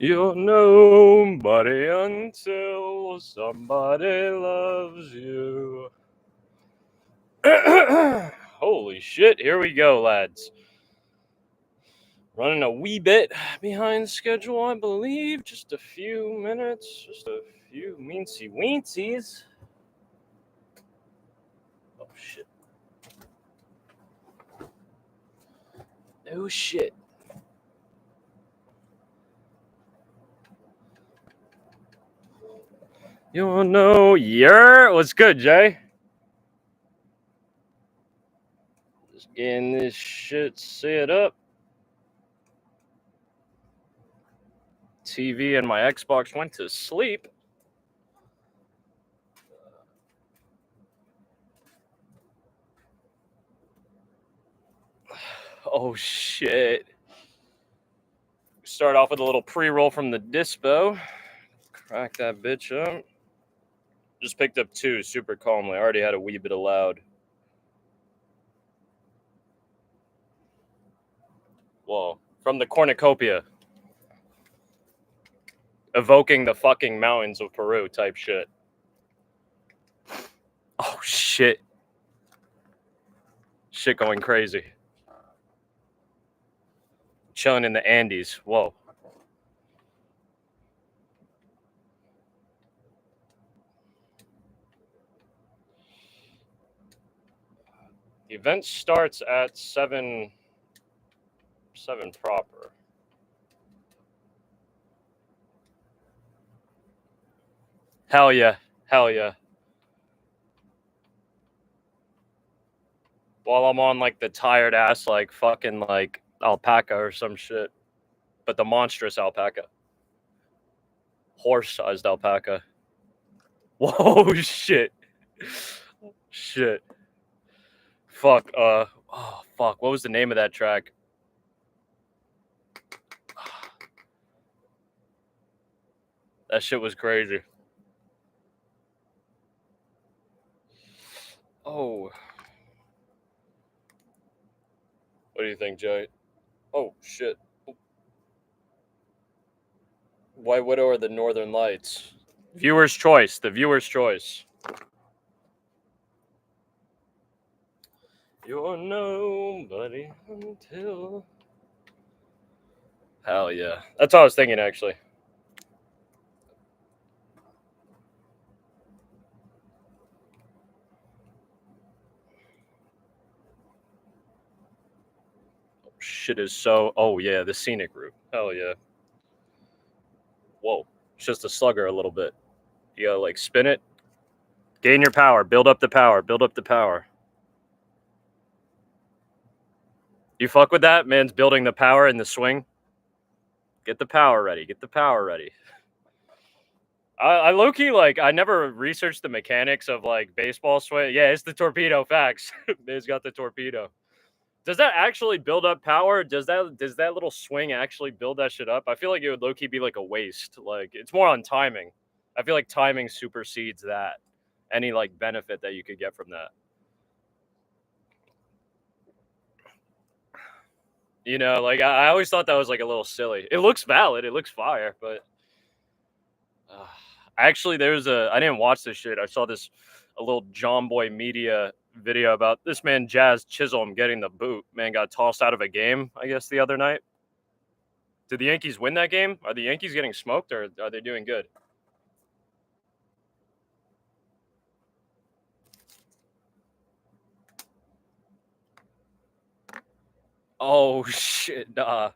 You're nobody until somebody loves you. Holy shit, here we go, lads. Running a wee bit behind schedule, I believe. Just a few minutes, just a few meensy weensies. Oh shit. Oh shit. You don't know, what's good, Jay? Just getting this shit set up. TV and my Xbox went to sleep. Oh shit. Start off with a little pre-roll from the dispo. Crack that bitch up. Just picked up two super calmly. I already had a wee bit of loud. Whoa. From the cornucopia. Evoking the fucking mountains of Peru type shit. Oh shit. Shit going crazy. Chilling in the Andes. Whoa. The event starts at 7 proper. Hell yeah. Hell yeah. While I'm on like the tired ass like fucking like alpaca or some shit. But the monstrous alpaca. Horse-sized alpaca. Whoa, shit. Shit. Fuck, oh, fuck. What was the name of that track? That shit was crazy. Oh. What do you think, Jay? Oh, shit. White Widow or the Northern Lights? Viewer's choice. The viewer's choice. You're nobody until... Hell yeah. That's what I was thinking, actually. Shit is so... Oh, yeah, the scenic route. Hell yeah. Whoa. It's just a slugger a little bit. You gotta, like, spin it. Gain your power. Build up the power. Build up the power. You fuck with that? Man's building the power in the swing. Get the power ready. Get the power ready. I low-key, like, I never researched the mechanics of, like, baseball swing. Yeah, it's the torpedo, facts. It's got the torpedo. Does that actually build up power? Does that little swing actually build that shit up? I feel like it would low-key be like a waste. Like, it's more on timing. I feel like timing supersedes that. Any, like, benefit that you could get from that. You know, like, I always thought that was, like, a little silly. It looks valid. It looks fire, but... Actually, I didn't watch this shit. I saw a little John Boy Media video about this man Jazz Chisholm getting the boot. Man got tossed out of a game, I guess, the other night. Did the Yankees win that game? Are the Yankees getting smoked, or are they doing good? Oh shit, nah.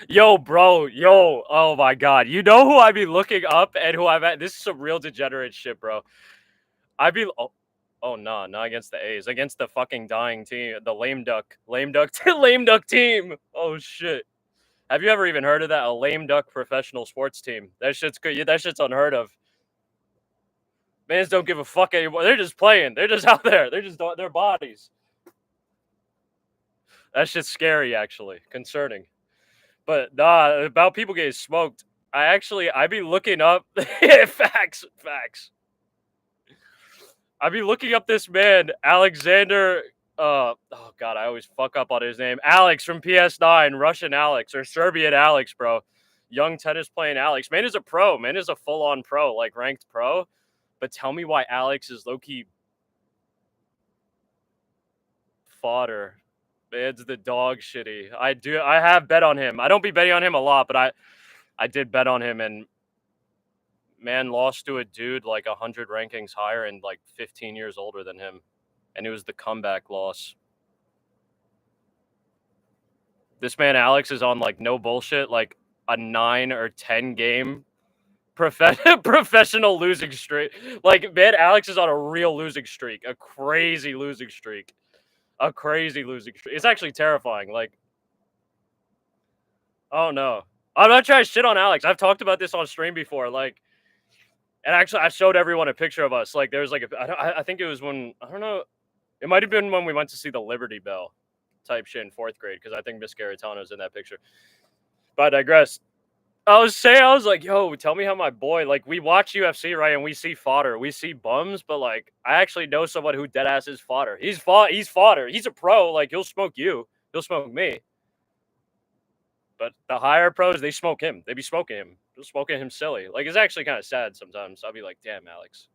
Yo, bro, yo, oh my god. You know who I be looking up and who I've at? This is some real degenerate shit, bro. Oh no, not against the A's, against the fucking dying team, the lame duck lame duck team. Oh shit. Have you ever even heard of that? A lame duck professional sports team. That shit's good. That shit's unheard of. Mans don't give a fuck anymore. They're just playing. They're just out there. They're just their bodies. That shit's scary, actually. Concerning. But nah, about people getting smoked. I be looking up facts. I be looking up this man, Alexander. Oh god, I always fuck up on his name. Alex from PS9, Russian Alex or Serbian Alex, bro. young tennis playing Alex. Man is a pro. Man is a full-on pro, like ranked pro. But tell me why Alex is low-key fodder. Man's the dog shitty. I have bet on him. I don't be betting on him a lot, but I did bet on him, and man lost to a dude like 100 rankings higher and like 15 years older than him. And it was the comeback loss. This man Alex is on like no bullshit, like a 9 or 10 game professional losing streak. Like, man, Alex is on a real losing streak, a crazy losing streak. It's actually terrifying. Like, oh no, I'm not trying to shit on Alex. I've talked about this on stream before. Like, and actually, I showed everyone a picture of us. Like, there was like I think it was when, I don't know, it might have been when we went to see the Liberty Bell type shit in 4th grade, because I think Miss Garitano's in that picture. But I digress. I was like, yo, tell me how my boy, like, we watch UFC, right, and we see fodder. We see bums, but, like, I actually know someone who deadass is fodder. He's fodder. He's a pro. Like, he'll smoke you. He'll smoke me. But the higher pros, they smoke him. They be smoking him. They're smoking him silly. Like, it's actually kind of sad sometimes. I'll be like, damn, Alex.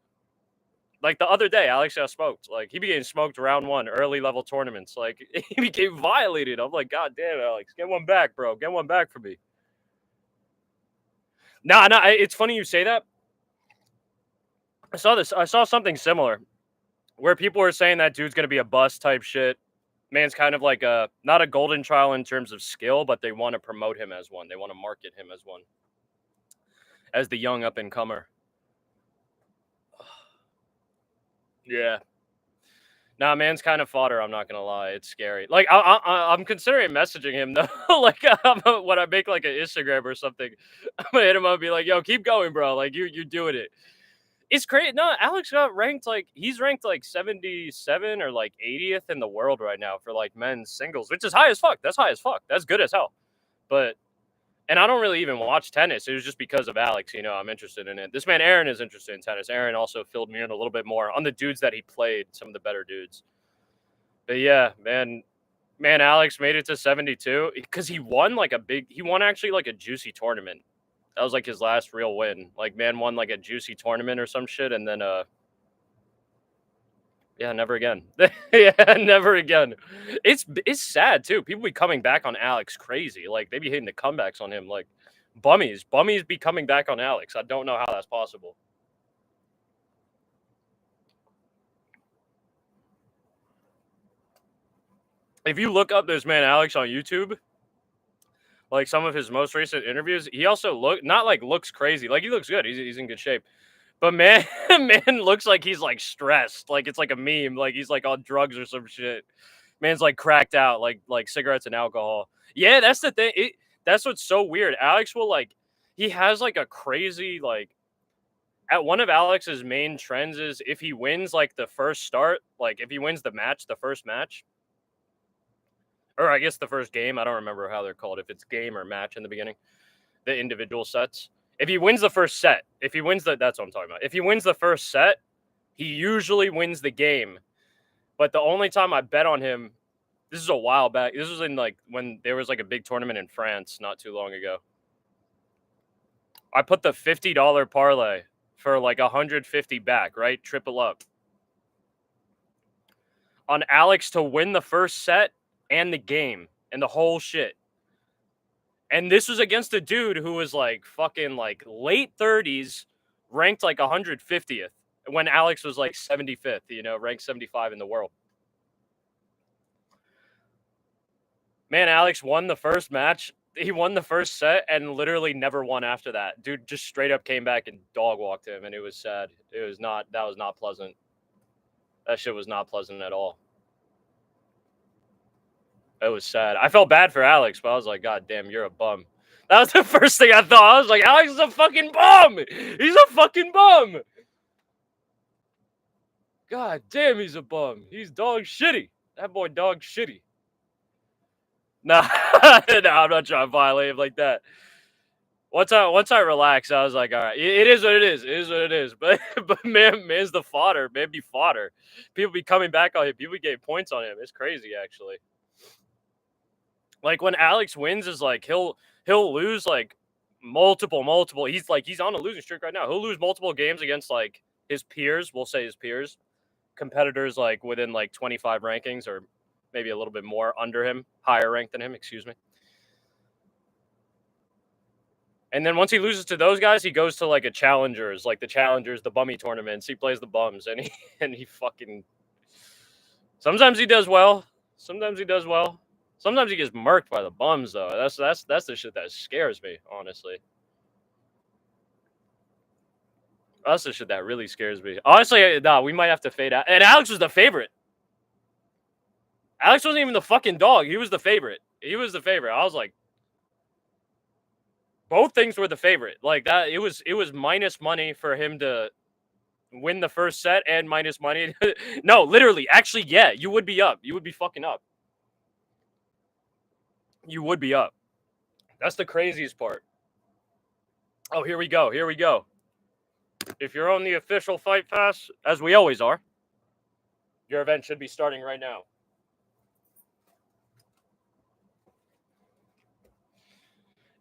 Like, the other day, Alex got smoked. Like, he became smoked round 1, early level tournaments. Like, he became violated. I'm like, god damn, Alex. Get one back, bro. Get one back for me. No, it's funny you say that. I saw something similar where people were saying that dude's going to be a bust type shit. Man's kind of like not a golden child in terms of skill, but they want to promote him as one. They want to market him as one. As the young up-and-comer. Yeah. Nah, man's kind of fodder, I'm not going to lie. It's scary. Like, I'm considering messaging him, though. Like, when I make, like, an Instagram or something, I'm going to hit him up and be like, yo, keep going, bro. Like, you're doing it. It's crazy. No, Alex got ranked, like, he's ranked, like, 77 or, like, 80th in the world right now for, like, men's singles, which is high as fuck. That's high as fuck. That's good as hell. But, and I don't really even watch tennis. It was just because of Alex, you know, I'm interested in it. This man, Aaron, is interested in tennis. Aaron also filled me in a little bit more on the dudes that he played, some of the better dudes. But, yeah, man, Alex made it to 72 because he won actually, like, a juicy tournament. That was, like, his last real win. Like, man won, like, a juicy tournament or some shit, and then, yeah, never again. Yeah, never again. It's sad, too. People be coming back on Alex crazy. Like, they be hitting the comebacks on him. Like, bummies be coming back on Alex. I don't know how that's possible. If you look up this man Alex on YouTube, like some of his most recent interviews, he also looks crazy. Like, he looks good. He's in good shape. But man looks like he's like stressed. Like, it's like a meme. Like, he's like on drugs or some shit. Man's like cracked out, like cigarettes and alcohol. Yeah, that's the thing. That's what's so weird. Alex will, like, he has like a crazy, like, at one of Alex's main trends is if he wins like the first start, like if he wins the first match, or I guess the first game. I don't remember how they're called. If it's game or match in the beginning, the individual sets. If he wins the first set, that's what I'm talking about. If he wins the first set, he usually wins the game. But the only time I bet on him, this is a while back. This was in like when there was like a big tournament in France not too long ago. I put the $50 parlay for like 150 back, right? Triple up. On Alex to win the first set and the game and the whole shit. And this was against a dude who was like fucking like late 30s, ranked like 150th, when Alex was like 75th, you know, ranked 75 in the world. Man, Alex won the first match. He won the first set and literally never won after that. Dude just straight up came back and dog walked him, and it was sad. That was not pleasant. That shit was not pleasant at all. It was sad. I felt bad for Alex, but I was like, God damn, you're a bum. That was the first thing I thought. I was like, Alex is a fucking bum. He's a fucking bum. God damn, he's a bum. He's dog shitty. That boy dog shitty. Nah, no, I'm not trying to violate him like that. Once I relax, I was like, all right, it is what it is. It is what it is. But man's the fodder. Man be fodder. People be coming back on him. People be getting points on him. It's crazy, actually. Like, when Alex wins, is like he'll lose like multiple. He's on a losing streak right now. He'll lose multiple games against like his peers. We'll say his peers, competitors like within like 25 rankings or maybe a little bit more under him, higher ranked than him. Excuse me. And then once he loses to those guys, he goes to like a challengers, like the challengers, the bummy tournaments. He plays the bums, and he fucking. Sometimes he does well. Sometimes he does well. Sometimes he gets murked by the bums, though. That's the shit that scares me, honestly. That's the shit that really scares me. Honestly, nah, we might have to fade out. And Alex was the favorite. Alex wasn't even the fucking dog. He was the favorite. He was the favorite. I was like, both things were the favorite. Like that, it was minus money for him to win the first set and minus money. No, literally, actually, yeah, you would be up. You would be fucking up. You would be up. That's the craziest part. Oh, here we go. Here we go. If you're on the official Fight Pass, as we always are, your event should be starting right now.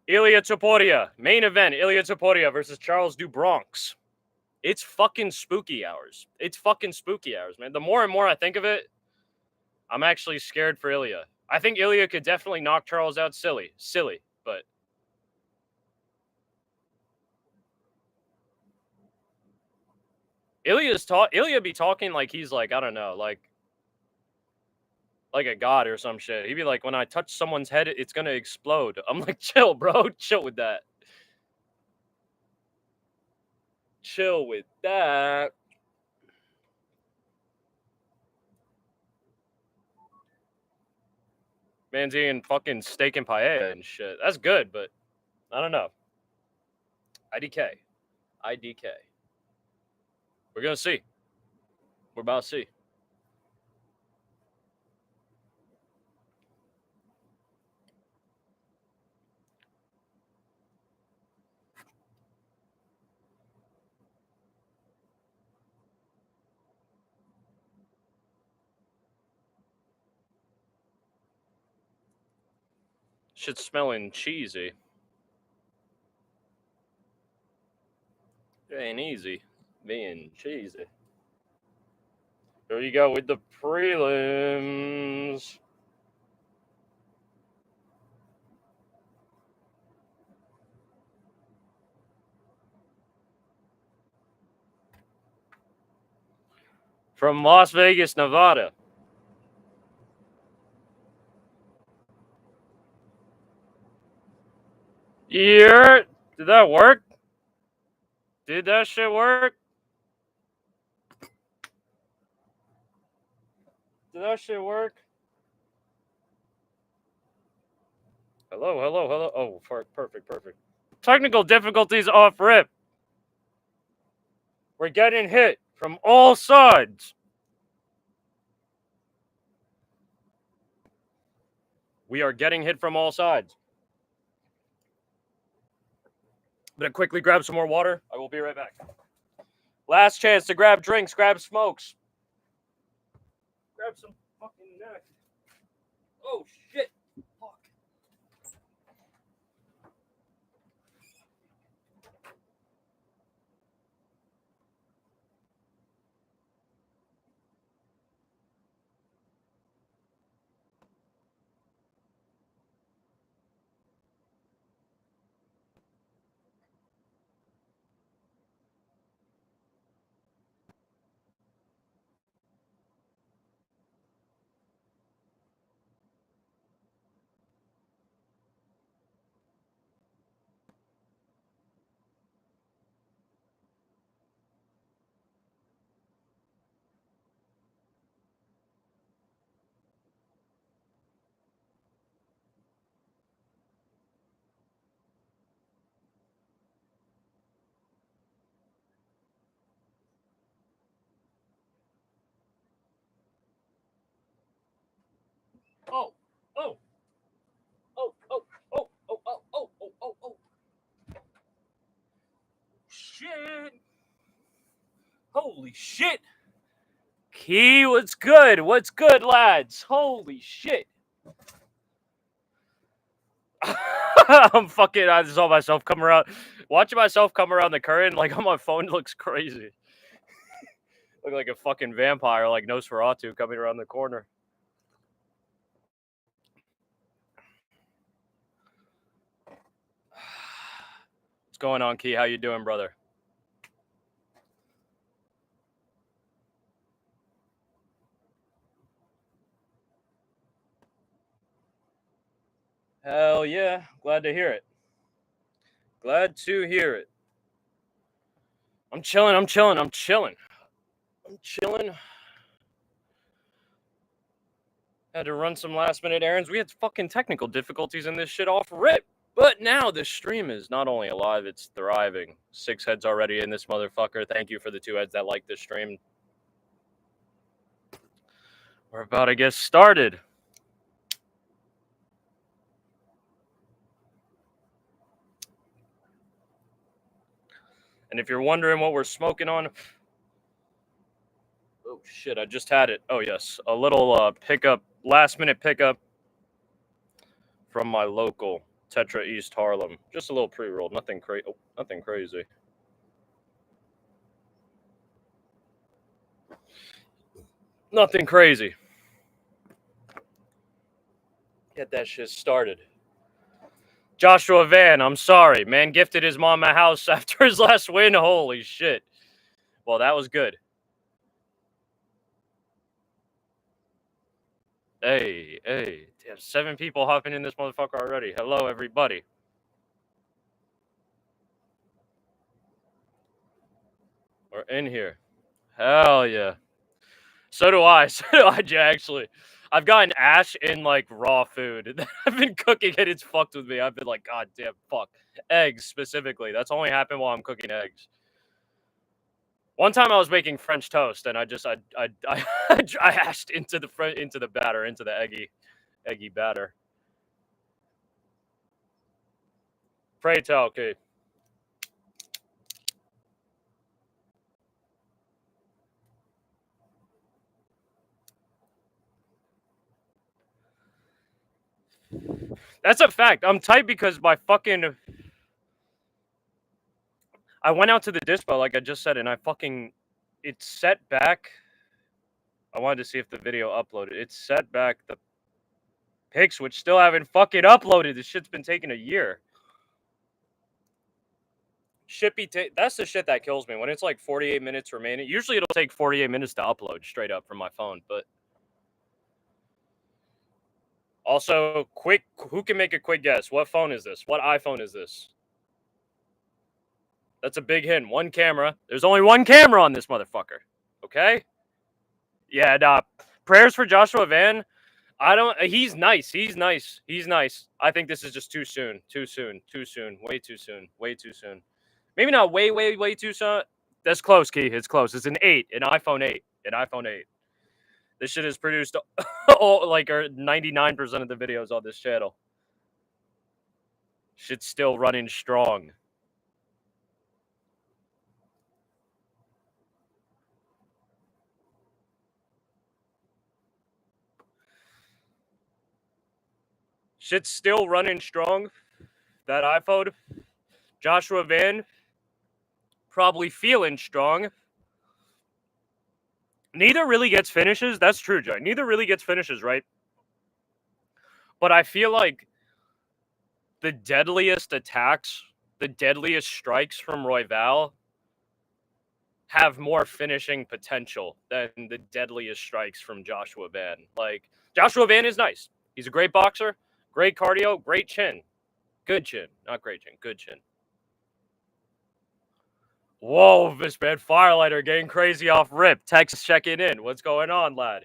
Ilia Topuria, main event, Ilia Topuria versus Charles Dubronx. It's fucking spooky hours. It's fucking spooky hours, man. The more and more I think of it, I'm actually scared for Ilia. I think Ilia could definitely knock Charles out silly, but Ilia be talking like he's like, I don't know, like a god or some shit. He'd be like, when I touch someone's head, it's gonna explode. I'm like, chill, bro. Chill with that. Chill with that. Man's eating fucking steak and paella and shit. That's good, but I don't know. IDK. We're gonna see. We're about to see. Shit's smelling cheesy. It ain't easy being cheesy. Here you go with the prelims. From Las Vegas, Nevada. Yeah, did that work? Did that shit work? Did that shit work? Hello. Oh, perfect. Technical difficulties off rip. We're getting hit from all sides. We are getting hit from all sides. I'm gonna quickly grab some more water. I will be right back. Last chance to grab drinks, grab smokes. Grab some fucking neck. Oh shit. Fuck. Oh. Shit. Holy shit. Key, what's good? What's good, lads? Holy shit. I saw myself come around. Watching myself come around the curtain, like, on my phone looks crazy. Look like a fucking vampire, like Nosferatu coming around the corner. What's going on, Key? How you doing, brother? Hell yeah. Glad to hear it. Glad to hear it. I'm chilling. Had to run some last minute errands. We had fucking technical difficulties in this shit off rip. But now this stream is not only alive, it's thriving. 6 heads already in this motherfucker. Thank you for the 2 heads that like this stream. We're about to get started. And if you're wondering what we're smoking on, oh shit, I just had it. Oh yes, a little pickup, last minute pickup from my local Tetra East Harlem. Just a little pre-roll, nothing nothing crazy. Nothing crazy. Get that shit started. Joshua Van, I'm sorry. Man gifted his mom a house after his last win. Holy shit. Well, that was good. Hey. Damn, 7 people hopping in this motherfucker already. Hello, everybody. We're in here. Hell yeah. So do I. Actually. I've gotten ash in, like, raw food. I've been cooking it. It's fucked with me. I've been like, God damn, fuck. Eggs, specifically. That's only happened while I'm cooking eggs. One time I was making French toast, and I ashed into the batter, into the eggy batter. Pray tell, okay. That's a fact. I'm tight because my fucking... I went out to the dispo, like I just said, and it's set back. I wanted to see if the video uploaded. It's set back the pics, which still haven't fucking uploaded. This shit's been taking a year. That's the shit that kills me. When it's like 48 minutes remaining. Usually it'll take 48 minutes to upload straight up from my phone, but... Also, who can make a quick guess? What phone is this? What iPhone is this? That's a big hint. 1 camera. There's only 1 camera on this motherfucker. Okay? Yeah, nah. Prayers for Joshua Van. He's nice. I think this is just too soon. Way too soon. Maybe not way too soon. That's close, Key. It's close. It's an iPhone 8. This shit has produced like 99% of the videos on this channel. Shit's still running strong. Shit's still running strong. That iPhone. Joshua Van. Probably feeling strong. Neither really gets finishes. That's true, Joe. Neither really gets finishes, right? But I feel like the deadliest attacks, the deadliest strikes from Royval have more finishing potential than the deadliest strikes from Joshua Van. Like, Joshua Van is nice. He's a great boxer, great cardio, great chin. Good chin. Not great chin, good chin. Whoa, this man Firelighter getting crazy off rip. Text checking in. What's going on, lad?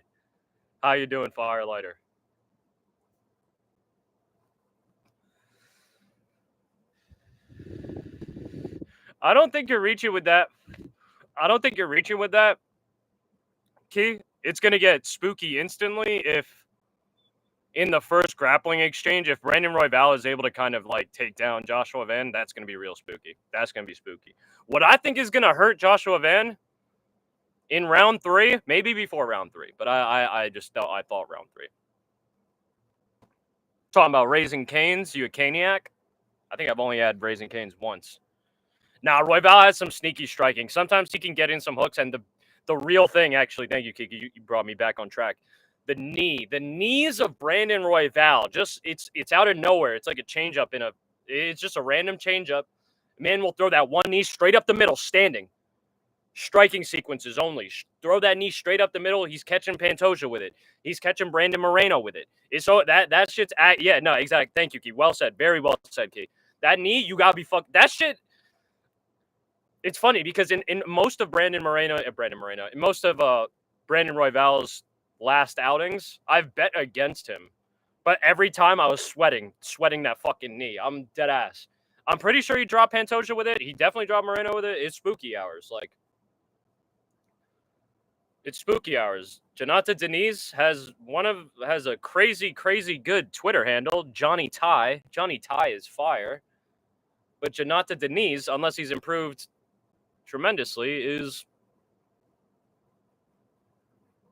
How you doing, Firelighter? I don't think you're reaching with that. Key. It's going to get spooky instantly if in the first grappling exchange, if Brandon Royval is able to kind of like take down Joshua Van, that's going to be real spooky. That's going to be spooky. What I think is going to hurt Joshua Van in round 3, maybe before round 3, but I thought round 3. Talking about raising canes, you a caniac? I think I've only had Raising Cane's once. Now, Royval has some sneaky striking. Sometimes he can get in some hooks, and the real thing, actually, thank you, Kiki, you brought me back on track. The knees of Brandon Royval, just it's out of nowhere. It's like a changeup it's just a random changeup. Man will throw that one knee straight up the middle, standing. Striking sequences only. Throw that knee straight up the middle. He's catching Pantoja with it. He's catching Brandon Moreno with it. So that shit's yeah, no, exactly. Thank you, Key. Well said. Very well said, Key. That knee, you gotta be that shit. It's funny because in most of Brandon Moreno, in most of Brandon Royval's last outings, I've bet against him. But every time I was sweating that fucking knee. I'm dead ass. I'm pretty sure he dropped Pantoja with it. He definitely dropped Moreno with it. It's spooky hours. Like, it's spooky hours. Janata Denise has a crazy good Twitter handle, Johnny Ty. Johnny Ty is fire. But Janata Denise, unless he's improved tremendously, is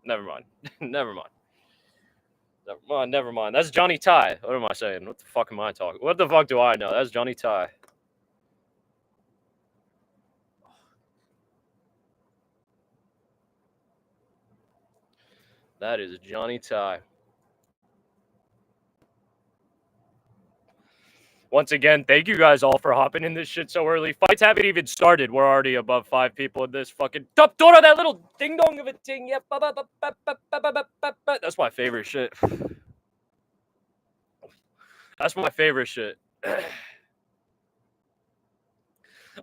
never mind. Never mind. That's Johnny Ty. What am I saying? What the fuck am I talking? What the fuck do I know? That's Johnny Ty. That is Johnny Ty. Once again, thank you guys all for hopping in this shit so early. Fights haven't even started. We're already above 5 people in this fucking top door. That little ding dong of a thing. Yeah, that's my favorite shit. That's my favorite shit.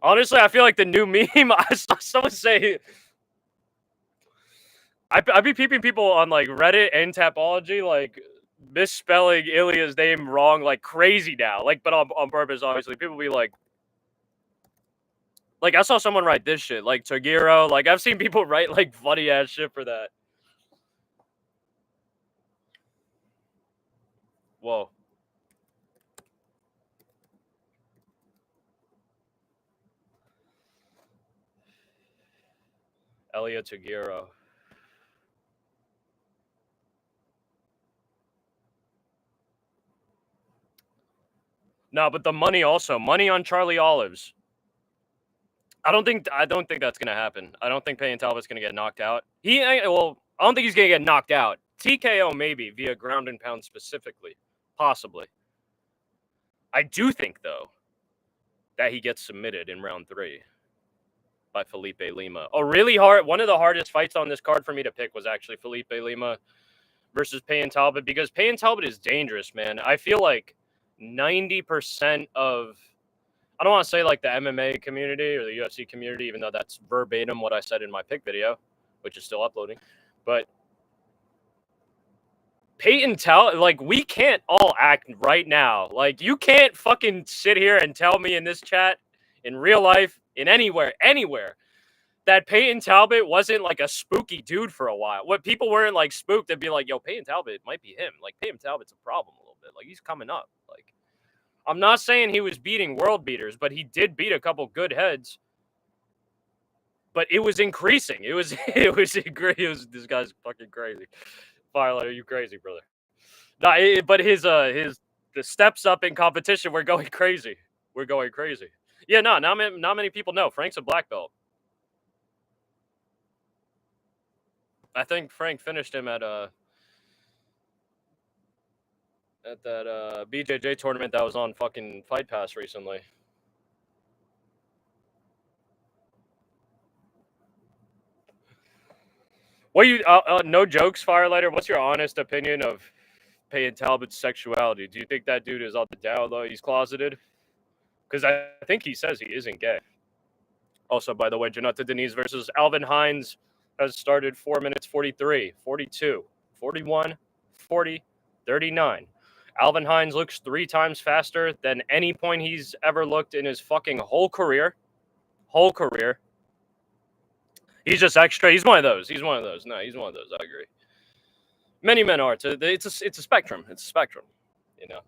Honestly, I feel like the new meme. I saw someone say. I be peeping people on like Reddit and Tapology, like misspelling Ilya's name wrong, like crazy now. Like, but on purpose, obviously. People be like, I saw someone write this shit, like Togiro. Like, I've seen people write like funny ass shit for that. Whoa. Elia Togiro. No, but the money also. Money on Charlie Olives. I don't think that's gonna happen. I don't think Payne Talbot's gonna get knocked out. I don't think he's gonna get knocked out. TKO maybe via ground and pound specifically, possibly. I do think though that he gets submitted in round 3 by Felipe Lima. One of the hardest fights on this card for me to pick was actually Felipe Lima versus Payne Talbot, because Payne Talbot is dangerous, man. I feel like 90% of, I don't want to say like the MMA community or the UFC community, even though that's verbatim what I said in my pick video, which is still uploading. But Payne Talbot, like, we can't all act right now. Like, you can't fucking sit here and tell me in this chat, in real life, in anywhere, that Payne Talbot wasn't like a spooky dude for a while. What people weren't like spooked, they'd be like, yo, Payne Talbot might be him. Like, Payne Talbot's a problem a little bit. Like, he's coming up. Like, I'm not saying he was beating world beaters, but he did beat a couple good heads. But it was increasing. It was this guy's fucking crazy. Firelight, are you crazy, brother? No, but the steps up in competition, we're going crazy. Yeah, no, not many people know. Frank's a black belt. I think Frank finished him at that BJJ tournament that was on fucking Fight Pass recently. What you no jokes, Firelighter? What's your honest opinion of Payne Talbot's sexuality? Do you think that dude is on the down low? He's closeted? Because I think he says he isn't gay. Also, by the way, Janata Denise versus Alvin Hines has started 4 minutes 43, 42, 41, 40, 39. Alvin Hines looks 3 times faster than any point he's ever looked in his fucking whole career. He's just extra. He's one of those. No, he's one of those. I agree. Many men are. It's a spectrum. You know.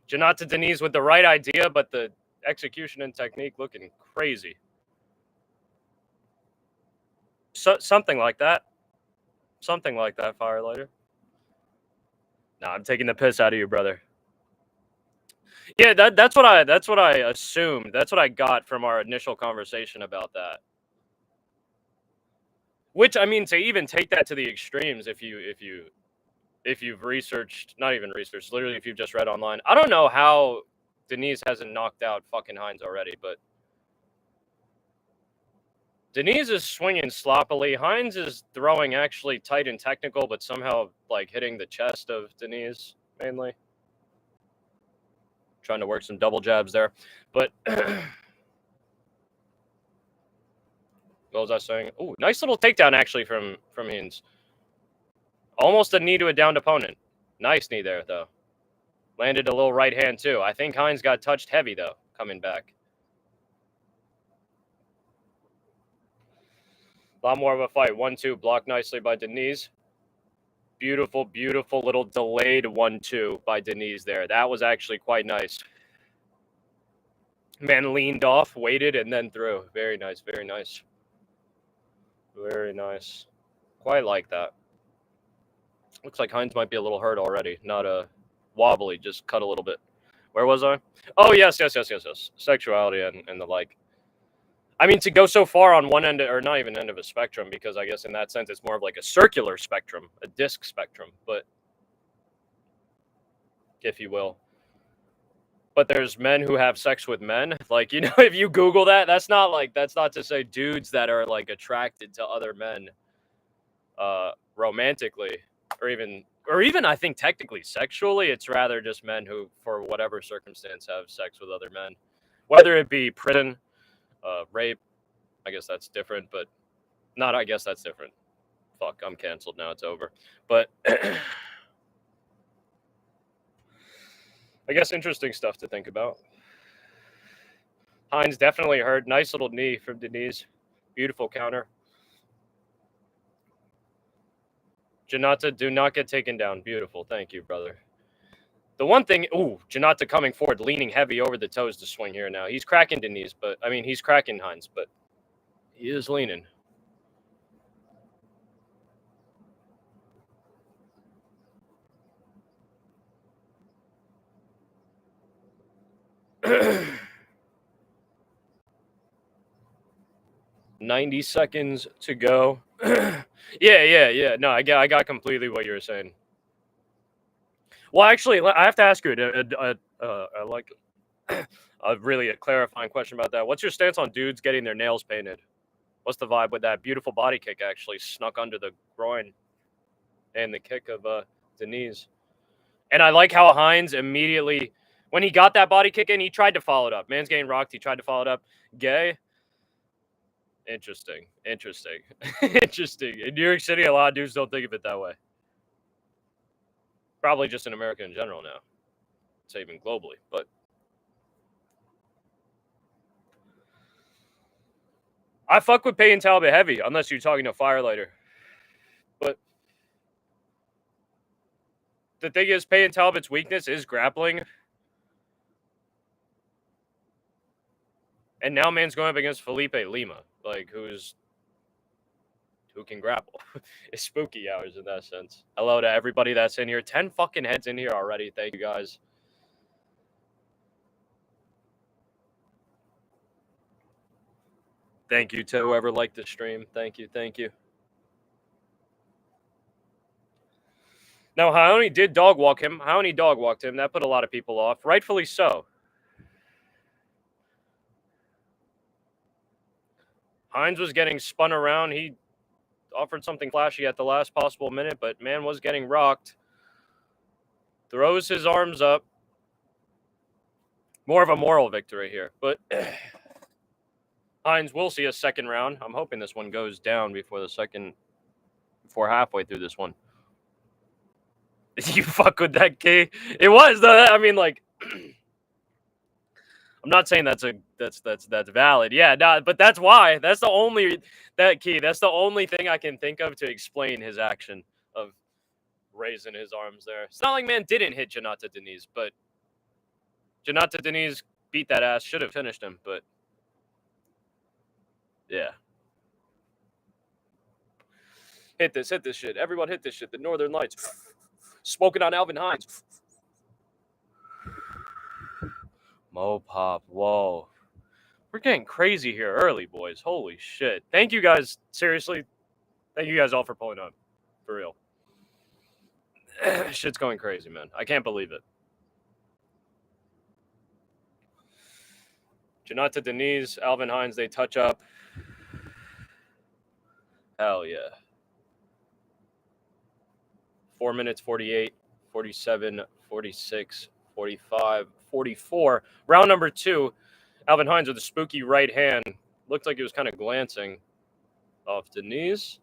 Janata Denise with the right idea, but the execution and technique looking crazy. Something like that. Firelighter. No, I'm taking the piss out of you, brother. Yeah, that's what I assumed. That's what I got from our initial conversation about that. Which, I mean, to even take that to the extremes, if you've researched, not even researched, literally if you've just read online. I don't know how Denise hasn't knocked out fucking Hines already, but Denise is swinging sloppily. Hines is throwing actually tight and technical, but somehow like hitting the chest of Denise mainly. Trying to work some double jabs there, but what was I saying? Oh, nice little takedown actually from Hines. Almost a knee to a downed opponent. Nice knee there though. Landed a little right hand too. I think Hines got touched heavy though, coming back. A lot more of a fight. 1-2 blocked nicely by Denise. Beautiful, beautiful little delayed 1-2 by Denise there. That was actually quite nice. Man leaned off, waited, and then threw. Very nice, very nice. Very nice. Quite like that. Looks like Hines might be a little hurt already. Not wobbly, just cut a little bit. Where was I? Oh, yes. Sexuality and the like. I mean, to go so far on one end, or not even end of a spectrum, because I guess in that sense it's more of like a circular spectrum, a disc spectrum, but if you will. But there's men who have sex with men. Like, you know, if you Google that, that's not to say dudes that are like attracted to other men romantically, or even I think technically sexually. It's rather just men who, for whatever circumstance, have sex with other men, whether it be prison, rape. I guess that's different, but not. I guess that's different. Fuck, I'm canceled now. It's over. But I guess interesting stuff to think about. Hines definitely hurt. Nice little knee from Denise. Beautiful counter. Janata, do not get taken down. Beautiful. Thank you, brother. The one thing, Janata coming forward, leaning heavy over the toes to swing here now. He's cracking Denise, but, I mean, he's cracking Hines, but he is leaning. $90 seconds to go. Yeah. No, I got completely what you were saying. Well, actually, I have to ask you like a clarifying question about that. What's your stance on dudes getting their nails painted? What's the vibe with that? Beautiful body kick actually snuck under the groin and the kick of Denise. And I like how Hines immediately, when he got that body kick in, he tried to follow it up. Man's getting rocked. He tried to follow it up. Gay. Interesting. Interesting. In New York City, a lot of dudes don't think of it that way. Probably just in America in general now. It's even globally, but I fuck with Payne Talbot heavy, unless you're talking to Firelighter. But the thing is, Payne Talbot's weakness is grappling. And now man's going up against Felipe Lima, like who can grapple. It's spooky hours in that sense. Hello to everybody that's in here. 10 fucking heads in here already. Thank you guys. Thank you to whoever liked the stream. Thank you. Now, Haoni did dog walk him. Haoni dog walked him. That put a lot of people off. Rightfully so. Hines was getting spun around. He offered something flashy at the last possible minute, but man was getting rocked. Throws his arms up. More of a moral victory here, but Hines will see a second round. I'm hoping this one goes down before halfway through this one. You fuck with that key. It was though. I mean, like, I'm not saying that's valid. Yeah, no, but that's why. That's the only thing I can think of to explain his action of raising his arms there. It's not like man didn't hit Janata Denise, but Janata Denise beat that ass. Should have finished him, but yeah. Hit this shit. Everyone hit this shit. The Northern Lights. Smoking on Alvin Hines. Mo Pop. Whoa. We're getting crazy here early, boys. Holy shit. Thank you guys. Seriously. Thank you guys all for pulling up. For real. Shit's going crazy, man. I can't believe it. Janata Denise, Alvin Hines, they touch up. Hell yeah. 4 minutes, 48, 47, 46, 45, 44. Round number 2. Alvin Hines with a spooky right hand. Looked like he was kind of glancing off Denise.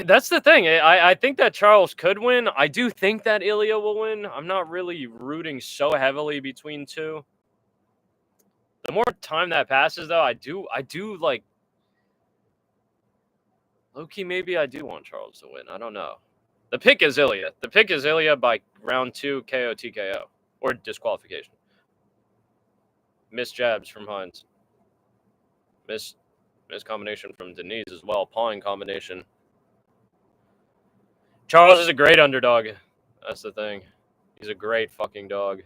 That's the thing. I think that Charles could win. I do think that Ilya will win. I'm not really rooting so heavily between two. The more time that passes, though, I do like low-key. Maybe I do want Charles to win. I don't know. The pick is Ilya. The pick is Ilya by round 2 KO TKO or disqualification. Miss jabs from Hines. Miss combination from Denise as well. Pawing combination. Charles is a great underdog. That's the thing. He's a great fucking dog.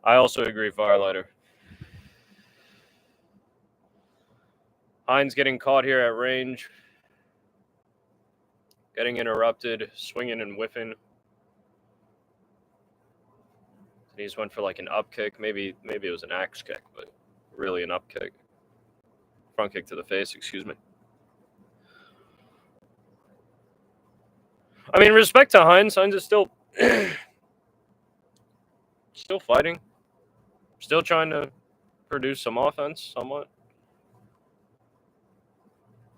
I also agree, Firelighter. Hines getting caught here at range. Getting interrupted. Swinging and whiffing. Denise went for like an up kick. Maybe it was an axe kick, but really an up kick. Front kick to the face, excuse me. I mean, respect to Hines. Hines is still still fighting. Still trying to produce some offense, somewhat.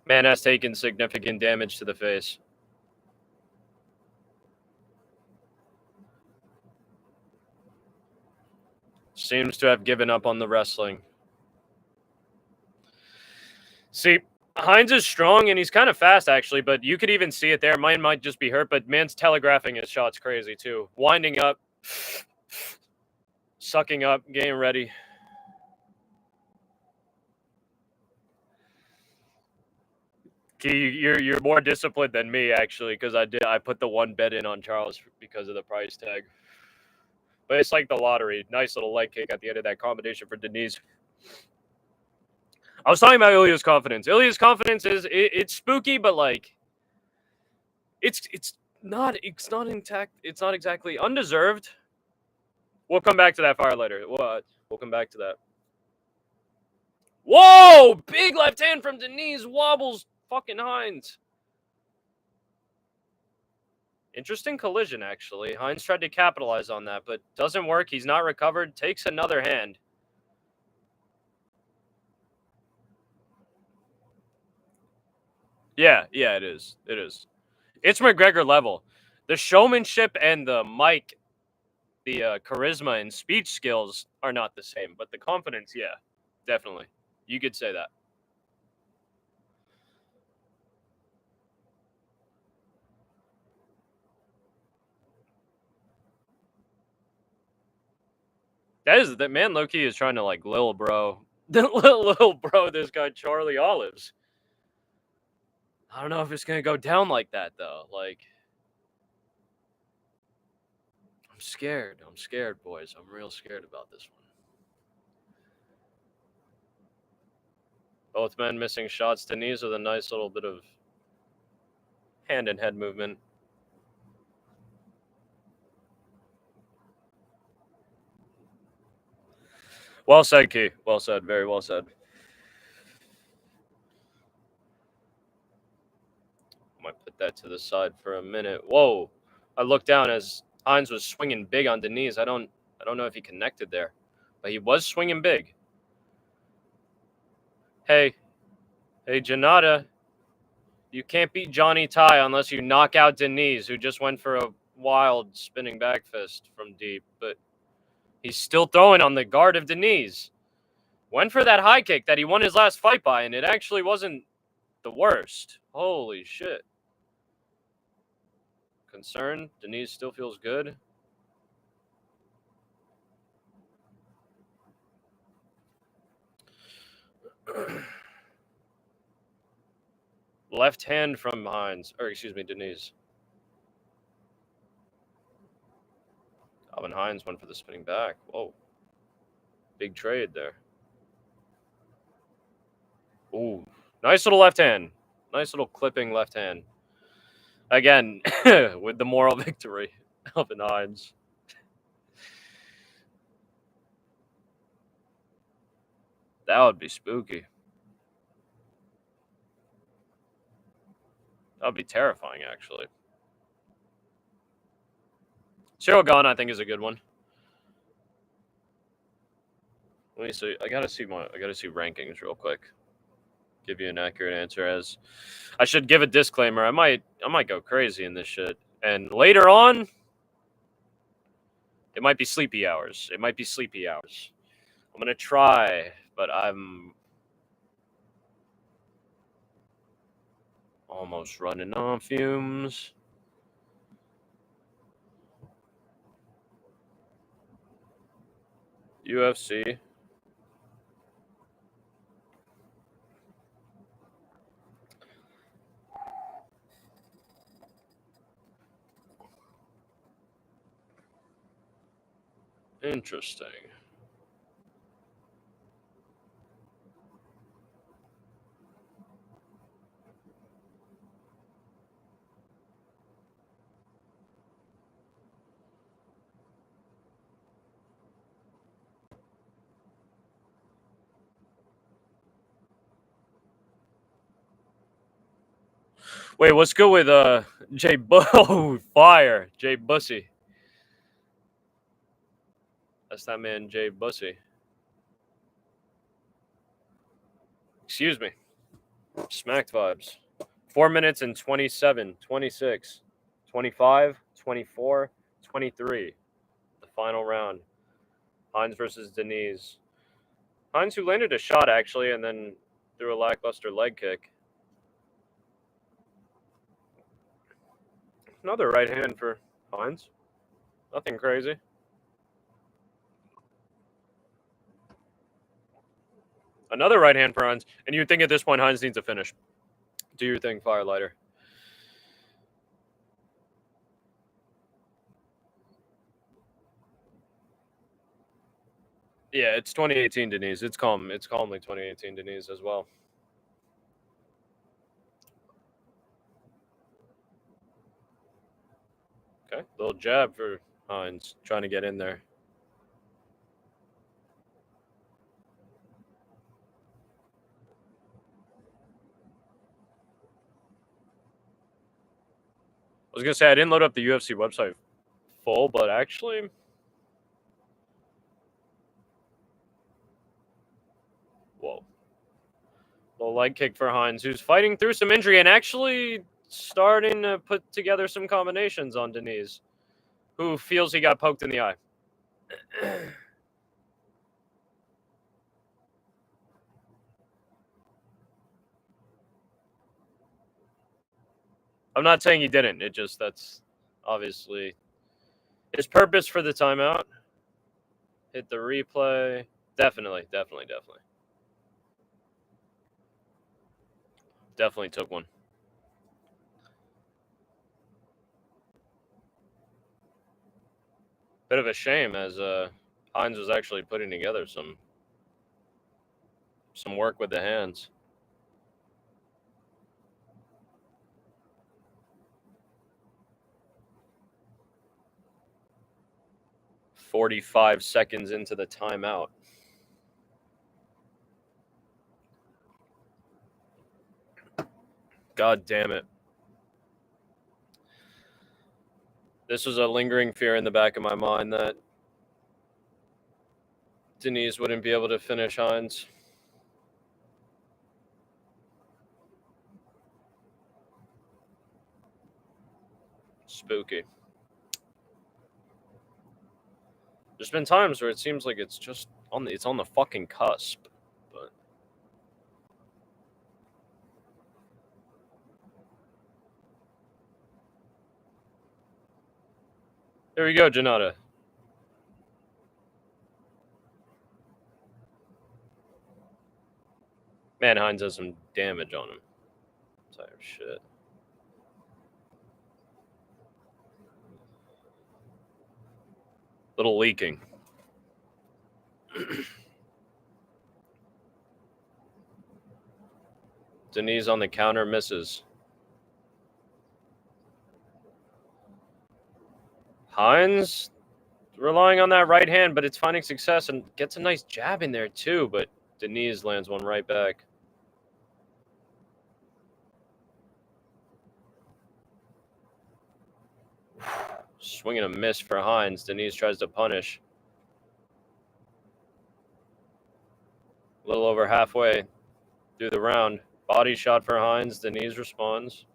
Man has taken significant damage to the face. Seems to have given up on the wrestling. See, Hines is strong and he's kind of fast, actually, but you could even see it there. Mine might just be hurt, but man's telegraphing his shots crazy, too. Winding up, sucking up, getting ready. Key, you're more disciplined than me, actually, because I put the one bet in on Charles because of the price tag. But it's like the lottery. Nice little leg kick at the end of that combination for Denise. I was talking about Ilya's confidence. Ilya's confidence it's spooky, but like it's not intact. It's not exactly undeserved. We'll come back to that, Firelighter. We'll come back to that. Whoa! Big left hand from Denise wobbles fucking Hines. Interesting collision, actually. Hines tried to capitalize on that, but doesn't work. He's not recovered. Takes another hand. Yeah, it is. It is. It's McGregor level. The showmanship and the mic, the charisma and speech skills are not the same, but the confidence, yeah, definitely. You could say that. That man Loki is trying to like little bro. little bro, this guy Charlie Olives. I don't know if it's gonna go down like that though. Like I'm scared. I'm scared, boys. I'm real scared about this one. Both men missing shots. Denise with a nice little bit of hand and head movement. Well said, Key. Well said. Very well said. Might put that to the side for a minute. Whoa! I looked down as Hines was swinging big on Denise. I don't know if he connected there, but he was swinging big. Hey, Janata, you can't beat Johnny Ty unless you knock out Denise, who just went for a wild spinning back fist from deep, but he's still throwing on the guard of Denise. Went for that high kick that he won his last fight by, and it actually wasn't the worst. Holy shit. Concerned. Denise still feels good. Left hand from Hines, or excuse me, Denise. Alvin Hines went for the spinning back. Whoa. Big trade there. Ooh. Nice little left hand. Nice little clipping left hand. Again, with the moral victory. Alvin Hines. That would be spooky. That would be terrifying, actually. Cheryl Gone, I think, is a good one. Let me see. I gotta see rankings real quick. Give you an accurate answer. As I should give a disclaimer. I might go crazy in this shit. And later on, it might be sleepy hours. I'm gonna try, but I'm almost running on fumes. UFC. Interesting. Wait, what's good with Jay Oh, fire. Jay Bussy. That's that man, Jay Bussy. Excuse me. Smacked vibes. 4 minutes and 27, 26, 25, 24, 23. The final round. Hines versus Denise. Hines, who landed a shot, actually, and then threw a lackluster leg kick. Another right hand for Hines. Nothing crazy. Another right hand for Hines. And you'd think at this point Hines needs a finish. Do your thing, Firelighter. Yeah, it's 2018 Denise. It's calm. It's calmly 2018 Denise as well. Okay, little jab for Hines, trying to get in there. I was gonna say I didn't load up the UFC website full, but actually, whoa, little leg kick for Hines, who's fighting through some injury and actually starting to put together some combinations on Denise, who feels he got poked in the eye. I'm not saying he didn't. It just that's obviously his purpose for the timeout. Hit the replay. Definitely. Definitely took one. Bit of a shame as Hines was actually putting together some work with the hands. 45 seconds into the timeout. God damn it. This was a lingering fear in the back of my mind that Denise wouldn't be able to finish Hines. Spooky. There's been times where it seems like it's just on the fucking cusp, but there we go, Janata. Man, Hines has some damage on him. Type of shit. Little leaking. Denise on the counter misses. Hines relying on that right hand, but it's finding success and gets a nice jab in there too, but Denise lands one right back. Swing and a miss for Hines. Denise tries to punish. A little over halfway through the round. Body shot for Hines. Denise responds.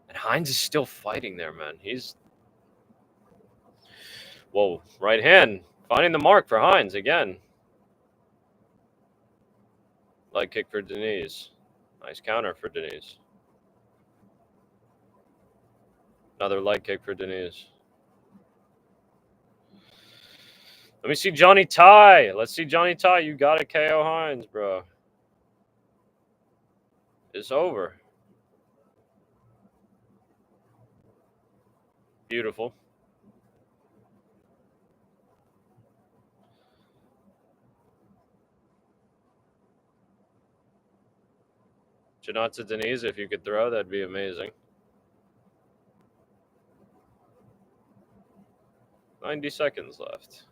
And Hines is still fighting there, man. He's... Whoa, right hand. Finding the mark for Hines again. Leg kick for Denise. Nice counter for Denise. Another leg kick for Denise. Let me see Johnny Ty. Let's see Johnny Ty. You got to KO Hines, bro. It's over. Beautiful. Janata Denise, if you could throw, that'd be amazing. 90 seconds left.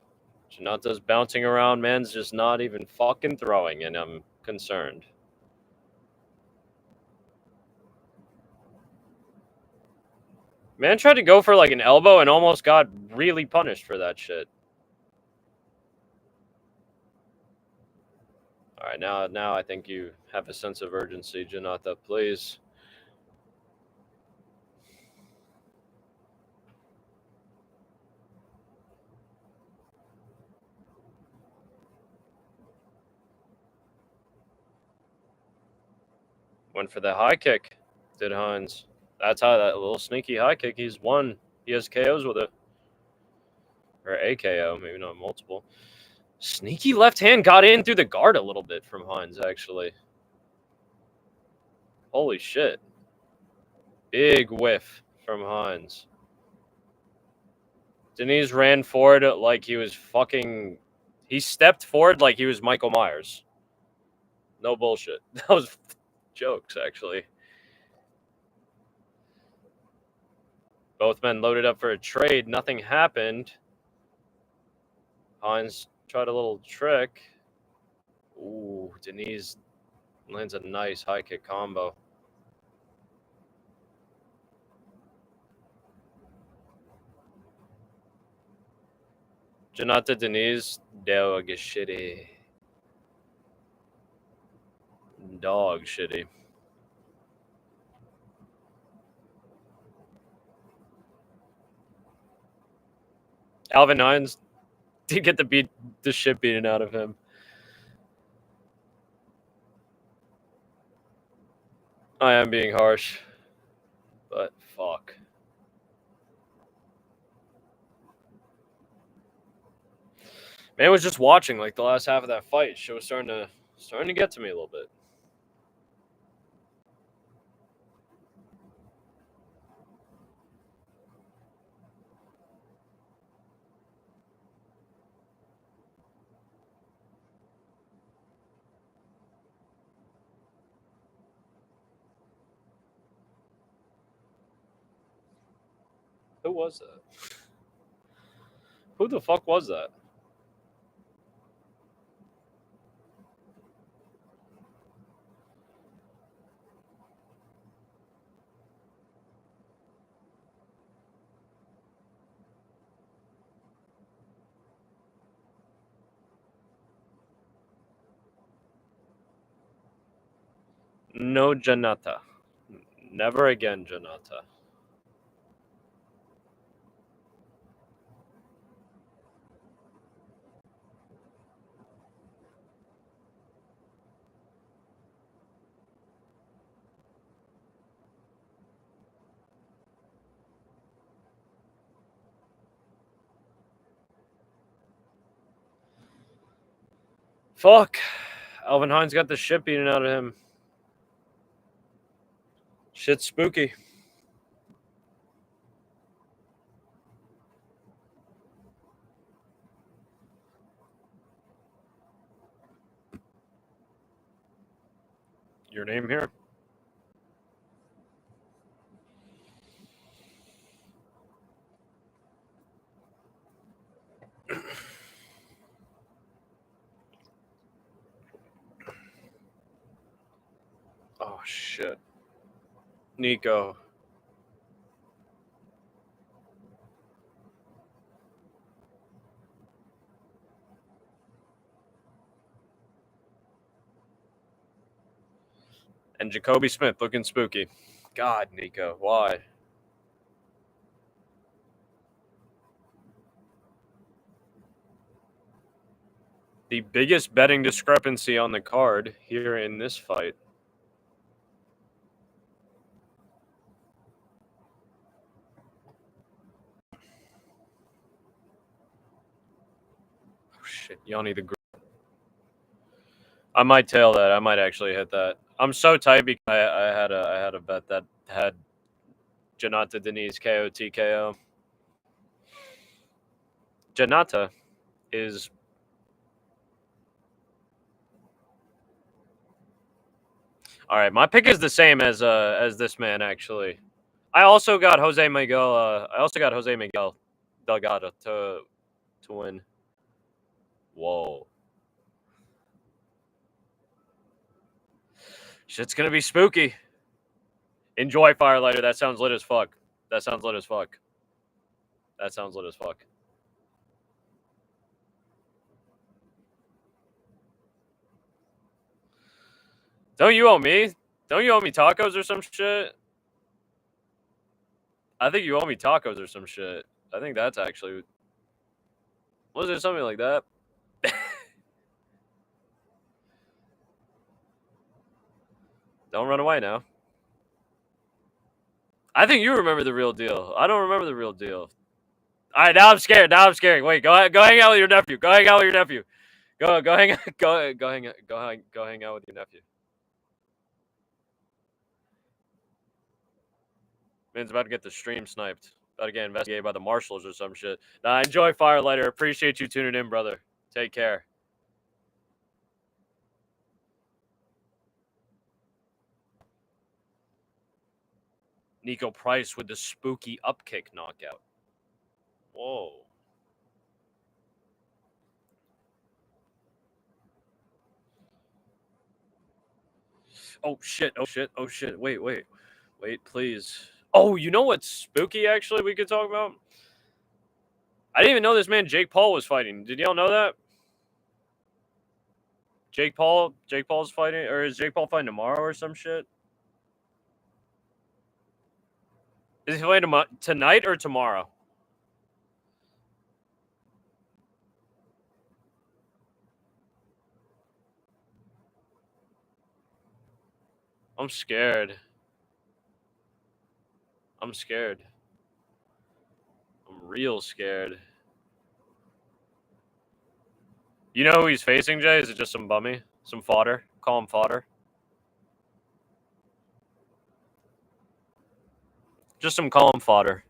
Janata's bouncing around. Man's just not even fucking throwing, and I'm concerned. Man tried to go for like an elbow and almost got really punished for that shit. All right, now I think you have a sense of urgency, Janata, please. Went for the high kick, did Hines. That's how that little sneaky high kick, he's won. He has KOs with it. Or a KO, maybe not multiple. Sneaky left hand got in through the guard a little bit from Hines, actually. Holy shit. Big whiff from Hines. Denise ran forward like he was fucking... He stepped forward like he was Michael Myers. No bullshit. That was jokes, actually. Both men loaded up for a trade. Nothing happened. Hines tried a little trick. Ooh, Denise lands a nice high kick combo. Janata Denise, dog shitty. Dog shitty. Alvin Hines did get the shit beaten out of him. I am being harsh, but fuck. Man was just watching like the last half of that fight. Shit was starting to get to me a little bit. Who was that? Who the fuck was that? No Janata. Never again, Janata. Fuck. Alvin Hines got the shit beaten out of him. Shit's spooky. Your name here? Oh shit. Nico. And Jacoby Smith looking spooky. God, Nico, why? The biggest betting discrepancy on the card here in this fight. Oh shit, Yanni the Great. I might tail that. I might actually hit that. I'm so tight because I had a bet that had Janata Denise KO TKO. Janata is all right. My pick is the same as this man actually. I also got Jose Miguel. I also got Jose Miguel Delgado to win. Whoa, shit's gonna be spooky. Enjoy Firelighter. That sounds lit as fuck. That sounds lit as fuck. That sounds lit as fuck. Don't you owe me? Don't you owe me tacos or some shit? I think you owe me tacos or some shit. I think that's actually. Was it something like that? Don't run away now. I think you remember the real deal. I don't remember the real deal. All right, now I'm scared. Now I'm scared. Wait, go hang out with your nephew. Go hang out with your nephew. Go hang out. Go hang out with your nephew. Man's about to get the stream sniped. About to get investigated by the marshals or some shit. Nah, enjoy Firelighter. Appreciate you tuning in, brother. Take care. Nico Price with the spooky upkick knockout. Whoa. Oh shit. Oh shit. Oh shit. Wait, please. Oh, you know what's spooky actually we could talk about? I didn't even know this man Jake Paul was fighting. Did y'all know that? Jake Paul's fighting, or is Jake Paul fighting tomorrow or some shit? Is he fighting tonight or tomorrow? I'm scared. I'm scared. I'm real scared. You know who he's facing, Jay? Is it just some bummy? Some fodder? Call him fodder. Just some call him fodder.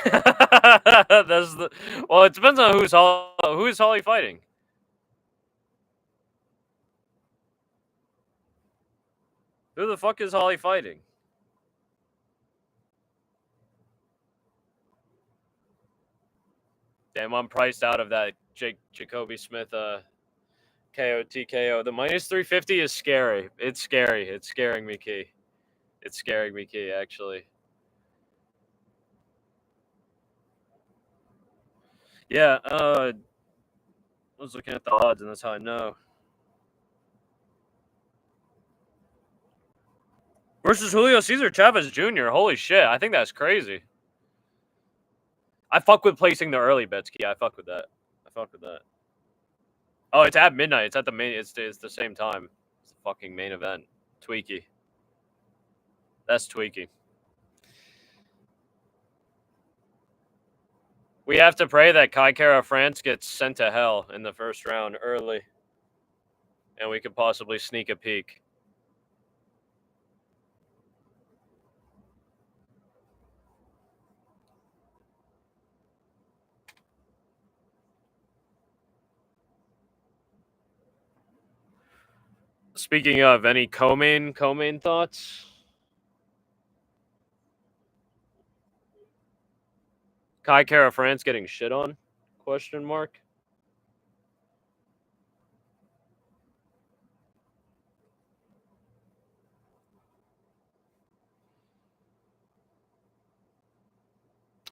That's the well. It depends on who's Holly fighting. Who the fuck is Holly fighting? Damn, I'm priced out of that Jacoby Smith KO TKO. The minus 350 is scary. It's scary. It's scaring me, Key. It's scaring me, Key. Actually. Yeah. I was looking at the odds, and that's how I know. Versus Julio Cesar Chavez Jr. Holy shit! I think that's crazy. I fuck with placing the early bets, Key. I fuck with that. I fuck with that. Oh, it's at midnight. It's at the main. It's the same time. It's the fucking main event. Tweaky. That's tweaky. We have to pray that Kai Kara France gets sent to hell in the first round early, and we could possibly sneak a peek. Speaking of, any co-main thoughts? Kai Kara France getting shit on? Question mark.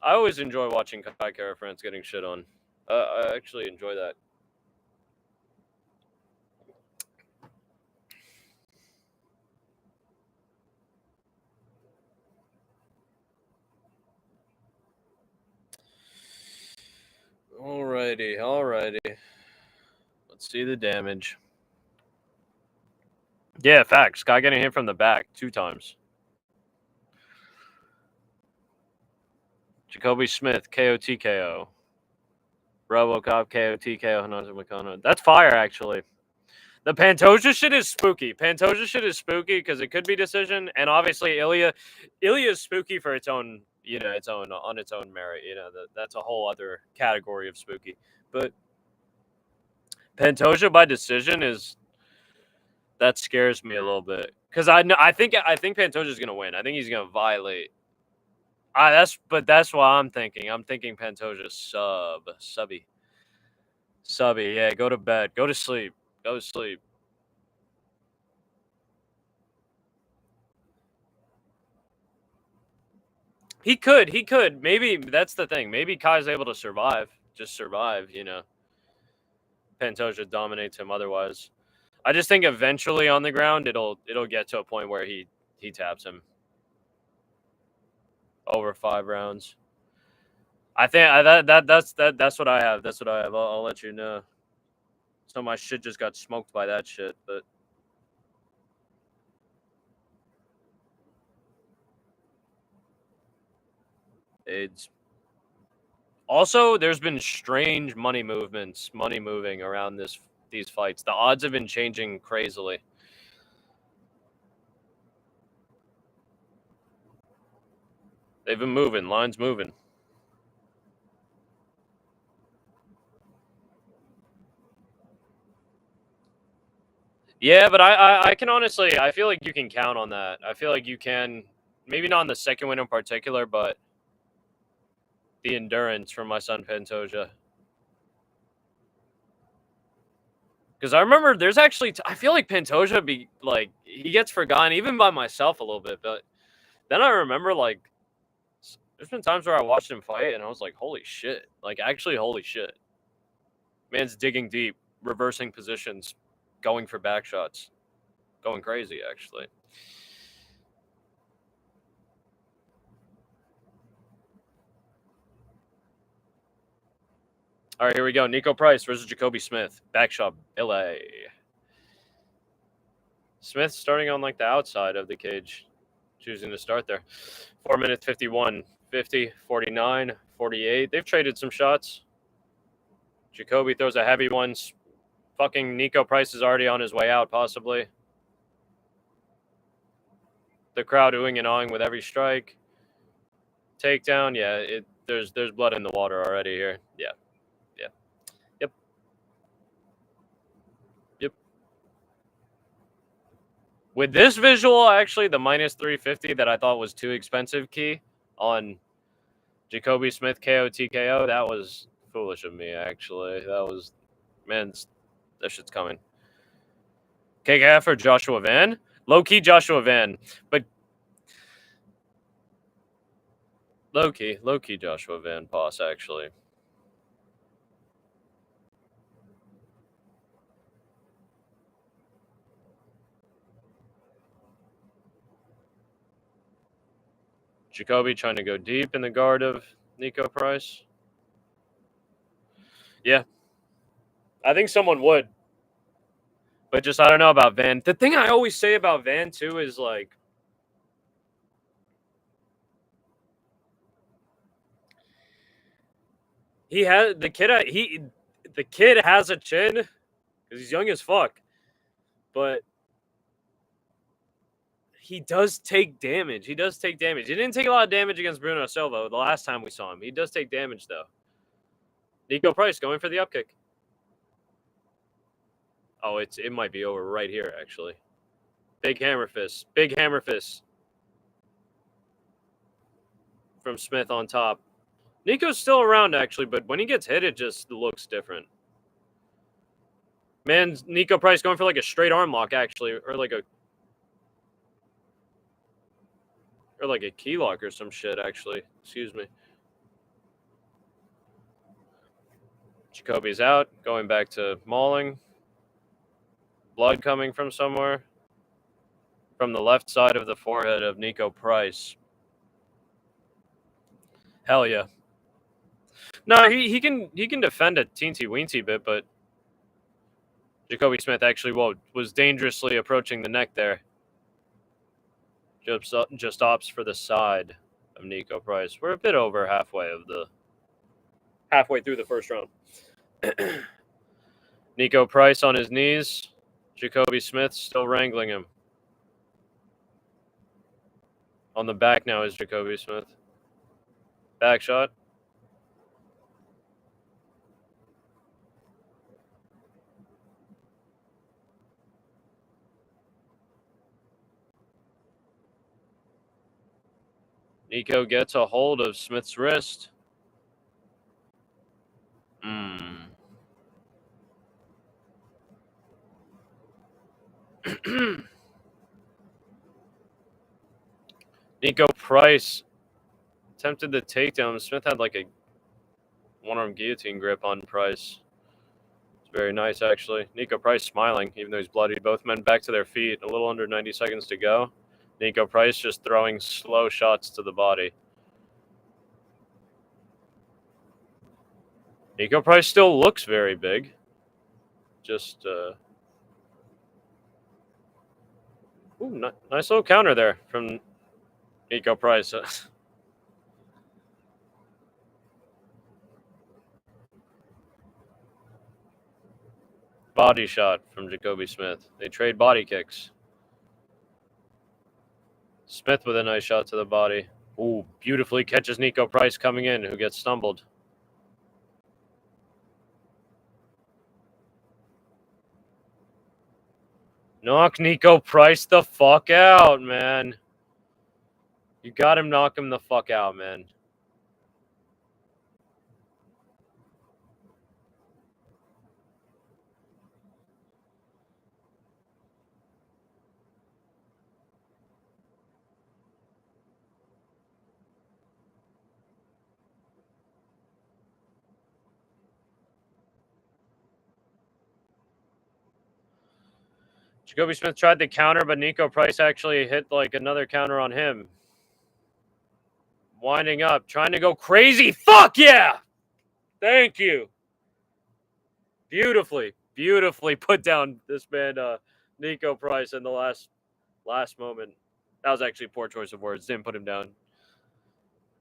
I always enjoy watching Kai Kara France getting shit on. I actually enjoy that. Alrighty. Let's see the damage. Yeah, facts. Guy getting hit from the back 2 times. Jacoby Smith, KO TKO. Robocop, KO TKO, Hanzo Makano. That's fire, actually. The Pantoja shit is spooky. Pantoja shit is spooky because it could be decision, and obviously Ilya is spooky for its own, on its own merit. That's a whole other category of spooky. But Pantoja by decision that scares me a little bit because I think Pantoja's gonna win. I think he's gonna violate. That's what I'm thinking. I'm thinking Pantoja subby. Yeah, go to bed. Go to sleep. Go to sleep. He could. Maybe that's the thing. Maybe Kai's able to survive. Just survive, Pantoja dominates him otherwise. I just think eventually on the ground it'll get to a point where he taps him. Over 5 rounds. I think that's what I have. That's what I have. I'll let you know. Some of my shit just got smoked by that shit, but AIDS. Also, there's been strange money moving around these fights. The odds have been changing crazily. They've been moving. Lines moving. Yeah, but I can honestly, I feel like you can count on that. I feel like you can, maybe not in the second win in particular, but the endurance from my son Pantoja. Because I remember there's actually, I feel like Pantoja he gets forgotten even by myself a little bit, but then I remember there's been times where I watched him fight and I was like, holy shit. Like, actually, holy shit. Man's digging deep, reversing positions, going for back shots. Going crazy, actually. All right, here we go. Nico Price versus Jacoby Smith. Backshot, LA. Smith starting on the outside of the cage, choosing to start there. 4 minutes 51, 50, 49, 48. They've traded some shots. Jacoby throws a heavy one. Fucking Nico Price is already on his way out, possibly. The crowd oohing and awing with every strike. Takedown, yeah. There's blood in the water already here. Yeah. Yep. With this visual, actually, the minus 350 that I thought was too expensive key on Jacoby Smith KO TKO, that was foolish of me, actually. That was, man, that shit's coming. KKF or Joshua Van? Low-key Joshua Van, but low-key Joshua Van boss, actually. Jacoby trying to go deep in the guard of Nico Price. Yeah. I think someone would. But just, I don't know about Van. The thing I always say about Van, too, is The kid has a chin because he's young as fuck, but he does take damage. He didn't take a lot of damage against Bruno Silva the last time we saw him. He does take damage though. Nico Price going for the up kick. Oh, it might be over right here actually. Big hammer fist. Big hammer fist from Smith on top. Nico's still around actually, but when he gets hit, it just looks different. Man, Nico Price going for like a straight arm lock actually, or like a key lock or some shit actually. Excuse me. Jacoby's out, going back to mauling. Blood coming from somewhere. From the left side of the forehead of Nico Price. Hell yeah. No, he can defend a teensy weensy bit, but Jacoby Smith actually was dangerously approaching the neck there. Just opts for the side of Nico Price. We're a bit over halfway through the first round. Nico Price on his knees. Jacoby Smith still wrangling him. On the back now is Jacoby Smith. Back shot. Nico gets a hold of Smith's wrist. Nico Price attempted the takedown. Smith had like a one-arm guillotine grip on Price. It's very nice, actually. Nico Price smiling, even though he's bloody. Both men back to their feet. A little under 90 seconds to go. Nico Price just throwing slow shots to the body. Nico Price still looks very big. Just, ooh, nice little counter there from Nico Price. Body shot from Jacoby Smith. They trade body kicks. Smith with a nice shot to the body. Ooh, beautifully catches Nico Price coming in, who gets stumbled. Knock Nico Price the fuck out, man. You got him, knock him the fuck out, man. Jacoby Smith tried to counter, but Nico Price actually hit like another counter on him. Winding up, trying to go crazy. Fuck yeah! Thank you. Beautifully put down this man, Nico Price, in the last moment. That was actually a poor choice of words. Didn't put him down.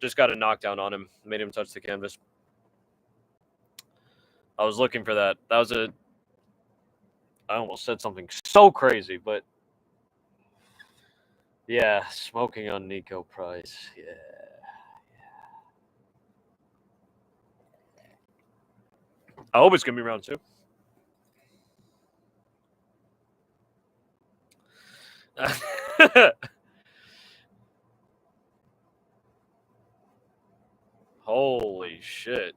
Just got a knockdown on him. Made him touch the canvas. I was looking for that. I almost said something so crazy, but yeah, smoking on Nico Price. Yeah. I hope it's going to be round 2. Holy shit.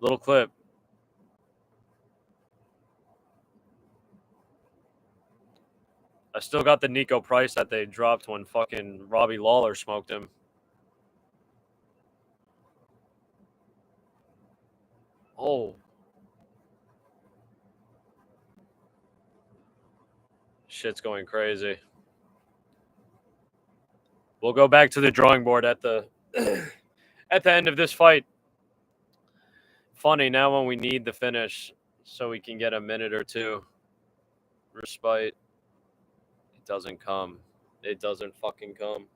Little clip. I still got the Nico Price that they dropped when fucking Robbie Lawler smoked him. Oh. Shit's going crazy. We'll go back to the drawing board at the at the end of this fight. Funny, now when we need the finish so we can get a minute or two respite, it doesn't come. It doesn't fucking come.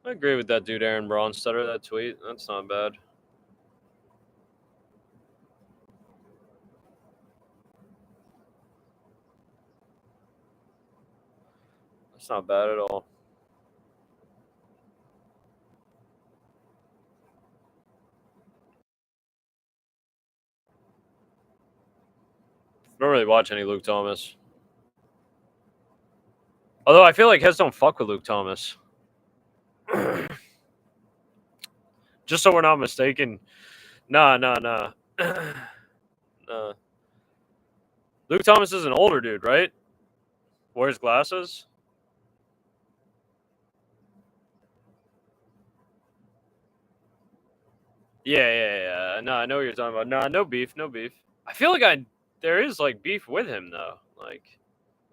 I agree with that dude, Aaron Braunstetter, that tweet. That's not bad. That's not bad at all. I don't really watch any Luke Thomas. Although I feel like Hez don't fuck with Luke Thomas. Just so we're not mistaken. Nah. Nah. Luke Thomas is an older dude, right? Wears glasses. Yeah. No, I know what you're talking about. Nah, no beef. I feel like there is like beef with him though. Like,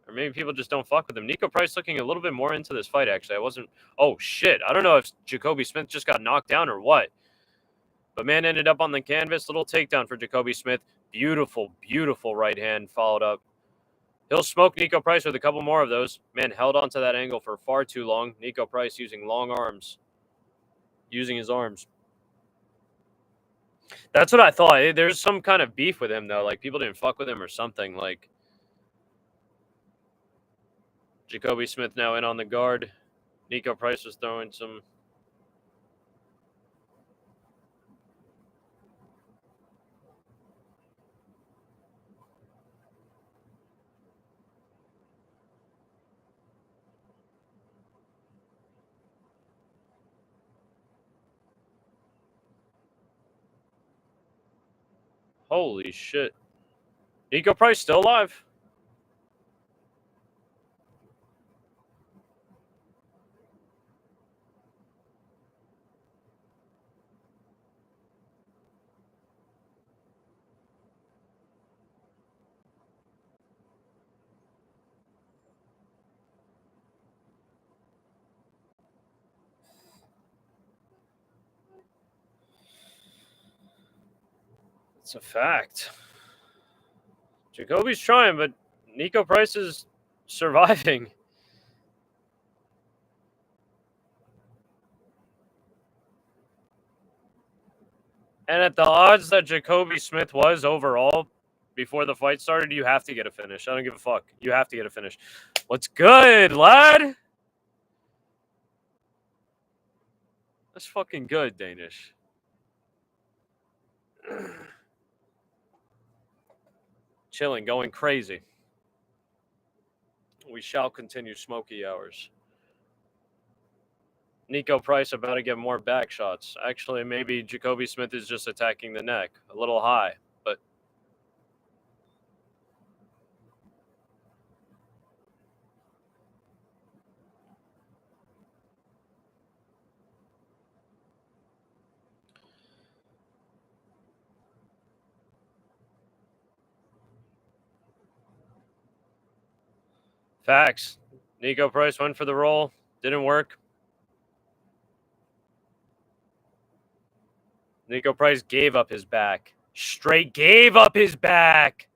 or maybe people just don't fuck with him. Nico Price looking a little bit more into this fight. Actually, I wasn't. Oh shit! I don't know if Jacoby Smith just got knocked down or what. But man ended up on the canvas. Little takedown for Jacoby Smith. Beautiful right hand followed up. He'll smoke Nico Price with a couple more of those. Man held onto that angle for far too long. Nico Price using long arms. Using his arms. That's what I thought. There's some kind of beef with him, though. Like, people didn't fuck with him or something. Like, Jacoby Smith now in on the guard. Nico Price was throwing some. Holy shit. Nico Price still alive? It's a fact. Jacoby's trying, but Nico Price is surviving. And at the odds that Jacoby Smith was overall before the fight started, you have to get a finish. I don't give a fuck. You have to get a finish. What's good, lad? That's fucking good, Danish. Chilling, going crazy. We shall continue Smoky hours. Nico Price about to get more back shots. Actually, maybe Jacoby Smith is just attacking the neck. A little high, but facts. Nico Price went for the roll. Didn't work. Nico Price gave up his back. Straight gave up his back.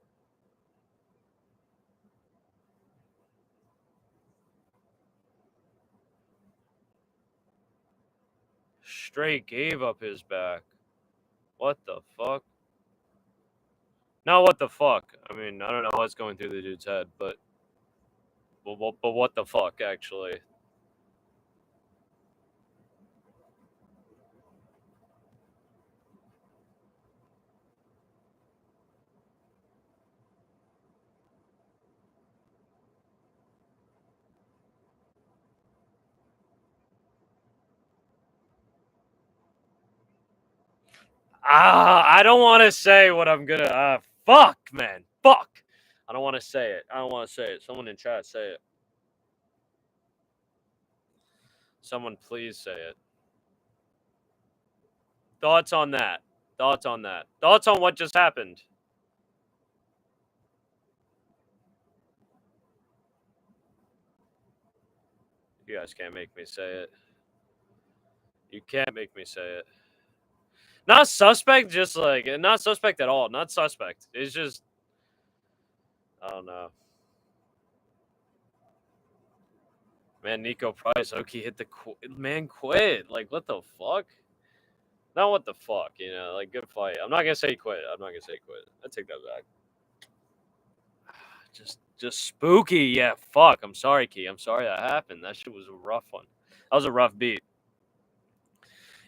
Straight gave up his back. What the fuck? Not what the fuck. I mean, I don't know what's going through the dude's head, but what the fuck, actually? I don't want to say what I'm gonna. Fuck, man. Fuck. I don't want to say it. Someone in chat say it. Someone please say it. Thoughts on that? Thoughts on what just happened? You guys can't make me say it. You can't make me say it. Not suspect, just like not suspect at all. Not suspect. It's just I don't know. Man, Nico Price, Oki hit the man quit. Like, what the fuck? Not what the fuck, you know? Like, good fight. I'm not gonna say he quit. I'm not gonna say he quit. I take that back. Just spooky. Yeah, fuck. I'm sorry, Key. I'm sorry that happened. That shit was a rough one. That was a rough beat.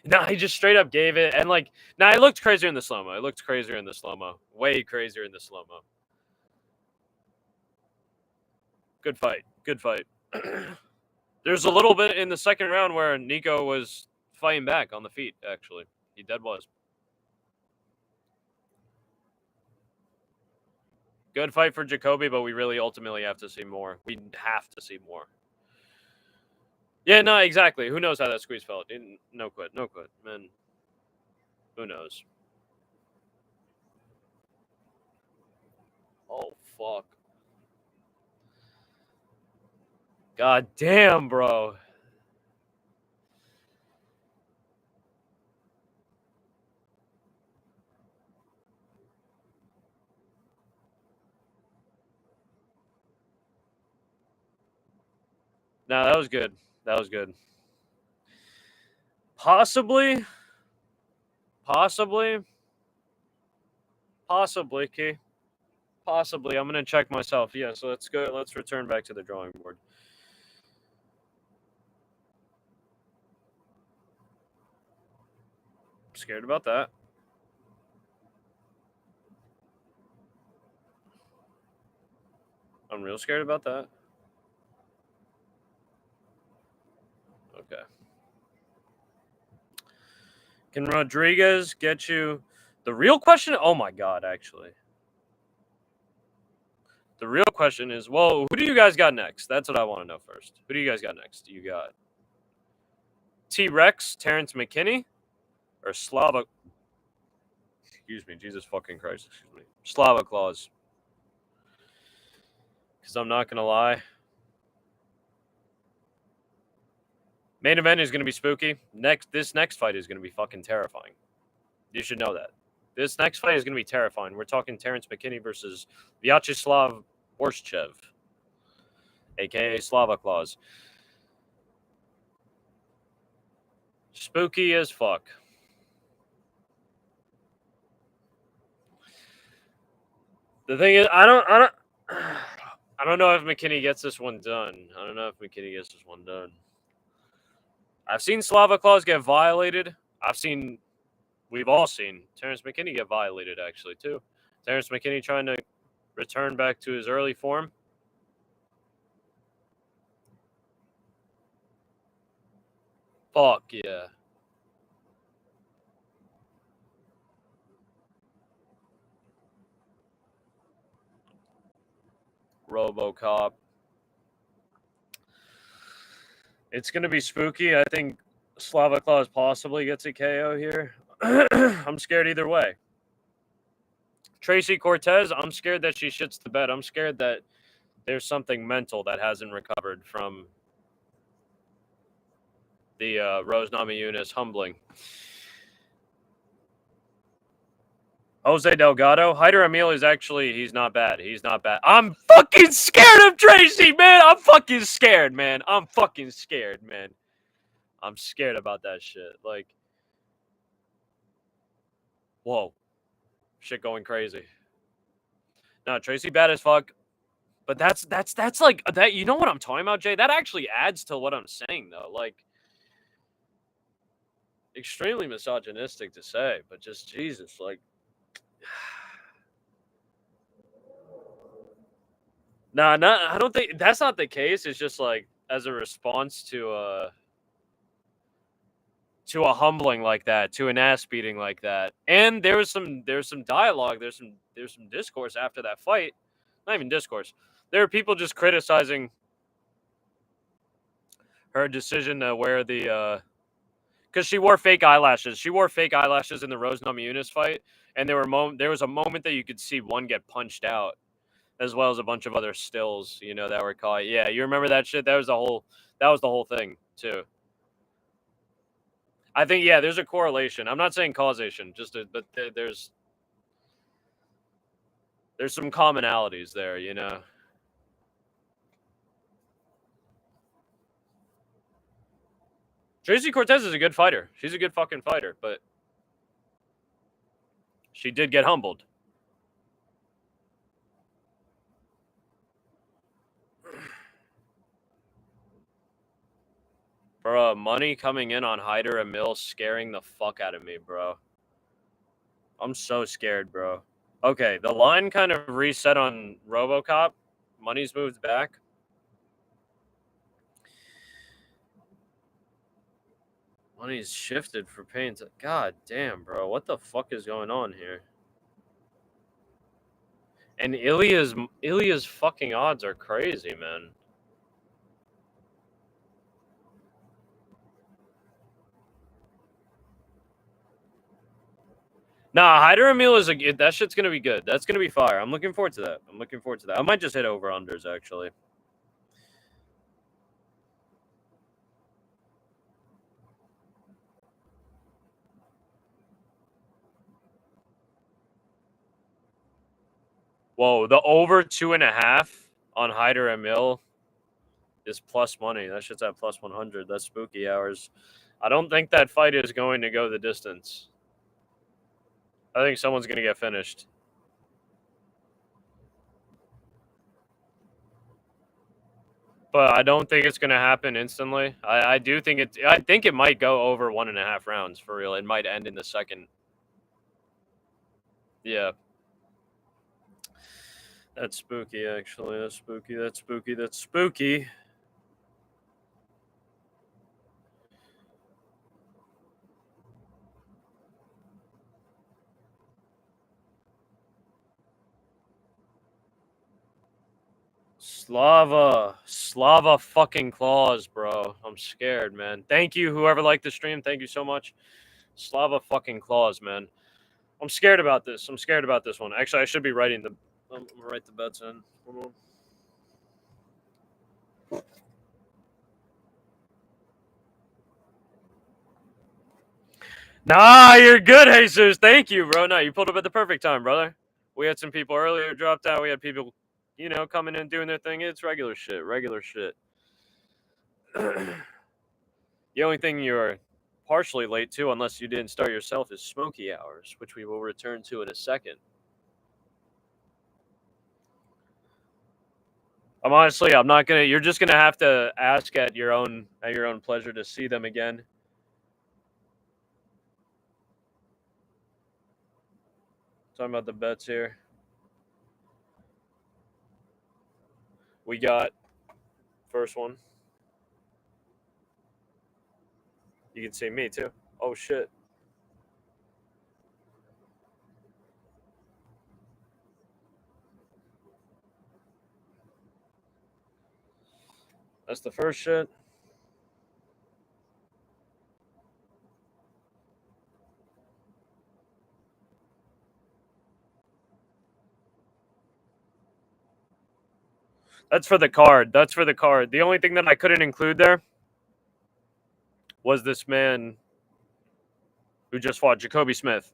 Nah, he just straight up gave it, and like, nah, it looked crazier in the slow mo. It looked crazier in the slow mo. Way crazier in the slow mo. Good fight. Good fight. There's a little bit in the second round where Nico was fighting back on the feet. Actually, he dead was. Good fight for Jacoby, but we really ultimately have to see more. We have to see more. Yeah, no, exactly. Who knows how that squeeze felt? No quit, no quit, man. Who knows? Oh fuck! God damn, bro. No, that was good. That was good. Possibly, possibly, possibly, Key. Possibly. I'm gonna check myself. Yeah, so let's go. Let's return back to the drawing board. I'm scared about that. I'm real scared about that. Okay. Can Rodriguez get you? The real question. Oh my God, actually. The real question is, well, who do you guys got next? That's what I want to know first. Who do you guys got next? You got T-Rex, Terrence McKinney, or Slava? Excuse me, Jesus fucking Christ. Excuse me, Slava Claus. Because I'm not gonna lie, main event is gonna be spooky. This next fight is gonna be fucking terrifying. You should know that. This next fight is gonna be terrifying. We're talking Terrence McKinney versus Vyacheslav Borshchev, aka Slava Claus. Spooky as fuck. The thing is, I don't know if McKinney gets this one done. I don't know if McKinney gets this one done. I've seen Slava Claus get violated. We've all seen Terrence McKinney get violated, actually, too. Terrence McKinney trying to return back to his early form. Fuck yeah. RoboCop. It's going to be spooky. I think Slava Claus possibly gets a KO here. I'm scared either way. Tracy Cortez, I'm scared that she shits the bed. I'm scared that there's something mental that hasn't recovered from the Rose Namajunas humbling. Jose Delgado. Hyder Emil is actually, he's not bad. He's not bad. I'm fucking scared of Tracy, man. I'm fucking scared, man. I'm fucking scared, man. I'm scared about that shit. Like, whoa. Shit going crazy. No, Tracy bad as fuck. But that's like that. You know what I'm talking about, Jay? That actually adds to what I'm saying, though. Like, extremely misogynistic to say, but just Jesus, like, nah, I don't think that's not the case. It's just like as a response to a humbling like that, to an ass beating like that, and there's some dialogue, there's some discourse after that fight. Not even discourse. There are people just criticizing her decision to wear the because she wore fake eyelashes. She wore fake eyelashes in the Rose Namajunas fight, and there was a moment that you could see one get punched out, as well as a bunch of other stills, that were caught. Yeah, you remember that shit? That was the whole thing too. I think there's a correlation. I'm not saying causation, but there's some commonalities there. Tracy Cortez is a good fighter. She's a good fucking fighter, but she did get humbled. Bro, money coming in on Hyder and Mills scaring the fuck out of me, bro. I'm so scared, bro. Okay, the line kind of reset on RoboCop. Money's moved back. Money's shifted for Payne. God damn, bro. What the fuck is going on here? And Ilya's fucking odds are crazy, man. Nah, Hyder Emil is that shit's gonna be good. That's gonna be fire. I'm looking forward to that. I might just hit over unders actually. Whoa, the over 2.5 on Hyder Emil is plus money. That shit's at plus 100. That's spooky hours. I don't think that fight is going to go the distance. I think someone's gonna get finished. But I don't think it's gonna happen instantly. I do think it. I think it might go over 1.5 rounds for real. It might end in the second. Yeah. That's spooky, actually. That's spooky. That's spooky. That's spooky. Slava fucking claws, bro. I'm scared, man. Thank you, whoever liked the stream. Thank you so much. Slava fucking claws, man. I'm scared about this. I'm scared about this one. Actually, I should be writing the. I'm gonna write the bets in. Hold on. Nah, you're good, Jesus. Thank you, bro. No, you pulled up at the perfect time, brother. We had some people earlier dropped out. We had people, coming in doing their thing. It's regular shit. Regular shit. The only thing you're partially late to, unless you didn't start yourself, is Smoky hours, which we will return to in a second. I'm not gonna. You're just gonna have to ask at your own pleasure to see them again. Talking about the bets here. We got first one. You can see me too. Oh shit. That's the first shit. That's for the card. That's for the card. The only thing that I couldn't include there was this man who just fought Jacoby Smith.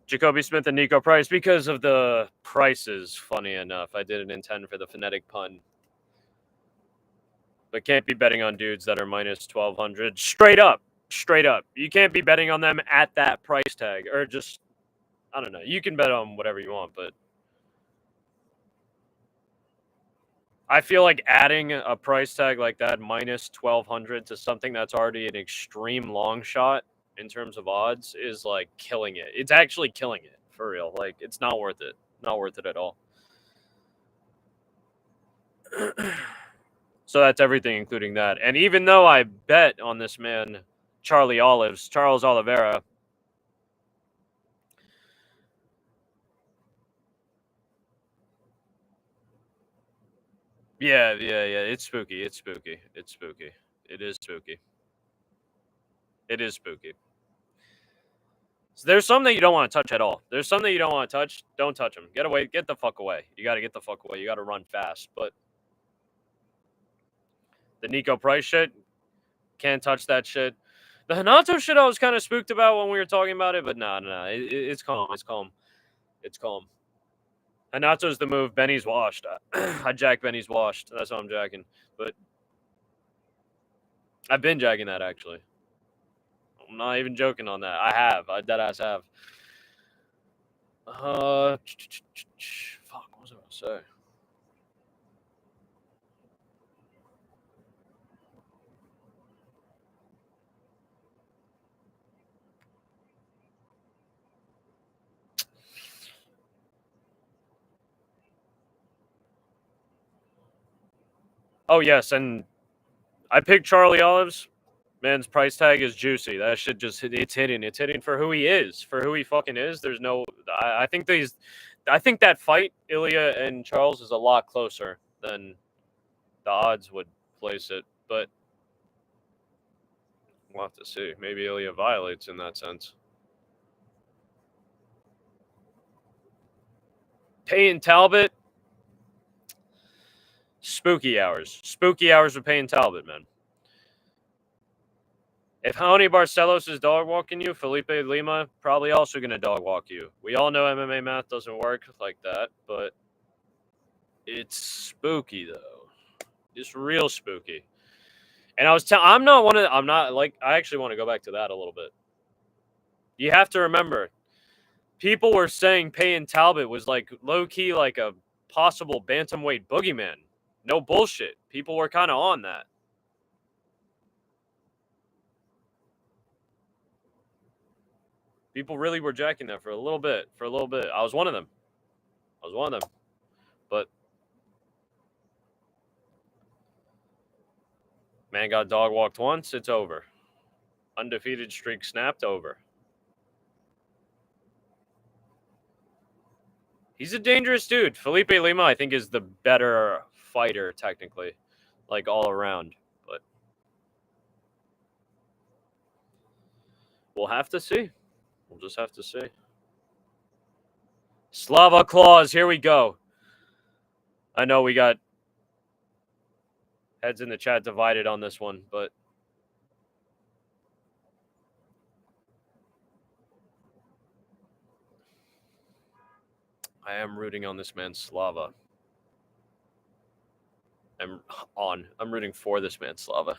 Jacoby Smith and Nico Price, because of the prices, funny enough. I didn't intend for the phonetic pun. But can't be betting on dudes that are minus 1,200. Straight up. Straight up. You can't be betting on them at that price tag. Or just, I don't know. You can bet on whatever you want, but I feel like adding a price tag like that, minus 1,200, to something that's already an extreme long shot in terms of odds is like killing it. It's actually killing it, for real. Like, it's not worth it. Not worth it at all. So that's everything, including that. And even though I bet on this man, Charles Oliveira, yeah, it's spooky. It's spooky. It's spooky. It is spooky. It is spooky. So there's some that you don't want to touch at all. There's some that you don't want to touch. Don't touch them. Get away. Get the fuck away. You got to get the fuck away. You got to run fast. But the Nico Price shit, can't touch that shit. The Hanato shit I was kind of spooked about when we were talking about it, but nah. It's calm. It's calm. It's calm. Hanato's the move. Benny's washed. I jack Benny's washed. That's what I'm jacking. But I've been jacking that, actually. I'm not even joking on that. I have. I deadass have. Fuck, what was I going to say? Oh, yes, and I picked Charlie Olives. Man's price tag is juicy. That shit just, it's hitting. It's hitting for who he is. For who he fucking is. There's no, I think that fight, Ilya and Charles, is a lot closer than the odds would place it. But we'll have to see. Maybe Ilya violates in that sense. Payne Talbot. Spooky hours. Spooky hours with Payne Talbot, man. If Tony Barcelos is dog walking you, Felipe Lima probably also going to dog walk you. We all know MMA math doesn't work like that, but it's spooky though. It's real spooky. And I'm not like, I actually want to go back to that a little bit. You have to remember, people were saying Payne Talbot was like low key like a possible bantamweight boogeyman. No bullshit. People were kind of on that. People really were jacking that for a little bit. I was one of them. But man got dog walked once, it's over. Undefeated streak snapped, over. He's a dangerous dude. Felipe Lima, I think, is the better fighter, technically, like all around. But we'll have to see. We'll just have to see. Slava Claus, here we go. I know we got heads in the chat divided on this one, but I am rooting on this man, Slava. I'm rooting for this man, Slava.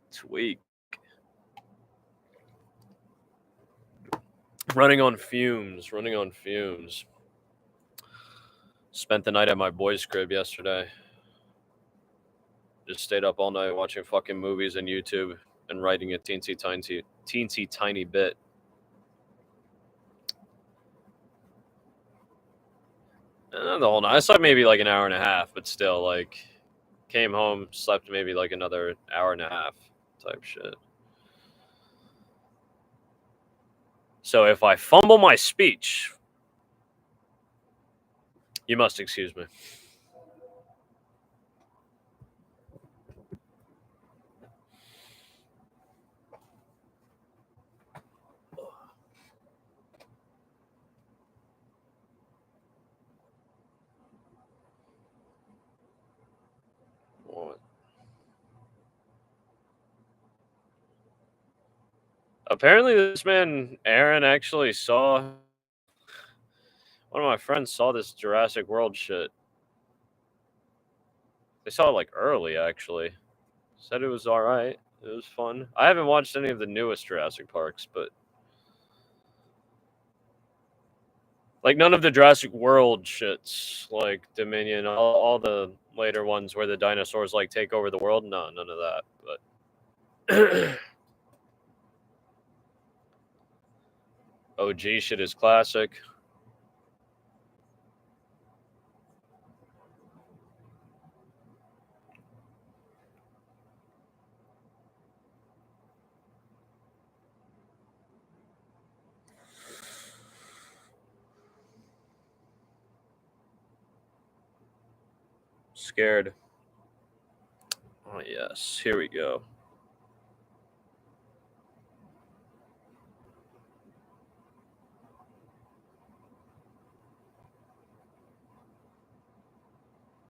It's weak. Running on fumes. Spent the night at my boy's crib yesterday. Just stayed up all night watching fucking movies and YouTube and writing a teensy tiny bit. And the whole night. I slept maybe like an hour and a half, but still, like, came home, slept maybe like another hour and a half type shit. So if I fumble my speech, you must excuse me. What? Apparently, this man, Aaron, actually saw. One of my friends saw this Jurassic World shit. They saw it like early, actually. Said it was alright. It was fun. I haven't watched any of the newest Jurassic Parks, but like none of the Jurassic World shits, like Dominion, all the later ones where the dinosaurs like take over the world. No, none of that. But OG shit is classic. Scared. Oh yes, here we go.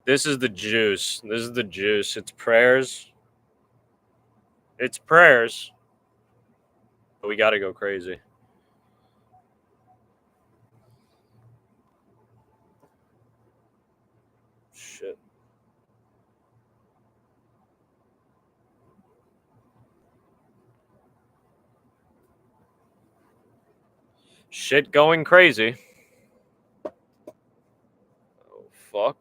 This is the juice. It's prayers. But we gotta go crazy. Shit. Shit going crazy. Oh, fuck.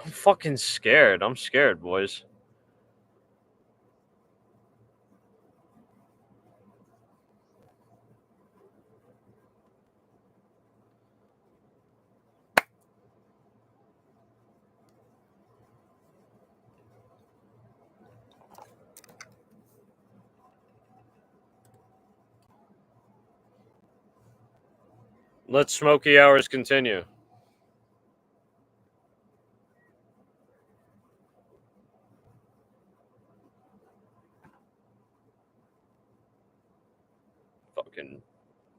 I'm fucking scared. I'm scared, boys. Let Smoky hours continue. Fucking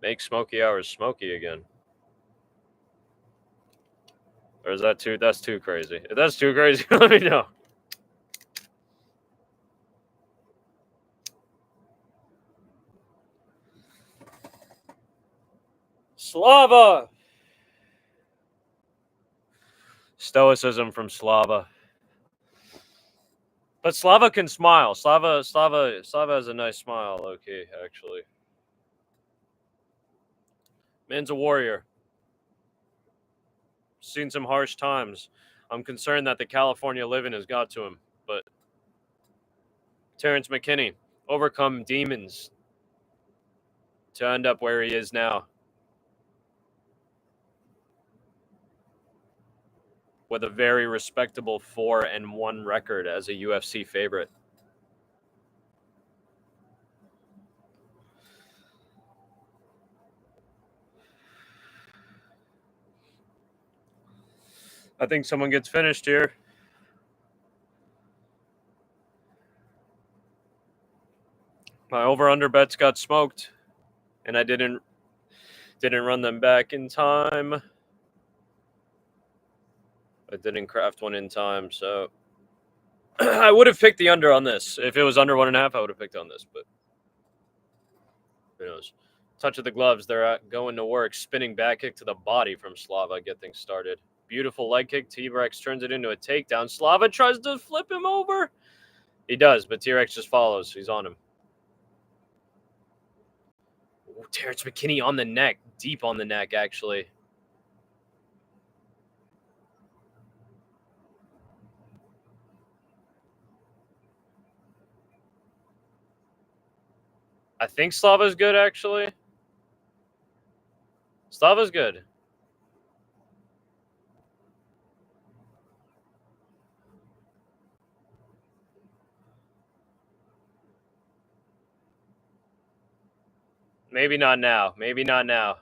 make Smoky hours smoky again. Or is that too? That's too crazy. If that's too crazy, let me know. Slava! Stoicism from Slava. But Slava can smile. Slava has a nice smile, okay, actually. Man's a warrior. Seen some harsh times. I'm concerned that the California living has got to him. But Terrence McKinney, overcome demons to end up where he is now. With a very respectable 4-1 record as a UFC favorite. I think someone gets finished here. My over-under bets got smoked, and I didn't run them back in time. I didn't craft one in time, so I would have picked the under on this. If it was under 1.5, I would have picked on this, but who knows? Touch of the gloves. They're going to work. Spinning back kick to the body from Slava. Get things started. Beautiful leg kick. T-Rex turns it into a takedown. Slava tries to flip him over. He does, but T-Rex just follows. He's on him. Ooh, Terrence McKinney on the neck. Deep on the neck, actually. I think Slava's good, actually. Slava's good. Maybe not now. Maybe not now.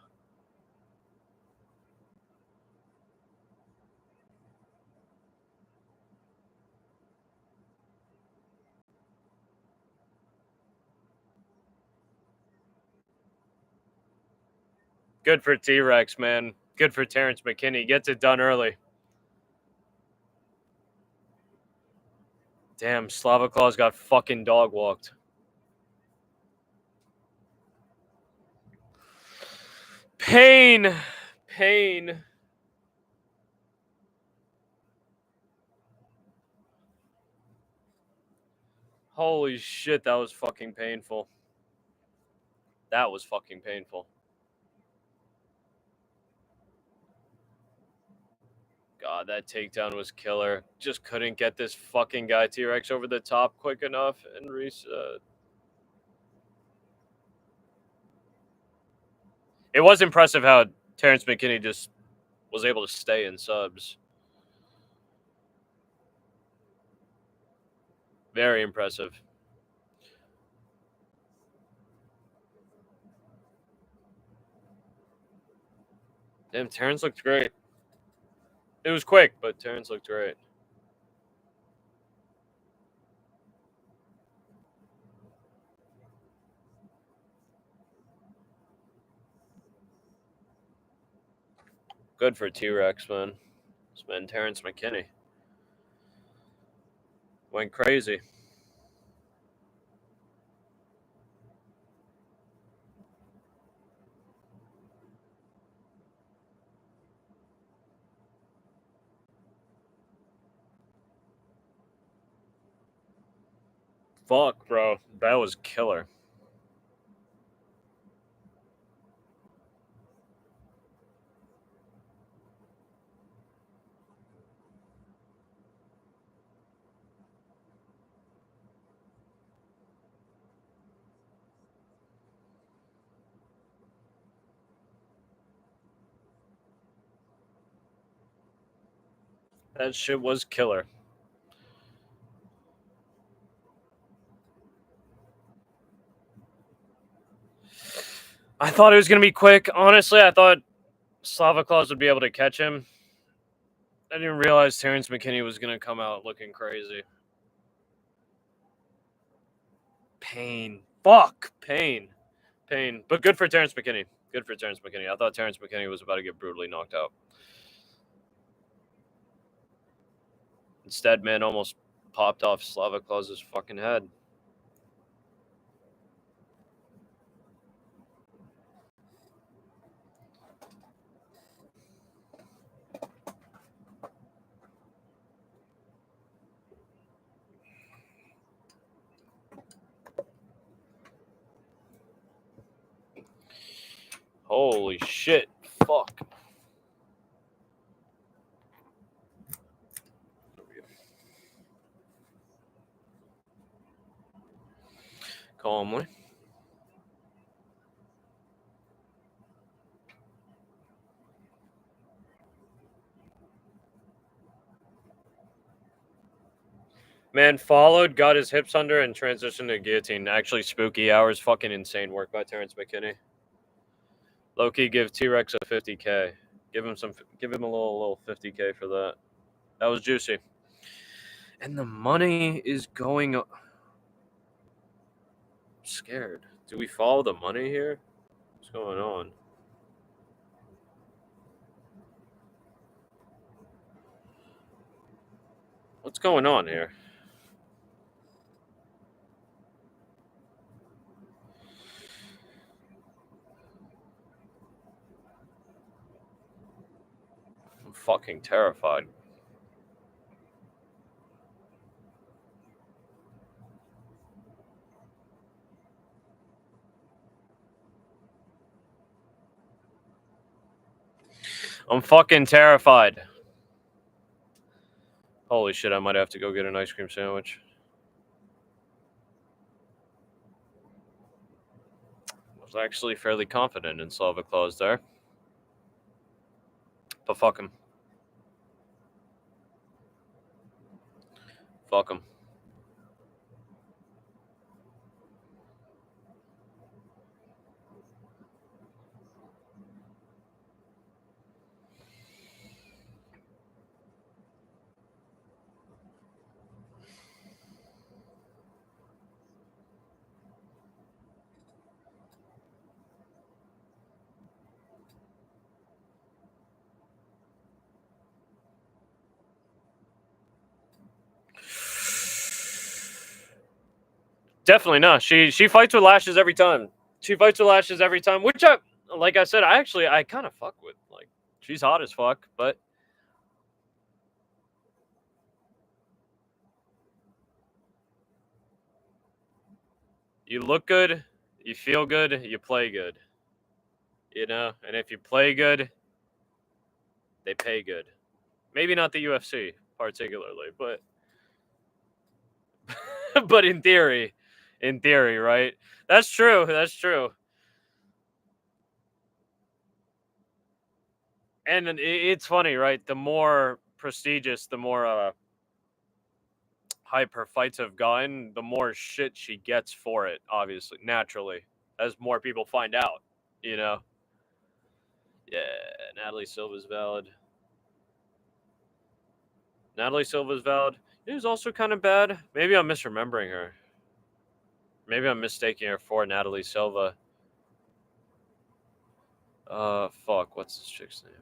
Good for T-Rex, man. Good for Terrence McKinney. Gets it done early. Damn, Slava Claus got fucking dog walked. Pain. Pain. Holy shit, that was fucking painful. That was fucking painful. God, that takedown was killer. Just couldn't get this fucking guy T-Rex over the top quick enough and reset. It was impressive how Terrence McKinney just was able to stay in subs. Very impressive. Damn, Terrence looked great. It was quick, but Terrence looked great. Good for T-Rex, man. This man, Terrence McKinney. Went crazy. Fuck, bro. That was killer. That shit was killer. I thought it was going to be quick. Honestly, I thought Slava Claus would be able to catch him. I didn't realize Terrence McKinney was going to come out looking crazy. Pain. Fuck. Pain. Pain. But good for Terrence McKinney. Good for Terrence McKinney. I thought Terrence McKinney was about to get brutally knocked out. Instead, man almost popped off Slava Claus's fucking head. Holy shit. Fuck. Calmly. Man followed, got his hips under, and transitioned to guillotine. Actually, spooky hours. Fucking insane work by Terrence McKinney. Low-key give T-Rex a 50K. Give him a little 50K for that. That was juicy. And the money is going up. I'm scared. Do we follow the money here? What's going on? What's going on here? I'm fucking terrified. I'm fucking terrified. Holy shit, I might have to go get an ice cream sandwich. I was actually fairly confident in Slava Claus there. But fuck him. Fuck him. Definitely not. She fights with lashes every time. She fights with lashes every time, which like I said, I kind of fuck with. Like, she's hot as fuck, but you look good, you feel good, you play good. You know, and if you play good, they pay good. Maybe not the UFC particularly, but but in theory, right? That's true. That's true. And it's funny, right? The more prestigious, the more hype her fights have gotten, the more shit she gets for it. Obviously, naturally, as more people find out, you know. Yeah, Natalie Silva's valid. Natalie Silva's valid. It was also kind of bad. Maybe I'm misremembering her. Maybe I'm mistaking her for Natalie Silva. Fuck, what's this chick's name?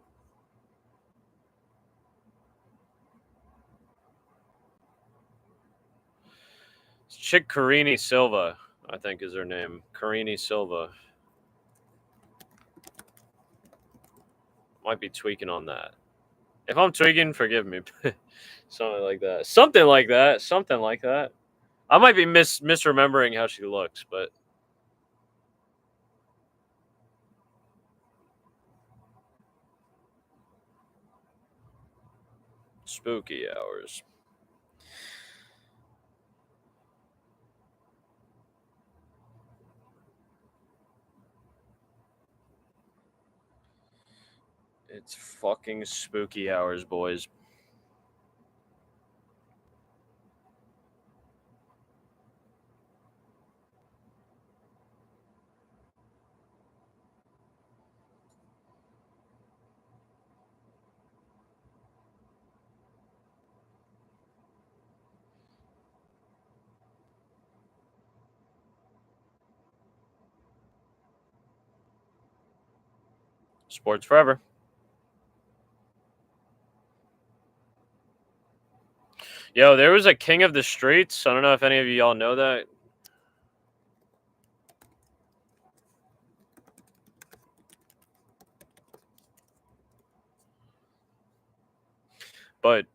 chick Karini Silva, I think is her name. Karini Silva. Might be tweaking on that. If I'm tweaking, forgive me. Something like that. Something like that. Something like that. I might be misremembering how she looks, but spooky hours. It's fucking spooky hours, boys. Sports forever. Yo, there was a king of the streets. I don't know if any of y'all know that. But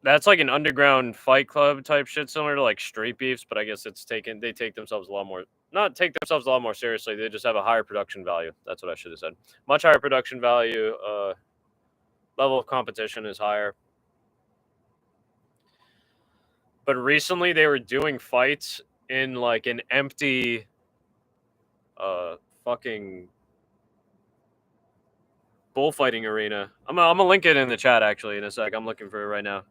that's like an underground fight club type shit, similar to like street beefs, but I guess they take themselves a lot more, not take themselves a lot more seriously. They just have a higher production value. That's what I should have said. Much higher production value. Level of competition is higher. But recently they were doing fights in like an empty fucking bullfighting arena. I'm gonna link it in the chat actually in a sec. I'm looking for it right now.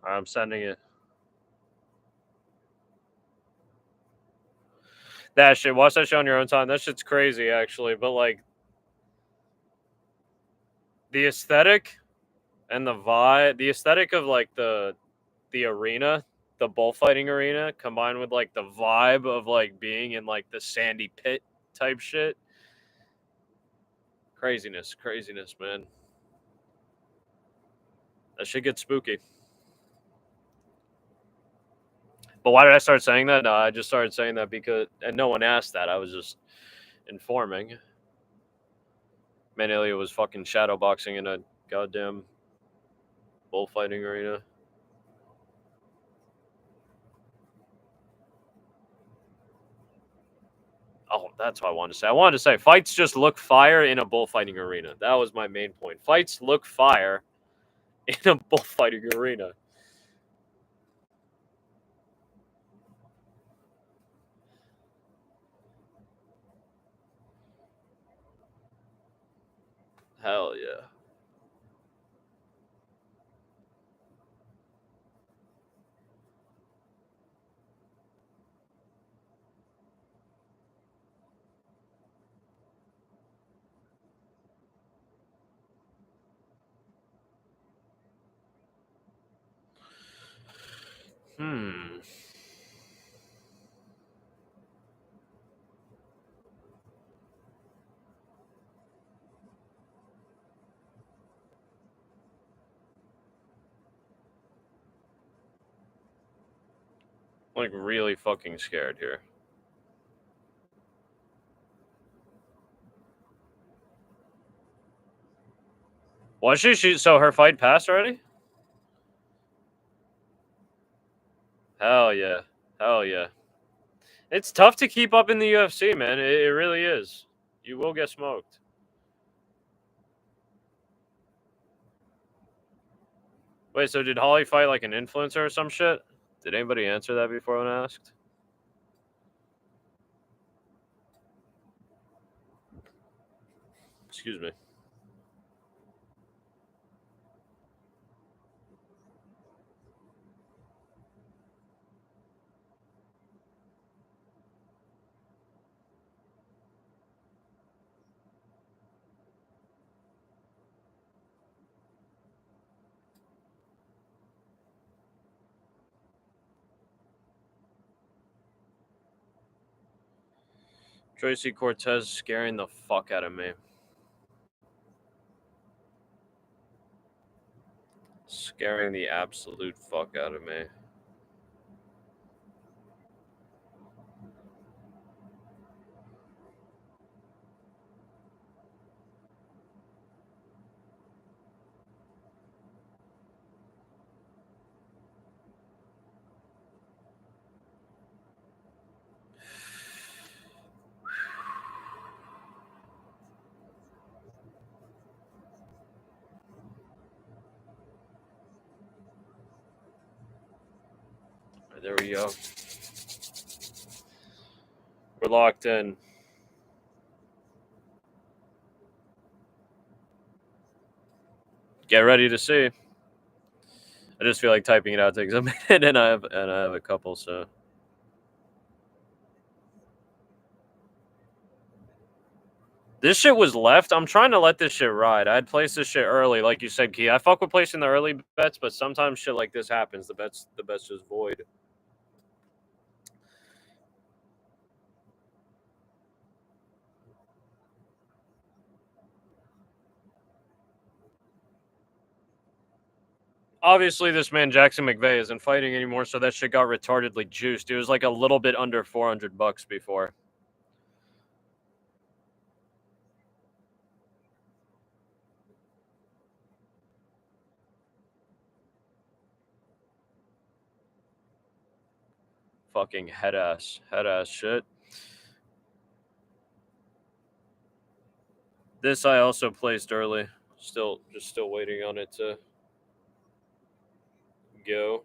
I'm sending it. That shit. Watch that show on your own time. That shit's crazy actually. But like the aesthetic and the vibe, the aesthetic of like the arena, the bullfighting arena, combined with like the vibe of like being in like the sandy pit type shit. Craziness, man. That shit gets spooky. But why did I start saying that? No, I just started saying that because, and no one asked that. I was just informing. Manelia was fucking shadowboxing in a goddamn bullfighting arena. Oh, that's what I wanted to say. I wanted to say fights just look fire in a bullfighting arena. That was my main point. Fights look fire in a bullfighting arena. Hell yeah. Hmm. Like really fucking scared here. Was she? So her fight passed already? Hell yeah. Hell yeah. It's tough to keep up in the UFC, man. It really is. You will get smoked. Wait, so did Holly fight like an influencer or some shit? Did anybody answer that before when asked? Excuse me. Tracy Cortez scaring the fuck out of me. Scaring the absolute fuck out of me. There we go. We're locked in. Get ready to see. I just feel like typing it out takes a minute, and I have a couple. So this shit was left. I'm trying to let this shit ride. I'd place this shit early, like you said, Key. I fuck with placing the early bets, but sometimes shit like this happens. The bets just void. Obviously, this man Jackson McVeigh isn't fighting anymore, so that shit got retardedly juiced. It was like a little bit under $400 before. Fucking head ass shit. This I also placed early. Still waiting on it to go.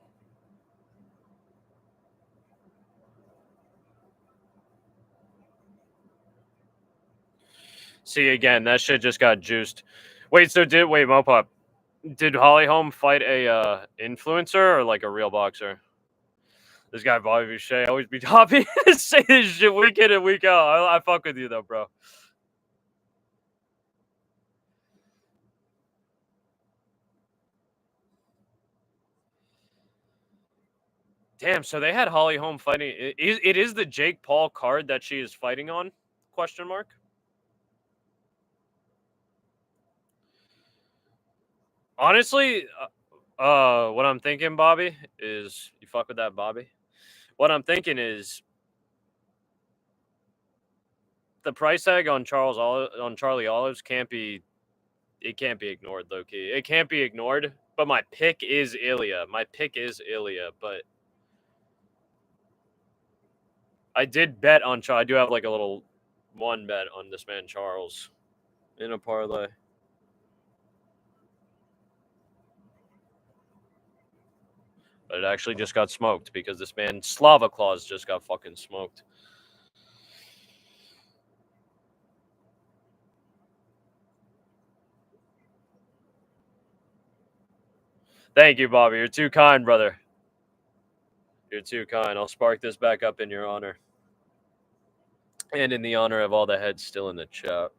See again, that shit just got juiced. Wait, Mopop, did Holly Holm fight a influencer or like a real boxer? This guy Bobby Boucher always be topping say this shit week in and week out. I fuck with you though, bro. Damn, so they had Holly Holm fighting. It is the Jake Paul card that she is fighting on? Question mark. Honestly, what I'm thinking, Bobby, is you fuck with that, Bobby. What I'm thinking is the price tag on Charlie Olives can't be ignored, low key. It can't be ignored. But my pick is Ilya. But I did bet on Charles. I do have like a little one bet on this man Charles in a parlay. But it actually just got smoked because this man Slava Claus just got fucking smoked. Thank you, Bobby. You're too kind, brother. You're too kind. I'll spark this back up in your honor. And in the honor of all the heads still in the chat.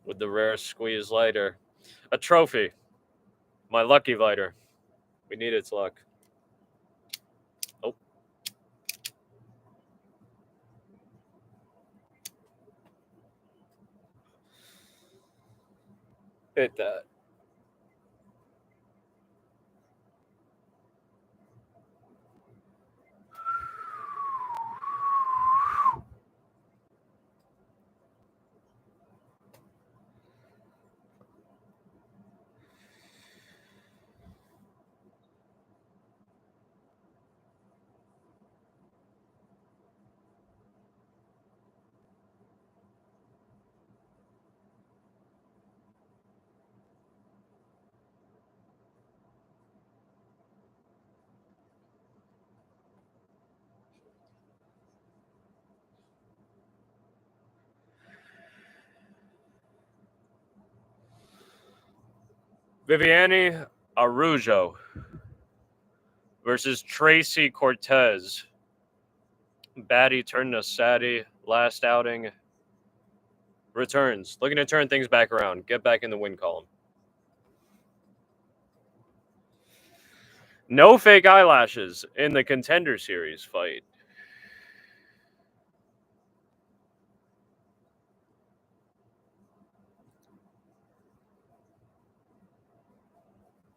With the rare squeeze lighter. A trophy. My lucky lighter. We need its luck. Oh. Hit that. Viviane Araujo versus Tracy Cortez. Baddie turned to Sadie. Last outing. Returns. Looking to turn things back around. Get back in the win column. No fake eyelashes in the Contender Series fight.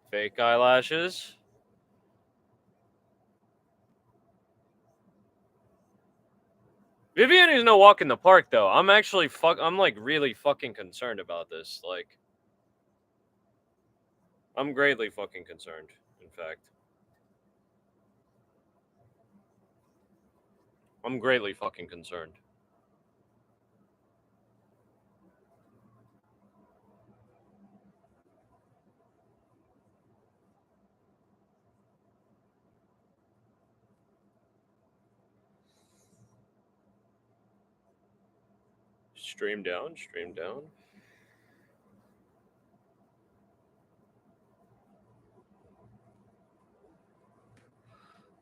Fake eyelashes. Viviani's no walk in the park, though. I'm actually I'm like really fucking concerned about this. Like, I'm greatly fucking concerned. In fact, I'm greatly fucking concerned. Stream down, stream down.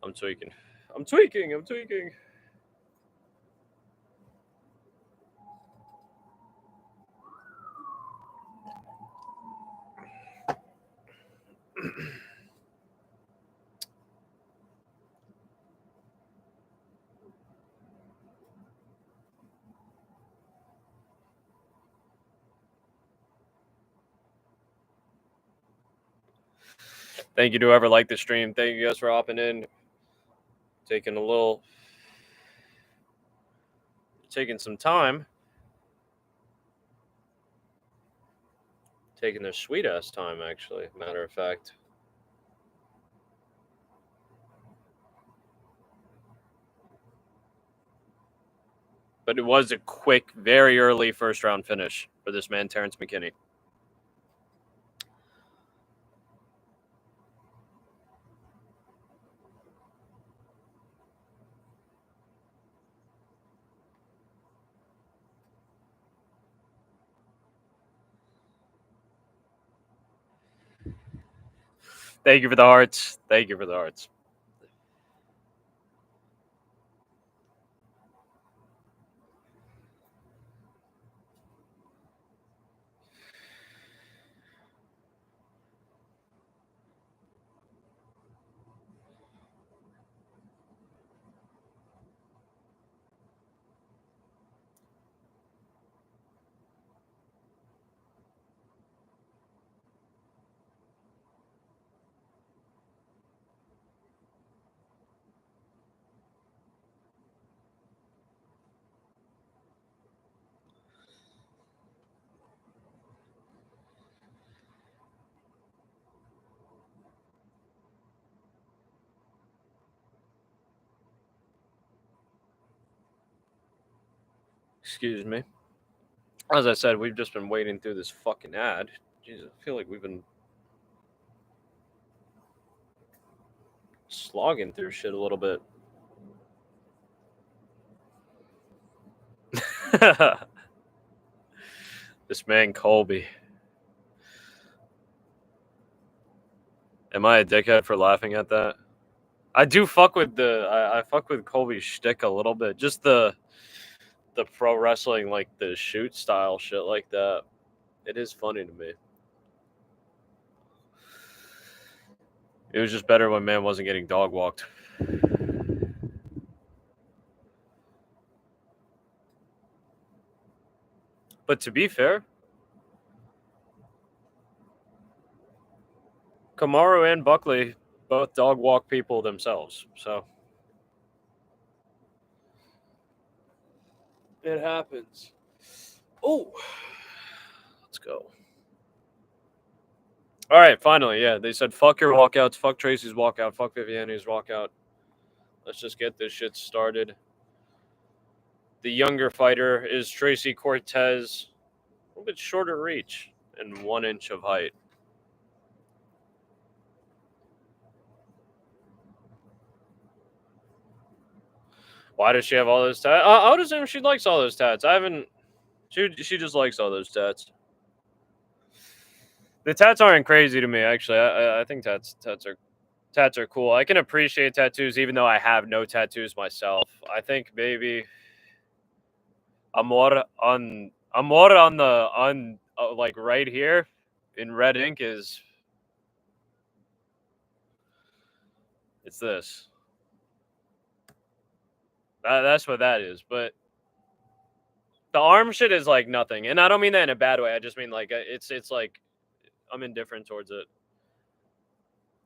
I'm tweaking. I'm tweaking. I'm tweaking. Thank you to whoever liked the stream. Thank you guys for hopping in. Taking some time. Taking their sweet ass time, actually, matter of fact. But it was a quick, very early first round finish for this man, Terrence McKinney. Thank you for the hearts. Thank you for the hearts. Excuse me. As I said, we've just been waiting through this fucking ad. Jesus, I feel like we've been slogging through shit a little bit. This man, Colby. Am I a dickhead for laughing at that? I do fuck with I fuck with Colby's shtick a little bit. Just the pro wrestling, like the shoot style shit like that. It is funny to me. It was just better when man wasn't getting dog walked. But to be fair, Kamaru and Buckley both dog walk people themselves. So it happens. Oh, let's go. All right, finally, yeah. They said fuck your walkouts, fuck Tracy's walkout, fuck Viviani's walkout. Let's just get this shit started. The younger fighter is Tracy Cortez, a little bit shorter reach and 1 inch of height. Why does she have all those tats? I would assume she likes all those tats. I haven't. She just likes all those tats. The tats aren't crazy to me, actually. I think tats are cool. I can appreciate tattoos even though I have no tattoos myself. I think maybe amor on the like right here in red ink is It's this. That's what that is. But the arm shit is like nothing, and I don't mean that in a bad way. I just mean like it's like I'm indifferent towards it.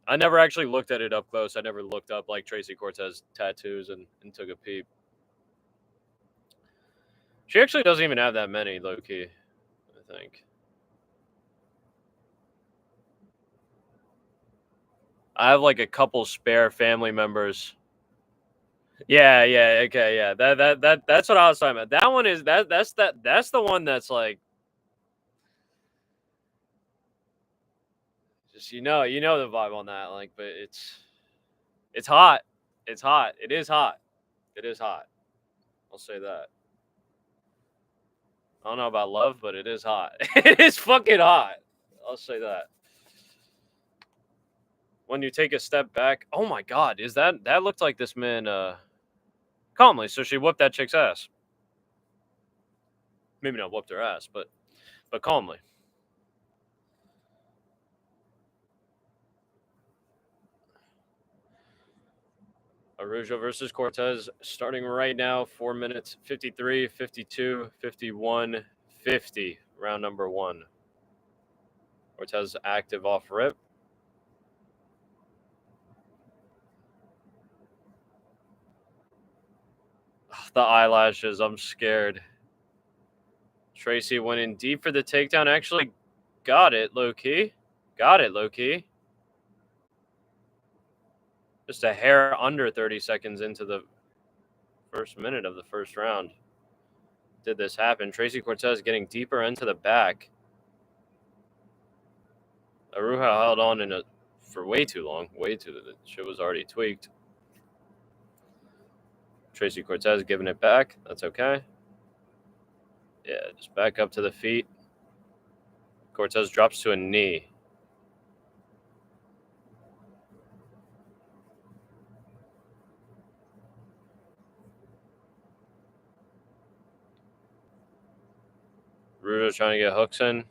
I never actually looked at it up close. I never looked up like Tracy Cortez tattoos and took a peep. She actually doesn't even have that many, low key, I think. I have like a couple spare family members. Yeah, okay, yeah. That's what I was talking about. That one is that's the one that's like just you know the vibe on that, like, but it's hot. It's hot. It is hot. It is hot. I'll say that. I don't know about love, but it is hot. It is fucking hot. I'll say that. When you take a step back, oh my god, is that looked like this man calmly, so she whooped that chick's ass. Maybe not whooped her ass, but calmly. Araujo versus Cortez starting right now, 4 minutes, 53, 52, 51, 50, round number 1. Cortez active off rip. The eyelashes, I'm scared. Tracy went in deep for the takedown. Actually got it, low-key. Got it, low-key. Just a hair under 30 seconds into the first minute of the first round. Did this happen? Tracy Cortez getting deeper into the back. Araujo held on for way too long. The shit was already tweaked. Tracy Cortez giving it back. That's okay. Yeah, just back up to the feet. Cortez drops to a knee. Araujo trying to get hooks in.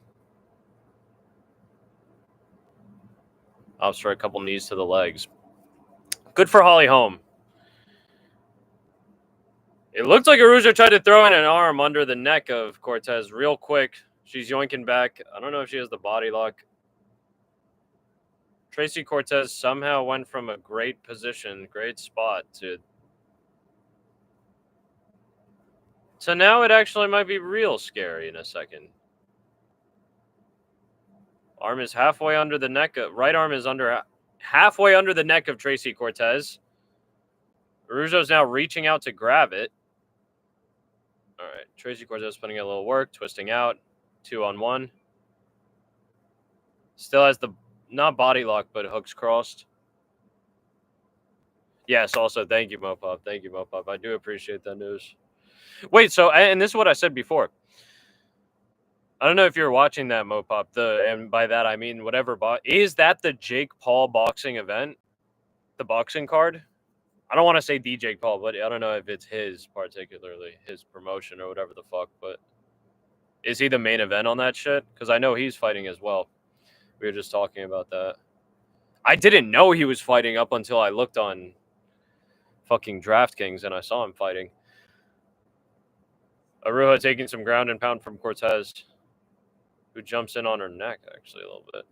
Opts for a couple knees to the legs. Good for Holly Holm. It looked like Araujo tried to throw in an arm under the neck of Cortez real quick. She's yoinking back. I don't know if she has the body lock. Tracy Cortez somehow went from a great position, great spot, to now it actually might be real scary in a second. Arm is halfway under the neck. Right arm is halfway under the neck of Tracy Cortez. Araujo's now reaching out to grab it. All right, Tracy Cortez putting in a little work, twisting out, 2-on-1. Still has the, not body lock, but hooks crossed. Yes, also, thank you, Mopop. Thank you, Mopop. I do appreciate that news. Wait, so, and this is what I said before. I don't know if you're watching that, Mopop. And by that, I mean whatever. Is that the Jake Paul boxing event? The boxing card? I don't want to say the Jake Paul, but I don't know if it's his, particularly, his promotion or whatever the fuck, but is he the main event on that shit? Because I know he's fighting as well. We were just talking about that. I didn't know he was fighting up until I looked on fucking DraftKings and I saw him fighting. Araujo taking some ground and pound from Cortez, who jumps in on her neck, actually, a little bit.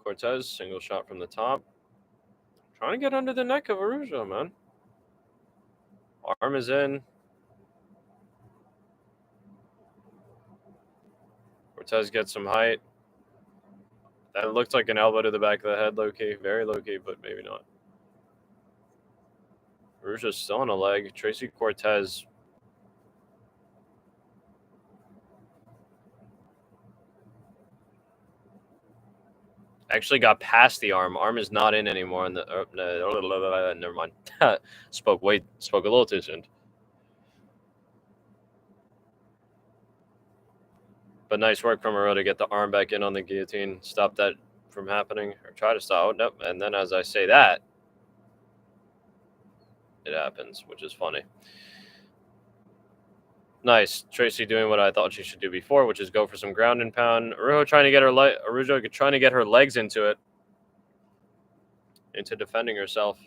Cortez, single shot from the top. Trying to get under the neck of Araujo, man. Arm is in. Cortez gets some height. That looked like an elbow to the back of the head, low-key. Very low-key, but maybe not. Araujo's still on a leg. Tracy Cortez actually got past the arm. Arm is not in anymore. And never mind. Spoke a little too soon. But nice work from Araujo to get the arm back in on the guillotine. Stop that from happening, or try to stop. Nope. And then as I say that, it happens, which is funny. Nice. Tracy doing what I thought she should do before, which is go for some ground and pound. Arujo trying to get her legs into it, into defending herself.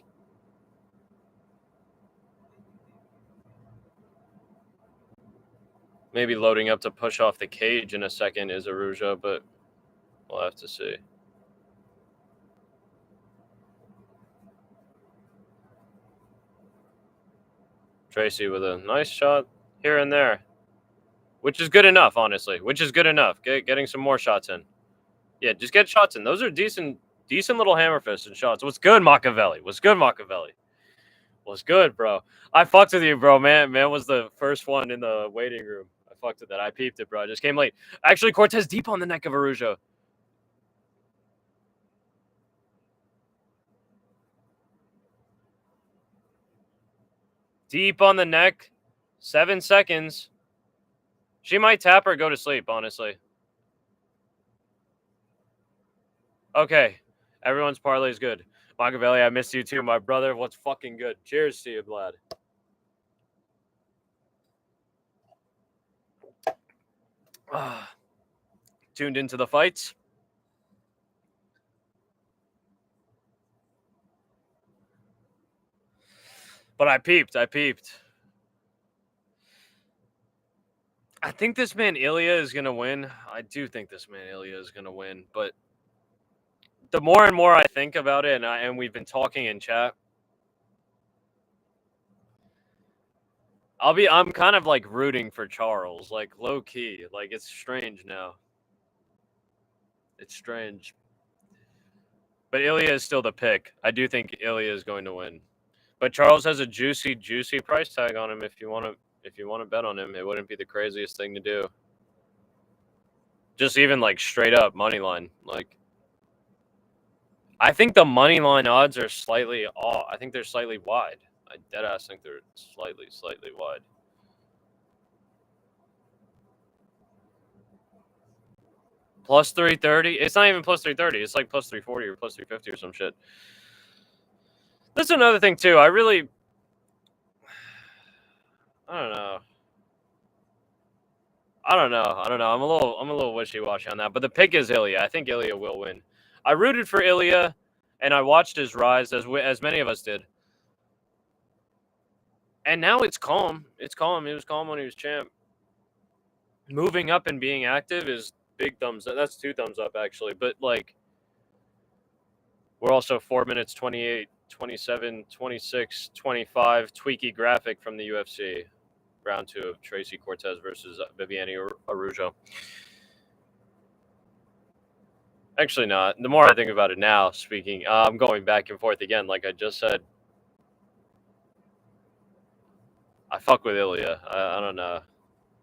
Maybe loading up to push off the cage in a second is Arujo, but we'll have to see. Tracy with a nice shot here and there, which is good enough, honestly. Which is good enough. Getting some more shots in. Yeah, just get shots in. Those are decent little hammer fist and shots. What's good, Machiavelli? What's good, Machiavelli? What's good, bro? I fucked with you, bro. Man was the first one in the waiting room. I fucked with that. I peeped it, bro. I just came late. Actually, Cortez deep on the neck of Arujo. Deep on the neck. 7 seconds. She might tap or go to sleep, honestly. Okay. Everyone's parlay is good. Machiavelli, I missed you too, my brother. What's fucking good? Cheers to you, Vlad. Tuned into the fights. But I peeped. I think this man Ilya is going to win. I do think this man Ilya is going to win. But the more and more I think about it, and we've been talking in chat, I'm kind of like rooting for Charles, like low key. Like it's strange now. It's strange. But Ilya is still the pick. I do think Ilya is going to win. But Charles has a juicy price tag on him. If you want to bet on him, it wouldn't be the craziest thing to do. Just even like straight up money line. Like I think the money line odds are slightly off. I think they're slightly wide. I deadass think they're slightly wide. Plus 330? It's not even plus 330. It's like plus 340 or plus 350 or some shit. That's another thing too. I don't know. I'm a little wishy-washy on that. But the pick is Ilya. I think Ilya will win. I rooted for Ilya, and I watched his rise as many of us did. And now it's calm. It's calm. It was calm when he was champ. Moving up and being active is big thumbs up. That's 2 thumbs up, actually. But, like, we're also 4 minutes, 28, 27, 26, 25. Tweaky graphic from the UFC. Round 2 of Tracy Cortez versus Viviane Arujo. Actually not. The more I think about it now, I'm going back and forth again, like I just said. I fuck with Ilya. I don't know.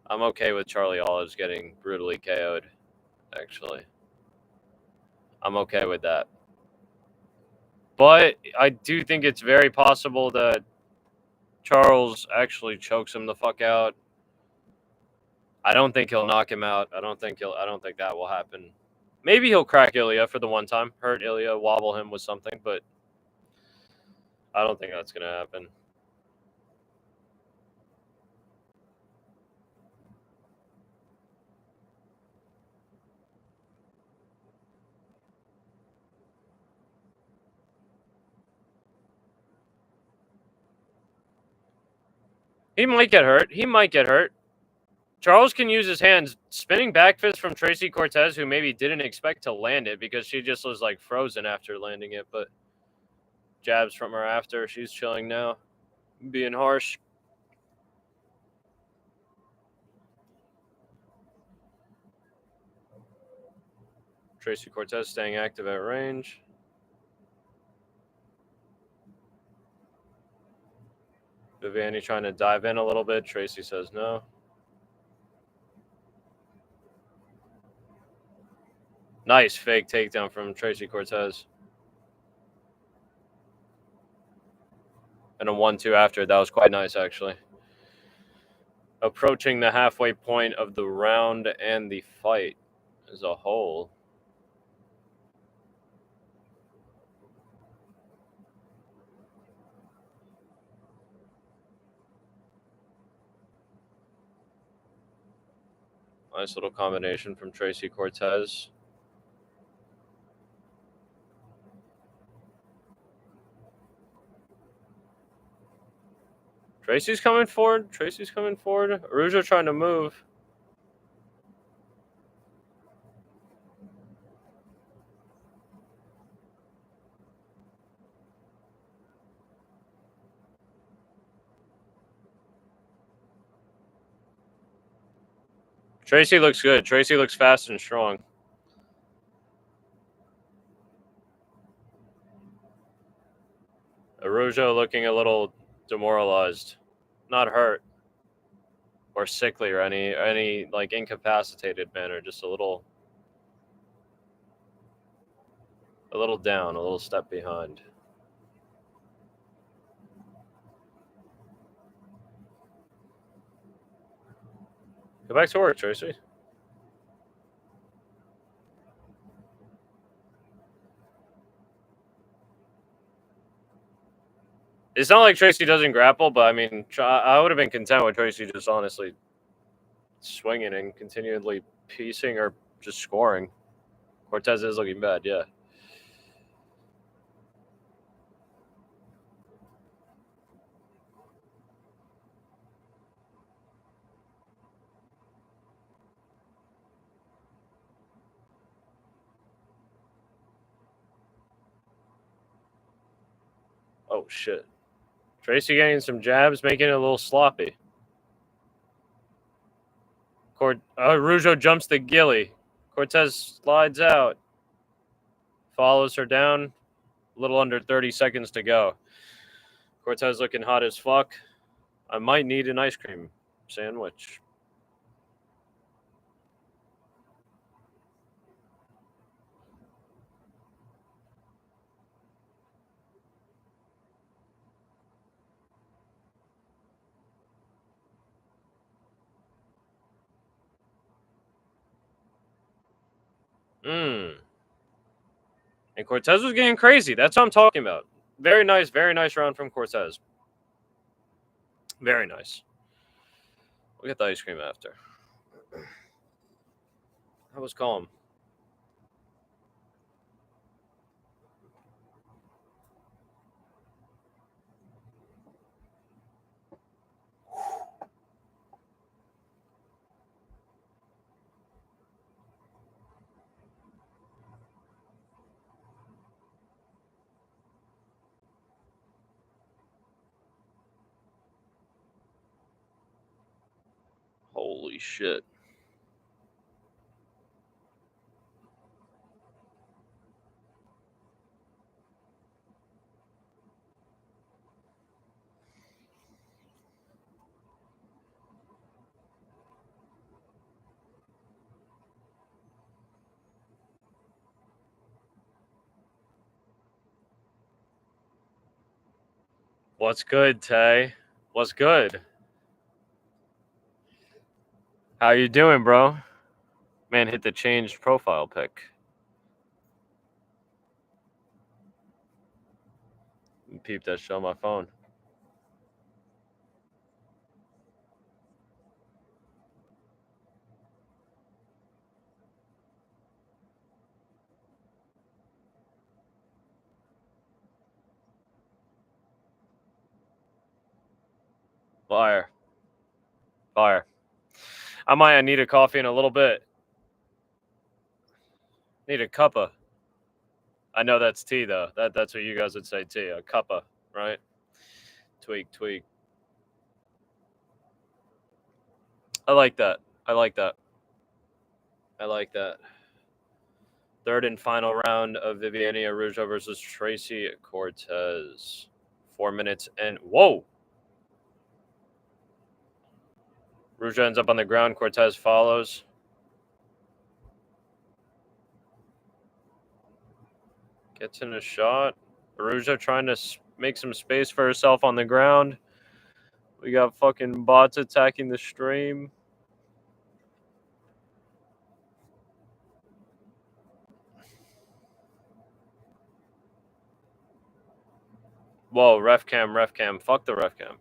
I'm okay with Charlie Olives getting brutally KO'd, actually. I'm okay with that. But I do think it's very possible that Charles actually chokes him the fuck out. I don't think he'll knock him out. I don't think that will happen. Maybe he'll crack Ilya for the one time, hurt Ilya, wobble him with something, but I don't think that's going to happen. He might get hurt. Charles can use his hands. Spinning back fist from Tracy Cortez, who maybe didn't expect to land it because she just was like frozen after landing it, but jabs from her after. She's chilling now, being harsh. Tracy Cortez staying active at range. Viviane trying to dive in a little bit. Tracy says no. Nice fake takedown from Tracy Cortez. And a 1-2 after. That was quite nice, actually. Approaching the halfway point of the round and the fight as a whole. Nice little combination from Tracy Cortez. Tracy's coming forward. Tracy's coming forward. Araujo trying to move. Tracy looks good. Tracy looks fast and strong. Araujo looking a little demoralized. Not hurt or sickly or any like incapacitated manner, just a little down, a little step behind. Go back to work, Tracy. It's not like Tracy doesn't grapple, but I mean, I would have been content with Tracy just honestly swinging and continually piecing or just scoring. Cortez is looking bad, yeah. Oh, shit. Tracy getting some jabs, making it a little sloppy. Araujo jumps the gilly. Cortez slides out. Follows her down. A little under 30 seconds to go. Cortez looking hot as fuck. I might need an ice cream sandwich. And Cortez was getting crazy. That's what I'm talking about. Very nice round from Cortez. Very nice. We'll get the ice cream after. That was calm. Holy shit. What's good, Tay? What's good? How you doing, bro? Man, hit the changed profile pic. Peep that shit on my phone. Fire. Fire. I might need a coffee in a little bit. Need a cuppa. I know that's tea though. That's what you guys would say tea. A cuppa, right? Tweak. I like that. I like that. Third and final round of Viviane Araujo versus Tracy Cortez. 4 minutes and whoa! Araujo ends up on the ground. Cortez follows. Gets in a shot. Araujo trying to make some space for herself on the ground. We got fucking bots attacking the stream. Whoa, ref cam. Fuck the ref cam.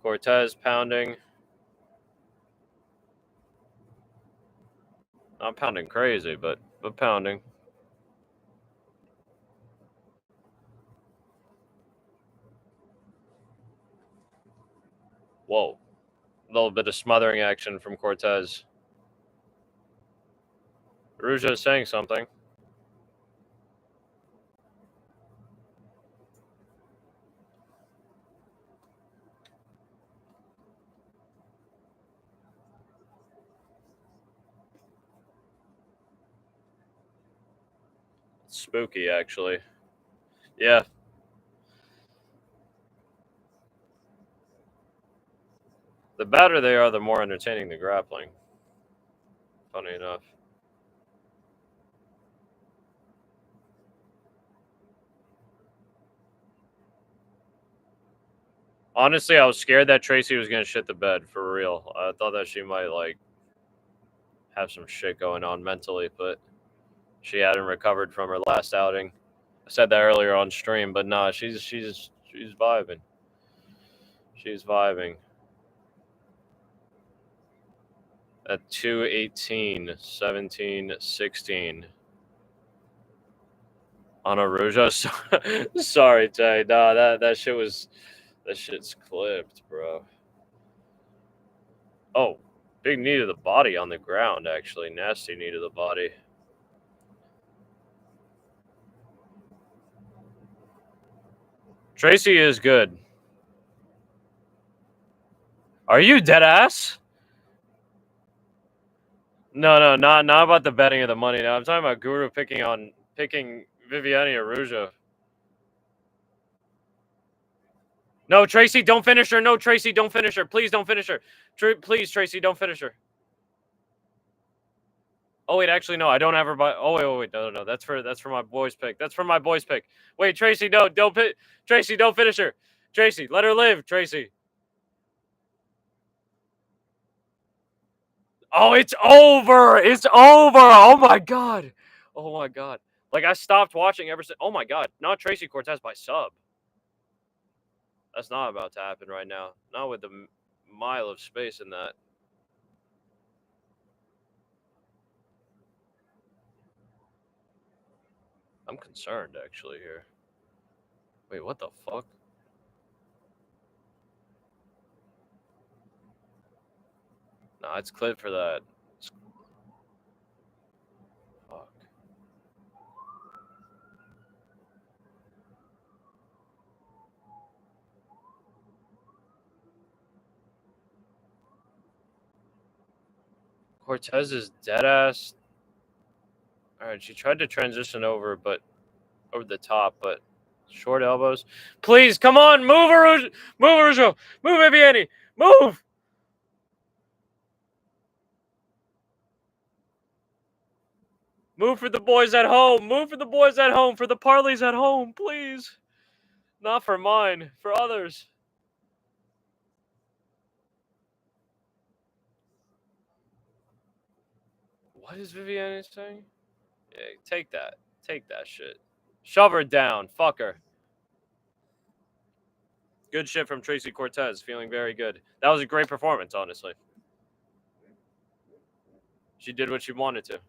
Cortez pounding. Not pounding crazy, but pounding. Whoa. A little bit of smothering action from Cortez. Ruja is saying something. Spooky, actually. Yeah. The badder they are, the more entertaining the grappling. Funny enough. Honestly, I was scared that Tracy was going to shit the bed, for real. I thought that she might, like, have some shit going on mentally, but she hadn't recovered from her last outing. I said that earlier on stream, but nah, she's vibing. She's vibing. At 218, 17, 16. On Aruja. Sorry, Tay. Nah, that shit's clipped, bro. Oh, big knee to the body on the ground, actually. Nasty knee to the body. Tracy is good. Are you dead ass? No, not about the betting of the money. Now I'm talking about Guru picking Viviane Aruja. No, Tracy, don't finish her. No, Tracy, don't finish her. Please don't finish her. Please, Tracy, don't finish her. Oh wait, actually no, I don't have her by. Oh wait, no. That's for my boys pick. That's for my boys pick. Wait, Tracy, no, don't pit. Tracy, don't finish her. Tracy, let her live. Tracy. Oh, it's over. It's over. Oh my god. Oh my god. Like I stopped watching ever since. Oh my god. Not Tracy Cortez by sub. That's not about to happen right now. Not with the mile of space in that. I'm concerned actually here. Wait, what the fuck? Nah, it's clipped for that. Fuck. Cortez is dead ass. All right, she tried to transition over, but over the top, but short elbows. Please, come on, move, Arujo, move, Viviani, move. Move for the boys at home. Move for the boys at home. For the parlays at home, please. Not for mine, for others. What is Viviani saying? Yeah, take that. Take that shit. Shove her down. Fuck her. Good shit from Tracy Cortez. Feeling very good. That was a great performance, honestly. She did what she wanted to.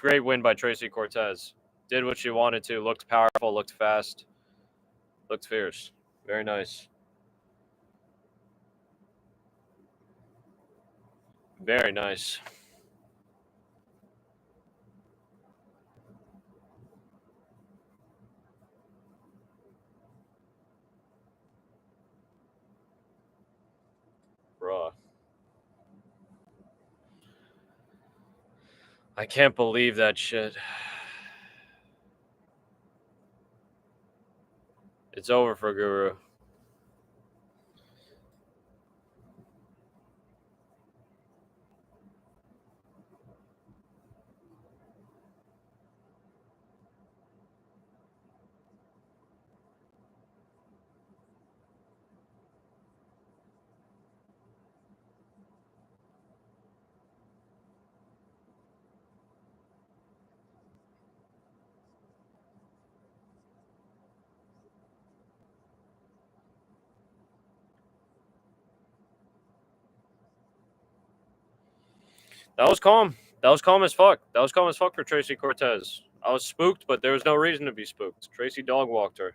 Great win by Tracy Cortez. Did what she wanted to. Looked powerful. Looked fast. Looked fierce. Very nice. Very nice. Bruh. I can't believe that shit. It's over for Guru. That was calm. That was calm as fuck. That was calm as fuck for Tracy Cortez. I was spooked, but there was no reason to be spooked. Tracy dog walked her.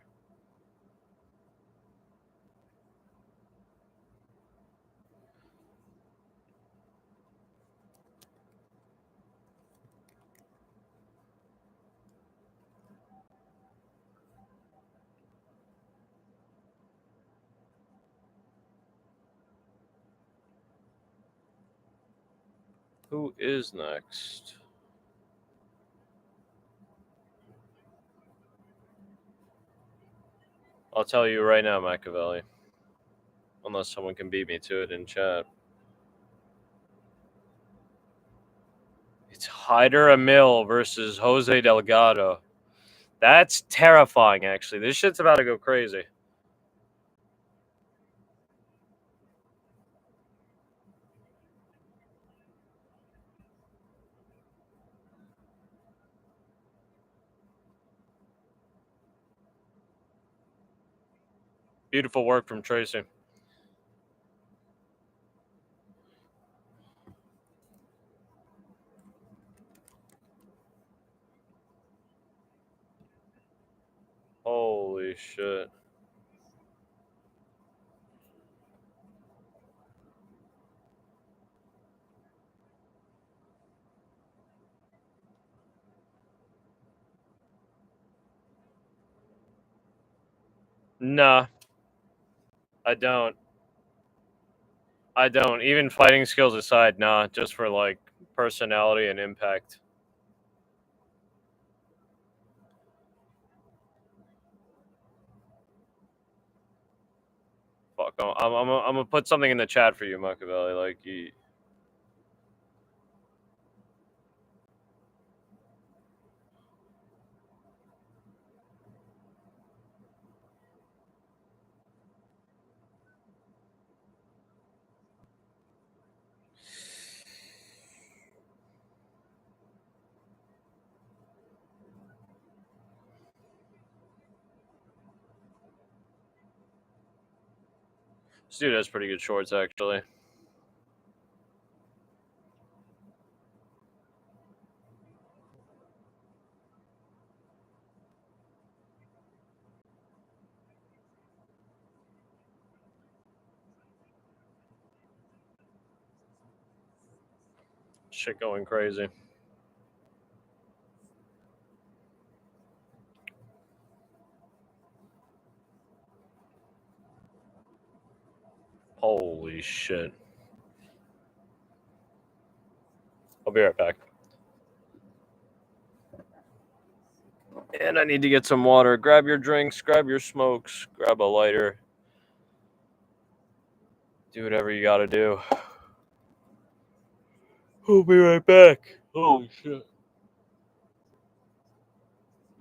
Who is next? I'll tell you right now, Machiavelli. Unless someone can beat me to it in chat. It's Hyder Emil versus Jose Delgado. That's terrifying, actually. This shit's about to go crazy. Beautiful work from Tracy. Holy shit. Nah, I don't. I don't. Even fighting skills aside, nah, just for like personality and impact. Fuck, I'm gonna put something in the chat for you, Machiavelli. Like, this dude has pretty good shorts, actually. Shit going crazy. Holy shit. I'll be right back. And I need to get some water. Grab your drinks, grab your smokes, grab a lighter. Do whatever you gotta do. I'll be right back. Holy shit.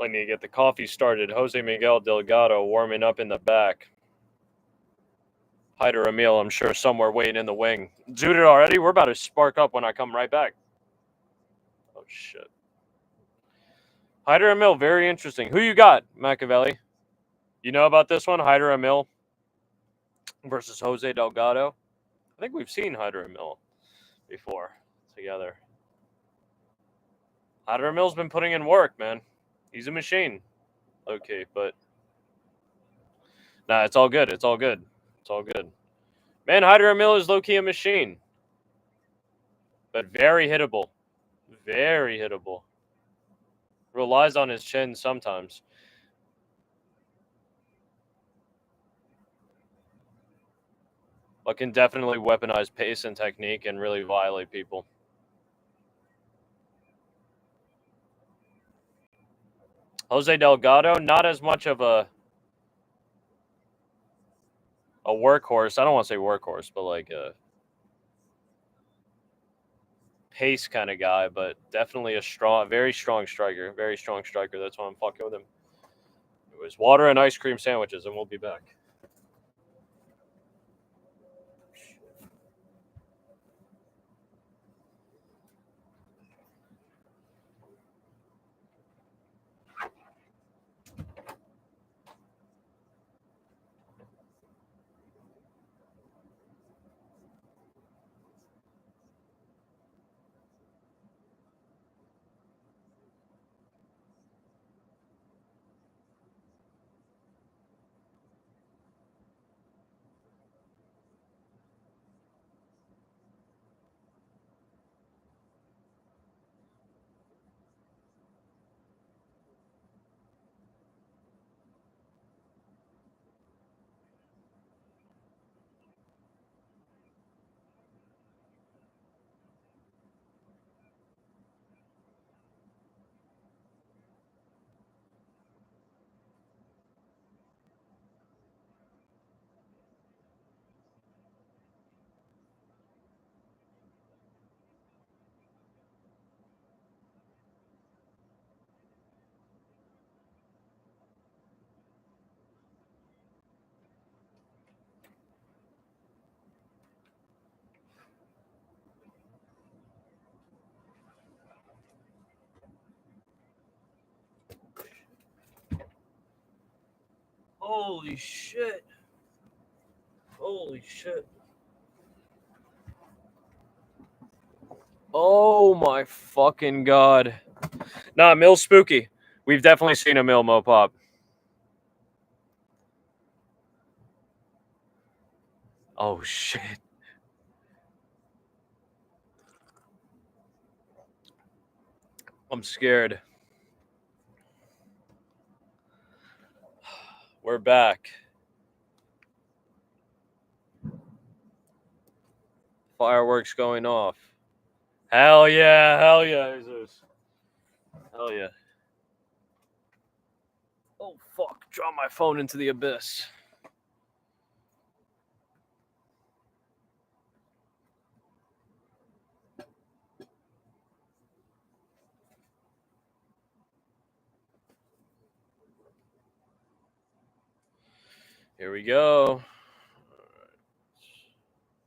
I need to get the coffee started. Jose Miguel Delgado warming up in the back. Hyder Emil, I'm sure, somewhere waiting in the wing. Zooted already? We're about to spark up when I come right back. Oh, shit. Hyder Emil, very interesting. Who you got, Machiavelli? You know about this one? Hyder Emil versus Jose Delgado? I think we've seen Hyder Emil before together. Hyder Emil's been putting in work, man. He's a machine. Okay, but nah, it's all good. It's all good. It's all good. Man, Hyder Emil is low-key a machine. But very hittable. Very hittable. Relies on his chin sometimes. But can definitely weaponize pace and technique and really violate people. Jose Delgado, not as much of a workhorse. I don't want to say workhorse, but like a pace kind of guy, but definitely a strong, very strong striker. Very strong striker. That's why I'm fucking with him. It was water and ice cream sandwiches, and we'll be back. Holy shit. Holy shit. Oh my fucking god. Nah, Mill's spooky. We've definitely seen a Mill Mo pop. Oh shit. I'm scared. We're back. Fireworks going off. Hell yeah, Jesus. Hell yeah. Oh fuck, drop my phone into the abyss. Here we go.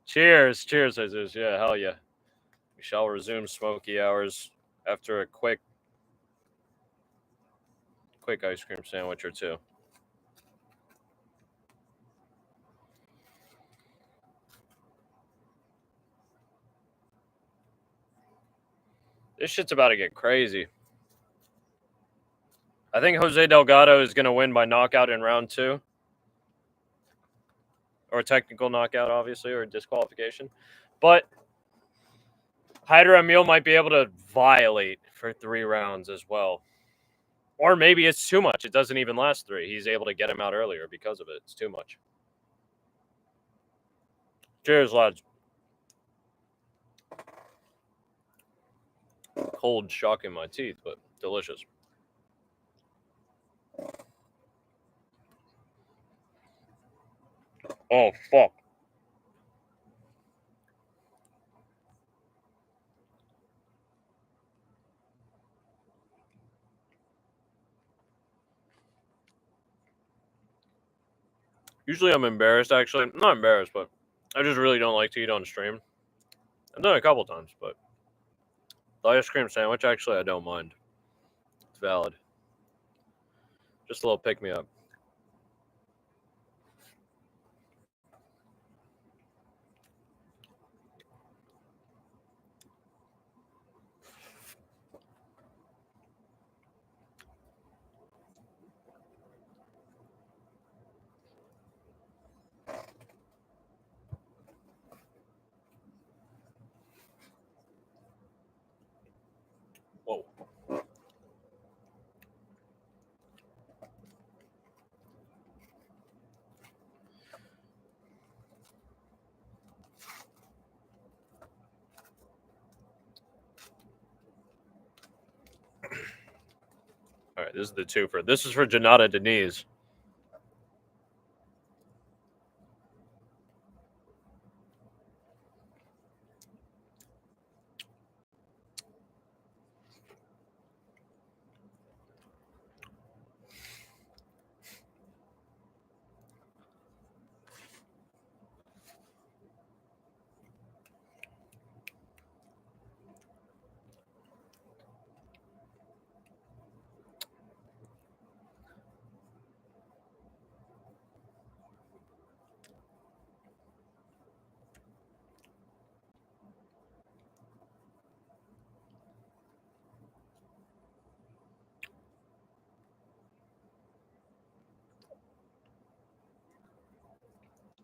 Cheers, Jesus. Yeah, hell yeah. We shall resume smoky hours after a quick ice cream sandwich or two. This shit's about to get crazy. I think Jose Delgado is going to win by knockout in round 2. Or a technical knockout, obviously, or a disqualification. But Hyder Emil might be able to violate for 3 rounds as well. Or maybe it's too much. It doesn't even last 3. He's able to get him out earlier because of it. It's too much. Cheers, lads. Cold shock in my teeth, but delicious. Oh, fuck. Usually I'm embarrassed, actually. I'm not embarrassed, but I just really don't like to eat on stream. I've done it a couple times, but the ice cream sandwich, actually, I don't mind. It's valid. Just a little pick-me-up. Whoa. All right, this is the twofer. This is for Janata Denise.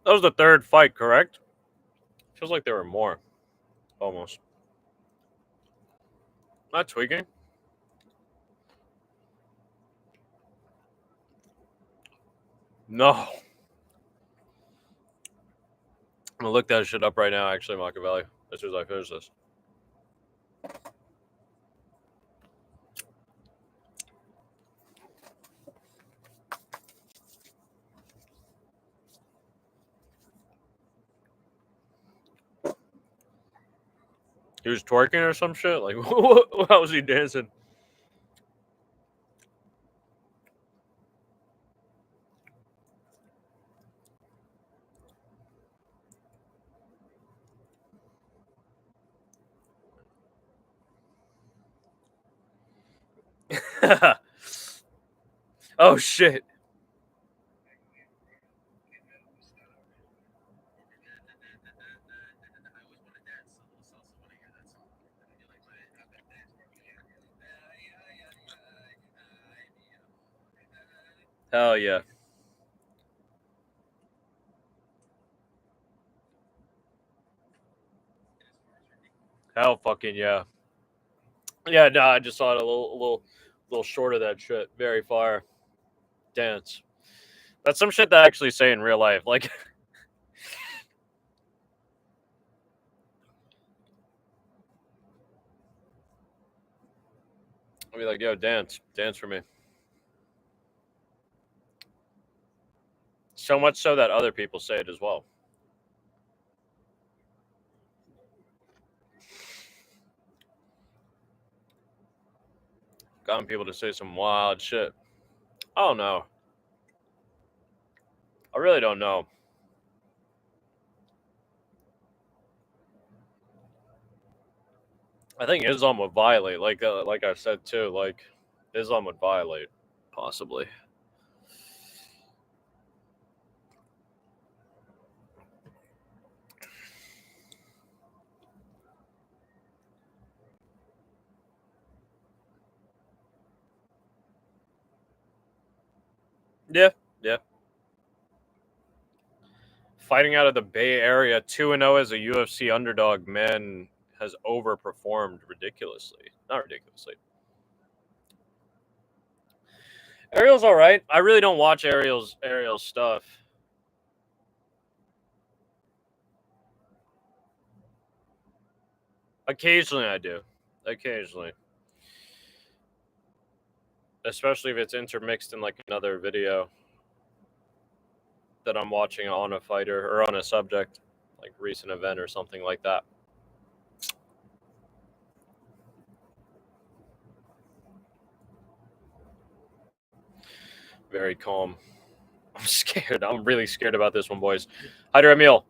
That was the 3rd fight, correct? Feels like there were more. Almost. Not tweaking. No. I'm gonna look that shit up right now, actually, Machiavelli, as soon as I finish this. He was twerking or some shit? Like, how was he dancing? Oh, shit. Hell yeah. Hell fucking yeah. Yeah, no, I just saw it a little short of that shit. Very far. Dance. That's some shit that I actually say in real life. Like, I'll be like, yo, dance for me. So much so that other people say it as well. Gotten people to say some wild shit. I don't know. I really don't know. I think Islam would violate, like I said too, like Islam would violate, possibly. Yeah, yeah. Fighting out of the Bay Area, 2-0 as a UFC underdog, man has overperformed ridiculously. Not ridiculously. Ariel's all right. I really don't watch Ariel's stuff. Occasionally, I do. Occasionally, especially if it's intermixed in like another video that I'm watching on a fighter or on a subject, like recent event or something like that. Very calm. I'm scared. I'm really scared about this one, boys. Hyder Emil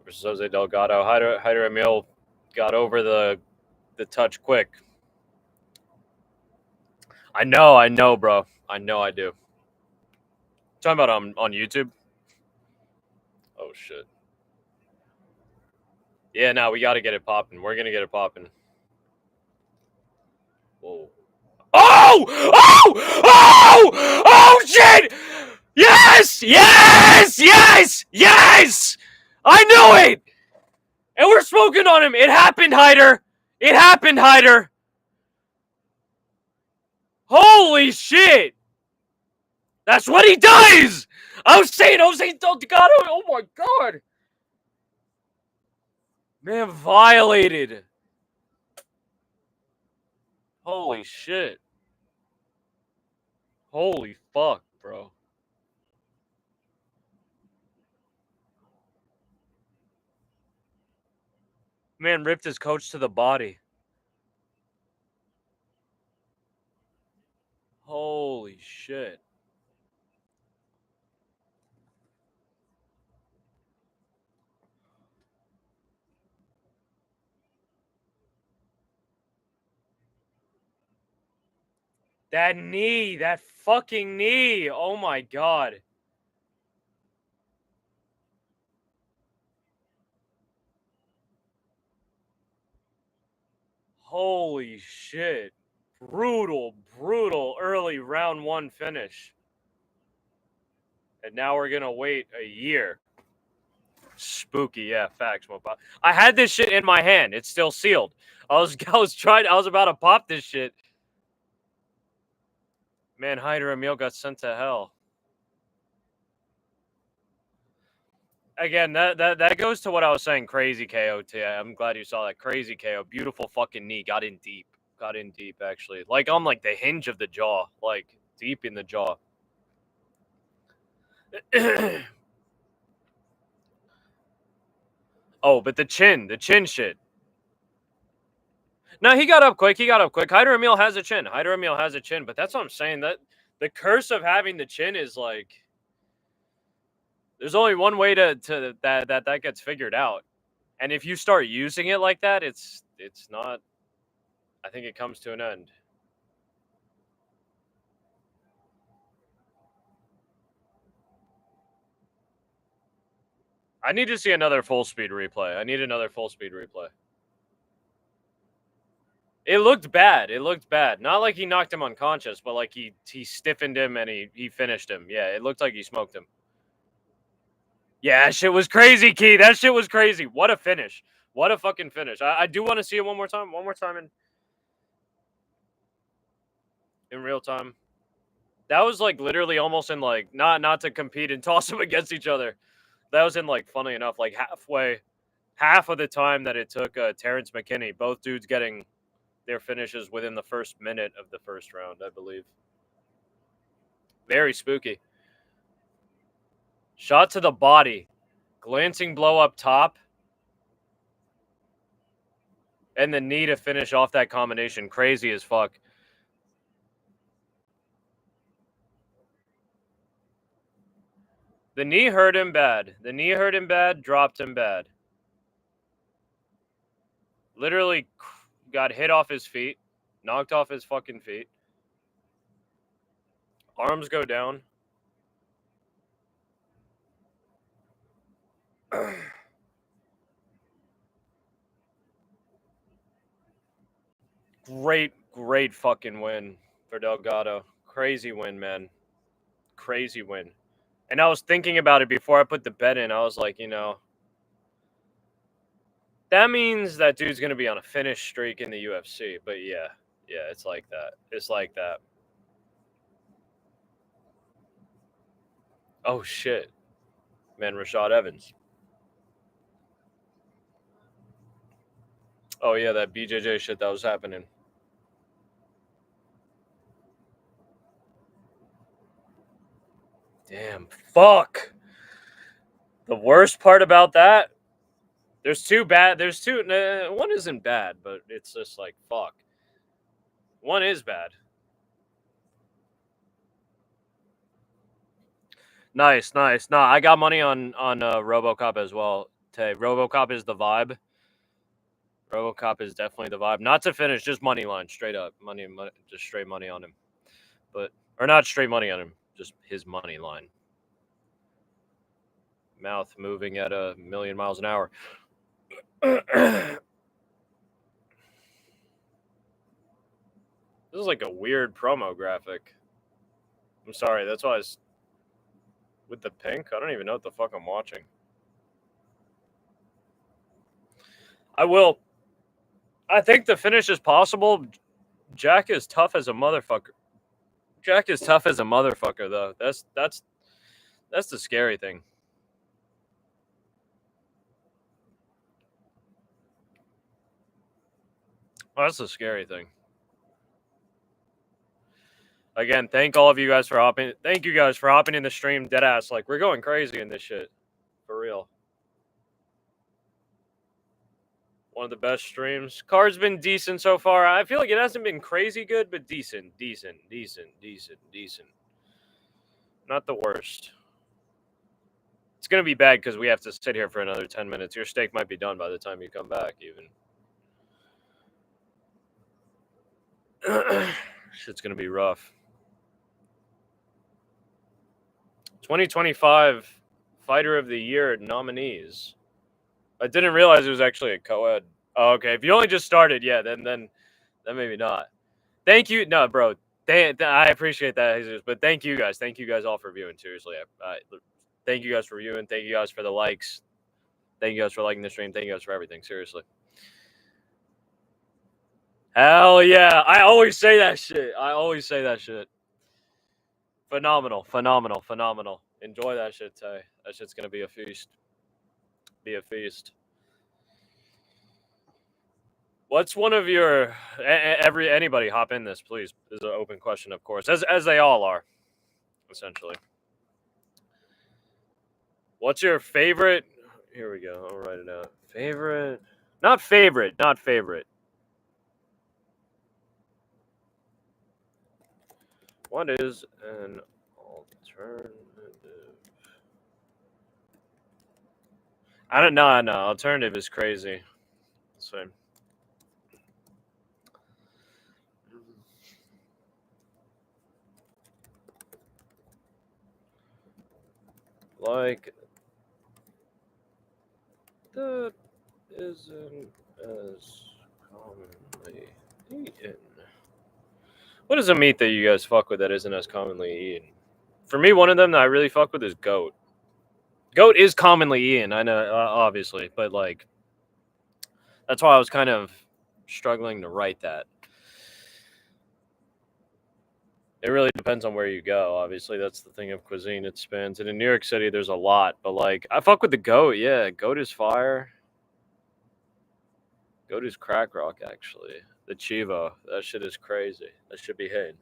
versus Jose Delgado. Hyder Emil got over the touch quick. I know, bro. I know I do. Talking about on YouTube. Oh shit. Yeah, no, we got to get it popping. We're gonna get it popping. Whoa. Oh! Oh! Oh! Oh shit! Yes! Yes! Yes! Yes! I knew it! And we're smoking on him. It happened, Hyder. It happened, Hyder. Holy shit! That's what he does! I was saying Jose Delgado. Oh my god. Man, violated. Holy shit. Holy fuck, bro. Man ripped his coach to the body. Holy shit. That knee, that fucking knee. Oh my god. Holy shit. Brutal early round one finish. And now we're gonna wait a year. Spooky, yeah, facts. I had this shit in my hand. It's still sealed. I was about to pop this shit. Man, Hyder Emil got sent to hell. Again, that goes to what I was saying. Crazy KO. I'm glad you saw that. Crazy KO. Beautiful fucking knee. Got in deep. Got in deep, actually. Like on like the hinge of the jaw. Like deep in the jaw. Oh, but the chin shit. No, he got up quick. Hyder Emil has a chin. But that's what I'm saying. That the curse of having the chin is like there's only one way to that gets figured out. And if you start using it like that, it's not. I think it comes to an end. I need to see another full speed replay. I need another full speed replay. It looked bad. It looked bad. Not like he knocked him unconscious, but like he stiffened him and he finished him. Yeah, it looked like he smoked him. Yeah, that shit was crazy, Key. That shit was crazy. What a finish. What a fucking finish. I do want to see it one more time. One more time in real time. That was like literally almost in like not to compete and toss them against each other. That was in like funny enough, like half of the time that it took Terrence McKinney, both dudes getting their finishes within the first minute of the first round, I believe. Very spooky. Shot to the body, glancing blow up top, and the knee to finish off that combination. Crazy as fuck. The knee hurt him bad. The knee hurt him bad, dropped him bad. Literally got hit off his feet, knocked off his fucking feet. Arms go down. Great fucking win for Delgado. Crazy win, man. Crazy win. And I was thinking about it before I put the bet in. I was like, that means that dude's going to be on a finish streak in the UFC. But yeah, it's like that. It's like that. Oh, shit. Man, Rashad Evans. Oh, yeah, that BJJ shit that was happening. Damn, fuck. The worst part about that, there's two. One isn't bad, but it's just like, fuck. One is bad. Nice. No, I got money on RoboCop as well. Tay, RoboCop is the vibe. RoboCop is definitely the vibe. Not to finish, just money line, straight up money, just straight money on him. Or not straight money on him, just his money line. Mouth moving at 1,000,000 miles an hour. This is like a weird promo graphic. I'm sorry, that's why I was with the pink. I don't even know what the fuck I'm watching. I will. I think the finish is possible. Jack is tough as a motherfucker. Jack is tough as a motherfucker, though. That's the scary thing. That's the scary thing. Again, thank all of you guys for hopping. Thank you guys for hopping in the stream, deadass. Like, we're going crazy in this shit, for real. One of the best streams. Card's been decent so far. I feel like it hasn't been crazy good, but decent. Not the worst. It's gonna be bad because we have to sit here for another 10 minutes. Your steak might be done by the time you come back, even. Shit's gonna be rough. 2025 Fighter of the Year nominees. I didn't realize it was actually a co-ed. Oh, okay. If you only just started, yeah, then maybe not. Thank you. No, bro. I appreciate that, Jesus. But thank you guys. Thank you guys all for viewing. Seriously, thank you guys for viewing. Thank you guys for the likes. Thank you guys for liking the stream. Thank you guys for everything. Seriously. Hell yeah. I always say that shit. Phenomenal. Enjoy that shit, Tay. That shit's gonna be a feast. What's one of your anybody hop in this, please? This is an open question, of course, as they all are, essentially. What's your favorite? Here we go. I'll write it out. Favorite? Not favorite. What is an alternative? I don't know. No, alternative is crazy. So, like, that isn't as commonly eaten. What is a meat that you guys fuck with that isn't as commonly eaten? For me, one of them that I really fuck with is goat. Goat is commonly eaten, I know, obviously, but like that's why I was kind of struggling to write that. It really depends on where you go. Obviously, that's the thing of cuisine. It spans. And in New York City, there's a lot. But like, I fuck with the goat. Yeah, goat is fire. Goat is crack rock. Actually, the chivo. That shit is crazy. That should be hidden.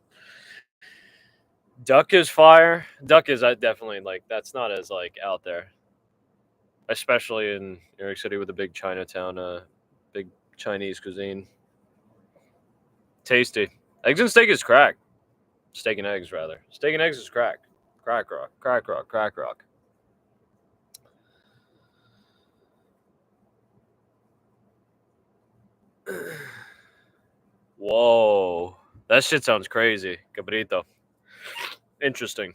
Duck is fire. Duck is definitely like that's not as like out there, especially in New York City with a big Chinatown, big Chinese cuisine. Tasty. Eggs and steak is crack. Steak and eggs rather. Steak and eggs is crack. Crack rock. Crack rock. Crack rock. Whoa. That shit sounds crazy. Cabrito. Interesting.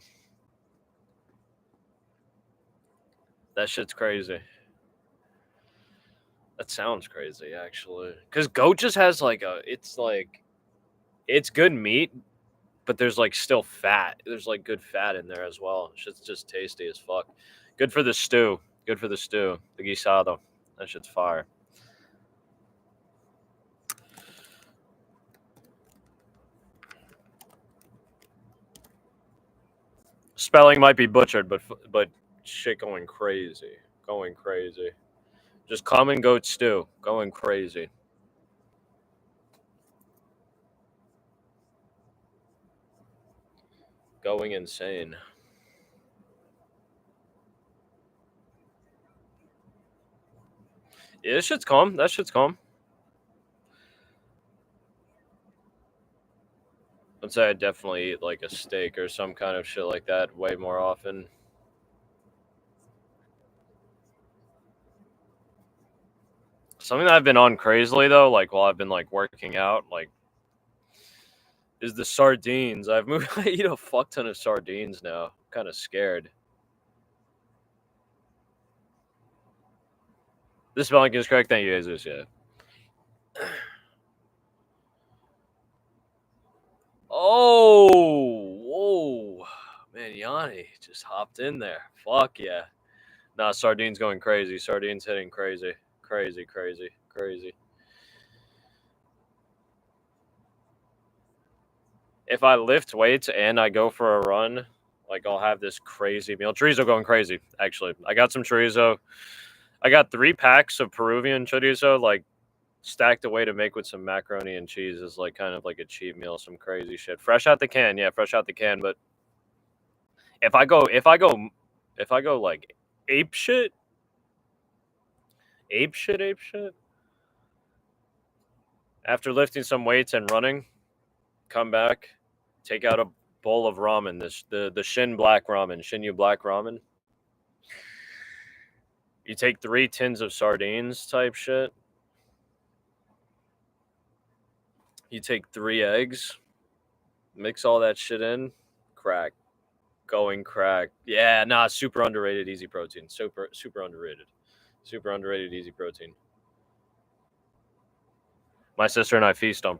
That shit's crazy. That sounds crazy, actually. Because goat just has like it's good meat, but there's like still fat. There's like good fat in there as well. Shit's just tasty as fuck. Good for the stew. Good for the stew. The guisado. That shit's fire. Spelling might be butchered, but shit going crazy. Going crazy. Just common goat stew. Going crazy. Going insane. Yeah, this shit's calm. That shit's calm. I'd say I definitely eat like a steak or some kind of shit like that way more often. Something that I've been on crazily though, like while I've been like working out, like is the sardines. I've moved. I eat a fuck ton of sardines now. I'm kind of scared. This spelling is correct. Thank you, Jesus. Yeah. Oh, whoa, man, Yanni just hopped in there. Fuck yeah. Nah, sardines going crazy. Sardines hitting crazy, crazy, crazy, crazy. If I lift weights and I go for a run, like I'll have this crazy meal. Chorizo going crazy. Actually, I got some chorizo. I got 3 packs of Peruvian chorizo, like stacked away to make with some macaroni and cheese is like kind of like a cheat meal, some crazy shit. Fresh out the can, yeah, fresh out the can. But if I go, if I go, if I go like ape shit, ape shit, ape shit. After lifting some weights and running, come back, take out a bowl of ramen. This the Shin Black ramen, Shinyu Black ramen. You take 3 tins of sardines type shit. You take 3 eggs, mix all that shit in, crack. Going crack. Yeah, nah, super underrated easy protein. Super underrated. Super underrated easy protein. My sister and I feast on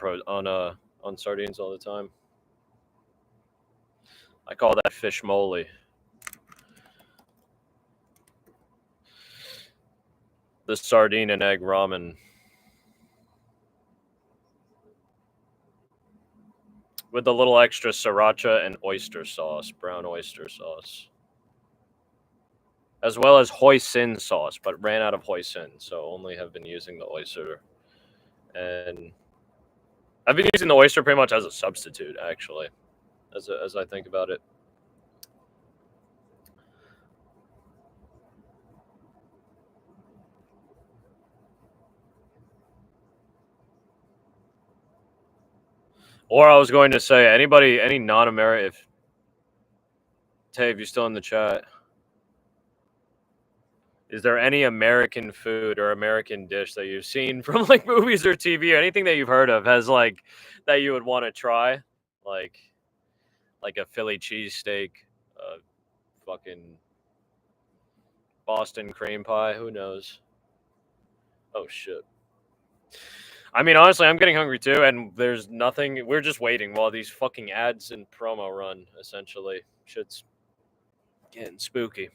sardines all the time. I call that fish moly. The sardine and egg ramen. With a little extra sriracha and oyster sauce, brown oyster sauce. As well as hoisin sauce, but ran out of hoisin, so only have been using the oyster. And I've been using the oyster pretty much as a substitute, actually, as I think about it. Or I was going to say, anybody, any non-American, if Tave, you still in the chat? Is there any American food or American dish that you've seen from like movies or TV or anything that you've heard of has like that you would want to try, like a Philly cheesesteak, fucking Boston cream pie? Who knows? Oh shit! I mean, honestly, I'm getting hungry too, and there's nothing. We're just waiting while these fucking ads and promo run. Essentially, shit's getting spooky.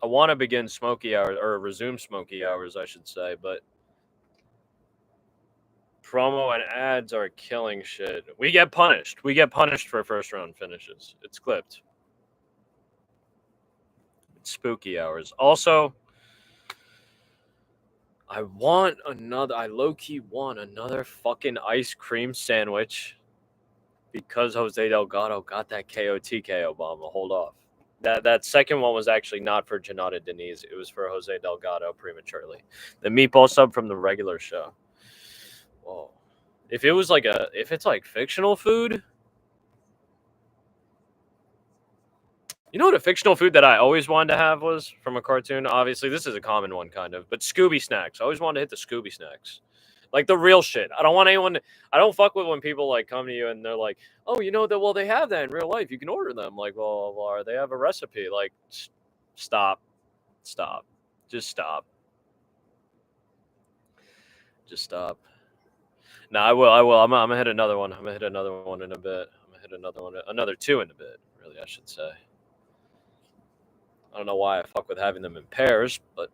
I want to begin smoky hours or resume smoky hours, I should say, but promo and ads are killing shit. We get punished. We get punished for first round finishes. It's clipped. It's spooky hours. Also, I want another. I low key want another fucking ice cream sandwich because Jose Delgado got that KO TKO bomb. Hold off. That second one was actually not for Janata Denise. It was for Jose Delgado prematurely. The meatball sub from the regular show. Whoa. If it was like if it's like fictional food, you know what a fictional food that I always wanted to have was from a cartoon? Obviously, this is a common one, kind of, but Scooby snacks. I always wanted to hit the Scooby snacks. Like the real shit. I don't want anyone. I don't fuck with when people like come to you and they're like, "Oh, you know that? Well, they have that in real life. You can order them." Like, well, they have a recipe. Like, stop, stop, just stop, just stop. No, I will. I will. I'm gonna hit another one. I'm gonna hit another one in a bit. I'm gonna hit another one. Another two in a bit. Really, I should say. I don't know why I fuck with having them in pairs, but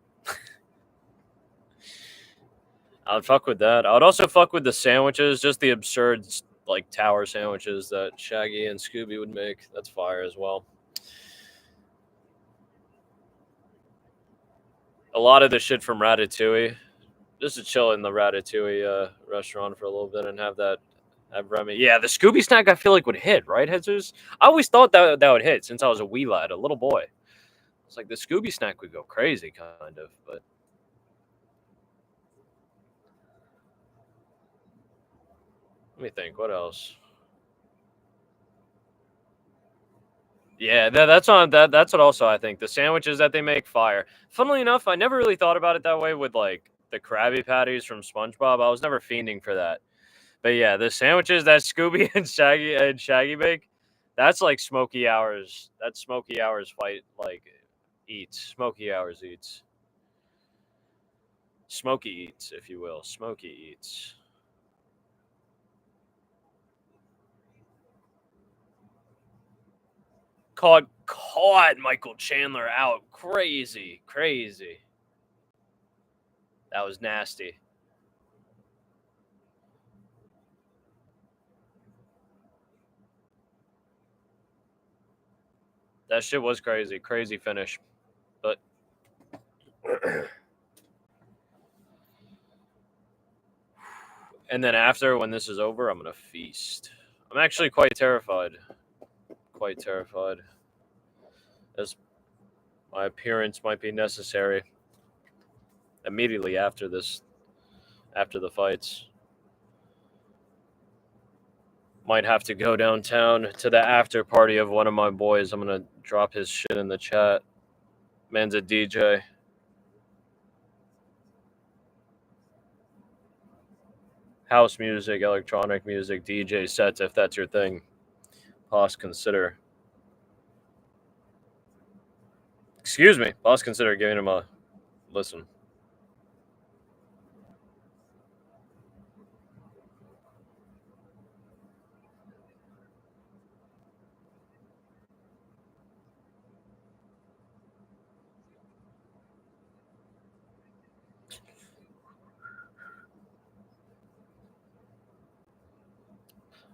I would fuck with that. I would also fuck with the sandwiches, just the absurd like tower sandwiches that Shaggy and Scooby would make. That's fire as well. A lot of the shit from Ratatouille. Just to chill in the Ratatouille restaurant for a little bit and have that. Have Remy. Yeah, the Scooby snack I feel like would hit, right, Jesus? I always thought that would hit since I was a wee lad, a little boy. It's like the Scooby snack would go crazy, kind of, but let me think. What else? Yeah, that's what also I think. The sandwiches that they make fire. Funnily enough, I never really thought about it that way with like the Krabby Patties from SpongeBob. I was never fiending for that. But yeah, the sandwiches that Scooby and Shaggy make, that's like Smoky Hours. That's Smoky Hours fight like eats. Smoky Hours eats. Smoky eats, if you will. Smoky eats. Caught Michael Chandler out. Crazy. Crazy. That was nasty. That shit was crazy. Crazy finish. But and then after, when this is over, I'm gonna feast. I'm actually quite terrified. Quite terrified. As my appearance might be necessary immediately after this, after the fights. Might have to go downtown to the after party of one of my boys. I'm gonna drop his shit in the chat. Man's a DJ. House music, electronic music, DJ sets, if that's your thing. Boss, consider. Excuse me. Boss, consider giving him a listen.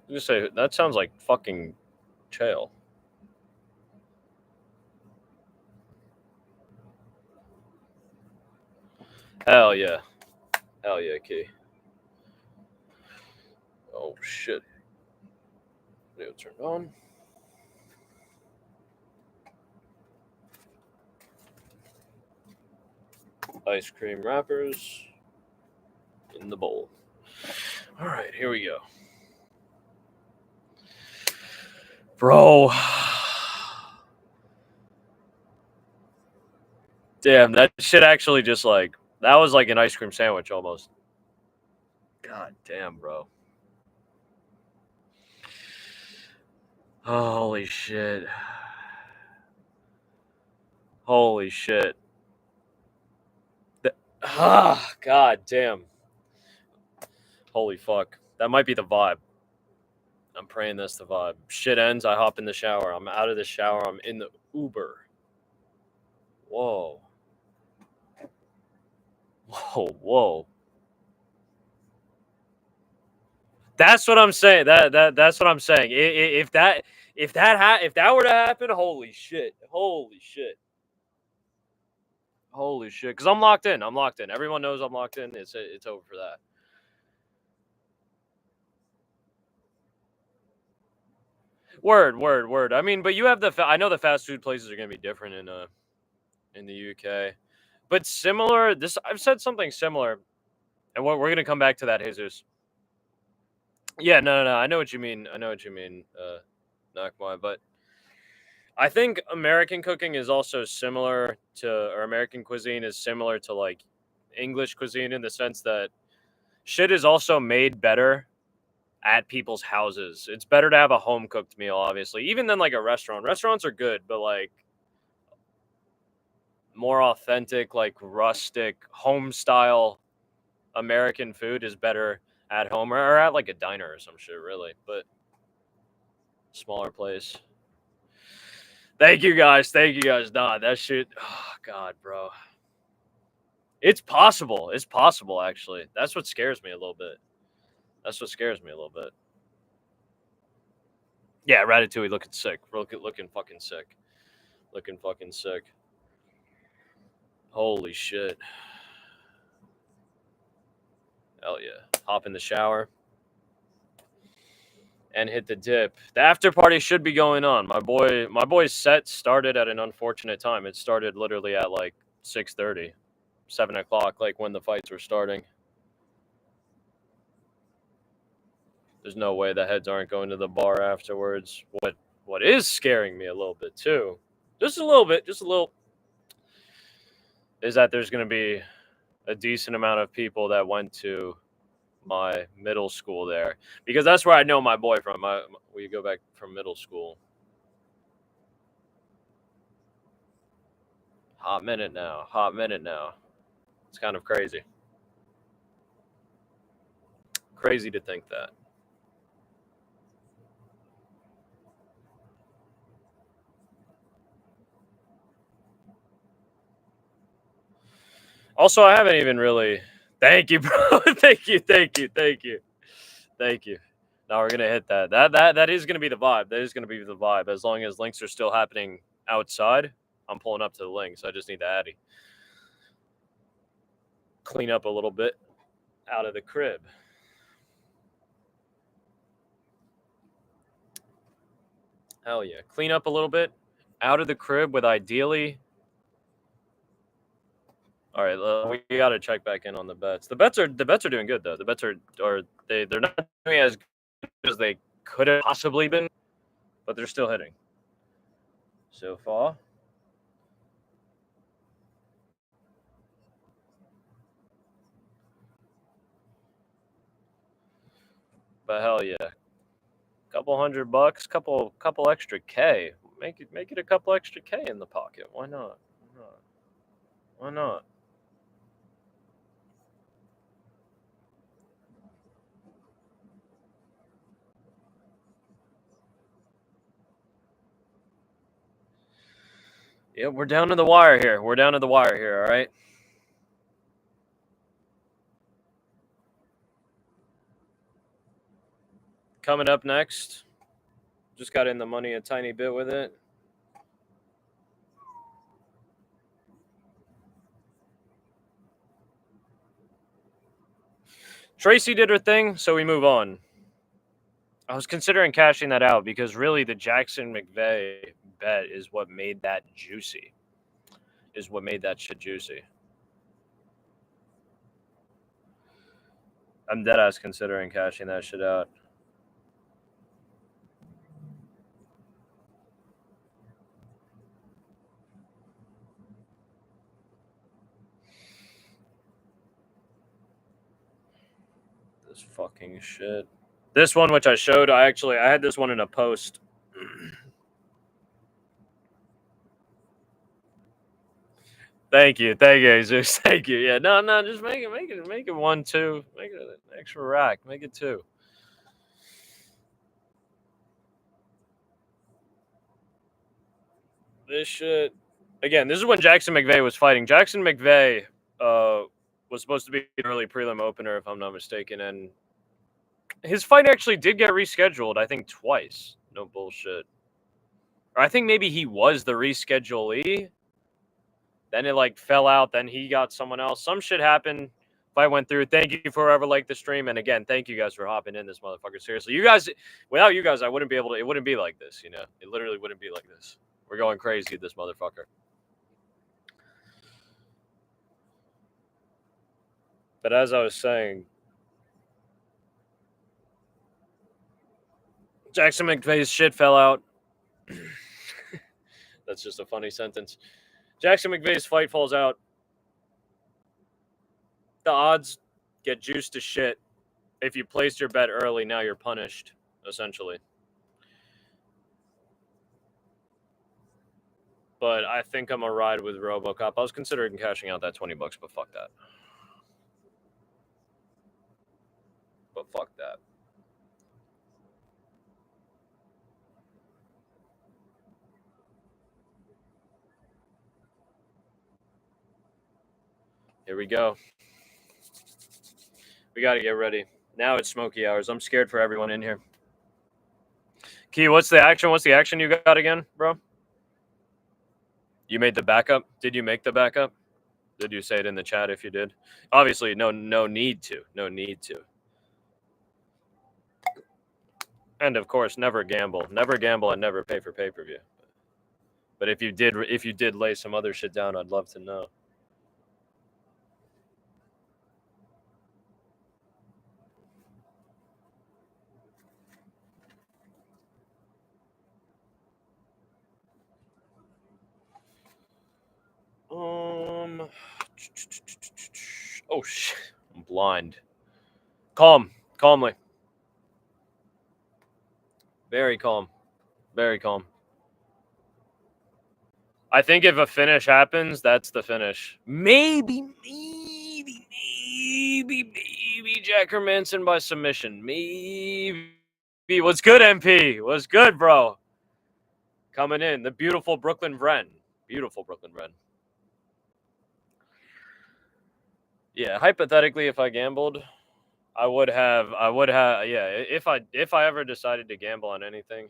You say that sounds like fucking jail. Hell yeah. Hell yeah, Key. Oh shit. Video turned on. Ice cream wrappers in the bowl. All right, here we go. Bro. Damn, that shit actually just like that was like an ice cream sandwich almost. God damn, bro. Holy shit. Holy shit. God damn. Holy fuck. That might be the vibe. I'm praying that's the vibe. Shit ends, I hop in the shower. I'm out of the shower. I'm in the Uber. Whoa. Whoa. That's what I'm saying. That's what I'm saying. If that were to happen, holy shit. Because I'm locked in. Everyone knows I'm locked in. It's over for that. Word. I mean, but you have I know the fast food places are gonna be different in the UK, but similar. I've said something similar, and we're gonna come back to that, Jesus. Yeah, no. I know what you mean. Nakmai, but I think American cooking is also similar to, or American cuisine is similar to like English cuisine in the sense that shit is also made better at people's houses. It's better to have a home cooked meal, obviously, even than like a restaurant. Restaurants are good, but like more authentic, like rustic, home style American food is better at home or at like a diner or some shit, really. But smaller place. Thank you guys. Nah, that shit. Oh God, bro. It's possible. Actually. That's what scares me a little bit. Yeah, Ratatouille looking sick. Looking fucking sick. Holy shit. Hell yeah. Hop in the shower and hit the dip. The after party should be going on. My boy's set started at an unfortunate time. It started literally at like 6:30, 7 o'clock, like when the fights were starting. There's no way the heads aren't going to the bar afterwards. What is scaring me a little bit too, just a little, is that there's going to be a decent amount of people that went to my middle school there, because that's where I know my boy from. We go back from middle school. Hot minute now. It's kind of crazy. Crazy to think that. Also, I haven't even really. Thank you, bro. Thank you. Now we're gonna hit that. That is gonna be the vibe. As long as links are still happening outside, I'm pulling up to the links. I just need the Addy. Clean up a little bit out of the crib. Hell yeah. Clean up a little bit out of the crib with ideally. All right, we got to check back in on the bets. The bets are doing good though. The bets are they're not doing as good as they could have possibly been, but they're still hitting so far. But hell yeah, couple $100, couple extra K. Make it a couple extra K in the pocket. Why not? Why not? Yeah, we're down to the wire here. All right. Coming up next, just got in the money a tiny bit with it. Tracy did her thing, so we move on. I was considering cashing that out because really the Jackson McVeigh bet is what made that juicy. Is what made that shit juicy. I'm deadass considering cashing that shit out. This fucking shit. This one, which I showed, I had this one in a post. Thank you, Jesus. Thank you. Yeah, no, just make it 1-2. Make it an extra rack. Make it 2. This shit. Again, this is when Jackson McVeigh was fighting. Jackson McVeigh was supposed to be an early prelim opener, if I'm not mistaken, and his fight actually did get rescheduled, I think, twice. No bullshit. Or I think maybe he was the reschedulee. Then it like fell out. Then he got someone else. Some shit happened. Fight went through. Thank you for whoever liked the stream. And again, thank you guys for hopping in this motherfucker. Seriously. You guys, without you guys, I wouldn't be able to, it wouldn't be like this, you know? It literally wouldn't be like this. We're going crazy, this motherfucker. But as I was saying, Jackson McVeigh's shit fell out. That's just a funny sentence. Jackson McVeigh's fight falls out. The odds get juiced to shit. If you placed your bet early, now you're punished, essentially. But I think I'm a ride with RoboCop. I was considering cashing out that $20, but fuck that. But fuck that. Here we go. We got to get ready. Now it's Smoky hours. I'm scared for everyone in here. Key, what's the action? What's the action you got again, bro? You made the backup? Did you make the backup? Did you say it in the chat if you did? Obviously, no need to. No need to. And of course, never gamble. Never gamble and never pay for pay-per-view. But if you did lay some other shit down, I'd love to know. Oh shit! I'm blind. Calmly. Very calm. Very calm. I think if a finish happens, that's the finish. Maybe Jack Hermanson by submission. Maybe. What's good, MP? What's good, bro? Coming in. The beautiful Brooklyn Wren. Beautiful Brooklyn Wren. Yeah, hypothetically, if I gambled, I would have, yeah, if I ever decided to gamble on anything,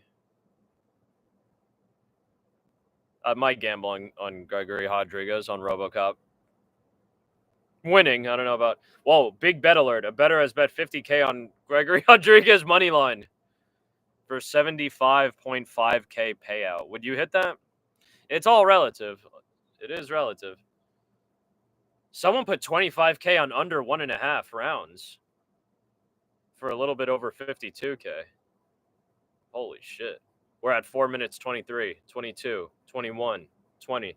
I might gamble on Gregory Rodriguez on RoboCop. Winning, I don't know about, whoa, big bet alert. A bettor has bet 50K on Gregory Rodriguez money line for 75.5K payout. Would you hit that? It's all relative. It is relative. Someone put 25K on under 1.5 rounds for a little bit over 52K. Holy shit. We're at 4 minutes, 23, 22, 21, 20.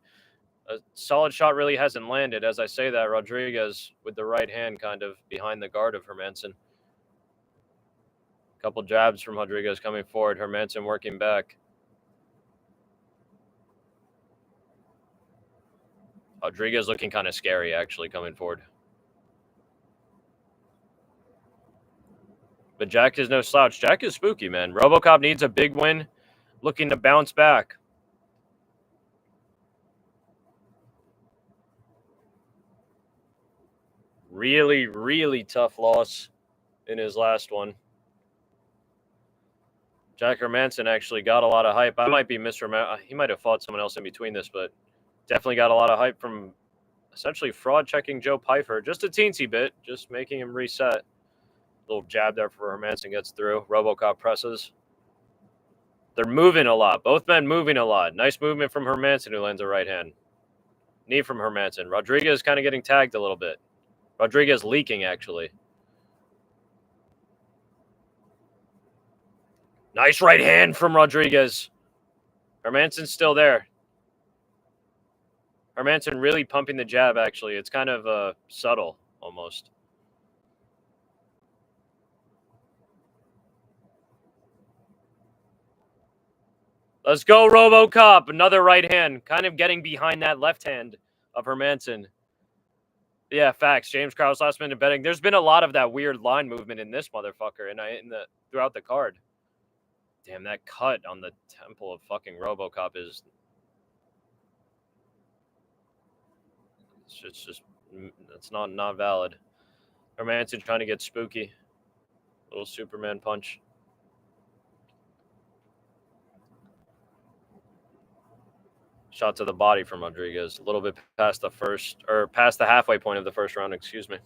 A solid shot really hasn't landed. As I say that, Rodriguez with the right hand kind of behind the guard of Hermanson. Couple jabs from Rodriguez coming forward. Hermanson working back. Rodriguez looking kind of scary, actually, coming forward. But Jack is no slouch. Jack is spooky, man. RoboCop needs a big win, looking to bounce back. Really, really tough loss in his last one. Jack Hermanson actually got a lot of hype. I might be misremembering. He might have fought someone else in between this, but definitely got a lot of hype from essentially fraud checking Joe Pfeiffer. Just a teensy bit, just making him reset. Little jab there for Hermanson gets through. RoboCop presses. They're moving a lot. Both men moving a lot. Nice movement from Hermanson, who lands a right hand. Knee from Hermanson. Rodriguez kind of getting tagged a little bit. Rodriguez leaking, actually. Nice right hand from Rodriguez. Hermanson's still there. Hermanson really pumping the jab, actually. It's kind of subtle, almost. Let's go, RoboCop. Another right hand. Kind of getting behind that left hand of Hermanson. Yeah, facts. James Krause last minute betting. There's been a lot of that weird line movement in this motherfucker, and throughout the card. Damn, that cut on the temple of fucking RoboCop is. It's just it's not valid. Hermanson trying to get spooky. Little Superman punch. Shot to the body from Rodriguez. A little bit past the halfway point of the first round, excuse me.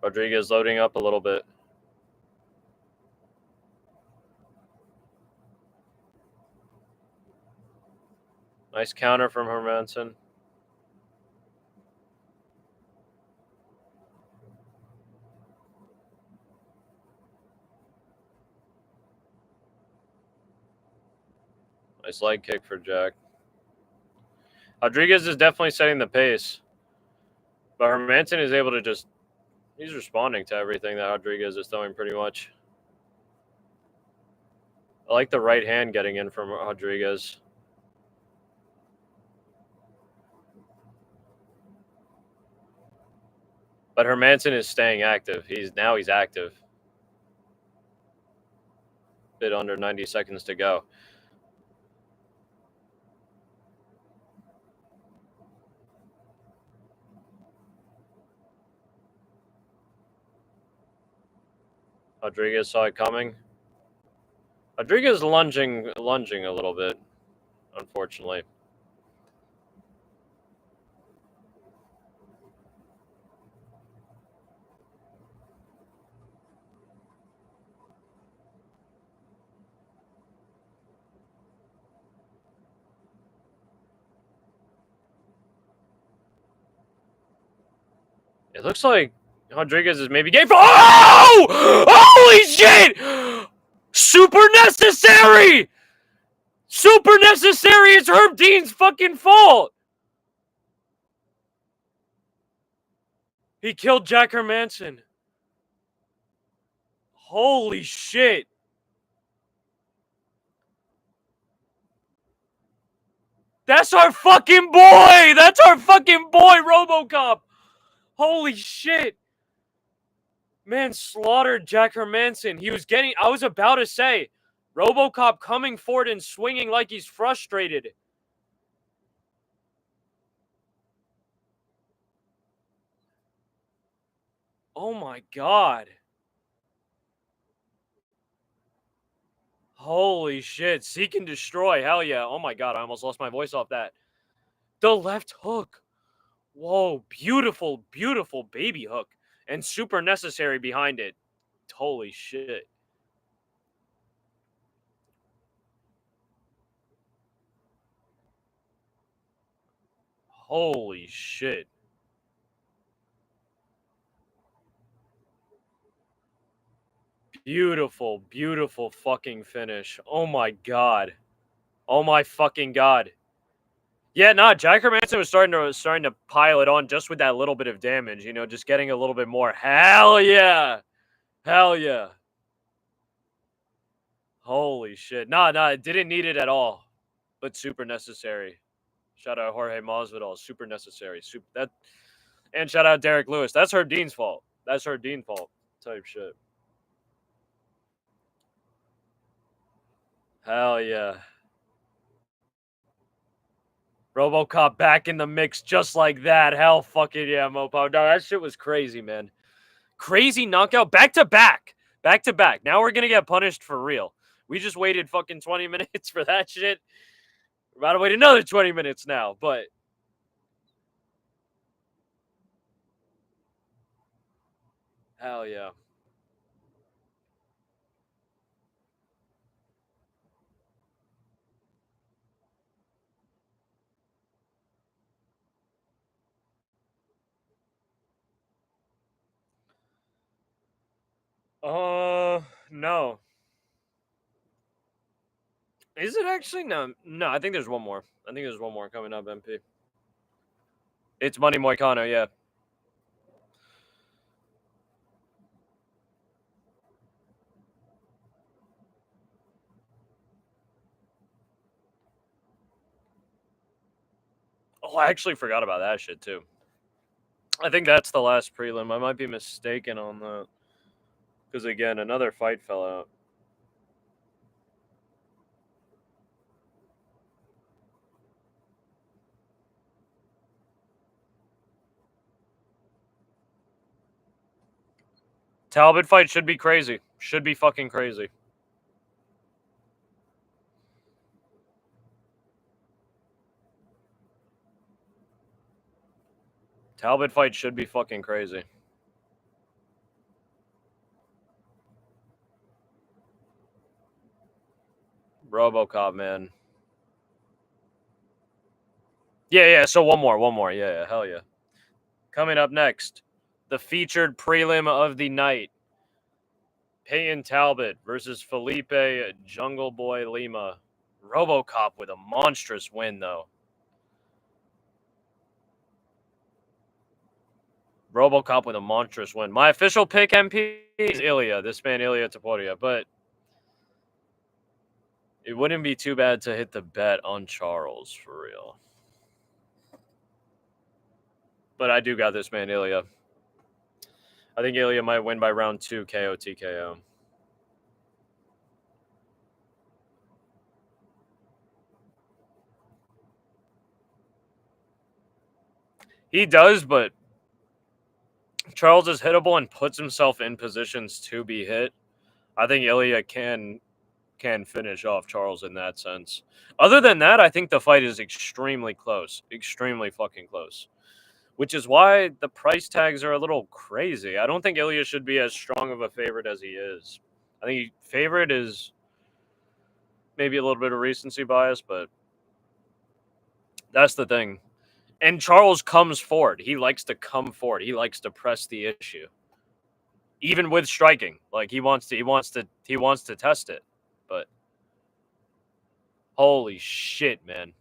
Rodriguez loading up a little bit. Nice counter from Hermanson. Nice leg kick for Jack. Rodriguez is definitely setting the pace. But Hermanson is able to he's responding to everything that Rodriguez is throwing pretty much. I like the right hand getting in from Rodriguez. But Hermanson is staying active. He's active. Bit under 90 seconds to go. Rodriguez saw it coming. Rodriguez lunging a little bit, unfortunately. It looks like Rodriguez is maybe game for. Oh! Holy shit! Super necessary! Super necessary! It's Herb Dean's fucking fault! He killed Jack Hermanson. Holy shit. That's our fucking boy! That's our fucking boy, RoboCop! Holy shit. Man slaughtered Jack Hermanson. I was about to say, RoboCop coming forward and swinging like he's frustrated. Oh my god. Holy shit. Seek and destroy. Hell yeah. Oh my god. I almost lost my voice off that. The left hook. Whoa. Beautiful, beautiful baby hook. And super necessary behind it. Holy shit. Holy shit. Beautiful, beautiful fucking finish. Oh my god. Oh my fucking god. Yeah, nah, Jack Hermanson was starting to pile it on just with that little bit of damage, just getting a little bit more. Hell yeah. Hell yeah. Holy shit. Nah, it didn't need it at all. But super necessary. Shout out Jorge Masvidal, super necessary. And shout out Derek Lewis. That's Herb Dean's fault. That's Herb Dean's fault. Type shit. Hell yeah. RoboCop back in the mix just like that. Hell fucking yeah, Mopo. No, that shit was crazy, man. Crazy knockout. Back to back. Back to back. Now we're going to get punished for real. We just waited fucking 20 minutes for that shit. We're about to wait another 20 minutes now, but. Hell yeah. No. Is it actually? No, I think there's one more. I think there's one more coming up, MP. It's Money Moicano, yeah. Oh, I actually forgot about that shit too. I think that's the last prelim. I might be mistaken on that. Because again, another fight fell out. Talbot fight should be crazy. Should be fucking crazy. Talbot fight should be fucking crazy. RoboCop, man. Yeah. So one more. Yeah. Hell yeah. Coming up next, the featured prelim of the night. Peyton Talbot versus Felipe Jungle Boy Lima. RoboCop with a monstrous win, though. RoboCop with a monstrous win. My official pick MP is Ilya. This man, Ilya Taporia. But it wouldn't be too bad to hit the bet on Charles, for real. But I do got this man, Ilya. I think Ilya might win by round 2 KO TKO. He does, but Charles is hittable and puts himself in positions to be hit. I think Ilya can finish off Charles in that sense. Other than that, I think the fight is extremely close. Extremely fucking close. Which is why the price tags are a little crazy. I don't think Ilya should be as strong of a favorite as he is. I think favorite is maybe a little bit of recency bias, but that's the thing. And Charles comes forward. He likes to come forward. He likes to press the issue. Even with striking. Like he wants to test it. But holy shit, man.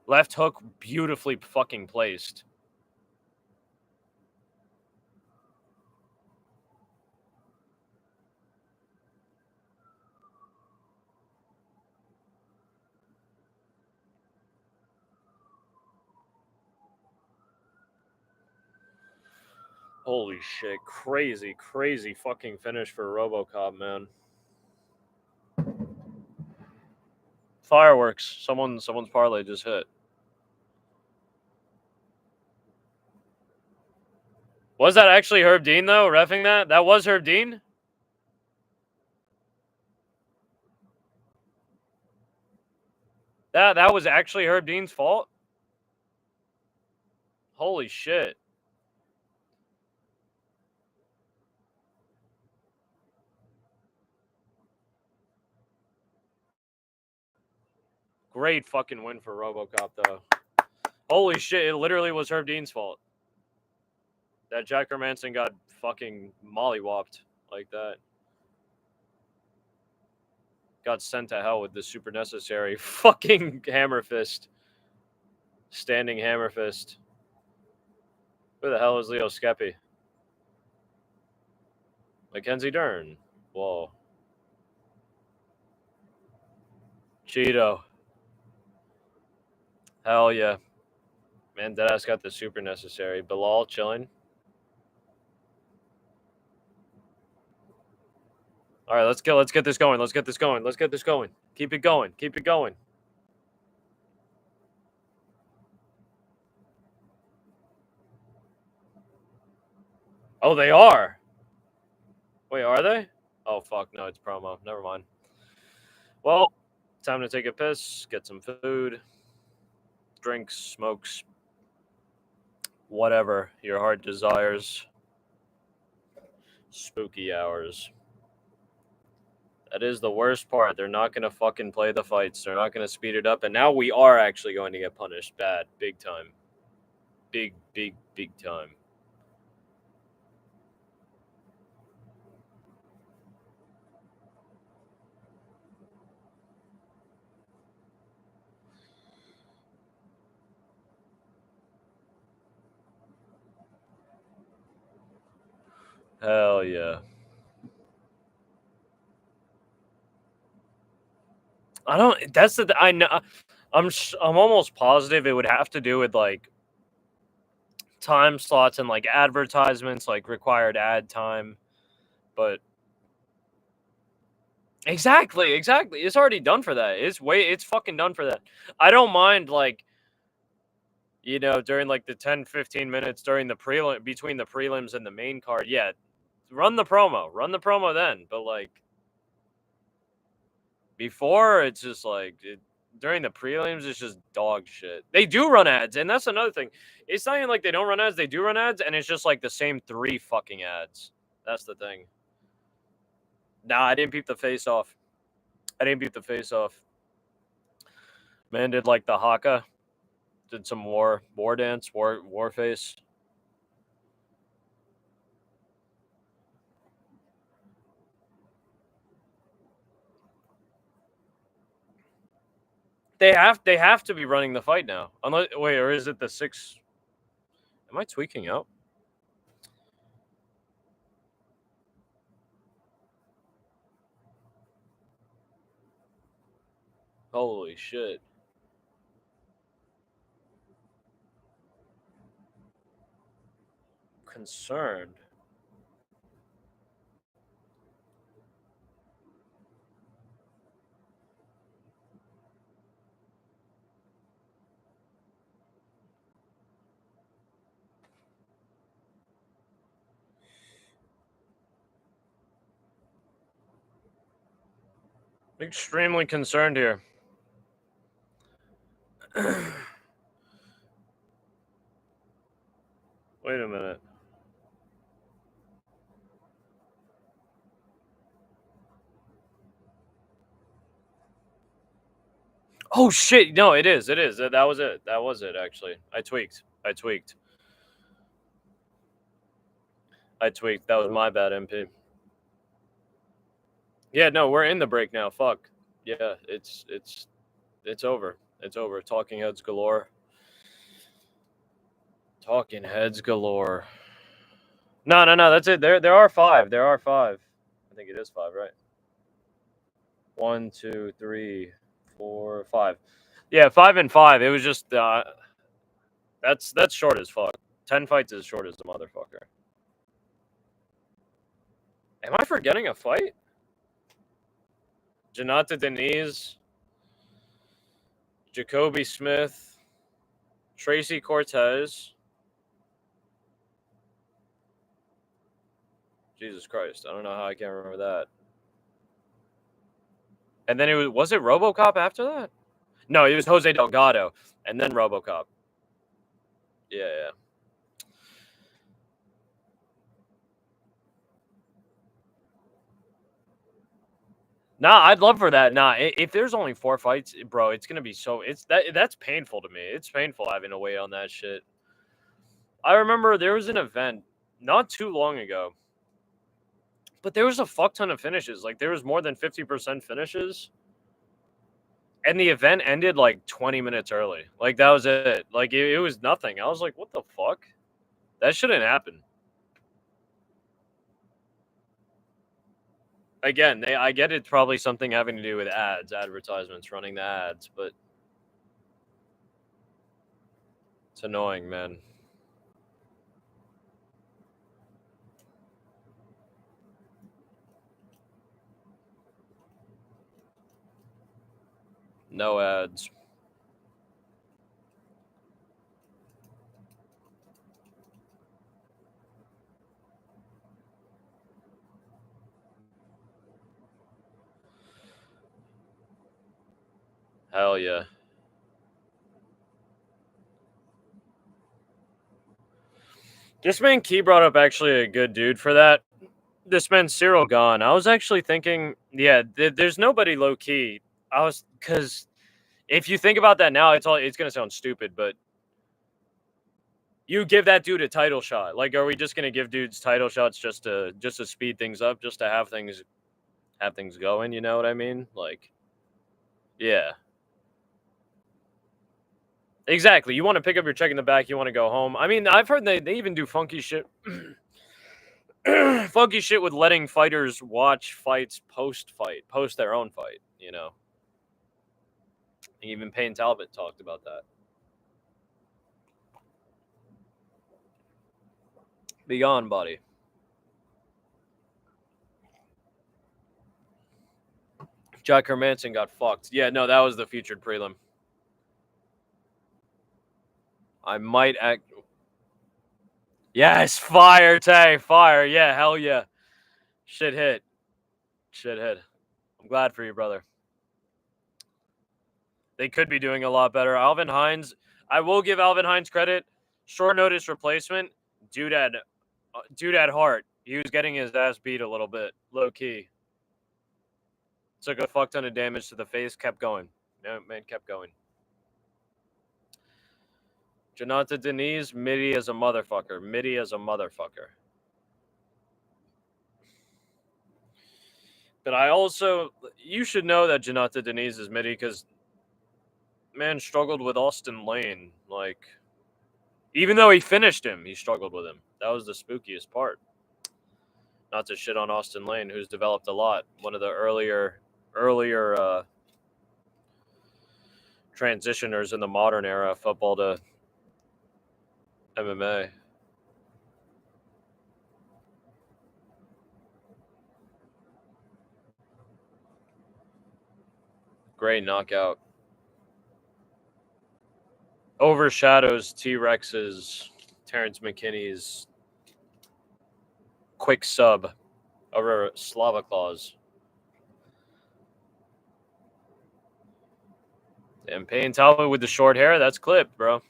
Left hook beautifully fucking placed. Holy shit. Crazy, crazy fucking finish for RoboCop, man. Fireworks. Someone's parlay just hit. Was that actually Herb Dean, though, reffing that? That was Herb Dean? That was actually Herb Dean's fault? Holy shit. Great fucking win for RoboCop, though. Holy shit, it literally was Herb Dean's fault. That Jack Hermanson got fucking mollywopped like that. Got sent to hell with the super necessary fucking hammer fist. Standing hammer fist. Who the hell is Leo Skeppy? Mackenzie Dern. Whoa. Cheeto. Hell yeah. Man, Deadass got the super necessary. Bilal chilling. All right, let's get this going. Let's get this going. Keep it going. Oh, they are. Wait, are they? Oh fuck, no, it's promo. Never mind. Well, time to take a piss, get some food, drinks, smokes, whatever your heart desires. Spooky hours. That is the worst part. They're not going to fucking play the fights. They're not going to speed it up. And now we are actually going to get punished bad. Big time. Big time. Hell yeah. I don't. That's the. I know. I'm almost positive it would have to do with like time slots and like advertisements, like required ad time. But exactly. It's already done for that. It's fucking done for that. I don't mind like, during like the 10-15 minutes during the prelim between the prelims and the main card. Yeah, run the promo. Run the promo then. But like before, it's just like during the prelims, it's just dog shit. They do run ads, and that's another thing. It's not even like they don't run ads; they do run ads, and it's just like the same 3 fucking ads. That's the thing. Nah, I didn't peep the face off. Man did like the haka, did some war dance, war face. They have to be running the fight now. Unless wait, or is it the 6? Am I tweaking out? Holy shit. Concerned. Extremely concerned here. Wait a minute. Oh shit! No, it is. It is. That was it. That was it. Actually, I tweaked. That was my bad, MP. Yeah, no, we're in the break now. Fuck. Yeah, it's over. It's over. Talking heads galore. Talking heads galore. No. That's it. There are 5. There are 5. I think it is 5, right? 1, 2, 3, 4, 5. Yeah, 5 and 5. It was just that's short as fuck. 10 fights is short as a motherfucker. Am I forgetting a fight? Janata Denise, Jacoby Smith, Tracy Cortez. Jesus Christ, I don't know how I can't remember that. And then was it RoboCop after that? No, it was Jose Delgado, and then RoboCop. Yeah. Nah, I'd love for that. Nah, if there's only 4 fights, bro, it's gonna be that's painful to me. It's painful having to wait on that shit. I remember there was an event not too long ago, but there was a fuck ton of finishes. Like there was more than 50% finishes. And the event ended like 20 minutes early. Like that was it. Like it was nothing. I was like, what the fuck? That shouldn't happen. Again, I get it's probably something having to do with ads, advertisements, running the ads, but it's annoying, man. No ads. Hell yeah. This man Key brought up actually a good dude for that. This man Cyril Gone. I was actually thinking, yeah, there's nobody low key. Because if you think about that now, it's gonna sound stupid, but you give that dude a title shot. Like, are we just gonna give dudes title shots just to speed things up, just to have things going? You know what I mean? Like, yeah, exactly. You want to pick up your check in the back. You want to go home. I mean, I've heard they even do funky shit. Funky shit with letting fighters watch fights post their own fight. Even Payne Talbot talked about that. Be gone, buddy. Jack Hermanson got fucked. Yeah, no, that was the featured prelim. I might act. Yes, fire, Tay, fire. Yeah, hell yeah. Shit hit. Shit hit. I'm glad for you, brother. They could be doing a lot better. Alvin Hines, I will give Alvin Hines credit. Short notice replacement. Dude had heart. He was getting his ass beat a little bit, low key. Took a fuck ton of damage to the face, kept going. No, man, kept going. Janata Denise, Midi as a motherfucker. Midi as a motherfucker. But I also, you should know that Janata Denise is Midi because, man, struggled with Austin Lane. Like, even though he finished him, he struggled with him. That was the spookiest part. Not to shit on Austin Lane, who's developed a lot. One of the earlier transitioners in the modern era, football to MMA. Great knockout. Overshadows T-Rex's, Terrence McKinney's quick sub over Slava Claus. And Payne Talbot with the short hair, that's clipped, bro.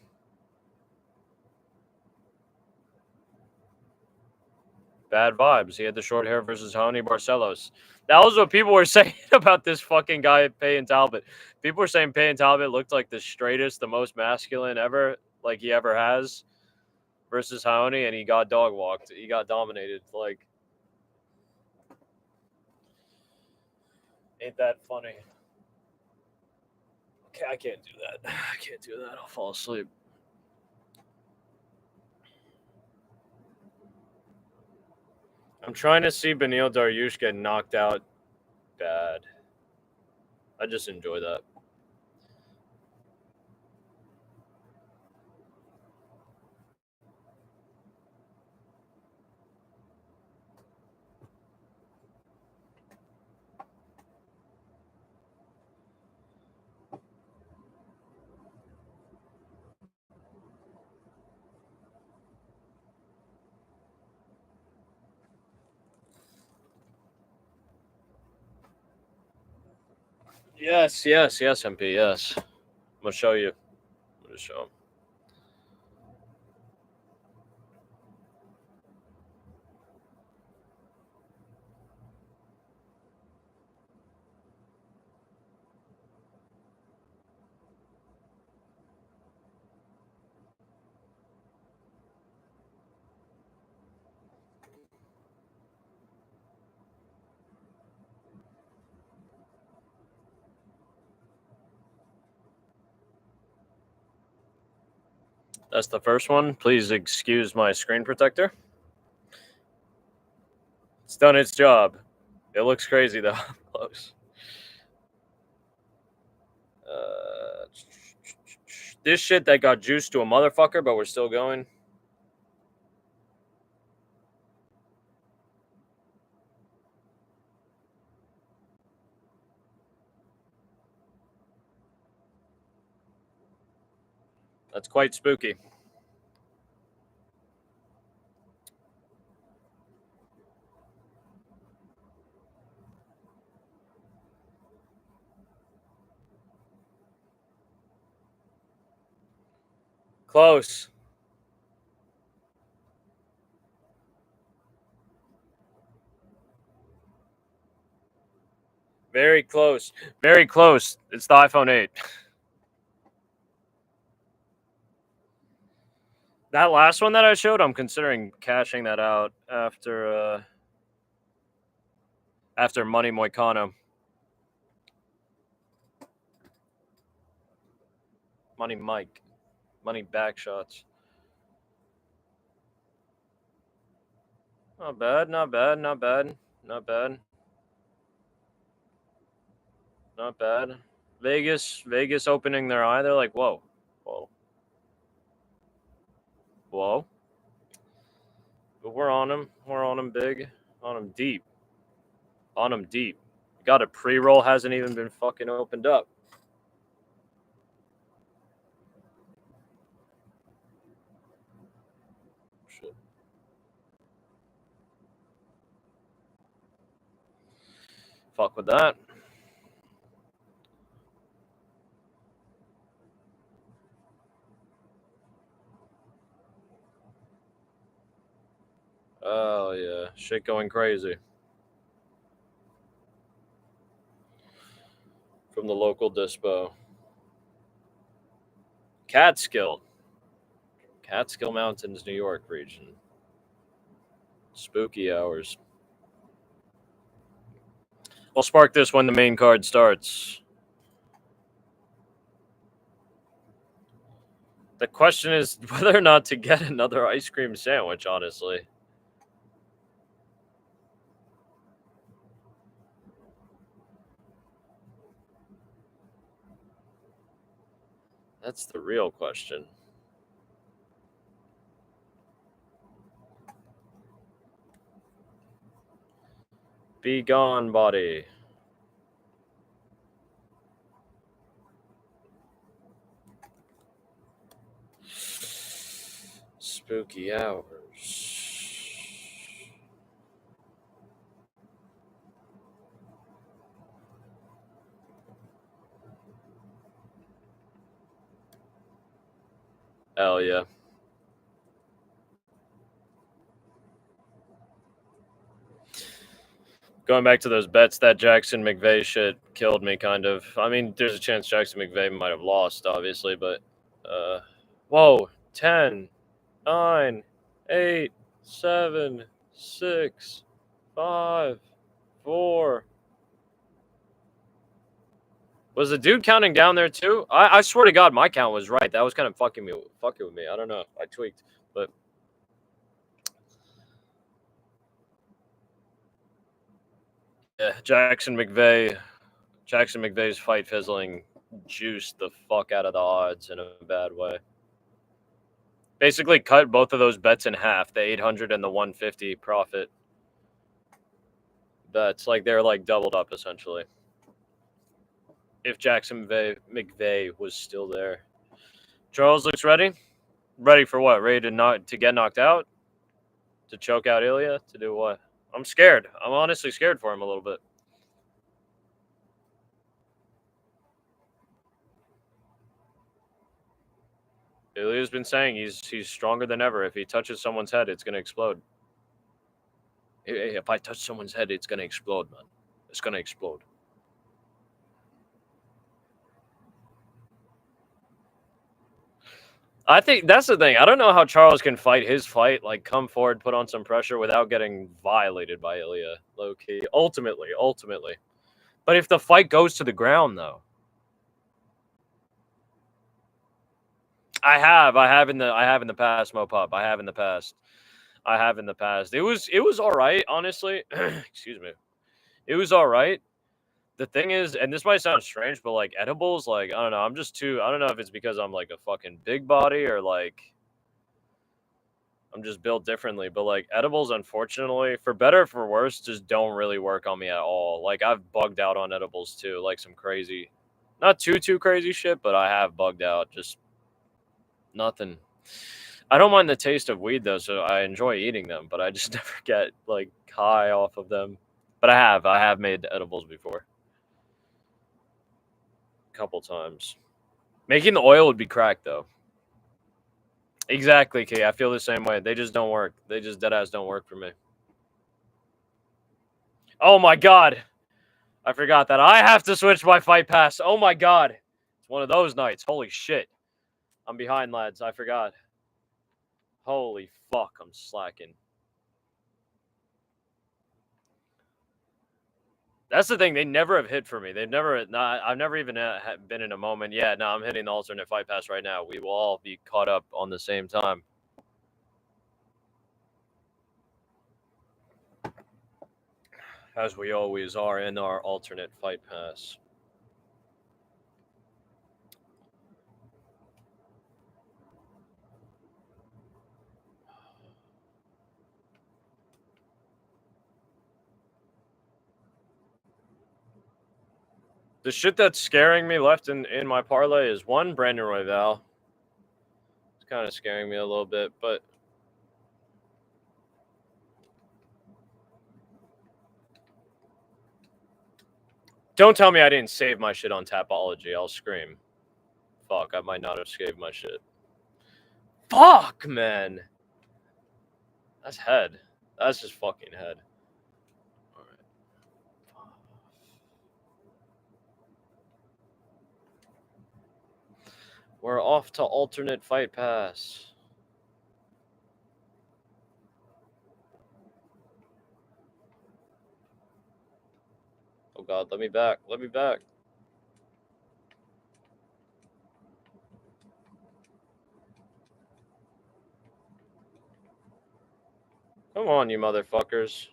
Bad vibes. He had the short hair versus Honey Barcelos. That was what people were saying about this fucking guy, Payne Talbot. People were saying Payne Talbot looked like the straightest, the most masculine ever, like he ever has, versus Honey, and he got dog walked. He got dominated. Like, ain't that funny? Okay, I can't do that. I can't do that. I'll fall asleep. I'm trying to see Beneil Dariush get knocked out bad. I just enjoy that. Yes, MP, yes. I'm gonna show you. I'm gonna show him. That's the first one. Please excuse my screen protector. It's done its job. It looks crazy though. Close. This shit that got juiced to a motherfucker, but we're still going. That's quite spooky. Close. Very close. Very close. It's the iPhone 8. That last one that I showed, I'm considering cashing that out after Money Moicano. Money Mike. Money back shots. Not bad, not bad, not bad, not bad. Not bad. Vegas opening their eye. They're like, whoa, whoa, whoa. But we're on them. We're on them big. On them deep. On them deep. Got a pre-roll. Hasn't even been fucking opened up. Shit. Fuck with that. Oh yeah, shit going crazy. From the local dispo. Catskill Mountains, New York region. Spooky hours. I'll spark this when the main card starts. The question is whether or not to get another ice cream sandwich, honestly. That's the real question. Be gone, body. Spooky hours. Hell yeah. Going back to those bets, that Jackson McVeigh shit killed me, kind of. I mean, there's a chance Jackson McVeigh might have lost, obviously, but whoa, 10, 9, 8, 7, 6, 5, 4. Was the dude counting down there too? I swear to God, my count was right. That was kind of fucking with me. I don't know. I tweaked, but yeah, Jackson McVeigh's fight fizzling juiced the fuck out of the odds in a bad way. Basically, cut both of those bets in half. The 800 and the 150 profit bets, like they're like doubled up essentially. If Jackson McVeigh was still there. Charles looks ready. Ready for what? Ready to get knocked out? To choke out Ilya? To do what? I'm scared. I'm honestly scared for him a little bit. Ilya's been saying he's stronger than ever. If he touches someone's head, it's gonna explode. If I touch someone's head, it's gonna explode, man. It's gonna explode. I think that's the thing. I don't know how Charles can fight his fight, like come forward, put on some pressure without getting violated by Ilya, low key. Ultimately. But if the fight goes to the ground, though, I have in the past, Mopop. I have in the past. It was all right, honestly. Excuse me. It was all right. The thing is, and this might sound strange, but like edibles, like I don't know, I don't know if it's because I'm like a fucking big body or like I'm just built differently, but like edibles, unfortunately, for better or for worse, just don't really work on me at all. Like I've bugged out on edibles too, like some crazy, not too crazy shit, but I have bugged out. Just nothing. I don't mind the taste of weed though, so I enjoy eating them, but I just never get like high off of them. But I have made edibles before, a couple times. Making the oil would be crack though. Exactly, Key. I feel the same way. They just don't work. They just dead ass don't work for me. Oh my god. I forgot that. I have to switch my fight pass. Oh my god. It's one of those nights. Holy shit. I'm behind, lads. I forgot. Holy fuck. I'm slacking. That's the thing. They never have hit for me. They've never. Nah, I've never even been in a moment. Yeah, no, I'm hitting the alternate fight pass right now. We will all be caught up on the same time. As we always are in our alternate fight pass. The shit that's scaring me left in my parlay is one, Brandon Royval. It's kind of scaring me a little bit, but don't tell me I didn't save my shit on Tapology. I'll scream. Fuck, I might not have saved my shit. Fuck, man. That's head. That's just fucking head. All right. We're off to alternate fight pass. Oh god, let me back. Let me back. Come on, you motherfuckers.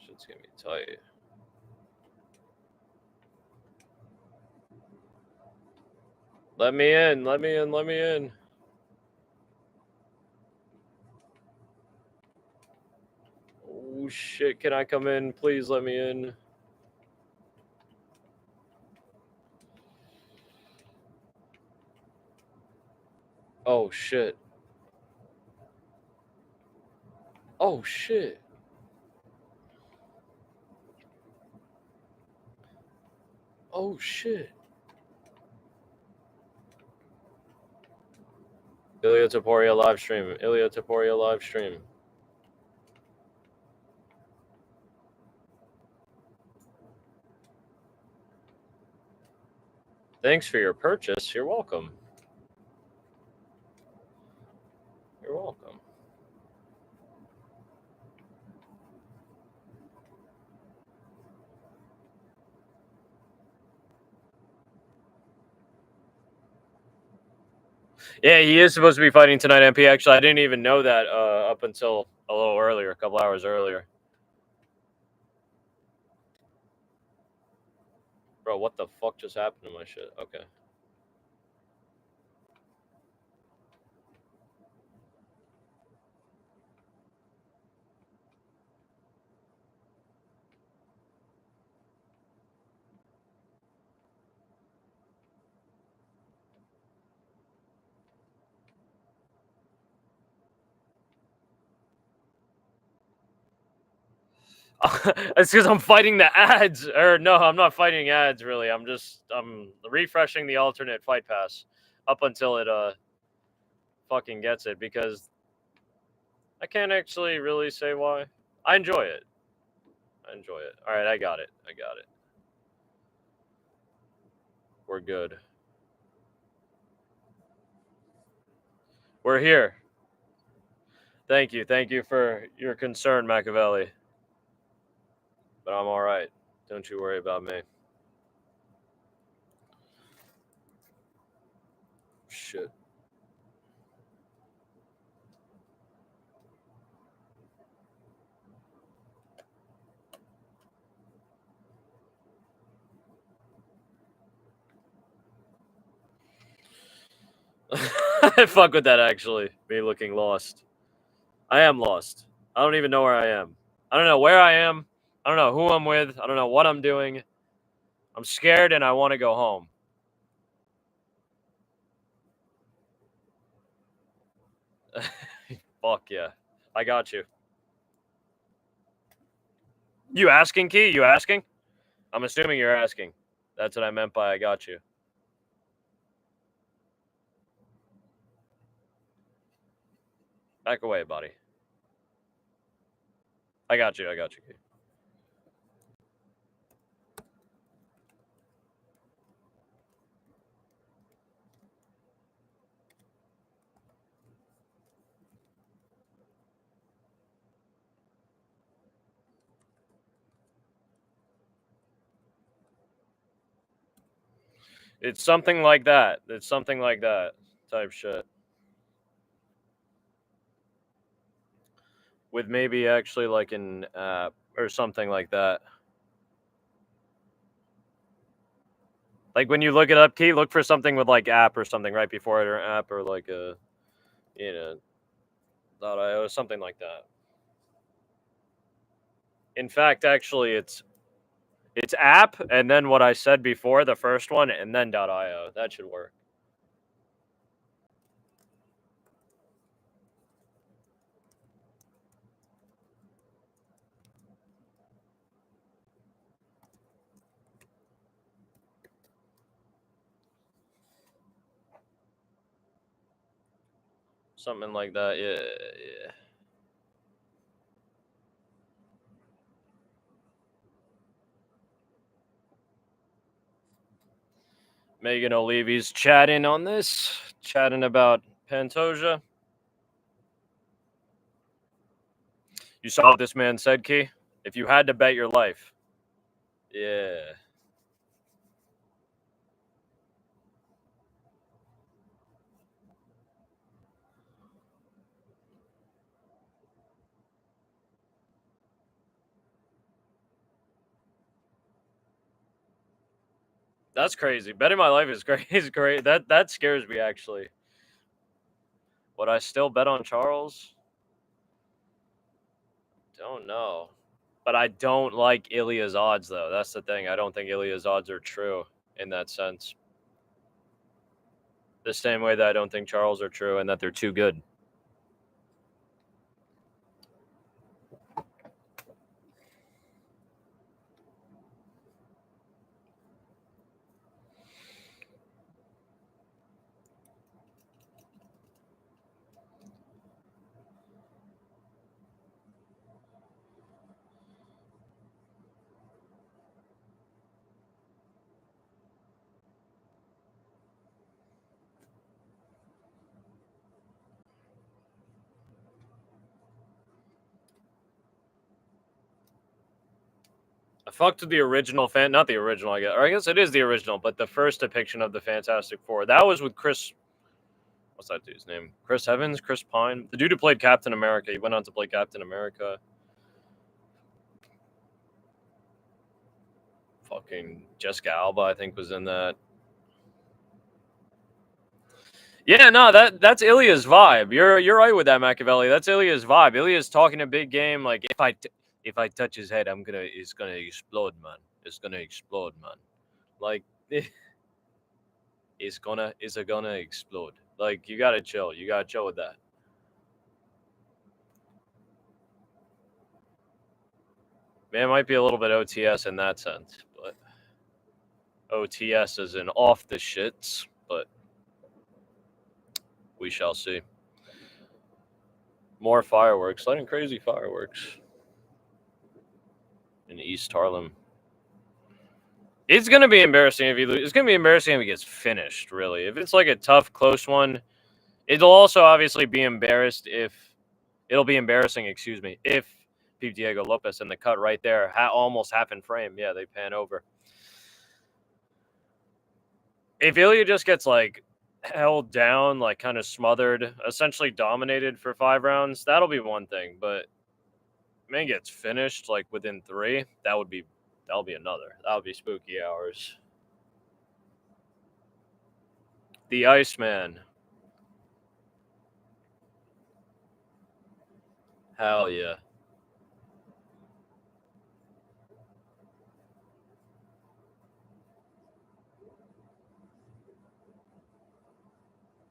Shit's gonna be tight. Let me in, let me in, let me in. Oh shit, can I come in? Please let me in. Oh shit. Oh shit. Oh shit. Ilya Taporia live stream. Ilya Taporia live stream. Thanks for your purchase. You're welcome. You're welcome. Yeah, he is supposed to be fighting tonight, MP. Actually, I didn't even know that up until a little earlier, a couple hours earlier. Bro, what the fuck just happened to my shit? Okay. It's because I'm fighting the ads. Or no, I'm not fighting ads really. I'm refreshing the alternate fight pass up until it fucking gets it, because I can't actually really say why. I enjoy it. I enjoy it. All right, I got it. I got it. We're good. We're here. Thank you. Thank you for your concern, Machiavelli. But I'm all right. Don't you worry about me. Shit. I fuck with that, actually. Me looking lost. I am lost. I don't even know where I am. I don't know where I am. I don't know who I'm with. I don't know what I'm doing. I'm scared and I want to go home. Fuck yeah. I got you. You asking, Key? You asking? I'm assuming you're asking. That's what I meant by I got you. Back away, buddy. I got you. I got you, Key. It's something like that. It's something like that type shit. With maybe actually like an app or something like that. Like when you look it up, Key, look for something with like app or something right before it, or app, or like a, .io, something like that. In fact, actually, it's app and then what I said before, the first one, and then .io. That should work. Something like that. Yeah. Megan O'Leavy's chatting on this, chatting about Pantoja. You saw what this man said, Key? If you had to bet your life. Yeah. That's crazy. Betting my life is great. Is great. That scares me actually. Would I still bet on Charles? Don't know. But I don't like Ilya's odds though. That's the thing. I don't think Ilya's odds are true in that sense. The same way that I don't think Charles are true and that they're too good. I fucked with the original not the original, I guess. Or I guess it is the original, but the first depiction of the Fantastic Four. That was with Chris. What's that dude's name? Chris Evans? Chris Pine? The dude who played Captain America. He went on to play Captain America. Fucking Jessica Alba, I think, was in that. Yeah, no, that's Ilya's vibe. You're right with that, Machiavelli. That's Ilya's vibe. Ilya's talking a big game. Like if I touch his head, it's gonna explode, man. It's gonna explode, man. Like it's gonna explode. Like you gotta chill. You gotta chill with that. Man, it might be a little bit OTS in that sense, but OTS is an off the shits. But we shall see. More fireworks, lighting crazy fireworks in East Harlem. It's gonna be embarrassing if he loses. It's gonna be embarrassing if he gets finished. Really, if it's like a tough, close one, it'll also obviously be embarrassed if it'll be embarrassing. Excuse me, if Pete Diego Lopez in the cut right there, almost half in frame. Yeah, they pan over. If Ilya just gets like held down, like kind of smothered, essentially dominated for 5 rounds, that'll be one thing. But man gets finished like within 3, that'll be another. That'll be spooky hours. The Iceman. Hell yeah.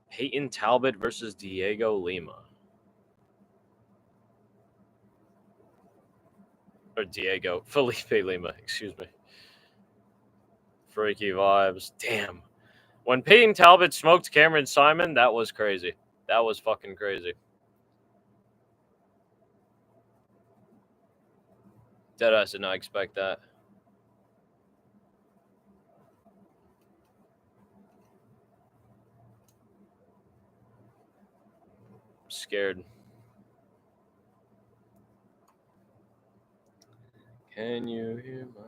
Peyton Talbot versus Diego Lima. Or Diego. Felipe Lima, excuse me. Freaky vibes. Damn. When Peyton Talbot smoked Cameron Simon, that was crazy. That was fucking crazy. Deadass did not expect that. Scared. Can you hear my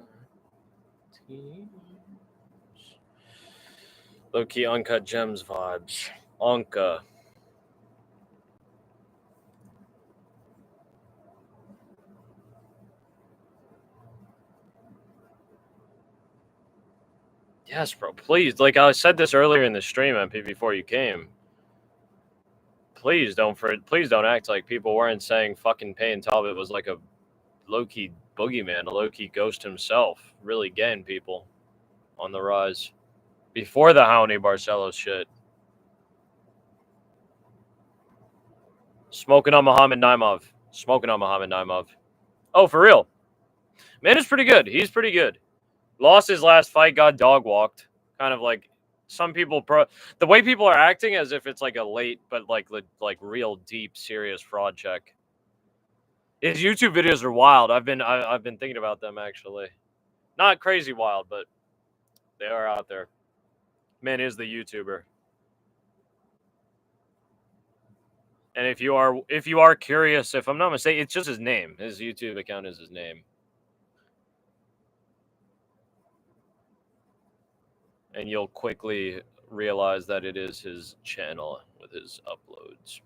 tears? Low-key Uncut Gems vibes. Anka. Yes, bro. Please. Like I said this earlier in the stream, MP, before you came. Please don't act like people weren't saying fucking Peyton Talbot was like a low-key boogeyman, a low-key ghost himself, really getting people on the rise. Before the Howney Barcelos shit. Smoking on Muhammad Naimov. Smoking on Muhammad Naimov. Oh, for real? Man is pretty good. He's pretty good. Lost his last fight, got dog walked. Kind of like some people the way people are acting as if it's like a late but like real deep serious fraud check. His YouTube videos are wild. I've been thinking about them actually. Not crazy wild, but they are out there. Man is the YouTuber. And if you are curious, if I'm not mistaken, it's just his name. His YouTube account is his name. And you'll quickly realize that it is his channel with his uploads.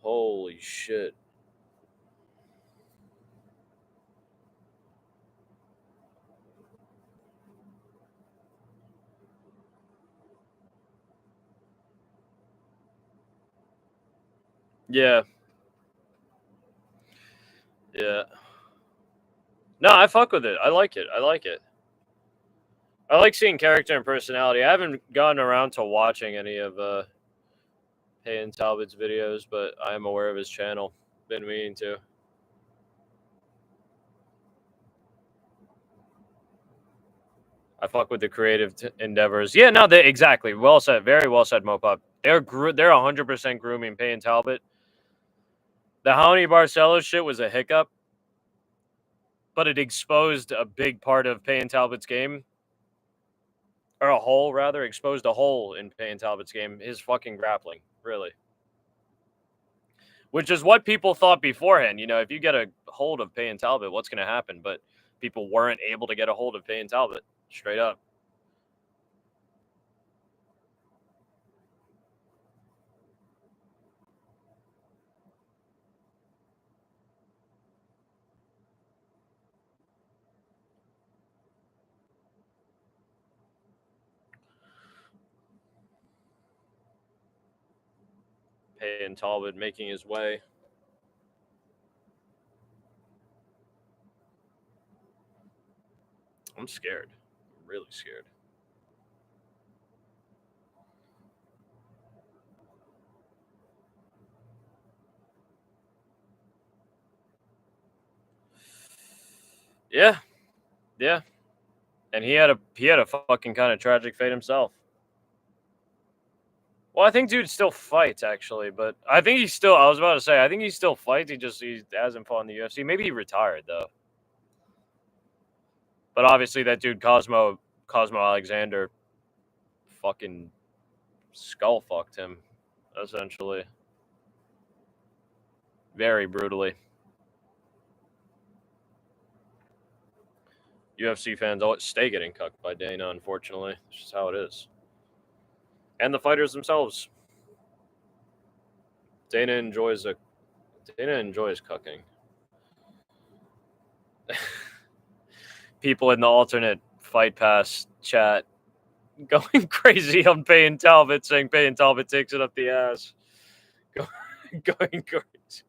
Holy shit. Yeah. Yeah. No, I fuck with it. I like it. I like it. I like seeing character and personality. I haven't gotten around to watching any of Peyton Talbot's videos, but I am aware of his channel. Been meaning to. I fuck with the creative endeavors. Yeah, no, exactly. Well said. Very well said, Mopop. They're 100% grooming Peyton Talbot. The Howney Barcelos shit was a hiccup, but it exposed a big part of Peyton Talbot's game. Or a hole, rather. Exposed a hole in Peyton Talbot's game. His fucking grappling. Really. Which is what people thought beforehand. You know, if you get a hold of Peyton Talbot, what's going to happen? But people weren't able to get a hold of Peyton Talbot. Straight up. Peyton Talbot making his way. I'm scared. I'm really scared. Yeah. Yeah. And he had a fucking kind of tragic fate himself. Well, I think dude still fights actually, but I think he's still. I was about to say I think he still fights. He hasn't fought in the UFC. Maybe he retired though. But obviously that dude Cosmo Alexander fucking skull fucked him essentially. Very brutally. UFC fans always stay getting cucked by Dana, unfortunately. It's just how it is. And the fighters themselves. Dana enjoys cucking. People in the alternate Fight Pass chat going crazy on Peyton Talbot, saying Peyton Talbot takes it up the ass. Going crazy.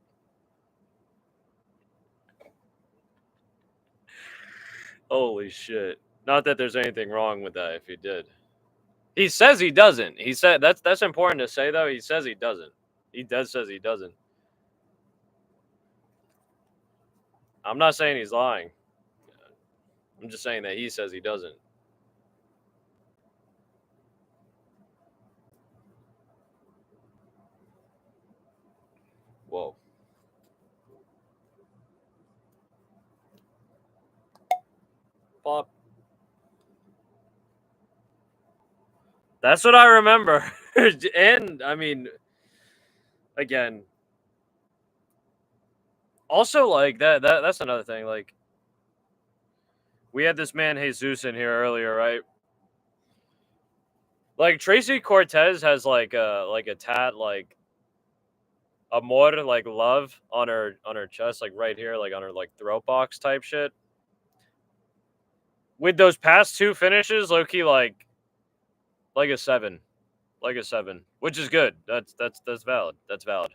Holy shit. Not that there's anything wrong with that if he did. He says he doesn't. He said that's important to say though. He says he doesn't. He says he doesn't. I'm not saying he's lying. I'm just saying that he says he doesn't. Whoa. Pop. That's what I remember. And I mean, again, also like that's another thing. Like, we had this man Jesus in here earlier, right? Like Tracy Cortez has like a tat like amor, like love, on her chest, like right here, like on her like throat box type shit. With those past two finishes, low-key like a 7. Like a 7. Which is good. That's valid. That's valid.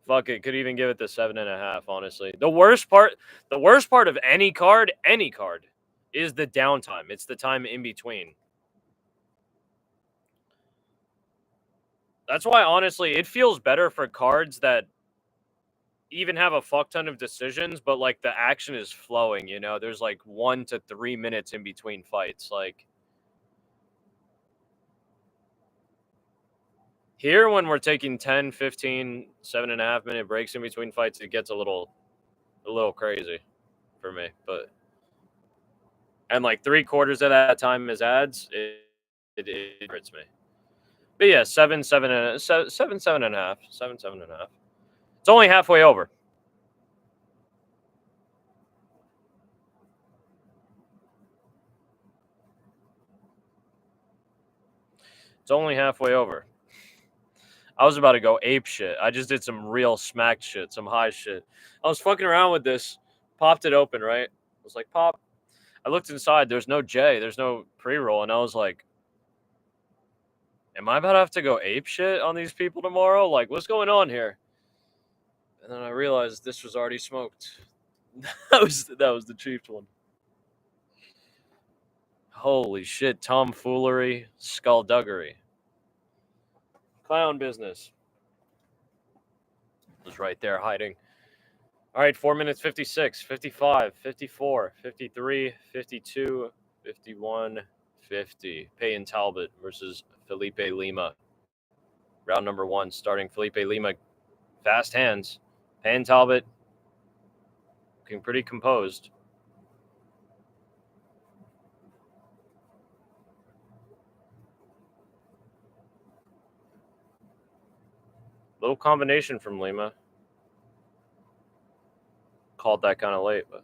Fuck it, could even give it the 7.5, honestly. The worst part of any card, is the downtime. It's the time in between. That's why, honestly, it feels better for cards that even have a fuck ton of decisions, but like the action is flowing, you know? There's like 1 to 3 minutes in between fights. Like here, when we're taking 10, 15, 7.5 minute breaks in between fights, it gets a little crazy for me. But and like 3/4 of that time is ads. It hurts me. But yeah, 7, 7.5, 7.5. It's only halfway over. It's only halfway over. I was about to go ape shit. I just did some real smack shit, some high shit. I was fucking around with this, popped it open, right? I was like, pop. I looked inside. There's no J. There's no pre-roll. And I was like, am I about to have to go ape shit on these people tomorrow? Like, what's going on here? And then I realized this was already smoked. that was the cheap one. Holy shit, tomfoolery, skullduggery. Clown business. Was right there hiding. All right, 4 minutes 56, 55, 54, 53, 52, 51, 50. Payne Talbot versus Felipe Lima. Round number 1, starting Felipe Lima. Fast hands. Payne Talbot looking pretty composed. Little combination from Lima. Called that kind of late, but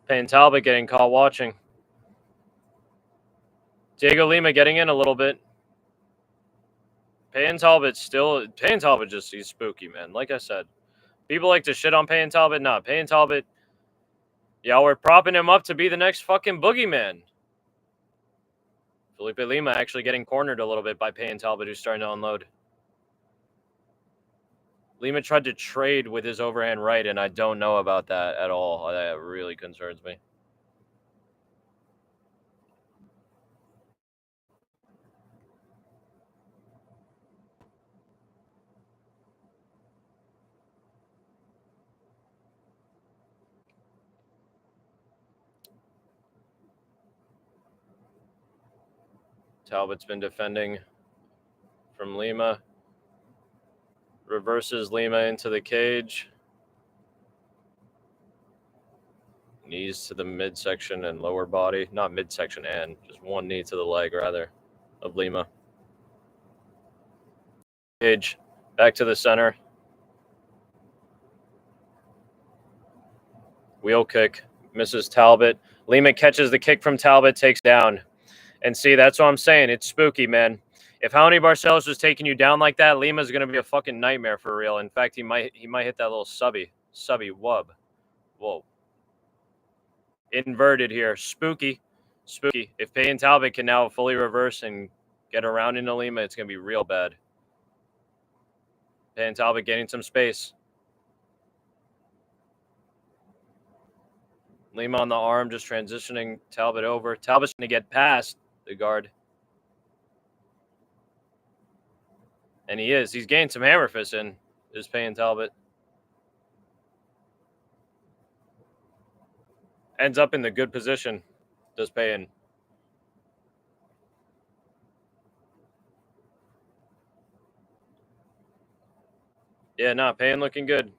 Payne Talbot getting caught watching. Diego Lima getting in a little bit. Payne Talbot just, he's spooky, man. Like I said, people like to shit on Payne Talbot. Nah, Payne Talbot, y'all were propping him up to be the next fucking boogeyman. Felipe Lima actually getting cornered a little bit by Payne Talbot, who's starting to unload. Lima tried to trade with his overhand right, and I don't know about that at all. That really concerns me. Talbot's been defending from Lima. Reverses Lima into the cage. Knees to the midsection and lower body. Not midsection and, just one knee to the leg, rather, of Lima. Cage. Back to the center. Wheel kick. Misses Talbot. Lima catches the kick from Talbot, takes down. And see, that's what I'm saying. It's spooky, man. If Raoni Barcelos was taking you down like that, Lima's going to be a fucking nightmare for real. In fact, he might hit that little subby wub. Whoa. Inverted here. Spooky. If Payne Talbot can now fully reverse and get around into Lima, it's going to be real bad. Payne Talbot getting some space. Lima on the arm, just transitioning Talbot over. Talbot's going to get past the guard. And he is. He's gained some hammer fists in, is Payne Talbot. Ends up in the good position, does Payne. Yeah, Payne looking good.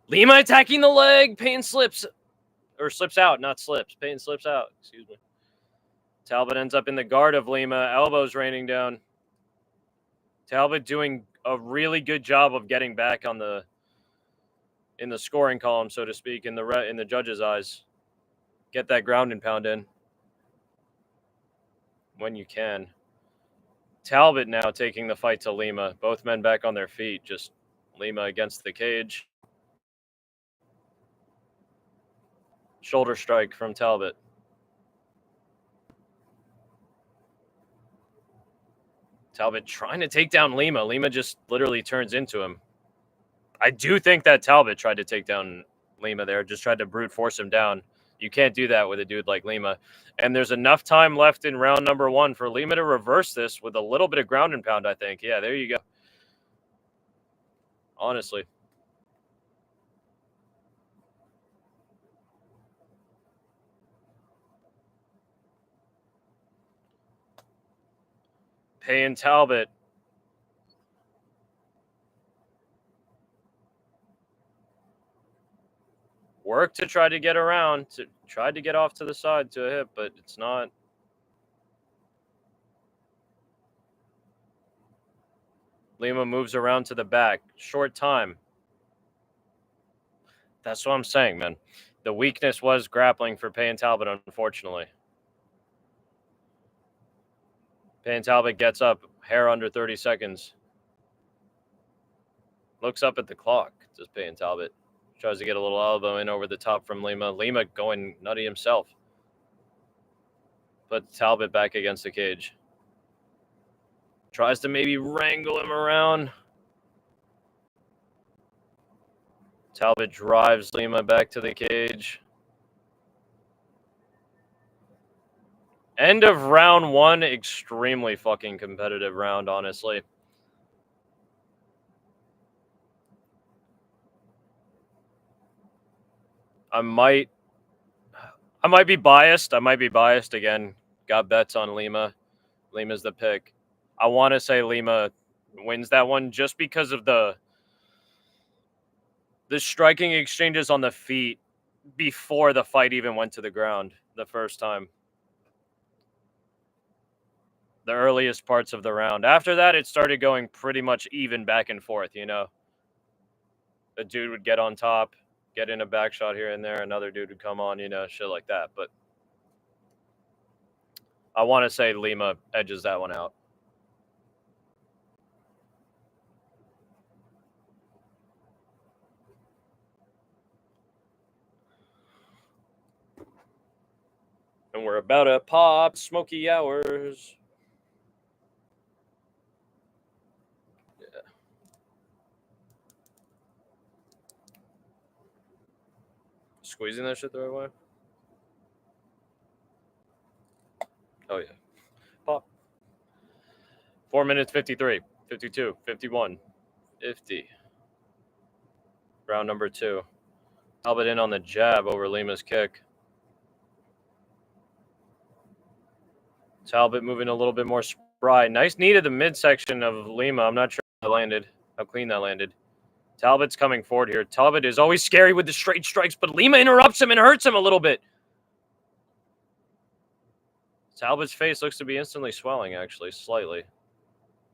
Lima attacking the leg. Payne slips. Or slips out, not slips. Payne slips out. Excuse me. Talbot ends up in the guard of Lima. Elbows raining down. Talbot doing a really good job of getting back in the scoring column, so to speak, in the judges' eyes. Get that ground and pound in when you can. Talbot now taking the fight to Lima. Both men back on their feet. Just Lima against the cage. Shoulder strike from Talbot. Talbot trying to take down Lima. Lima just literally turns into him. I do think that Talbot tried to take down Lima there, just tried to brute force him down. You can't do that with a dude like Lima. And there's enough time left in round number 1 for Lima to reverse this with a little bit of ground and pound, I think. Yeah, there you go. Honestly. Payne Talbot. Work to try to get around, to try to get off to the side to a hip, but it's not. Lima moves around to the back. Short time. That's what I'm saying, man. The weakness was grappling for Payne Talbot, unfortunately. Payne Talbot gets up, hair under 30 seconds. Looks up at the clock, does Payne Talbot. Tries to get a little elbow in over the top from Lima. Lima going nutty himself. Puts Talbot back against the cage. Tries to maybe wrangle him around. Talbot drives Lima back to the cage. End of round 1. Extremely fucking competitive round, honestly. I might be biased. Again. Got bets on Lima. Lima's the pick. I want to say Lima wins that one just because of the striking exchanges on the feet before the fight even went to the ground the first time. The earliest parts of the round. After that, it started going pretty much even back and forth, you know. The dude would get on top, get in a back shot here and there. Another dude would come on, you know, shit like that. But I want to say Lima edges that one out. And we're about to pop Smoky hours. Yeah. Squeezing that shit the right way? Oh, yeah. Pop. 4 minutes, 53, 52, 51, 50. Round number 2. Talbot in on the jab over Lima's kick. Talbot moving a little bit more spry. Nice knee to the midsection of Lima. I'm not sure how clean that landed. Talbot's coming forward here. Talbot is always scary with the straight strikes, but Lima interrupts him and hurts him a little bit. Talbot's face looks to be instantly swelling, actually, slightly.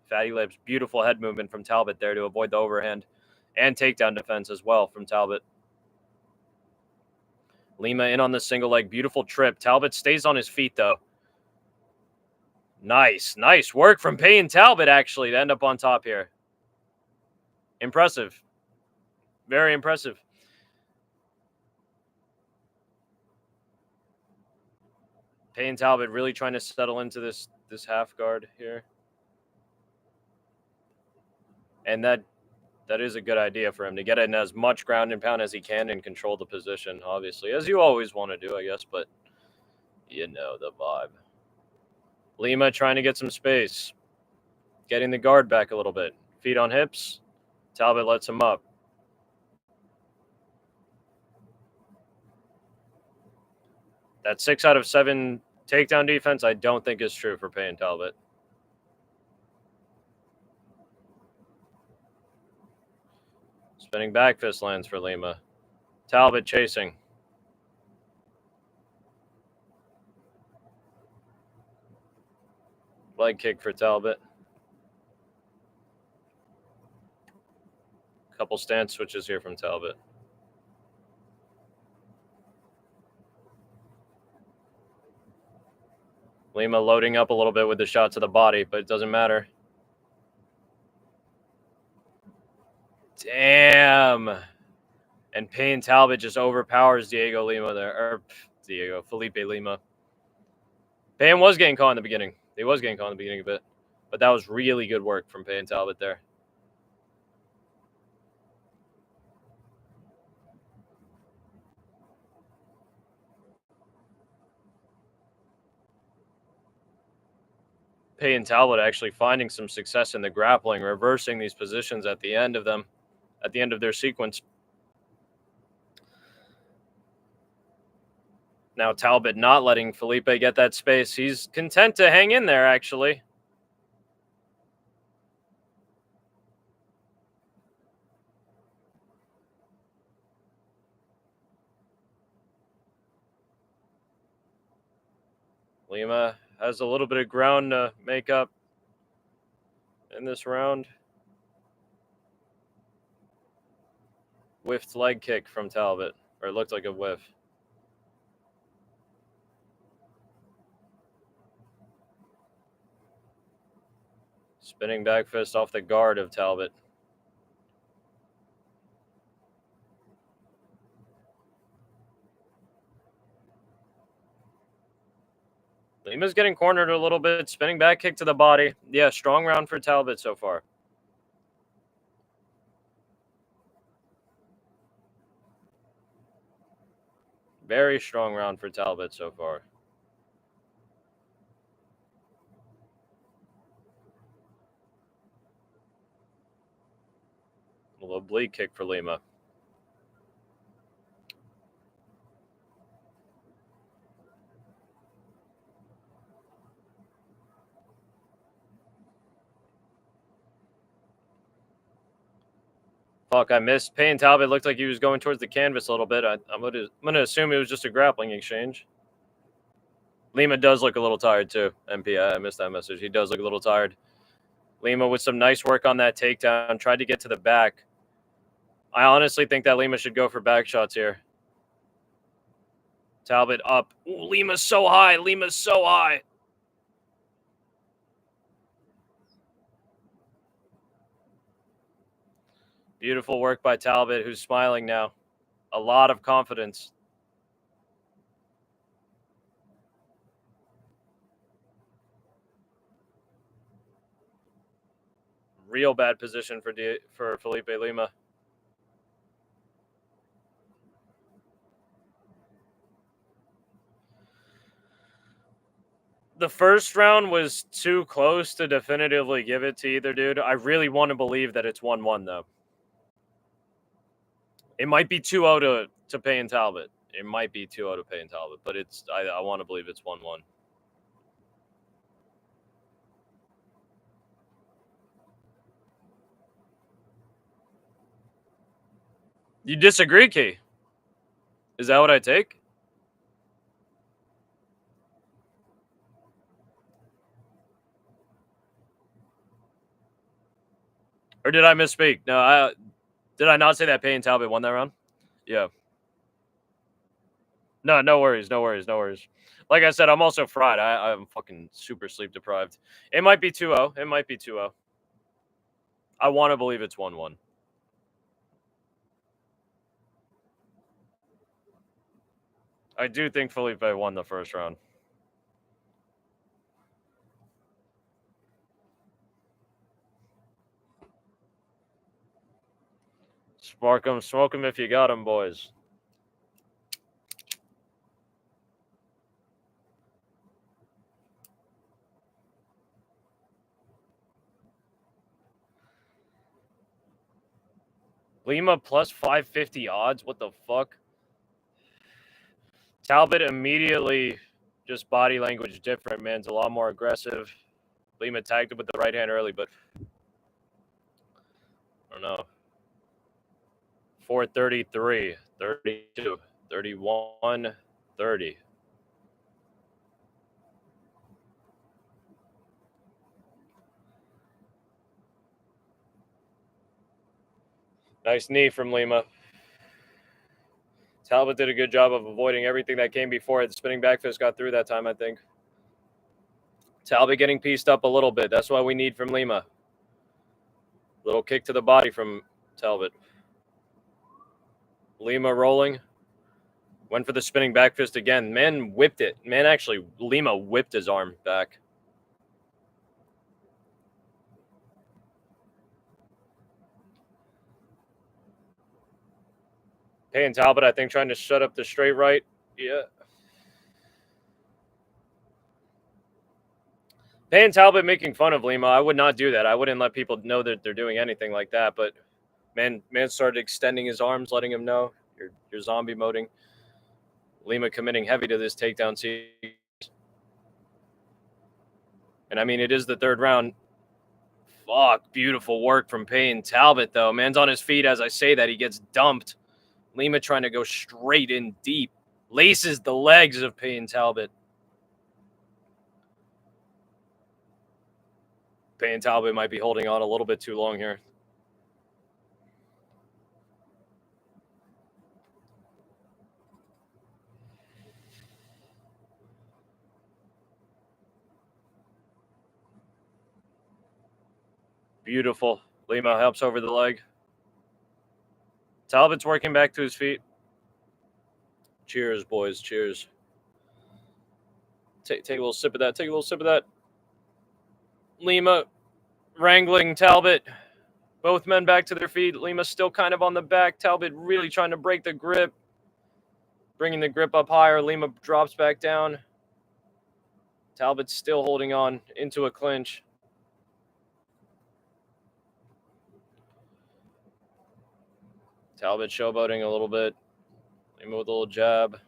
Fatty lips, beautiful head movement from Talbot there to avoid the overhand and takedown defense as well from Talbot. Lima in on the single leg, beautiful trip. Talbot stays on his feet, though. Nice work from Payne Talbot, actually, to end up on top here. Impressive. Very impressive. Payne Talbot really trying to settle into this half guard here. And that is a good idea for him to get in as much ground and pound as he can and control the position, obviously, as you always want to do, I guess, but you know the vibe. Lima trying to get some space, getting the guard back a little bit. Feet on hips. Talbot lets him up. That 6 out of 7 takedown defense, I don't think is true for Payne Talbot. Spinning back fist lands for Lima. Talbot chasing. Leg kick for Talbot. Couple stance switches here from Talbot. Lima loading up a little bit with the shot to the body, but it doesn't matter. Damn. And Payne Talbot just overpowers Diego Lima there. Or Felipe Lima. Payne was getting caught in the beginning. He was getting caught in the beginning a bit. But that was really good work from Payne Talbot there. Payne Talbot actually finding some success in the grappling, reversing these positions at the end of their sequence. Now Talbot not letting Felipe get that space. He's content to hang in there, actually. Lima has a little bit of ground to make up in this round. Whiffed leg kick from Talbot, or it looked like a whiff. Spinning back fist off the guard of Talbot. Lima's getting cornered a little bit. Spinning back kick to the body. Yeah, strong round for Talbot so far. Very strong round for Talbot so far. A little oblique kick for Lima. Fuck, I missed. Payne Talbot looked like he was going towards the canvas a little bit. I'm going to assume it was just a grappling exchange. Lima does look a little tired too. MP, I missed that message. He does look a little tired. Lima with some nice work on that takedown. Tried to get to the back. I honestly think that Lima should go for back shots here. Talbot up. Ooh, Lima's so high. Lima's so high. Beautiful work by Talbot, who's smiling now. A lot of confidence. Real bad position for Felipe Lima. The first round was too close to definitively give it to either dude. I really want to believe that it's 1-1, though. It might be 2-0 to Payne Talbot. It might be 2-0 to Payne Talbot, but I want to believe it's 1-1. You disagree, Key? Is that what I take? Or did I misspeak? No, did I not say that Payne Talbot won that round? Yeah. No worries. Like I said, I'm also fried. I'm fucking super sleep deprived. It might be 2-0. It might be 2-0. I want to believe it's 1-1. I do think Felipe won the first round. Spark 'em, smoke 'em if you got 'em, boys. Lima plus 550 odds? What the fuck? Talbot immediately just body language different, man. It's a lot more aggressive. Lima tagged it with the right hand early, but I don't know. 433, 32, 31, 30. Nice knee from Lima. Talbot did a good job of avoiding everything that came before it. The spinning back fist got through that time, I think. Talbot getting pieced up a little bit. That's what we need from Lima. Little kick to the body from Talbot. Lima rolling. Went for the spinning back fist again. Man whipped it. Man, actually, Lima whipped his arm back. Payne Talbot, I think, trying to shut up the straight right. Yeah. Payne Talbot making fun of Lima. I would not do that. I wouldn't let people know that they're doing anything like that. But man started extending his arms, letting him know you're zombie moding. Lima committing heavy to this takedown series. And I mean, it is the third round. Fuck, beautiful work from Payne Talbot, though. Man's on his feet as I say that. He gets dumped. Lima trying to go straight in deep. Laces the legs of Payne Talbot. Payne Talbot might be holding on a little bit too long here. Beautiful. Lima helps over the leg. Talbot's working back to his feet. Cheers, boys. Cheers. Take a little sip of that. Take a little sip of that. Lima wrangling Talbot. Both men back to their feet. Lima still kind of on the back. Talbot really trying to break the grip. Bringing the grip up higher. Lima drops back down. Talbot's still holding on into a clinch. Talbot showboating a little bit. Lima with a little jab.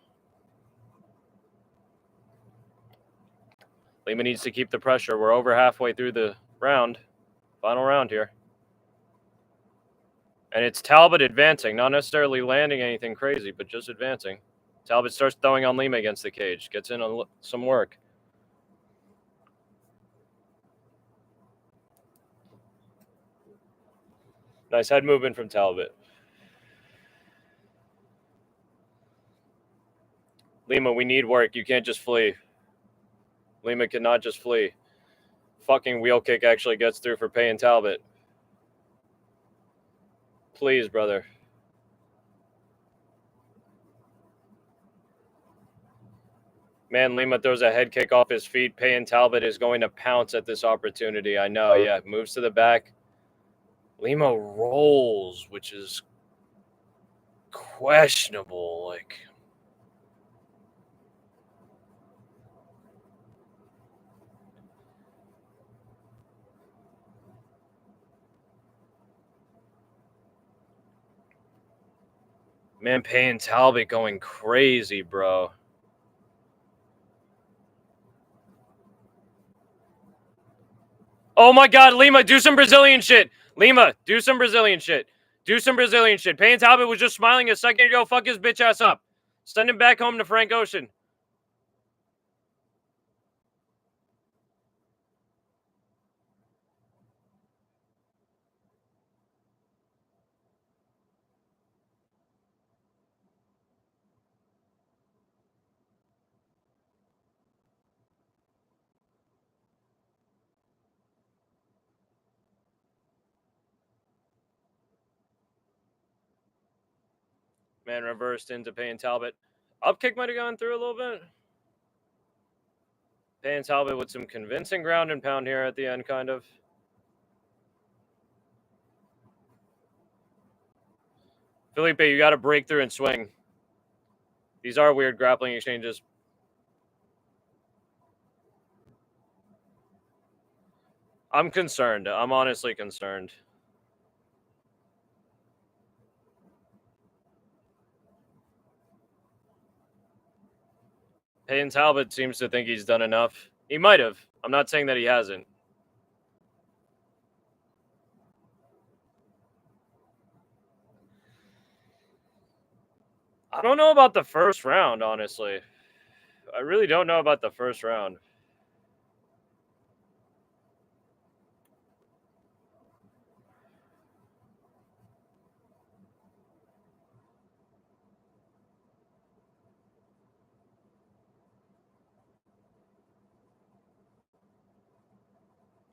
Lima needs to keep the pressure. We're over halfway through the round. Final round here. And it's Talbot advancing, not necessarily landing anything crazy, but just advancing. Talbot starts throwing on Lima against the cage. Gets in on some work. Nice head movement from Talbot. Lima, we need work. You can't just flee. Lima cannot just flee. Fucking wheel kick actually gets through for Payne Talbot. Please, brother. Man, Lima throws a head kick off his feet. Payne Talbot is going to pounce at this opportunity. I know, yeah. Moves to the back. Lima rolls, which is questionable. Like, man, Payne Talbot going crazy, bro. Oh my God, Lima, do some Brazilian shit. Lima, do some Brazilian shit. Do some Brazilian shit. Payne Talbot was just smiling a second ago. Fuck his bitch ass up. Send him back home to Frank Ocean. Man reversed into Payne Talbot. Up kick might have gone through a little bit. Payne Talbot with some convincing ground and pound here at the end, kind of. Felipe, you got to break through and swing. These are weird grappling exchanges. I'm concerned. I'm honestly concerned. Payne Talbot seems to think he's done enough. He might have. I'm not saying that he hasn't. I don't know about the first round, honestly. I really don't know about the first round.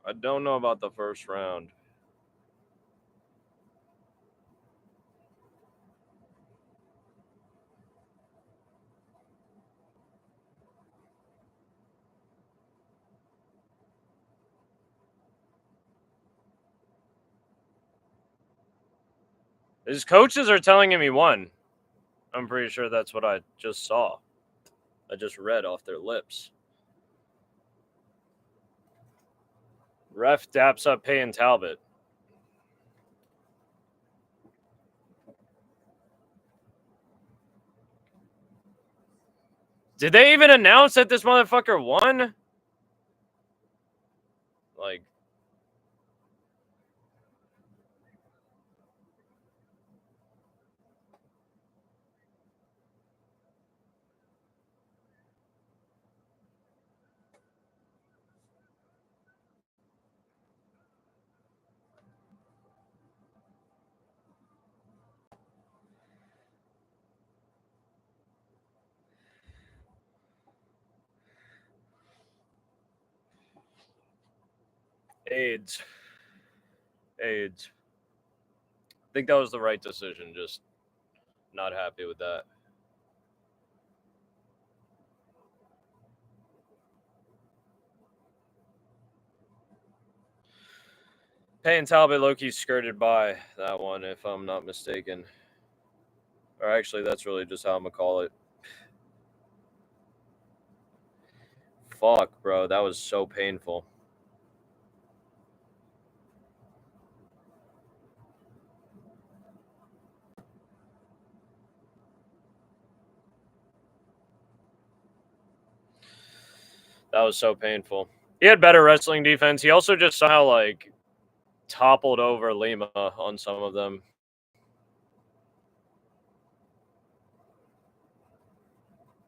I don't know about the first round. His coaches are telling him he won. I'm pretty sure that's what I just saw. I just read off their lips. Ref daps up Payne Talbot. Did they even announce that this motherfucker won? Like, AIDS. AIDS. I think that was the right decision. Just not happy with that. Payne Talbot low-key skirted by that one, if I'm not mistaken. Or actually, that's really just how I'm going to call it. Fuck, bro. That was so painful. That was so painful. He had better wrestling defense. He also just somehow, like, toppled over Lima on some of them.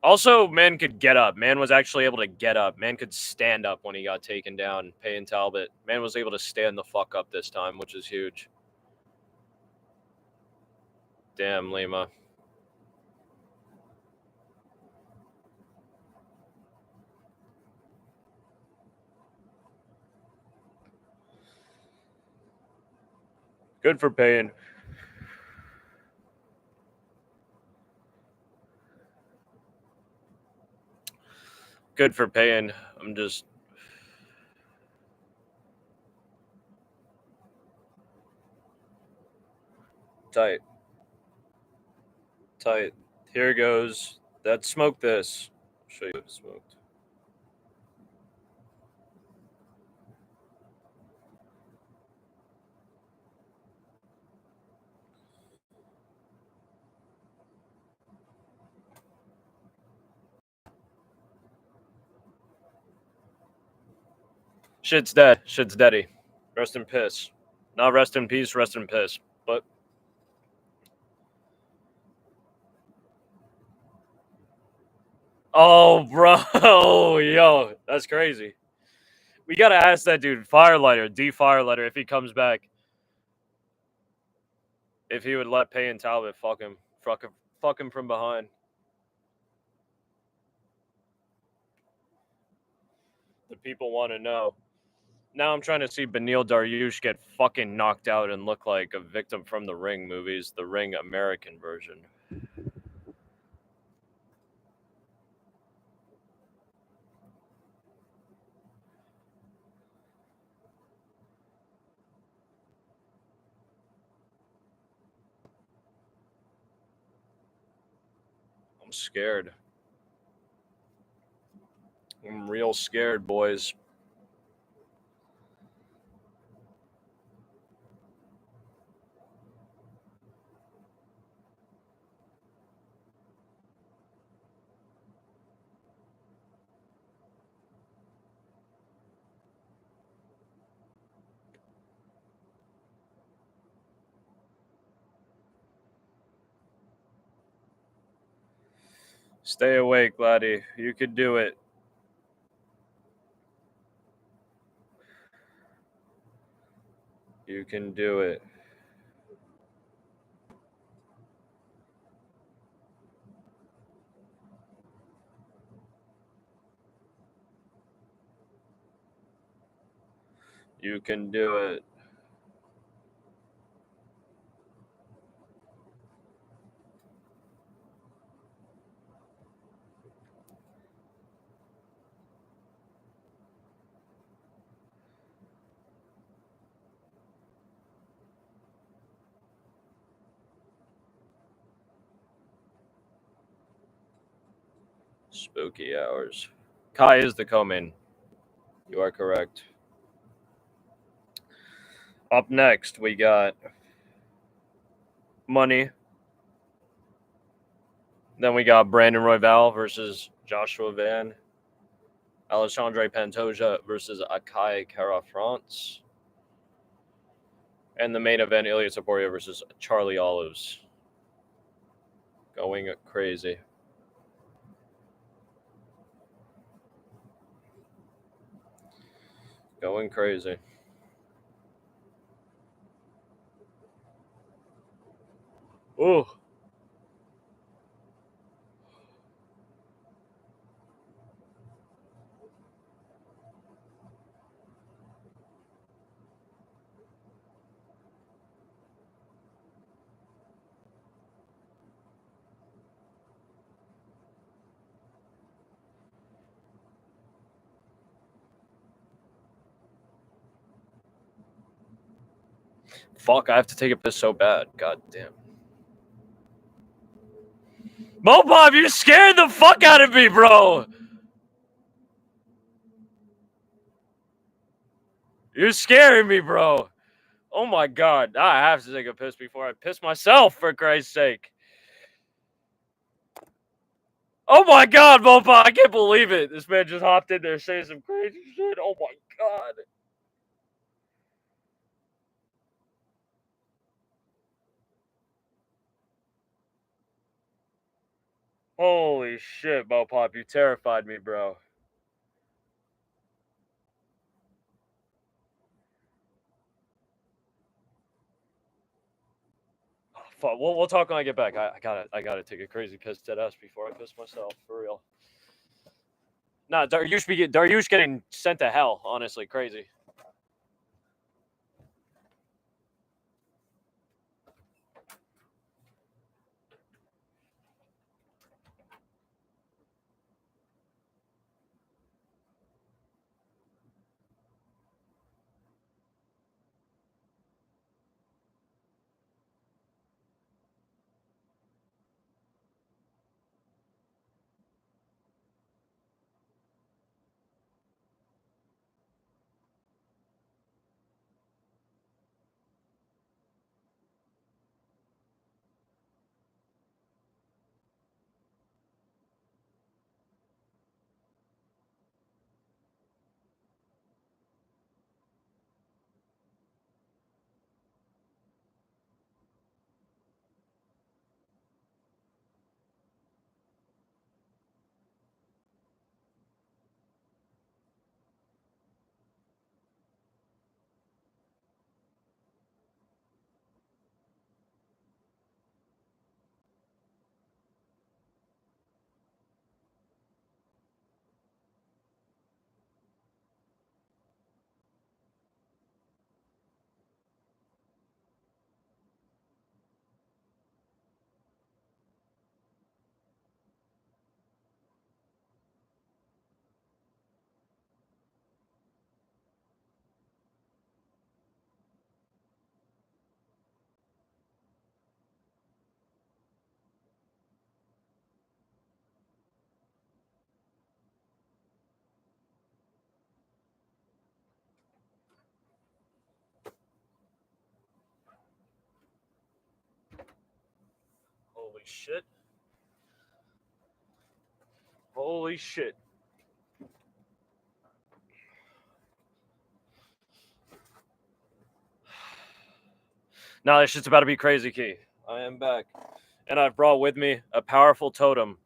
Also, man could get up. Man was actually able to get up. Man could stand up when he got taken down. Payne Talbot. Man was able to stand the fuck up this time, which is huge. Damn, Lima. Good for Payne. Good for Payne. I'm just... tight. Tight. Here goes. Let's smoke this. I'll show you what smoked. Shit's dead. Shit's deady. Rest in piss. Not rest in peace, rest in piss. But... oh, bro. Yo, that's crazy. We gotta ask that dude, Firelighter, D-Firelighter, if he comes back, if he would let Payne Talbot fuck him from behind. The people want to know. Now I'm trying to see Beneil Dariush get fucking knocked out and look like a victim from the Ring movies, the Ring American version. I'm scared. I'm real scared, boys. Stay awake, laddie. You could do it. You can do it. You can do it. Spooky hours. Kai is the co-main. You are correct. Up next, we got Money. Then we got Brandon Royval versus Joshua Van. Alexandre Pantoja versus Akai Kara-France. And the main event, Ilya Taporia versus Charlie Olives. Going crazy. Going crazy. Ooh. Fuck, I have to take a piss so bad. God damn. Mopop, you scared the fuck out of me, bro. You're scaring me, bro. Oh my god. I have to take a piss before I piss myself, for Christ's sake. Oh my god, Mopop, I can't believe it. This man just hopped in there saying some crazy shit. Oh my god. Holy shit, Mopop, you terrified me, bro. Fuck, we'll talk when I get back. I gotta take a crazy piss dead ass before I piss myself, for real. Nah, Dariush getting sent to hell, honestly, crazy. Holy shit. Holy shit. Now this shit's about to be crazy, Key. I am back. And I've brought with me a powerful totem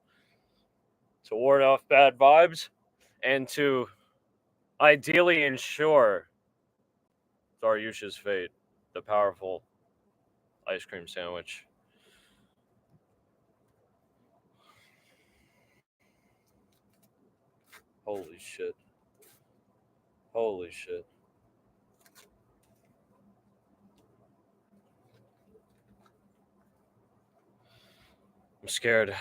to ward off bad vibes and to ideally ensure Dariush's fate. The powerful ice cream sandwich. Holy shit. Holy shit. scared.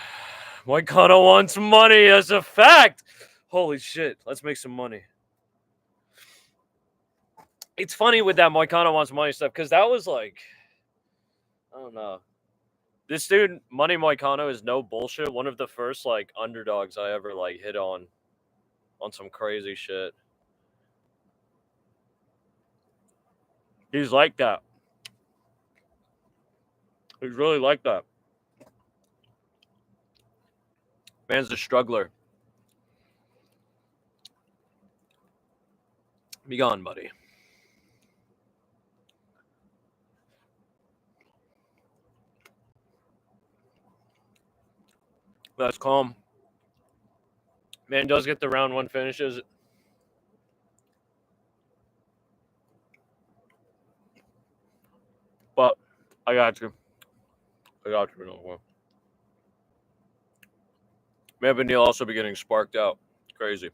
Moicano wants money as a fact. Holy shit. Let's make some money. It's funny with that Moicano wants money stuff because that was like, I don't know. This dude, Money Moicano, is no bullshit. One of the first like underdogs I ever like hit on some crazy shit. He's like that. He's really like that. Man's a struggler. Be gone, buddy. That's calm. Man does get the round one finishes. But I got you. Man, Neil also be getting sparked out. Crazy.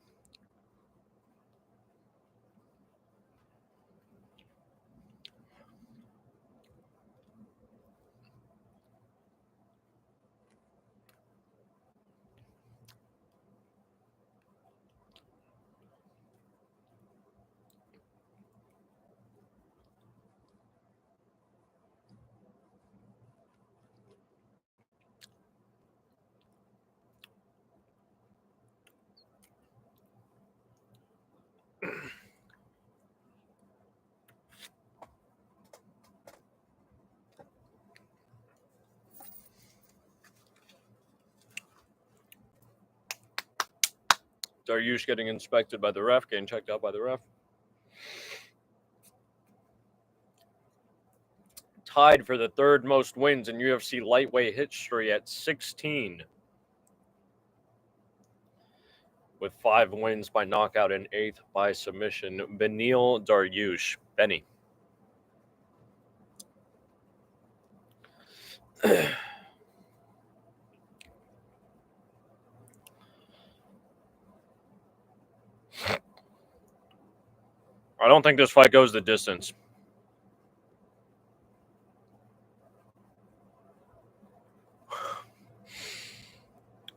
Dariush getting inspected by the ref, getting checked out by the ref. Tied for the third most wins in UFC lightweight history at 16. With 5 wins by knockout and 8 by submission. Beneil Dariush. Benny. I don't think this fight goes the distance.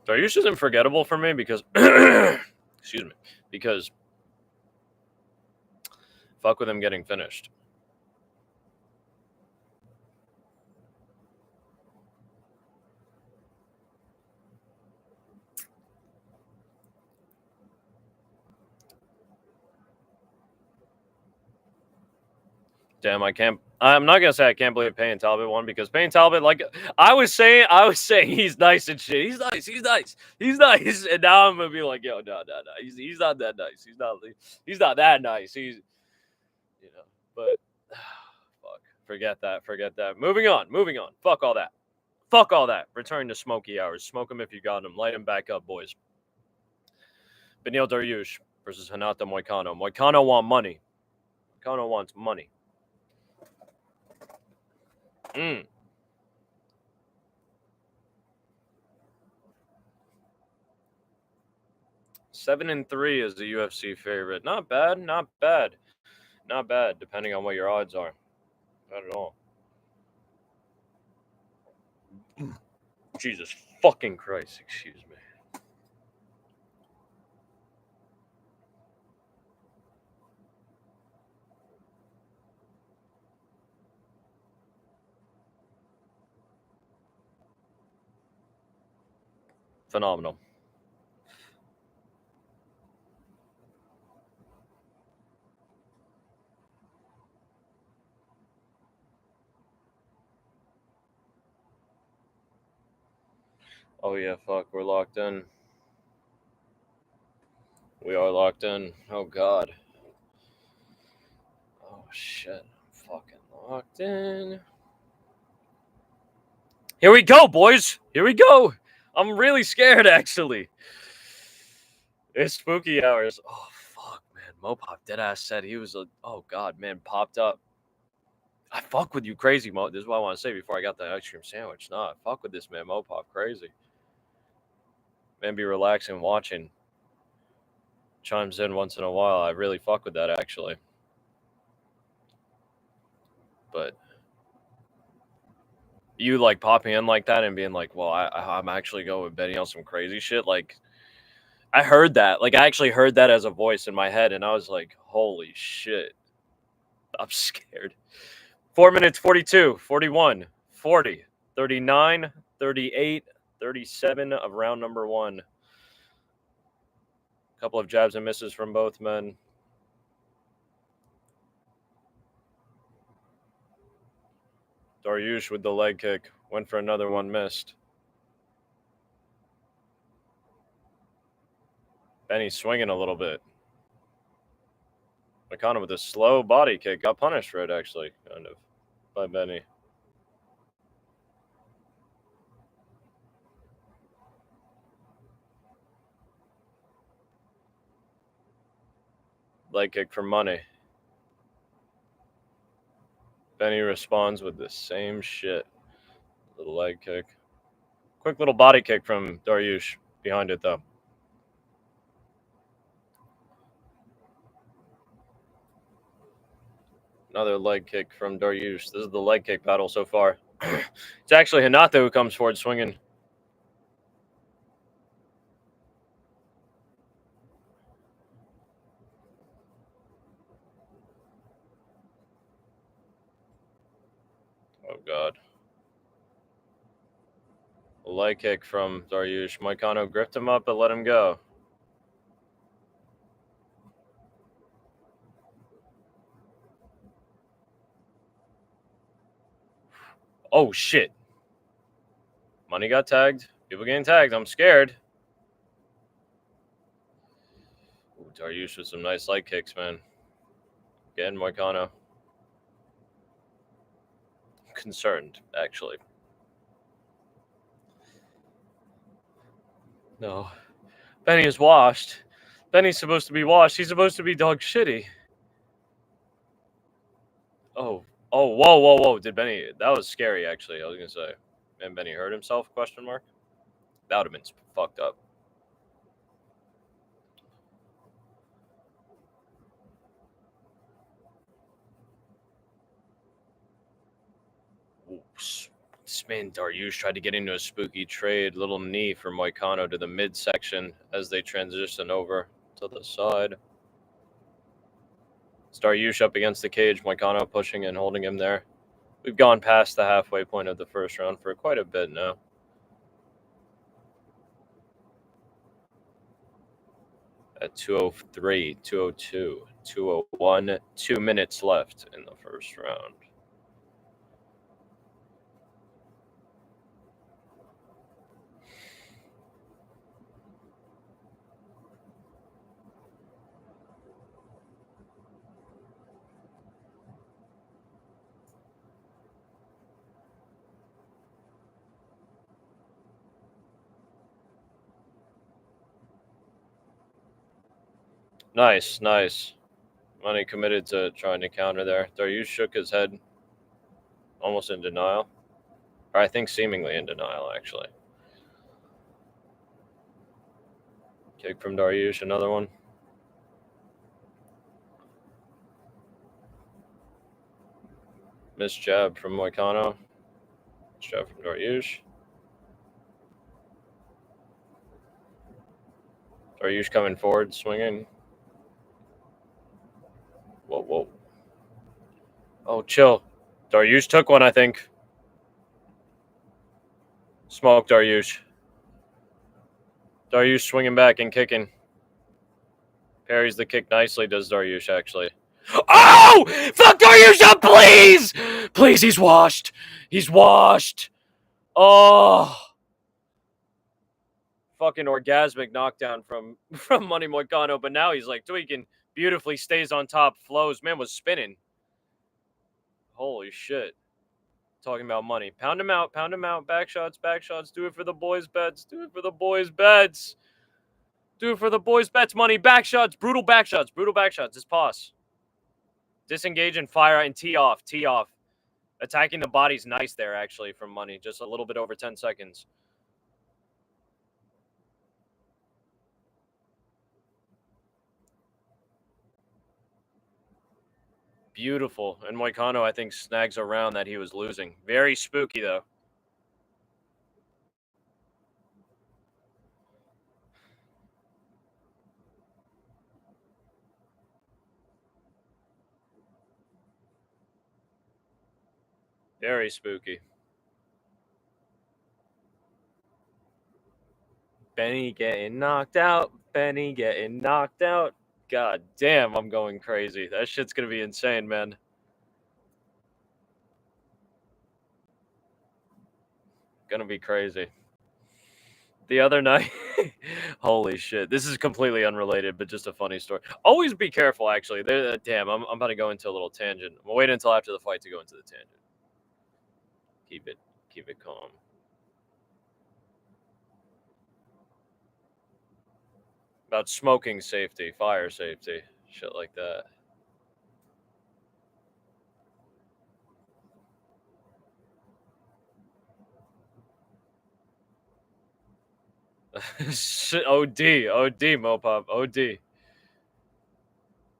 Dariush isn't forgettable for me because excuse me. Because fuck with him getting finished. Damn, I'm not gonna say I can't believe Payne Talbot won because Payne Talbot, like I was saying he's nice and shit. He's nice. And now I'm gonna be like, yo, no. He's not that nice. He's not that nice. He's, you know, but fuck. Forget that. Moving on. Fuck all that. Return to Smoky hours. Smoke him if you got him. Light him back up, boys. Beneil Dariush versus Hinata Moicano. Moicano wants money. Moicano wants money. 7-3 is the UFC favorite. Not bad. Depending on what your odds are. Not at all. Jesus fucking Christ! Excuse me. Phenomenal. Oh yeah, fuck. We're locked in. We are locked in. Oh god. Oh shit. I'm fucking locked in. Here we go, boys. Here we go. I'm really scared, actually. It's spooky hours. Oh fuck, man. Mopop deadass said he was a. Oh god, man, popped up. I fuck with you crazy, Mo. This is what I want to say before I got the ice cream sandwich. Nah, I fuck with this man, Mopop crazy. Man, be relaxing watching. Chimes in once in a while. I really fuck with that, actually. But you like popping in like that and being like, well, I'm actually going with Benny on some crazy shit. Like, I heard that. Like, I actually heard that as a voice in my head, and I was like, holy shit. I'm scared. 4 minutes, 42, 41, 40, 39, 38, 37 of round number one. A couple of jabs and misses from both men. Dariush with the leg kick. Went for another one, missed. Benny swinging a little bit. Moicano with a slow body kick. Got punished for it, actually, kind of, by Benny. Leg kick for money. Benny responds with the same shit. Little leg kick. Quick little body kick from Dariush behind it, though. Another leg kick from Dariush. This is the leg kick battle so far. It's actually Hinata who comes forward swinging. Oh, God. A leg kick from Dariush. Moicano gripped him up but let him go. Oh, shit. Money got tagged. People getting tagged. I'm scared. Ooh, Dariush with some nice leg kicks, man. Again, Moicano. Concerned, actually. No. Benny is washed. Benny's supposed to be washed. He's supposed to be dog shitty. Oh. Oh, whoa, whoa, whoa. Did Benny... That was scary, actually. I was going to say. And Benny hurt himself, question mark? That would have been fucked up. Oops. This man Dariush tried to get into a spooky trade. Little knee for Moicano to the midsection as they transition over to the side. Dariush up against the cage. Moicano pushing and holding him there. We've gone past the halfway point of the first round for quite a bit now. At 2:03, 2:02, 2:01, 2 minutes left in the first round. Nice, nice. Money committed to trying to counter there. Dariush shook his head, almost in denial. Or I think seemingly in denial, actually. Kick from Dariush, another one. Missed jab from Moicano. Missed jab from Dariush. Dariush coming forward, swinging. Whoa, whoa. Oh, chill. Dariush took one, I think. Smoke Dariush. Dariush swinging back and kicking. Parries the kick nicely, does Dariush, actually. Oh! Fuck Dariush up, please! Please, he's washed. He's washed. Oh. Fucking orgasmic knockdown from Money Moicano, but now he's like tweaking. Beautifully stays on top, flows. Man was spinning. Holy shit. Talking about money. Pound him out, pound him out. Back shots, back shots. Do it for the boys' bets. Do it for the boys' bets. Do it for the boys' bets. Money, back shots. Brutal back shots. Brutal back shots. Just pause. Disengage and fire and tee off. Tee off. Attacking the body's nice there, actually, from Money. Just a little bit over 10 seconds. Beautiful. And Moicano, I think, snags a round that he was losing. Very spooky, though. Very spooky. Benny getting knocked out. Benny getting knocked out. God damn, I'm going crazy. That shit's gonna be insane, man. Gonna be crazy. The other night, holy shit. This is completely unrelated, but just a funny story. Always be careful, actually. Damn, I'm about to go into a little tangent. We'll wait until after the fight to go into the tangent. Keep it calm. About smoking safety, fire safety, shit like that. OD, Mopop, OD.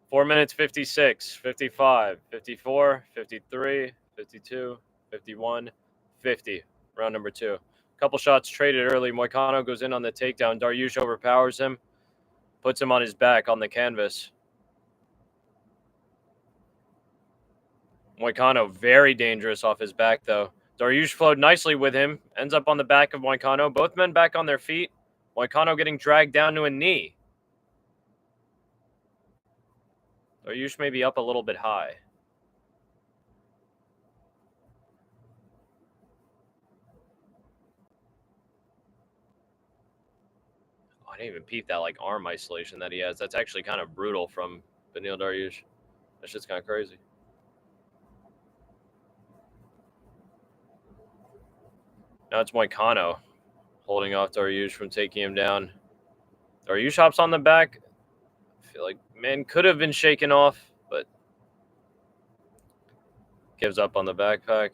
4 minutes 56, 55, 54, 53, 52, 51, 50. Round number 2. Couple shots traded early. Moicano goes in on the takedown. Dariush overpowers him, puts him on his back on the canvas. Moicano very dangerous off his back, though. Dariush flowed nicely with him, ends up on the back of Moicano. Both men back on their feet. Moicano getting dragged down to a knee. Dariush may be up a little bit high. I didn't even peep that like arm isolation that he has. That's actually kind of brutal from Beneil Dariush. That shit's kind of crazy. Now it's Moicano holding off Dariush from taking him down. Dariush hops on the back. I feel like man could have been shaken off, but gives up on the backpack.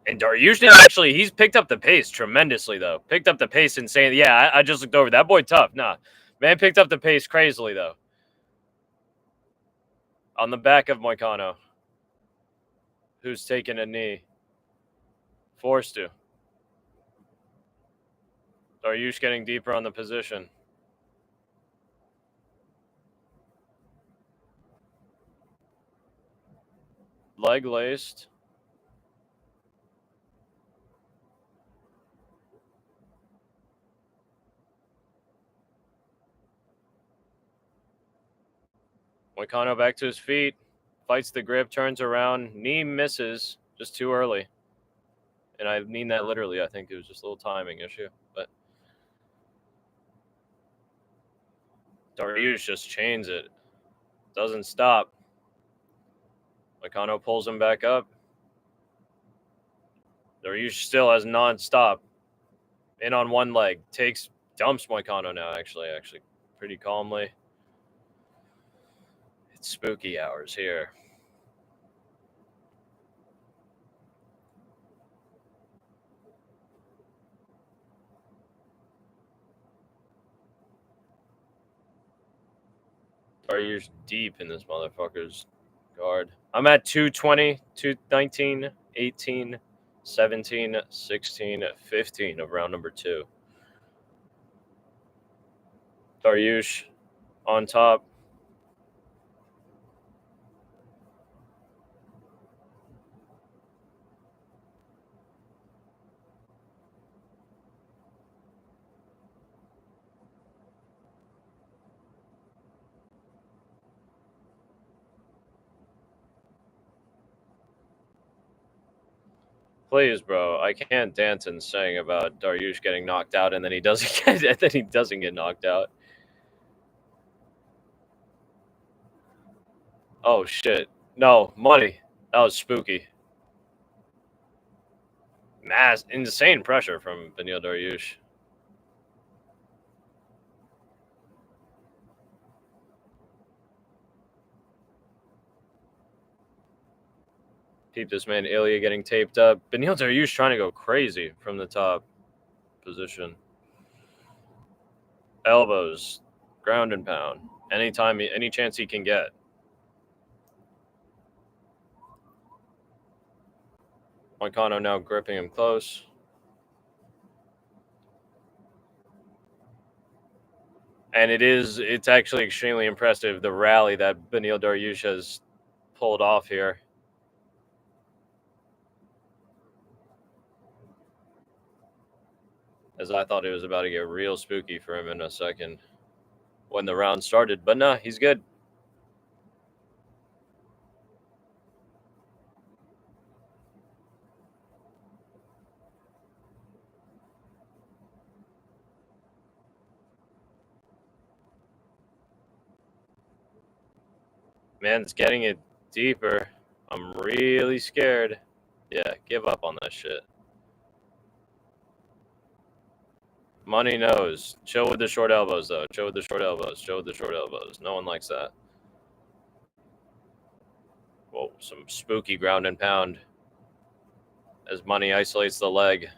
And Dariush actually, he's picked up the pace tremendously, though. Picked up the pace insane. Yeah, I just looked over. That boy tough. Nah. Man picked up the pace crazily, though. On the back of Moicano, who's taking a knee. Forced to. Dariush getting deeper on the position. Leg laced. Moicano back to his feet. Fights the grip, turns around. Knee misses just too early. And I mean that literally. I think it was just a little timing issue. But Dariush just chains it. Doesn't stop. Moicano pulls him back up. Dariush still has non-stop. In on one leg. Dumps Moicano now, actually pretty calmly. It's spooky hours here. Dariush deep in this motherfucker's guard. I'm at 220, 219, 18, 17, 16, 15 of round number 2. Dariush on top. Please, bro. I can't dance and sing about Dariush getting knocked out and then he doesn't get knocked out. Oh shit. No, money. That was spooky. Insane pressure from Beneil Dariush. Keep this man Ilya getting taped up. Beneil Dariush trying to go crazy from the top position. Elbows, ground and pound. Any chance he can get. Moicano now gripping him close. And it's actually extremely impressive, the rally that Beneil Dariush has pulled off here. As I thought it was about to get real spooky for him in a second when the round started. But no, he's good. Man's getting it deeper. I'm really scared. Yeah, give up on that shit. Money knows. Chill with the short elbows, though. Chill with the short elbows. Chill with the short elbows. No one likes that. Whoa, some spooky ground and pound. As money isolates the leg.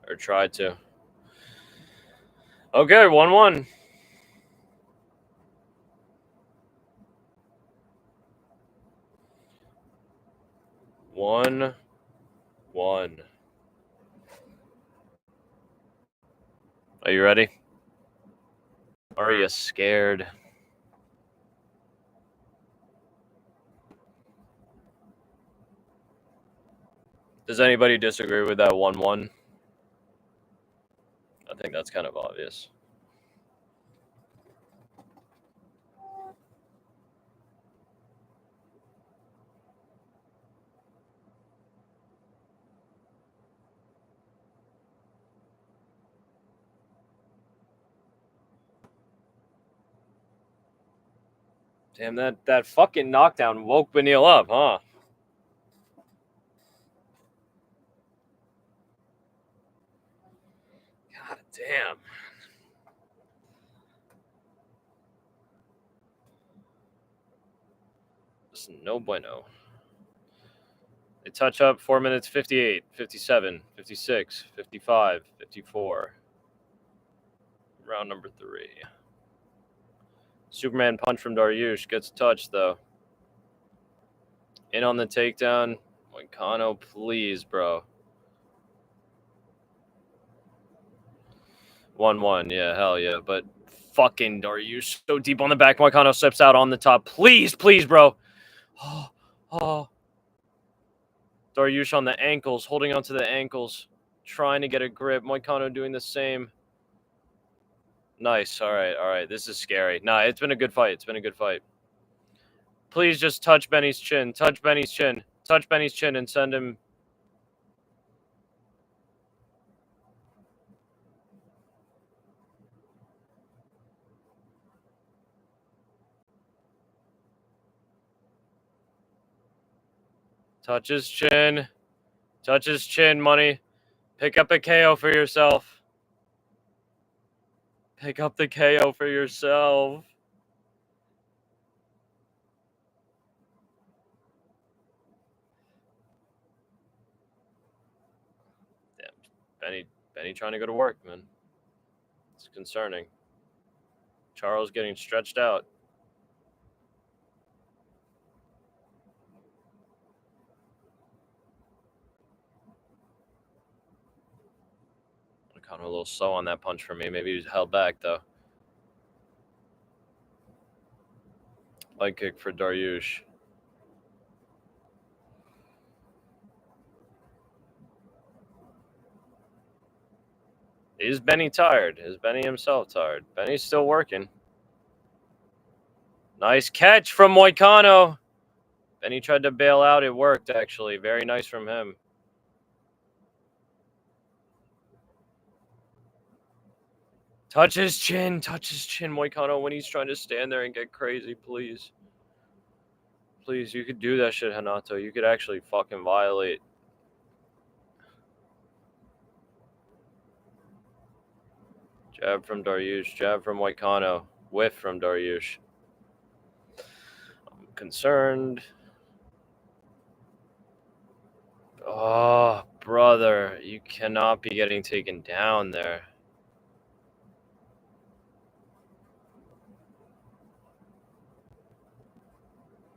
Or tried to. Okay, 1-1. One. Are you ready? Are you scared? Does anybody disagree with that 1-1? I think that's kind of obvious. Damn, that fucking knockdown woke Benil up, huh? God damn. This is no bueno. They touch up 4 minutes 58, 57, 56, 55, 54. Round number 3. Superman punch from Dariush gets touched, though. In on the takedown. Moicano, please, bro. 1-1, yeah, hell yeah. But fucking Dariush so deep on the back. Moicano steps out on the top. Please, please, bro. Oh. Dariush on the ankles, holding onto the ankles, trying to get a grip. Moicano doing the same. Nice. All right. This is scary. Nah, it's been a good fight. Please just touch Benny's chin. Touch Benny's chin and send him. Touch his chin. Money. Pick up a KO for yourself. Damn, Benny trying to go to work, man. It's concerning. Charles getting stretched out. Kind of a little slow on that punch for me. Maybe he was held back, though. Leg kick for Dariush. Is Benny tired? Is Benny himself tired? Benny's still working. Nice catch from Moicano. Benny tried to bail out. It worked, actually. Very nice from him. Touch his chin, Moicano, when he's trying to stand there and get crazy, please. Please, you could do that shit, Hanato. You could actually fucking violate. Jab from Dariush, jab from Moicano, whiff from Dariush. I'm concerned. Oh, brother, you cannot be getting taken down there.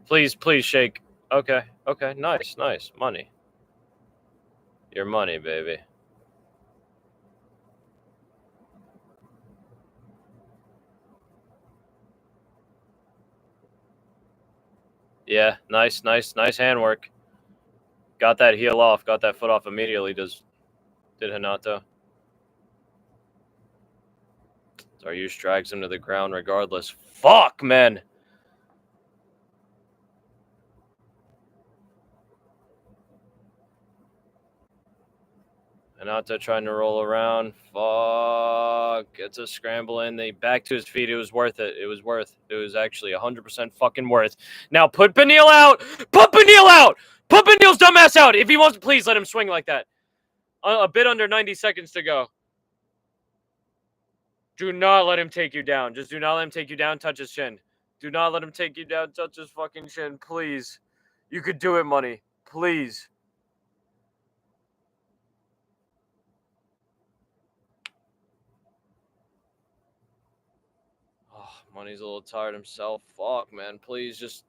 Please shake. Okay, nice. Money. Your money, baby. Yeah, nice handwork. Got that heel off, got that foot off immediately. Did Hanato. Dariush drags him to the ground regardless. Fuck, man. Hanato trying to roll around. Fuck. It's a scramble in. They back to his feet. It was worth it. It was actually 100% fucking worth. Now put Beneil out. Put Beneil out. Put Beneil's dumbass out. If he wants, please let him swing like that. A bit under 90 seconds to go. Do not let him take you down. Just do not let him take you down. Touch his chin. Do not let him take you down. Touch his fucking chin, please. You could do it, Money. Please. Oh, Money's a little tired himself. Fuck, man. Please, just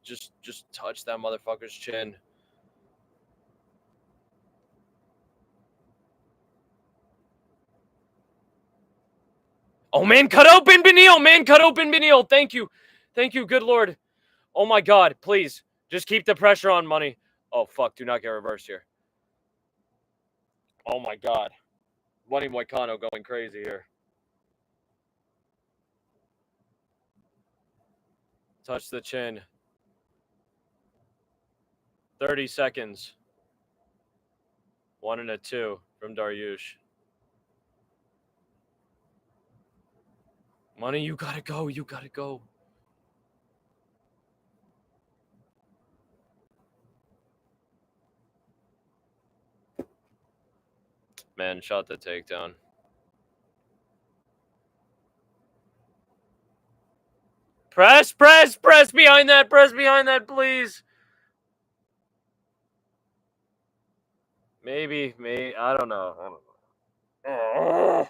touch that motherfucker's chin. Oh, man, cut open Beneil. Man, cut open Beneil. Thank you. Thank you, good lord. Oh, my God. Please. Just keep the pressure on, Money. Oh, fuck. Do not get reversed here. Oh, my God. Money Moicano going crazy here. Touch the chin. 30 seconds. 1 and a 2 from Dariush. Money, you gotta go. You gotta go. Man, shot the takedown. Press behind that, please. Maybe, I don't know. Oh.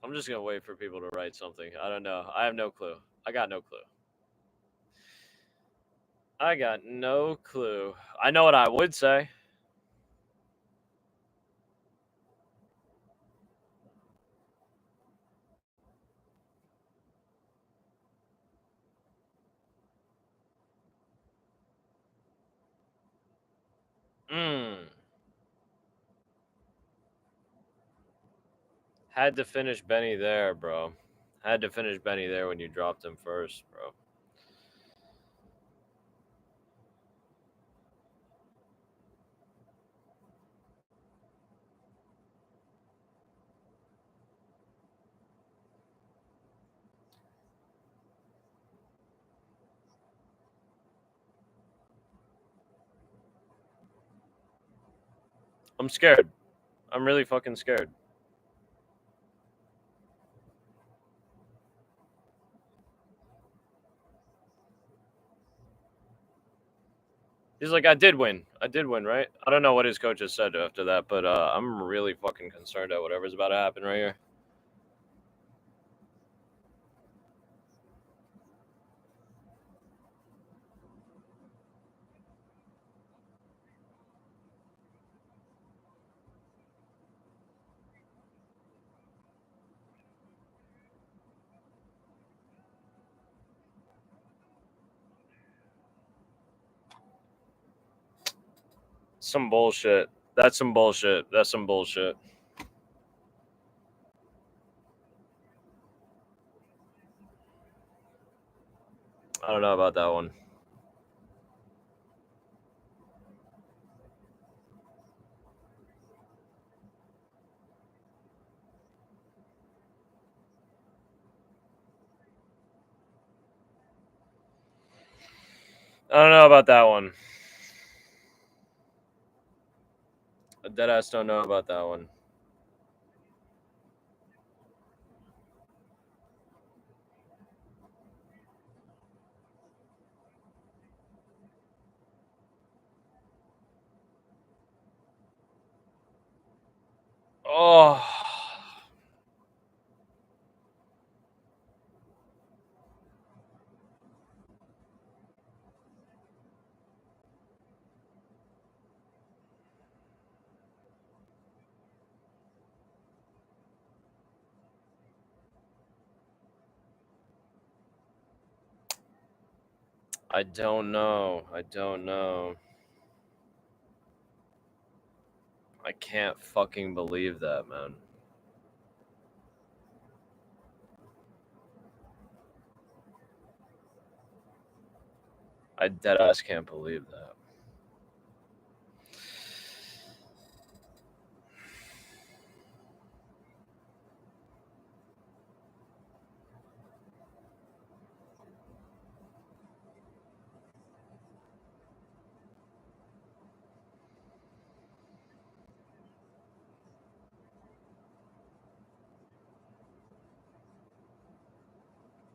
I'm just gonna wait for people to write something. I don't know. I have no clue. I got no clue. I got no clue. I know what I would say. Had to finish Benny there, bro. Had to finish Benny there when you dropped him first, bro. I'm scared. I'm really fucking scared. He's like, I did win, right? I don't know what his coach has said after that, but I'm really fucking concerned at whatever's about to happen right here. Some bullshit. That's some bullshit. That's some bullshit. I don't know about that one. I don't know about that one. I deadass don't know about that one. Oh. I don't know. I don't know. I can't fucking believe that, man. I deadass can't believe that.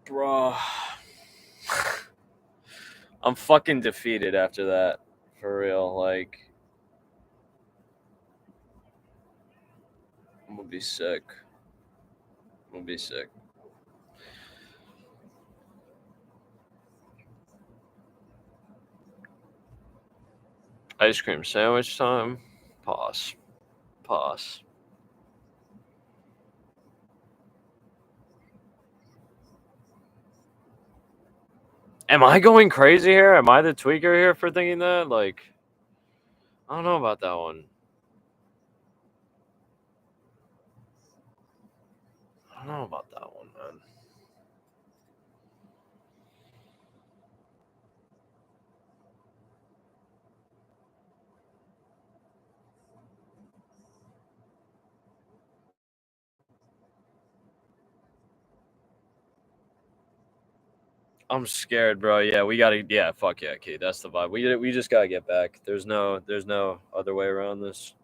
Bro. I'm fucking defeated after that. For real. Like, I'm gonna be sick. I'm gonna be sick. Ice cream sandwich time. Pause. Pause. Am I going crazy here? Am I the tweaker here for thinking that? Like, I don't know about that one. I don't know about that one, man. I'm scared, bro. Yeah, we gotta. Yeah, fuck yeah, Key. That's the vibe. We just gotta get back. There's no other way around this.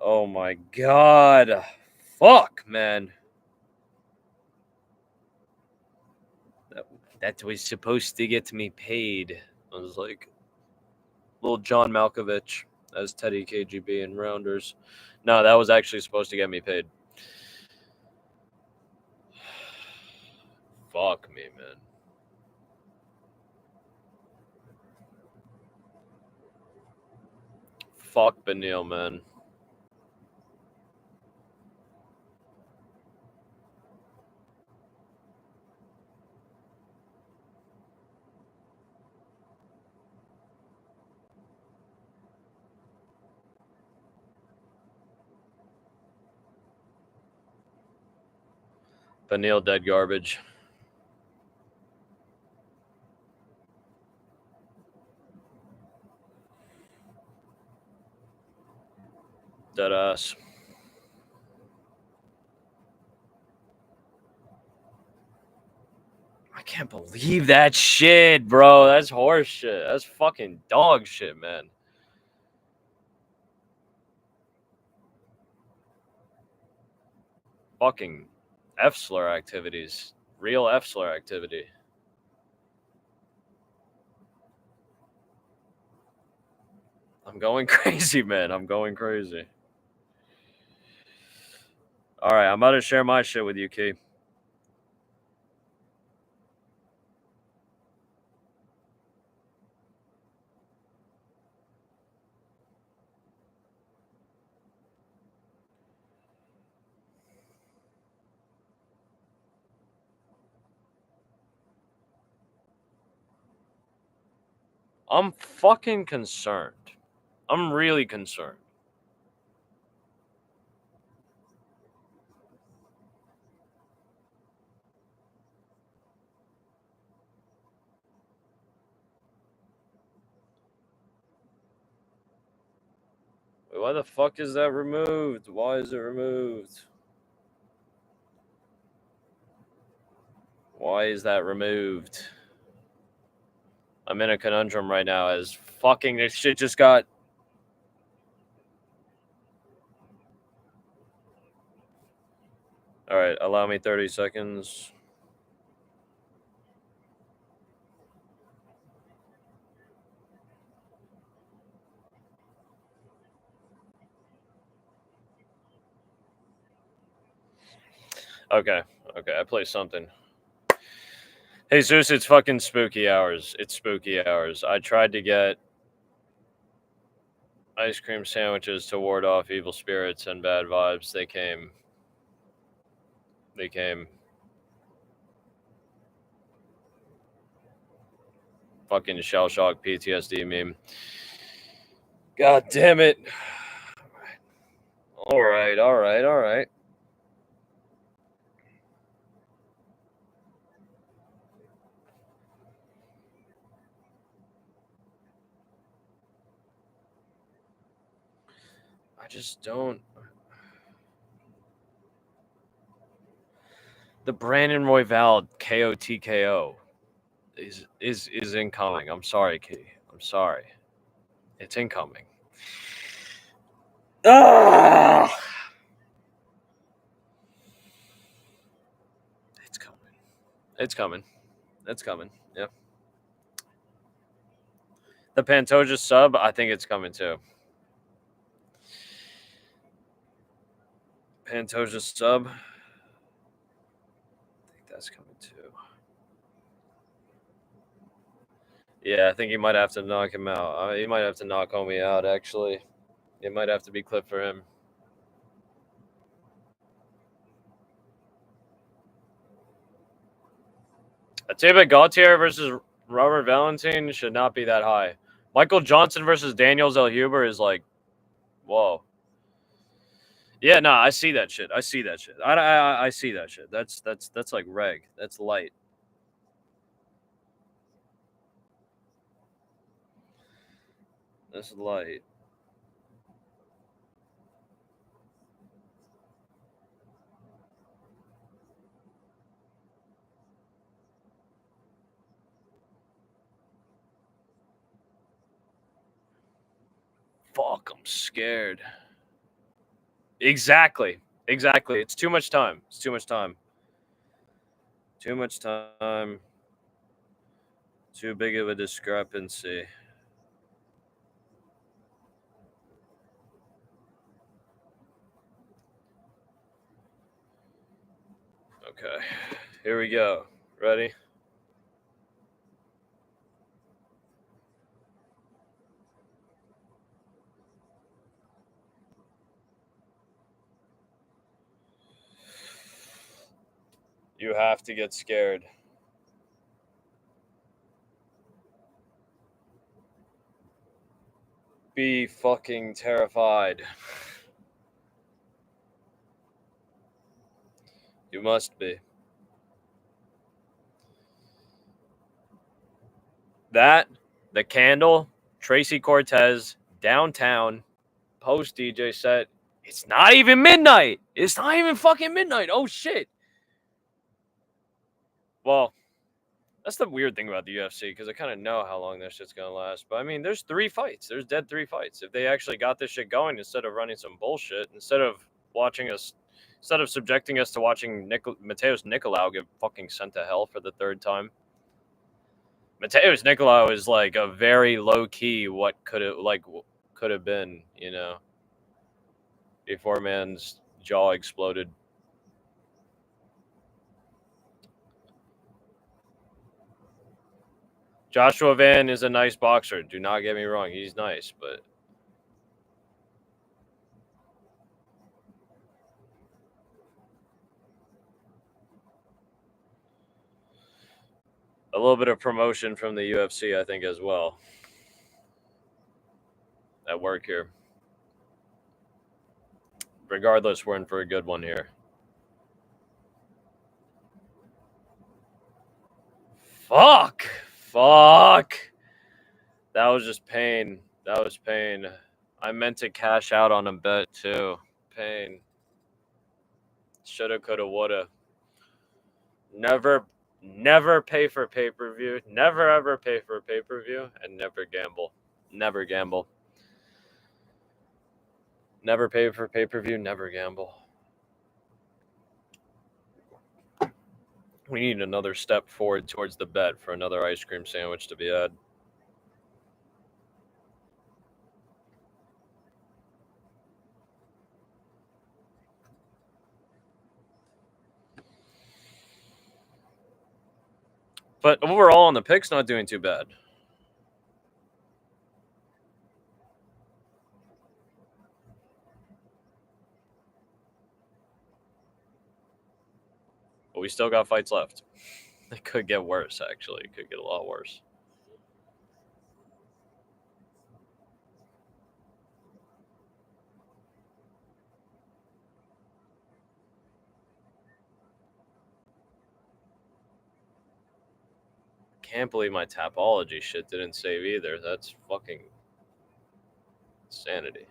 Oh my god, fuck, man. That was supposed to get me paid. I was like, little John Malkovich as Teddy KGB in Rounders. No, that was actually supposed to get me paid. Fuck me, man. Fuck Benil, man. Benil dead garbage. Dead ass. I can't believe that shit, bro. That's horse shit. That's fucking dog shit, man. Fucking F slur activities. Real F slur activity. I'm going crazy, man. I'm going crazy. All right, I'm about to share my shit with you, Key. I'm fucking concerned. I'm really concerned. Wait, why the fuck is that removed? Why is it removed? Why is that removed? I'm in a conundrum right now as fucking this shit just got. All right, allow me 30 seconds. Okay, I play something. Hey Zeus, it's fucking spooky hours. It's spooky hours. I tried to get ice cream sandwiches to ward off evil spirits and bad vibes. They came. They came. fucking shell shock PTSD meme. God damn it. All right. I just don't. The Brandon Royval KO is incoming. I'm sorry, Kitty. I'm sorry. It's incoming. Ah! It's coming. It's coming. It's coming. Yeah. The Pantoja sub, I think it's coming too. Pantoja sub. I think that's coming too. Yeah, I think he might have to knock him out. He might have to knock Homie out, actually. It might have to be clip for him. David Gautier versus Robert Valentin should not be that high. Michael Johnson versus Daniel Zellhuber is like, whoa. Yeah, no, I see that shit. I see that shit. I see that shit. That's like reg. That's light. That's light. Fuck, I'm scared. Exactly. It's too much time. Too much time. Too big of a discrepancy. Okay. Here we go. Ready? You have to get scared. Be fucking terrified. You must be. That, the candle, Tracy Cortez, downtown, post DJ set. It's not even midnight. It's not even fucking midnight. Oh shit. Well, that's the weird thing about the UFC because I kind of know how long this shit's gonna last. But I mean, there's 3 fights. There's dead 3 fights. If they actually got this shit going instead of running some bullshit, instead of subjecting us to watching Mateus Nicolau get fucking sent to hell for the 3rd time. Mateus Nicolau is like a very low key what could have been, you know, before man's jaw exploded. Joshua Van is a nice boxer. Do not get me wrong. He's nice, but a little bit of promotion from the UFC, I think, as well. At work here. Regardless, we're in for a good one here. Fuck. That was just pain. That was pain. I meant to cash out on a bet too. Pain. Shoulda, coulda, woulda. Never pay for pay-per-view. Never ever pay for pay-per-view and never gamble. Never gamble. Never pay for pay-per-view, never gamble. We need another step forward towards the bet for another ice cream sandwich to be had. But overall, on the picks, not doing too bad. But we still got fights left. It could get worse, actually. It could get a lot worse. can't believe my Tapology shit didn't save either. That's fucking insanity.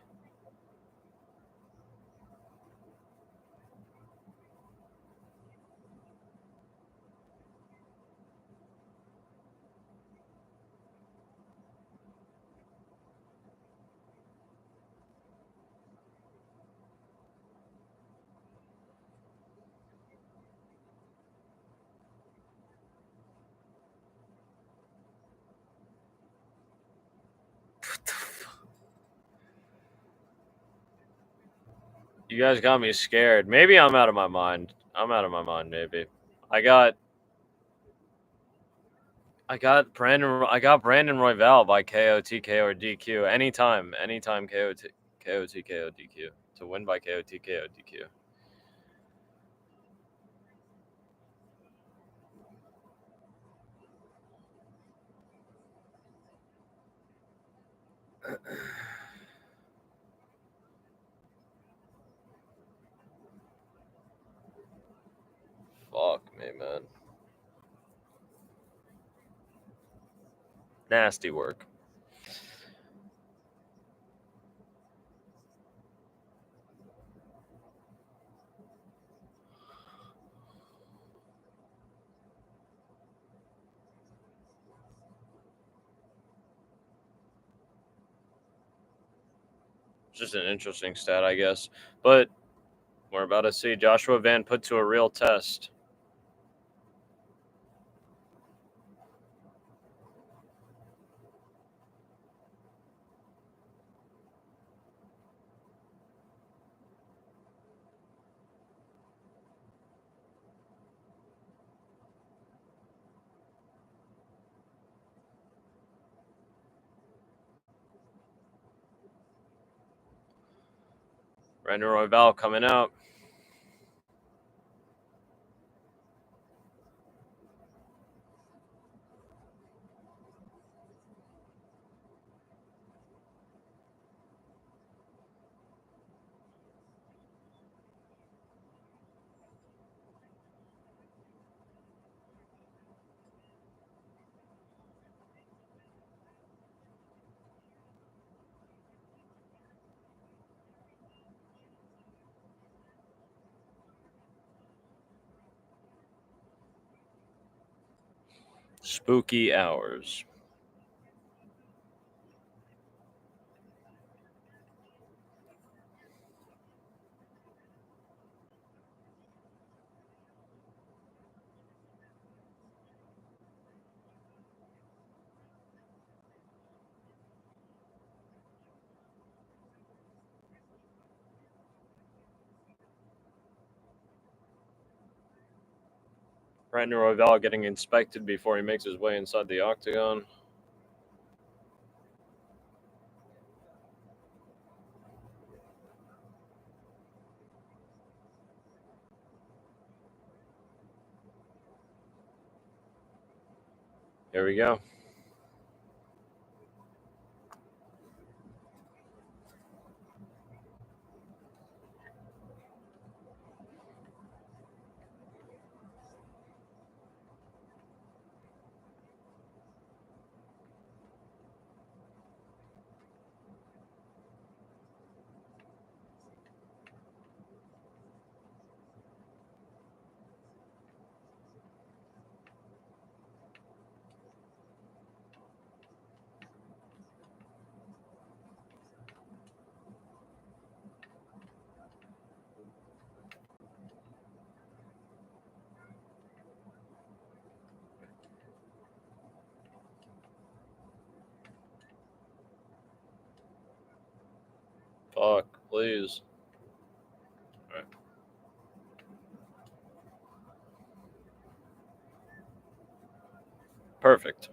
What the fuck? You guys got me scared. Maybe I'm out of my mind. I'm out of my mind, maybe. I got Brandon Royval by KO, TKO, or DQ. Anytime KO, TKO, DQ. To win by KO, TKO, DQ. Fuck me, man. Nasty work. Just an interesting stat, I guess. But we're about to see Joshua Van put to a real test. Brandon Royval coming out. Spooky hours. Brandon Royval getting inspected before he makes his way inside the octagon. Here we go. Fuck, please. All right. Perfect.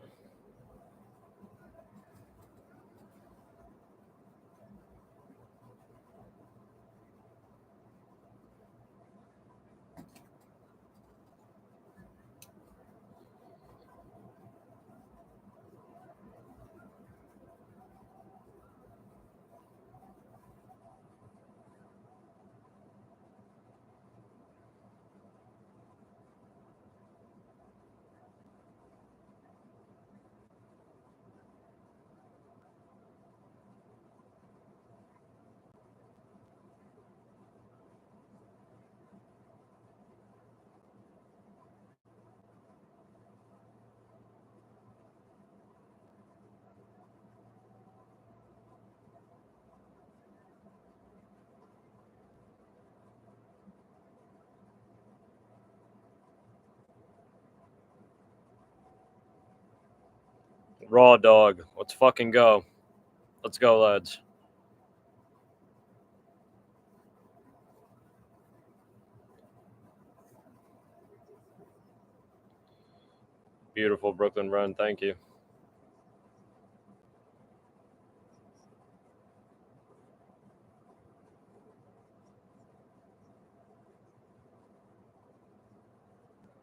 Raw dog. Let's fucking go. Let's go, lads. Beautiful Brooklyn run. Thank you.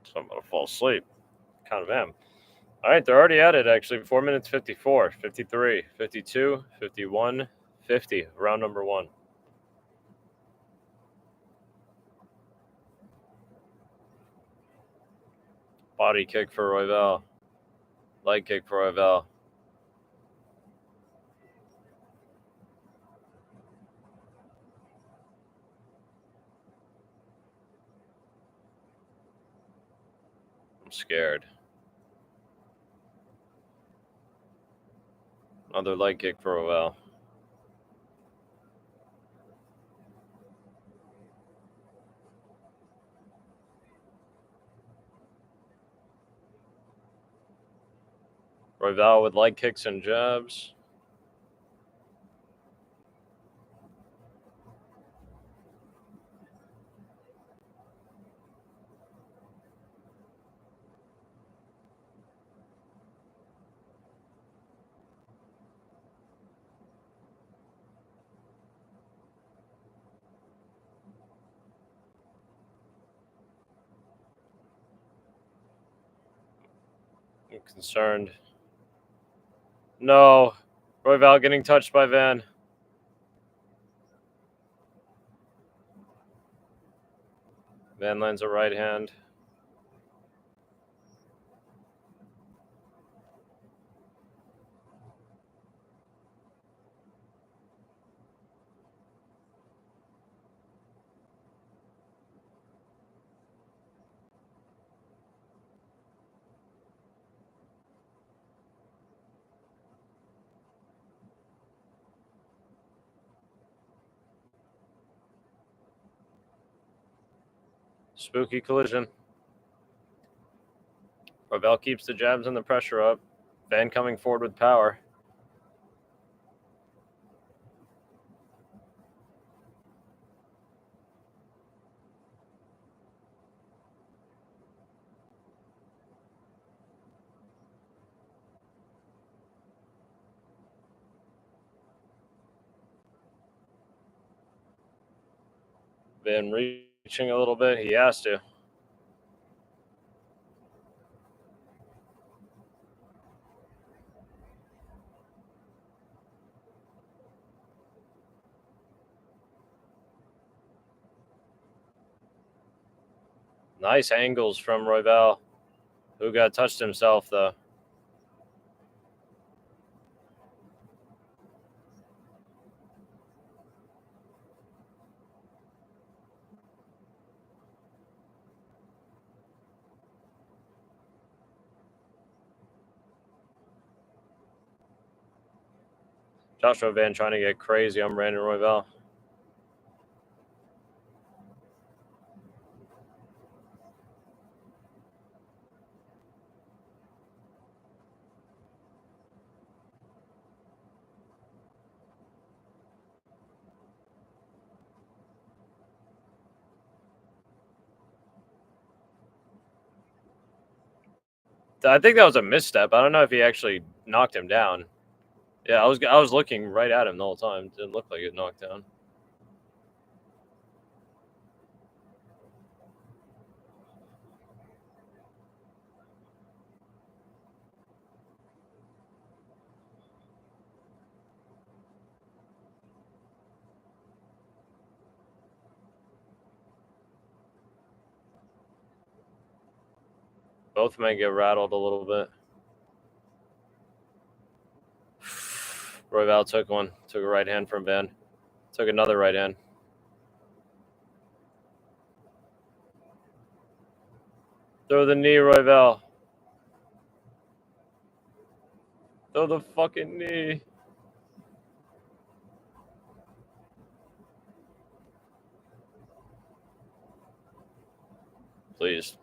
So I'm going to fall asleep. Kind of am. All right, they're already at it, actually. 4 minutes 54, 53, 52, 51, 50. Round number one. Body kick for Royval. Leg kick for Royval. I'm scared. Another leg kick for Royval. Royval with leg kicks and jabs. I'm concerned. No. Royval getting touched by Van. Van lands a right hand. Spooky collision. Royval keeps the jabs and the pressure up. Van coming forward with power. Van reaching a little bit. He has to. Nice angles from Royval, who got touched himself, though. Joshua Van trying to get crazy on Brandon Royval. I think that was a misstep. I don't know if he actually knocked him down. Yeah, I was looking right at him the whole time. Didn't look like it knocked down. Both men get rattled a little bit. Royval took one. Took a right hand from Van. Took another right hand. Throw the knee, Royval. Throw the fucking knee. Please.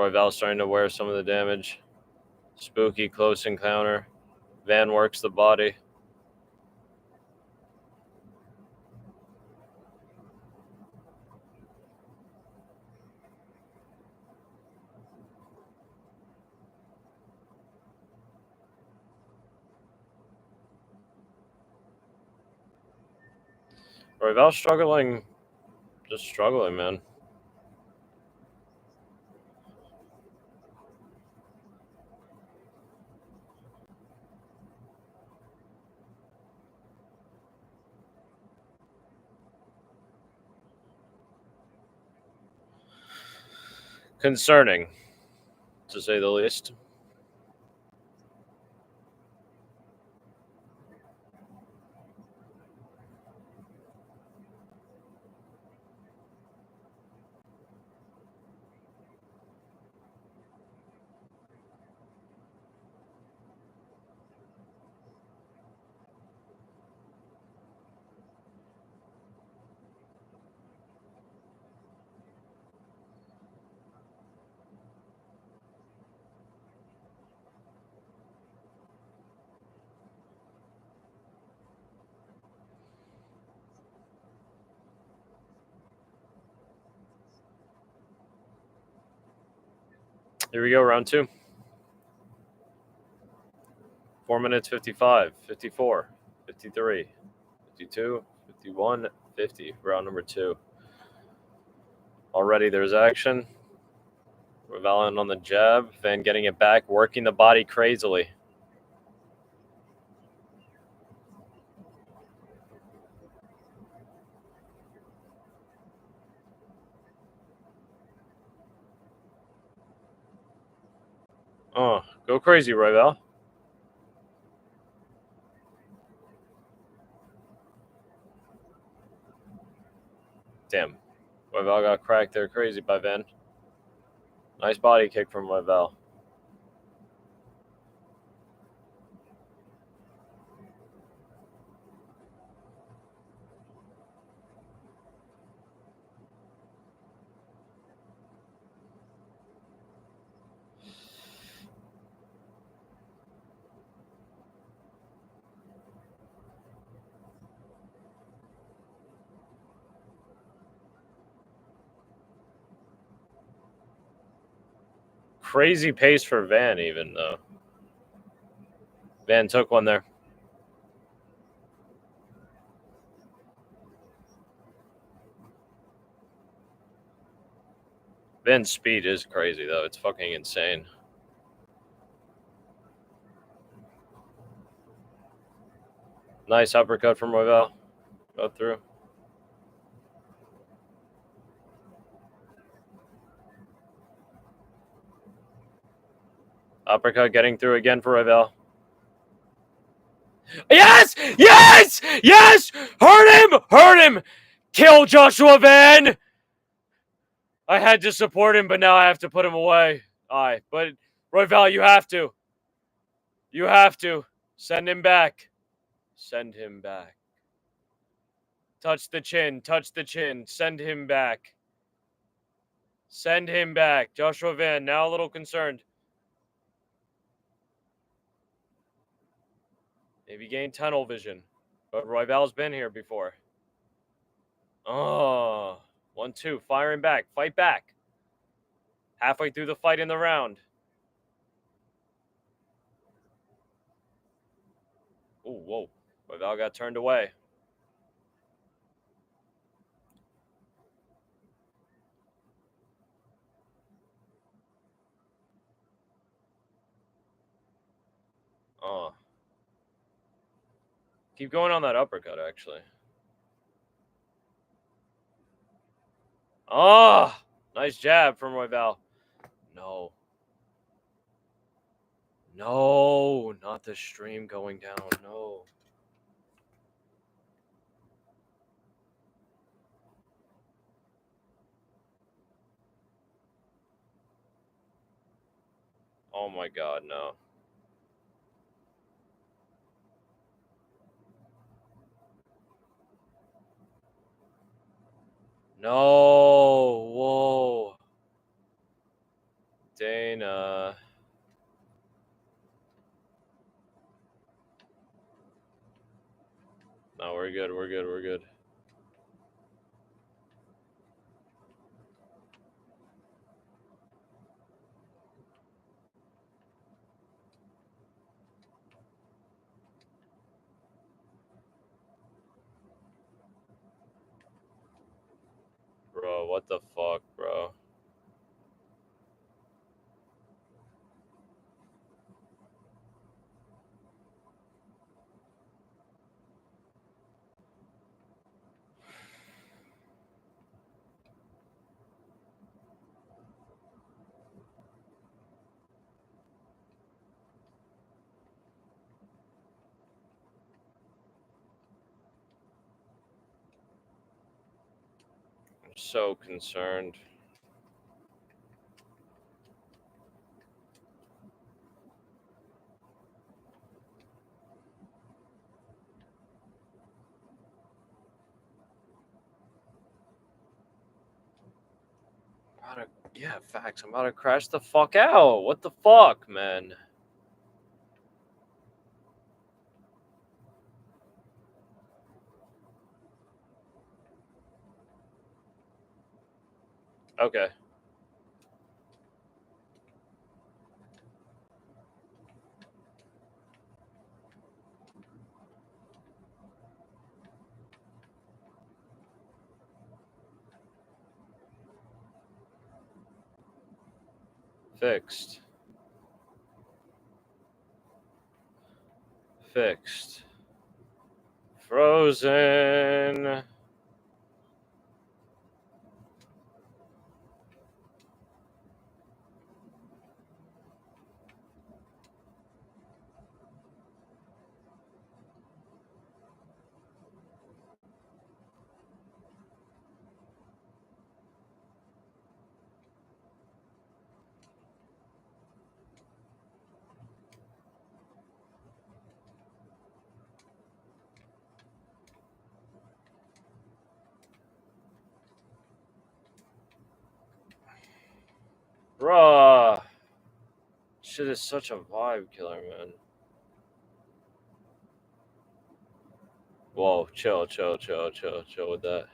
Royval's starting to wear some of the damage. Spooky close encounter. Van works the body. Royval's struggling. Just struggling, man. Concerning, to say the least. Here we go, round 2. 4 minutes, 55, 54, 53, 52, 51, 50. Round number 2. Already there's action. Royval on the jab. Van getting it back, working the body crazily. Oh, go crazy, Royval. Damn. Royval got cracked there crazy by Van. Nice body kick from Royval. Crazy pace for Van, even though. Van took one there. Van's speed is crazy, though. It's fucking insane. Nice uppercut from Royval. Go through. Uppercut getting through again for Royval. Yes! Yes! Yes! Hurt him! Hurt him! Kill Joshua Van! I had to support him, but now I have to put him away. Alright, but Royval, you have to. You have to. Send him back. Send him back. Touch the chin. Touch the chin. Send him back. Send him back. Joshua Van, now a little concerned. Maybe gain tunnel vision. But Royval's been here before. Oh. 1-2. Firing back. Fight back. Halfway through the fight in the round. Oh, whoa. Royval got turned away. Oh. Keep going on that uppercut, actually. Oh, nice jab from Royval. No. No, not the stream going down. No. Oh my God, no. No. Whoa. No, we're good. We're good. We're good. Bro, what the fuck, bro? I'm so concerned. Yeah, facts. I'm about to crash the fuck out. What the fuck, man? Okay. Fixed. Fixed. Frozen. Bruh. Shit is such a vibe killer, man. Whoa, chill with that.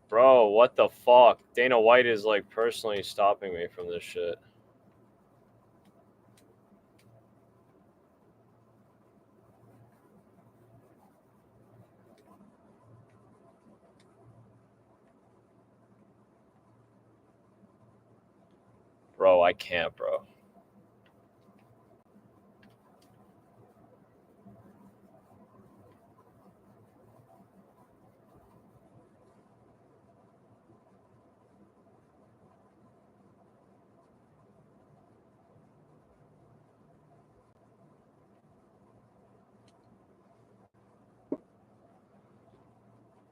Bro, what the fuck? Dana White is like personally stopping me from this shit. Bro, I can't, bro.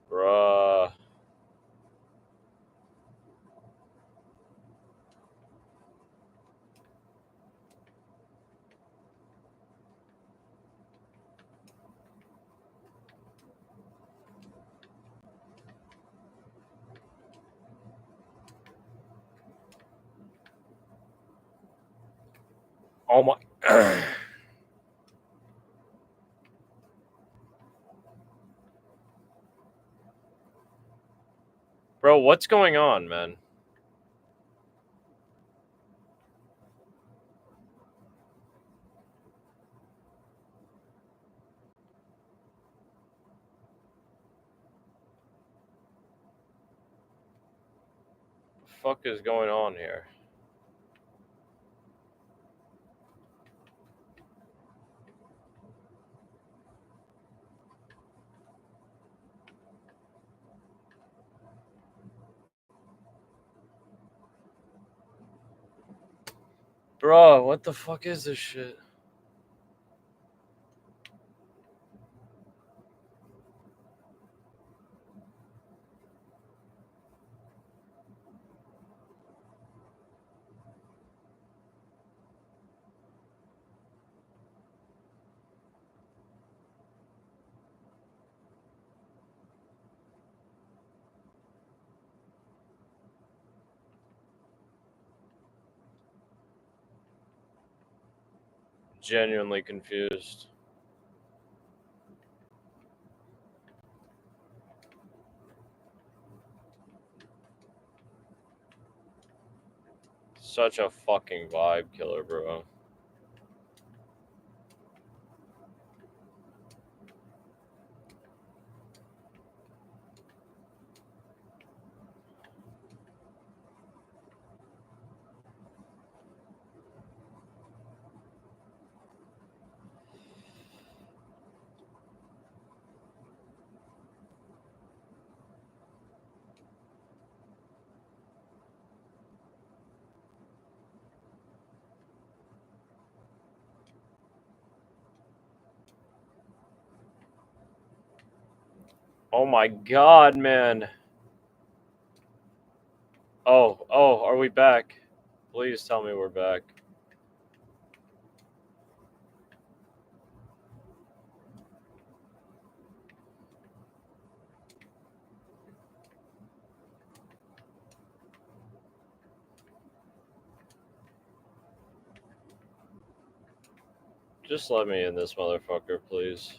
Bruh. Oh my. Bro, what's going on, man? The fuck is going on here? Bro, what the fuck is this shit? Genuinely confused. Such a fucking vibe killer, bro. Oh my god, man. Oh, are we back? Please tell me we're back. Just let me in this motherfucker, please.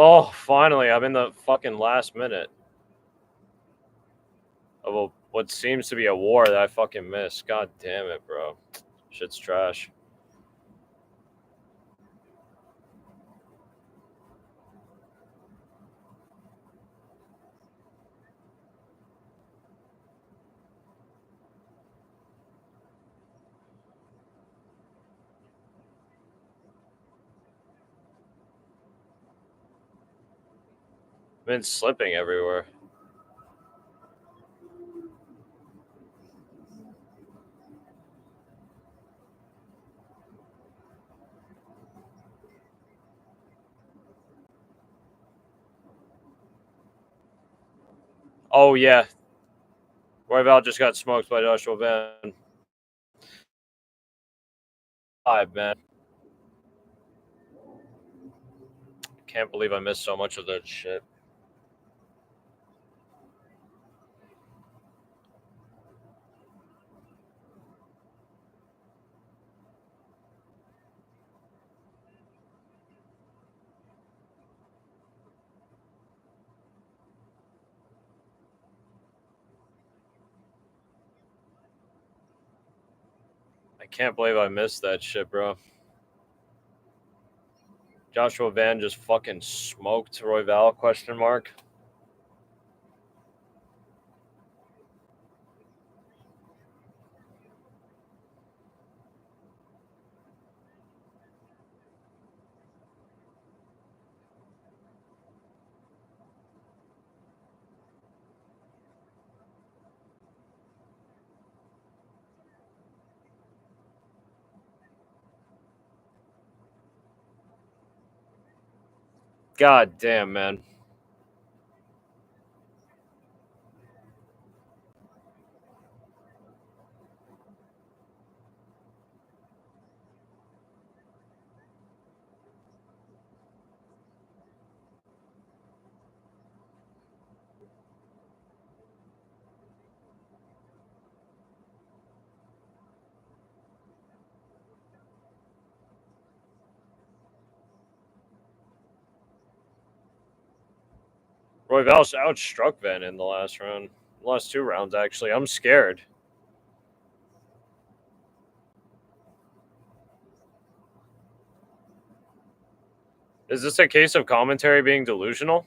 Oh, finally, I'm in the fucking last minute of what seems to be a war that I fucking missed. God damn it, bro. Shit's trash. Been slipping everywhere. Oh yeah, Royval just got smoked by Joshua Van. Five, man. Can't believe I missed so much of that shit. I can't believe I missed that shit, bro. Joshua Van just fucking smoked Royval? Question mark. God damn, man. Royval outstruck Van in the last round. Last two rounds, actually. I'm scared. Is this a case of commentary being delusional?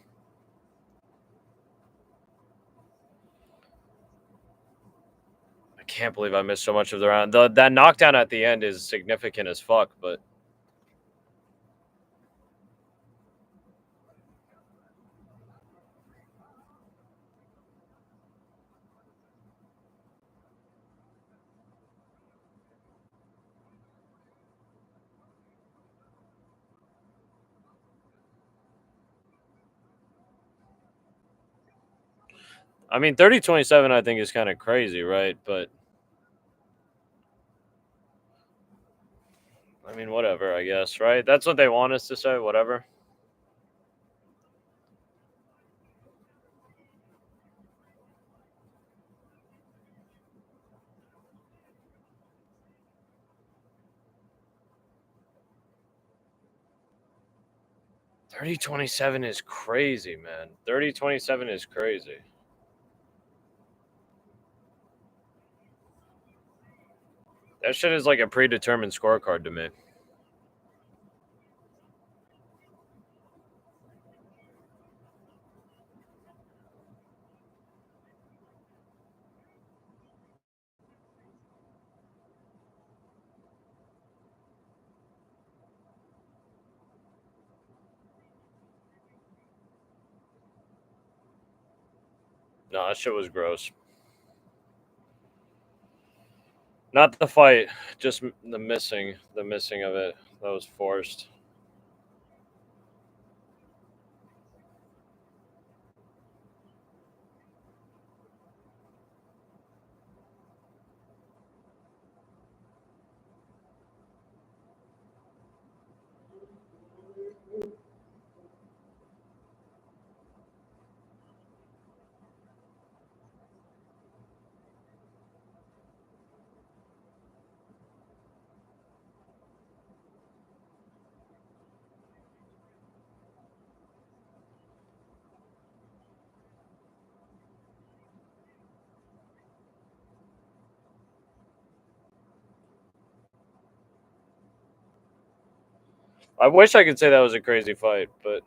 I can't believe I missed so much of the round. That knockdown at the end is significant as fuck, but I mean, 30-27 I think is kind of crazy, right? But I mean, whatever, I guess, right? That's what they want us to say, whatever. $30-27 is crazy, man. $30-27 is crazy. That shit is like a predetermined scorecard to me. No, that shit was gross. Not the fight, just the missing of it. That was forced. I wish I could say that was a crazy fight, but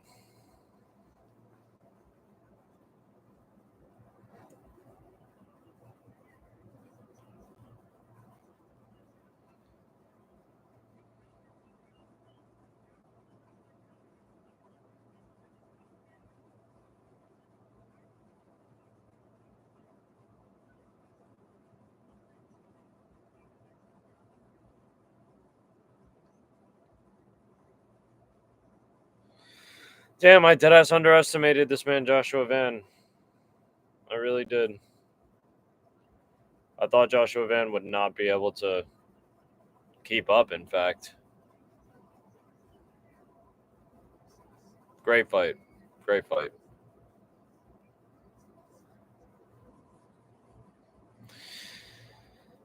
damn, I deadass underestimated this man Joshua Van. I really did. I thought Joshua Van would not be able to keep up, in fact. Great fight. Great fight.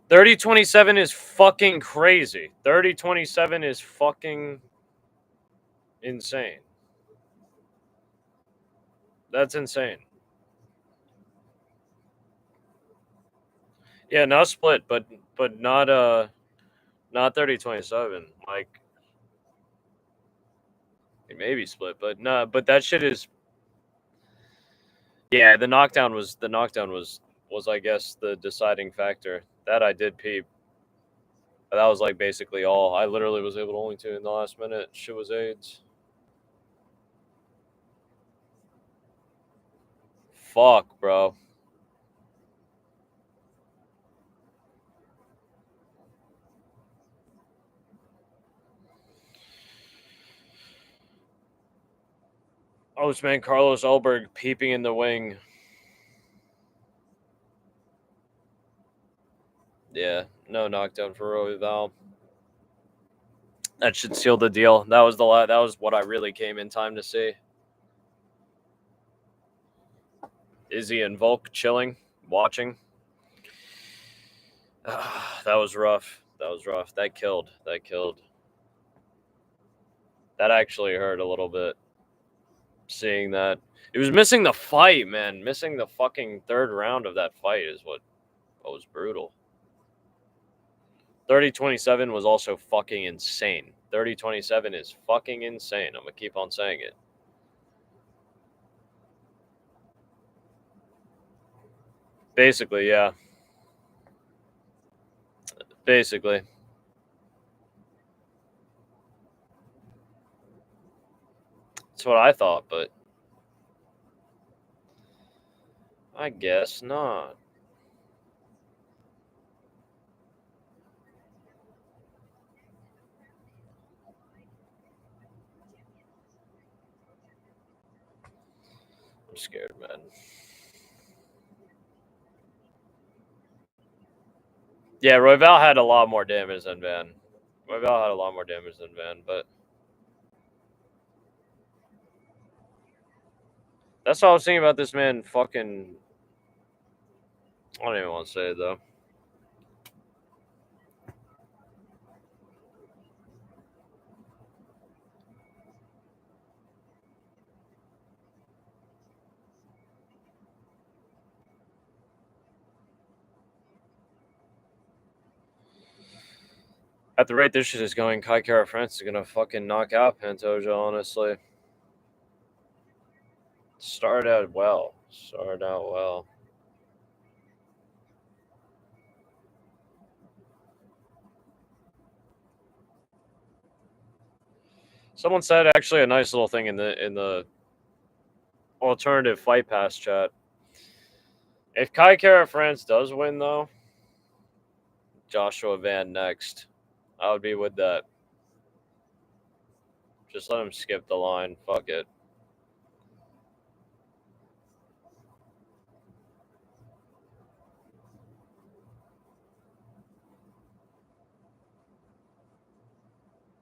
30-27 is fucking crazy. 30-27 is fucking insane. That's insane. Yeah, now split, but not 30-27. Like maybe split, but no, but that shit is yeah, the knockdown was I guess the deciding factor. That I did peep. But that was like basically all. I literally was able to only tune in the last minute. Shit was AIDS. Fuck, bro. Oh, this man Carlos Ulberg peeping in the wing. Yeah, no knockdown for Royval. That should seal the deal. That was that was what I really came in time to see. Izzy and Volk chilling, watching. That was rough. That was rough. That killed. That killed. That actually hurt a little bit. Seeing that. It was missing the fight, man. Missing the fucking third round of that fight is what was brutal. 30-27 was also fucking insane. 30-27 is fucking insane. I'm gonna keep on saying it. Basically, yeah. Basically. That's what I thought, but I guess not. I'm scared, man. Yeah, Royval had a lot more damage than Van. Royval had a lot more damage than Van, but that's all I was thinking about this man. Fucking, I don't even want to say it though. At the rate this shit is going, Kai Kara France is gonna fucking knock out Pantoja, honestly. Started out well. Started out well. Someone said actually a nice little thing in the alternative fight pass chat. If Kai Kara France does win though, Joshua Van next. I would be with that. Just let him skip the line. Fuck it.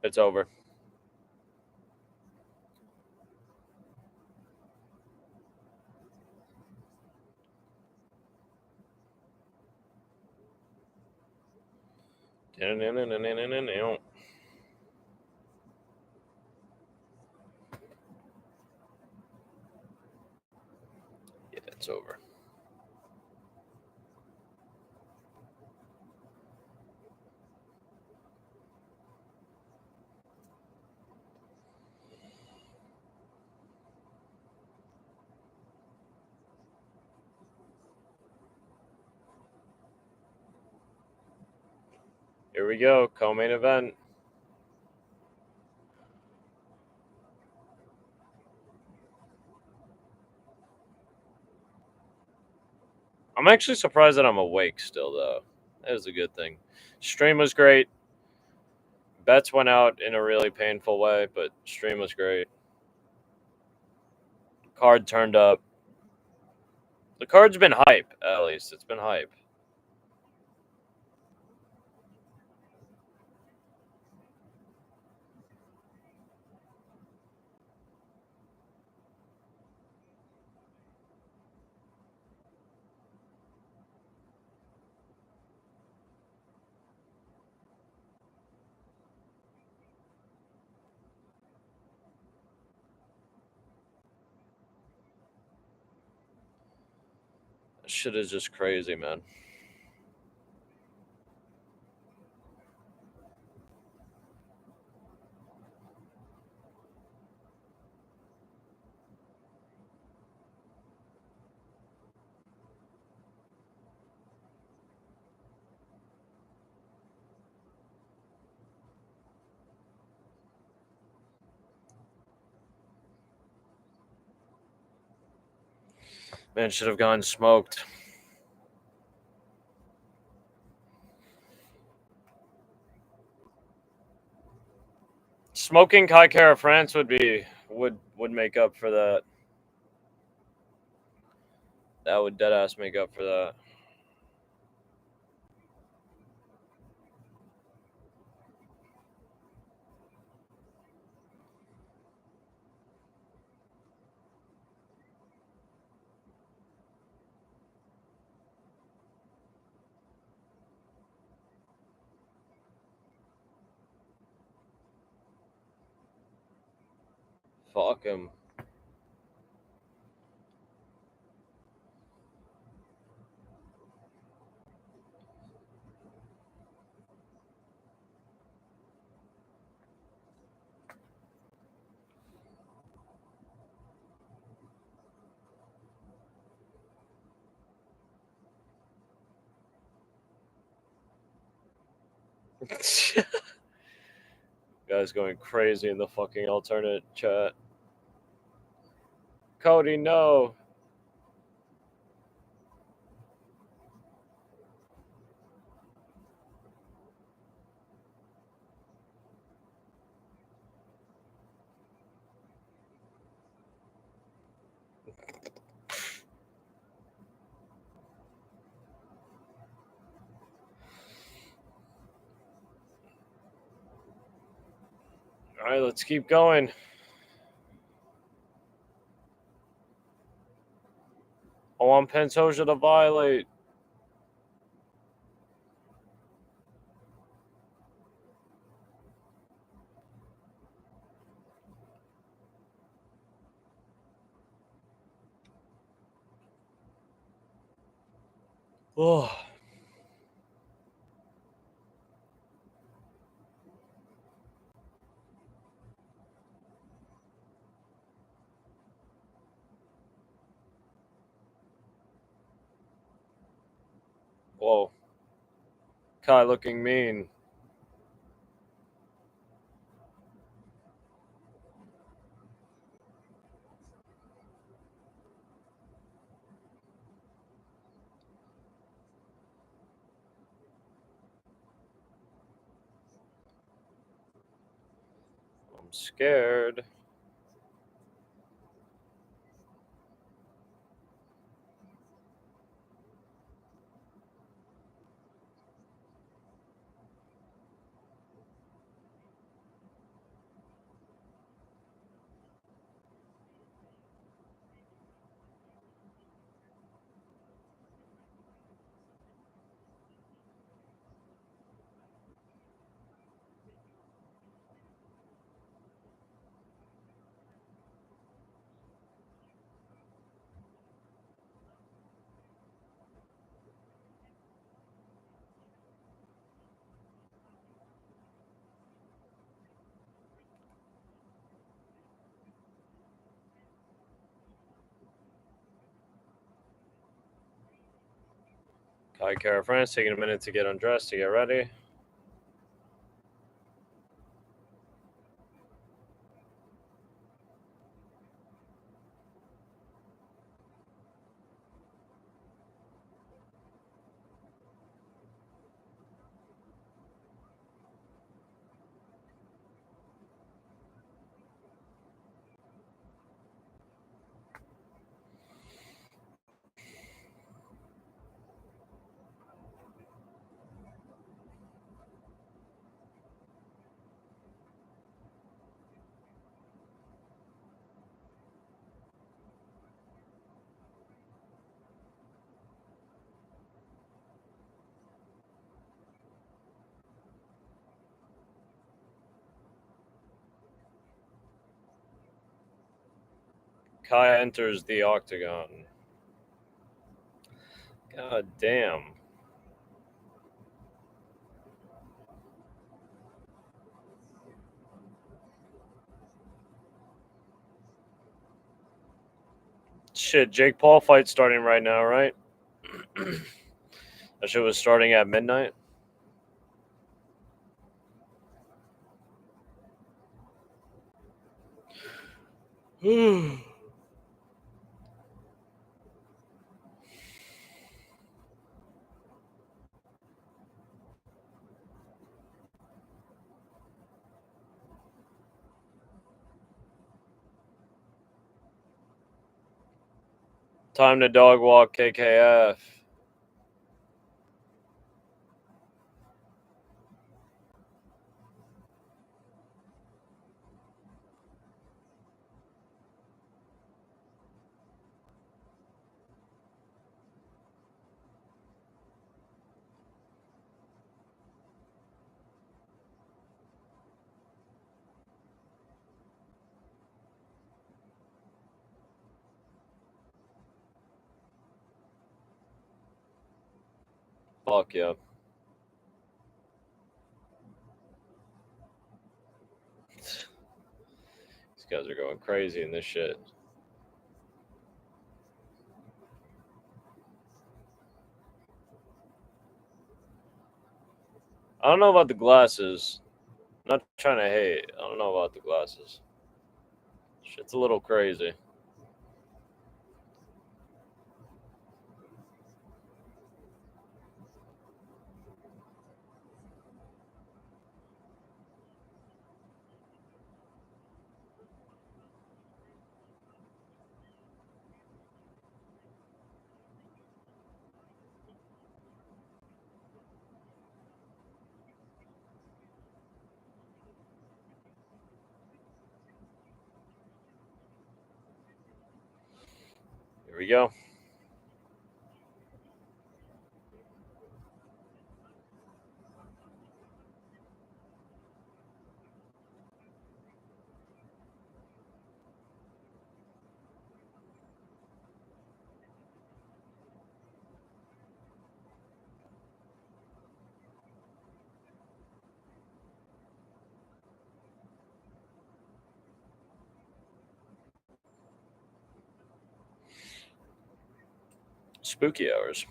It's over. Yeah, it's over. Here we go. Co-main event. I'm actually surprised that I'm awake still, though. That is a good thing. Stream was great. Bets went out in a really painful way, but stream was great. Card turned up. The card's been hype, at least. It's been hype. This shit is just crazy, man. Man, should have gotten smoked. Smoking Kai Kara France would make up for that. That would deadass make up for that. Fuck him. Guy's going crazy in the fucking alternate chat. Cody, no. right, let's keep going. I want Pantoja to violate. Oh. Whoa. Kai looking mean. I'm scared. Kai Kara France taking a minute to get undressed to get ready. Kai enters the octagon. God damn. Shit, Jake Paul fight starting right now, right? That shit was starting at midnight. Time to dog walk KKF. Fuck yeah. These guys are going crazy in this shit. I don't know about the glasses. I'm not trying to hate. I don't know about the glasses. Shit's a little crazy. Here we go. Spooky hours.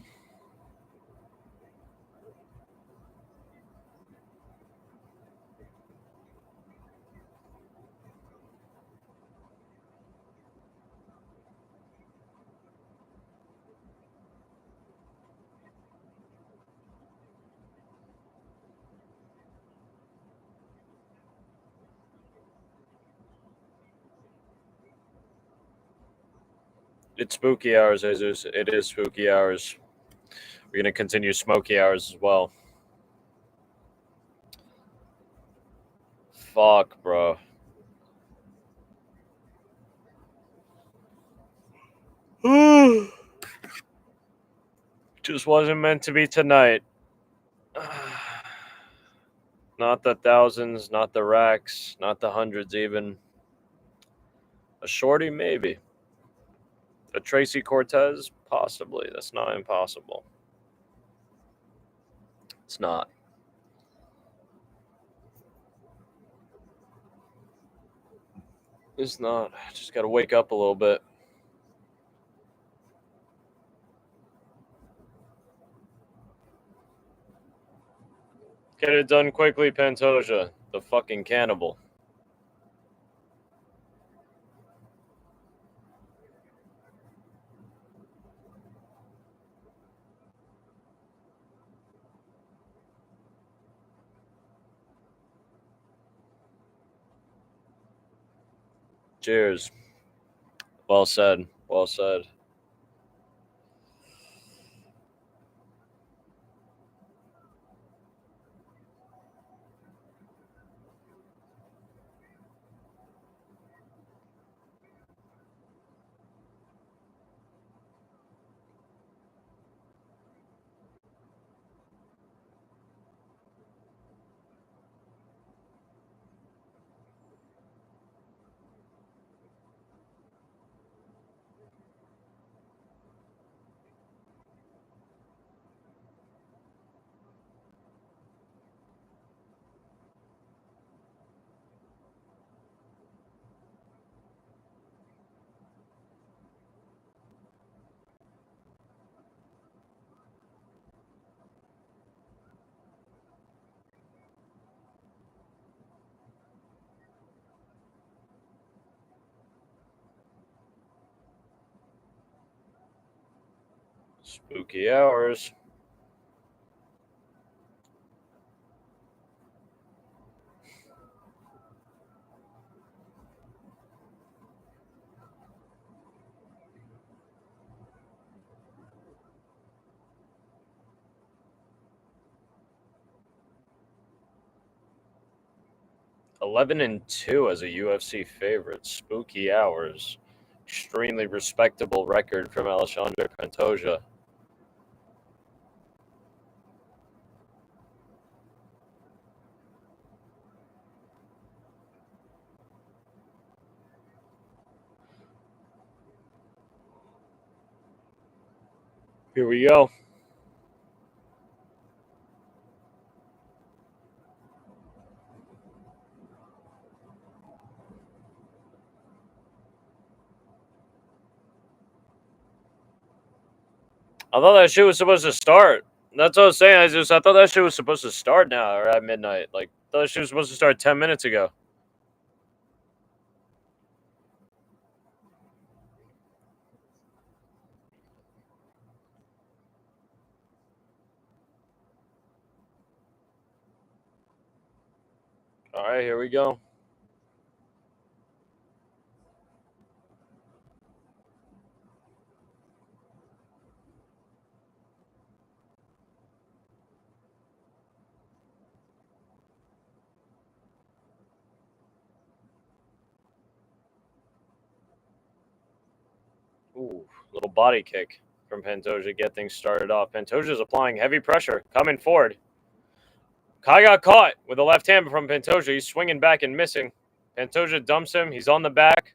It's spooky hours, Jesus. It is spooky hours. We're gonna continue smoky hours as well. Fuck, bro. Just wasn't meant to be tonight. Not the thousands, not the racks, not the hundreds even. A shorty, maybe. A Tracy Cortez, possibly. That's not impossible. It's not. It's not. Just gotta wake up a little bit. Get it done quickly, Pantoja. The fucking cannibal. Cheers. Well said. Well said. Spooky hours. $11 and 2 as a UFC favorite. Spooky hours. Extremely respectable record from Alexandre Pantoja. Here we go. I thought that shit was supposed to start. That's what I was saying. I thought that shit was supposed to start now or at midnight. Like, I thought that shit was supposed to start 10 minutes ago. All right, here we go. Ooh. Little body kick from Pantoja to get things started off. Pantoja's applying heavy pressure, coming forward. Kai got caught with a left hand from Pantoja. He's swinging back and missing. Pantoja dumps him. He's on the back.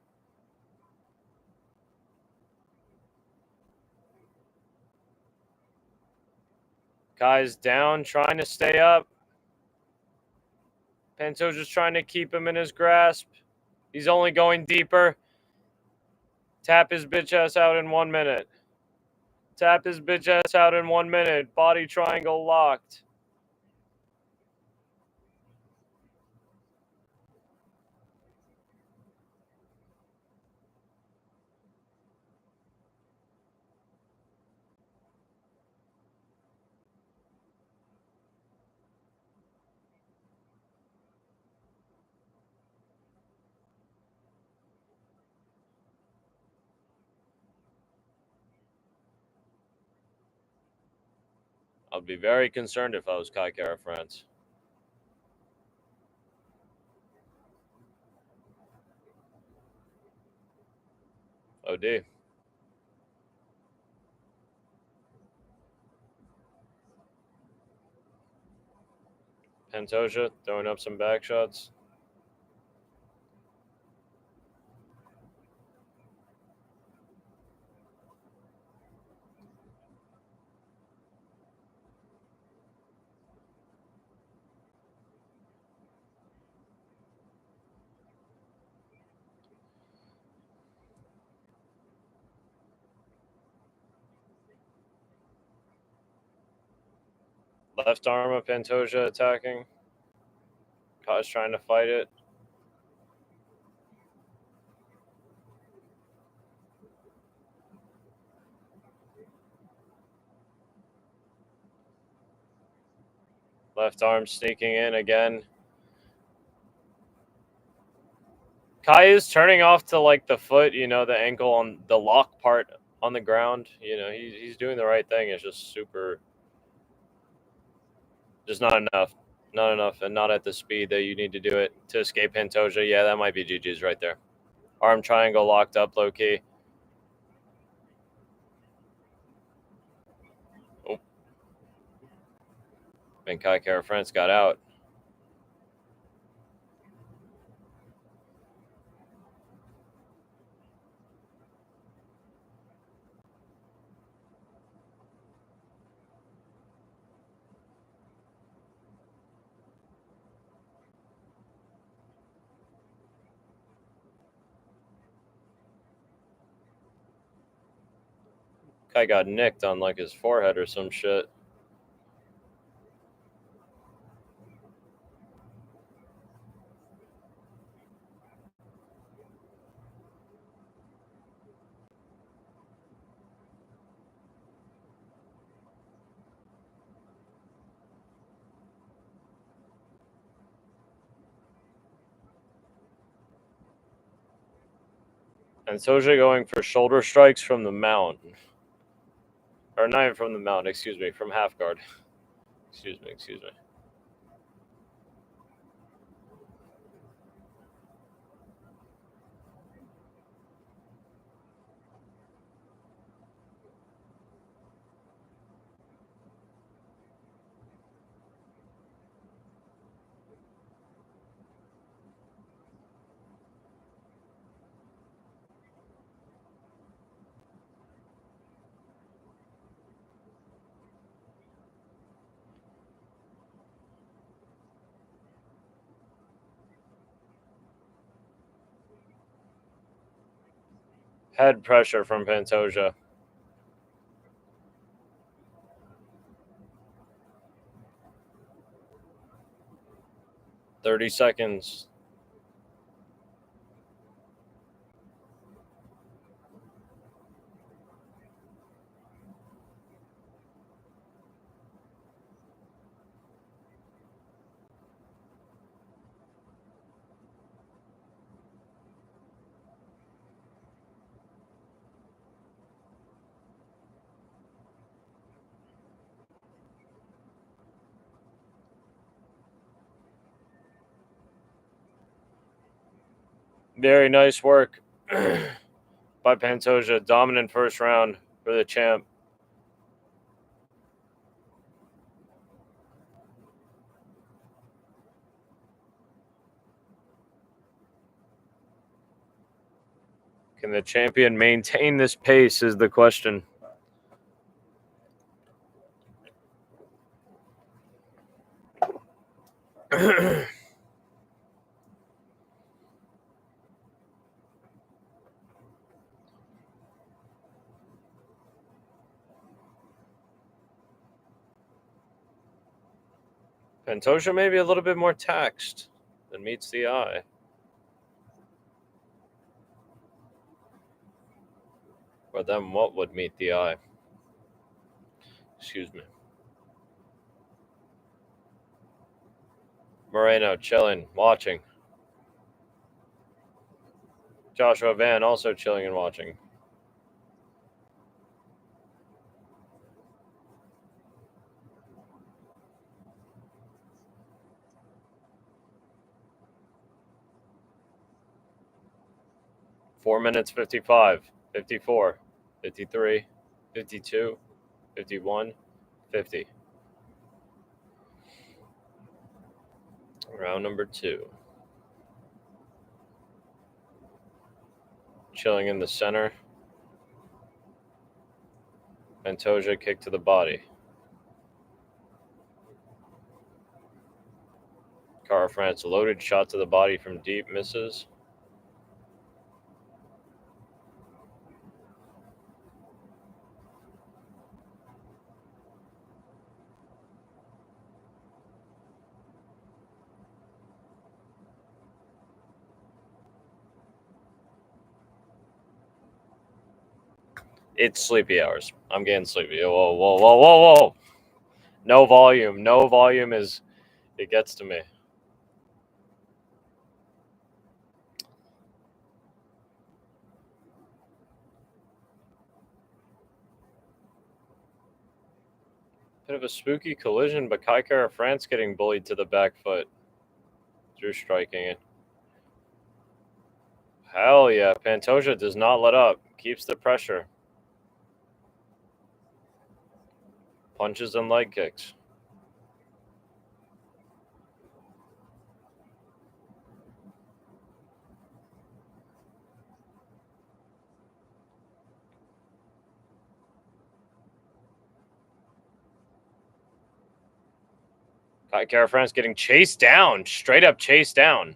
Kai's down, trying to stay up. Pantoja's trying to keep him in his grasp. He's only going deeper. Tap his bitch ass out in 1 minute. Tap his bitch ass out in 1 minute. Body triangle locked. I'd be very concerned if I was Kai Kara France. OD. Pantoja throwing up some back shots. Left arm of Pantoja attacking. Kai's trying to fight it. Left arm sneaking in again. Kai is turning off to like the foot, the ankle on the lock part on the ground. He's doing the right thing. It's just not enough. Not enough, and not at the speed that you need to do it to escape Pantoja. Yeah, that might be GG's right there. Arm triangle locked up low key. Oh. And Kai Kara France got out. Kai got nicked on like his forehead or some shit. And Soja going for shoulder strikes from the mount. Or not even from the mount, excuse me, from half guard. Excuse me. Head pressure from Pantoja. "30 seconds. Very nice work. by Pantoja. Dominant first round for the champ. Can the champion maintain this pace is the question. Pantoja may be a little bit more taxed than meets the eye. But then what would meet the eye? Excuse me. Moreno chilling, watching. Joshua Van also chilling and watching. Four minutes 55, 54, 53, 52, 51, 50. Round number 2. Chilling in the center. Pantoja kick to the body. Cara France loaded shot to the body from deep, misses. It's sleepy hours. I'm getting sleepy. Whoa, whoa, whoa, whoa, whoa. No volume. No volume is, it gets to me. Bit of a spooky collision, but Cara France getting bullied to the back foot. Drew striking it. Hell yeah. Pantoja does not let up. Keeps the pressure. Punches and leg kicks. Cara France getting chased down. Straight up chased down.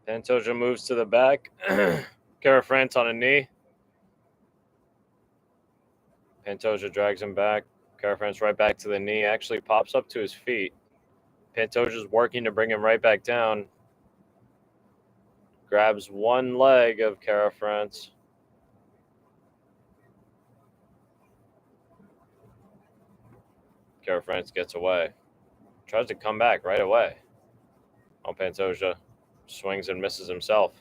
Pantoja moves to the back. Cara France on a knee. Pantoja drags him back. Cara France right back to the knee. Actually pops up to his feet. Pantoja's working to bring him right back down. Grabs one leg of Cara France. Cara France gets away. Tries to come back right away. Oh, Pantoja swings and misses himself.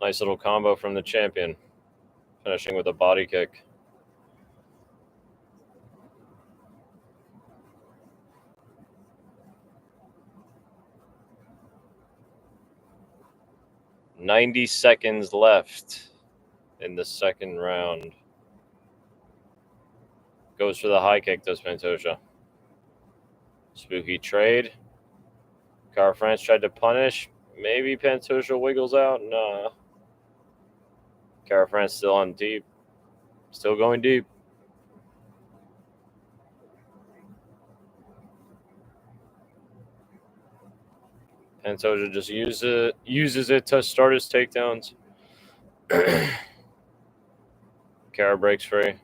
Nice little combo from the champion. Finishing with a body kick. "90 seconds left in the second round." Goes for the high kick, does Pantoja. Spooky trade. Cara France tried to punish. Maybe Pantoja wiggles out. Nah. Cara France still on deep. Still going deep. Pantoja just uses it to start his takedowns. Kara breaks free.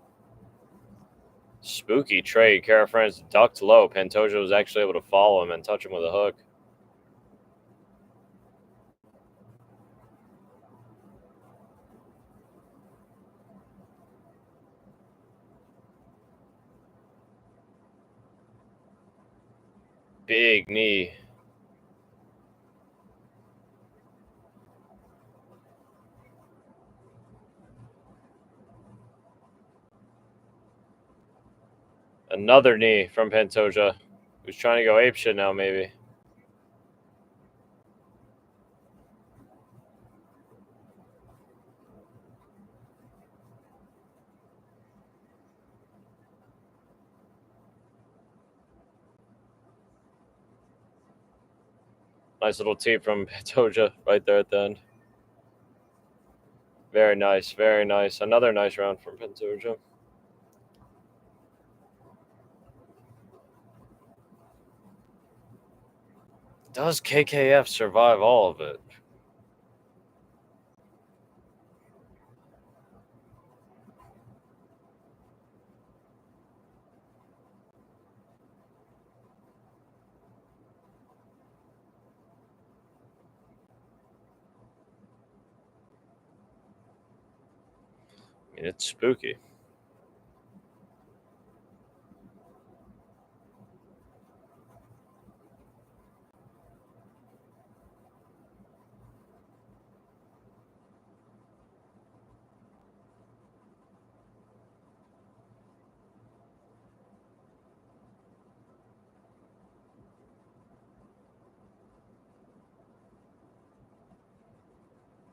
Spooky trade. Kara France ducked low. Pantoja was actually able to follow him and touch him with a hook. Big knee. Another knee from Pantoja, who's trying to go apeshit now, maybe. Nice little tee from Pantoja right there at the end. Very nice, very nice. Another nice round from Pantoja. Does KKF survive all of it? I mean, it's spooky.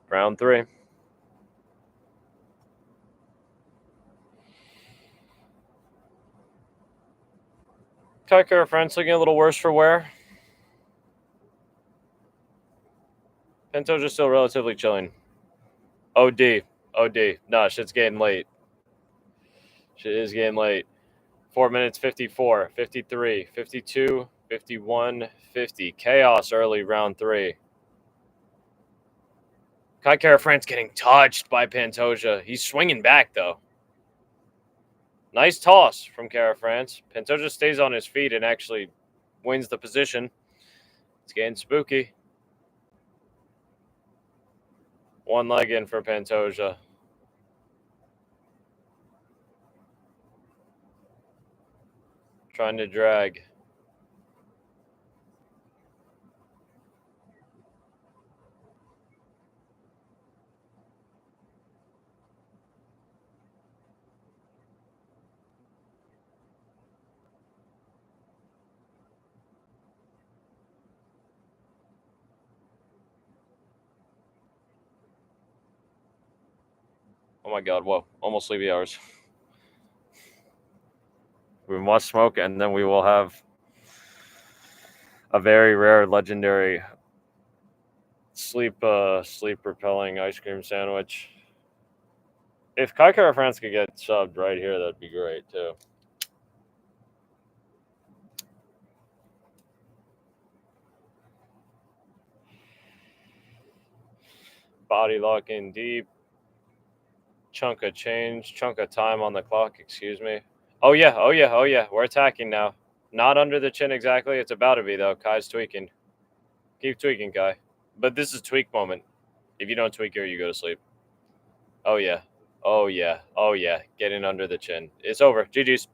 Round 3. Kara France looking a little worse for wear. Pantoja's still relatively chilling. OD. OD. Nah, shit's getting late. Shit is getting late. 4 minutes 54, 53, 52, 51, 50. Chaos early round 3. Kara France getting touched by Pantoja. He's swinging back, though. Nice toss from Kara France. Pantoja stays on his feet and actually wins the position. It's getting spooky. One leg in for Pantoja. Trying to drag. Oh my god, whoa. Almost sleepy hours. We must smoke, and then we will have a very rare, legendary sleep repelling ice cream sandwich. If Kara France could get subbed right here, that'd be great too. Body lock in deep. Chunk of change, chunk of time on the clock, excuse me. Oh yeah, oh yeah, oh yeah. We're attacking now. Not under the chin exactly. It's about to be though. Kai's tweaking. Keep tweaking, Kai. But this is tweak moment. If you don't tweak here, you go to sleep. Oh yeah. Oh yeah. Oh yeah. Getting under the chin. It's over. GG's.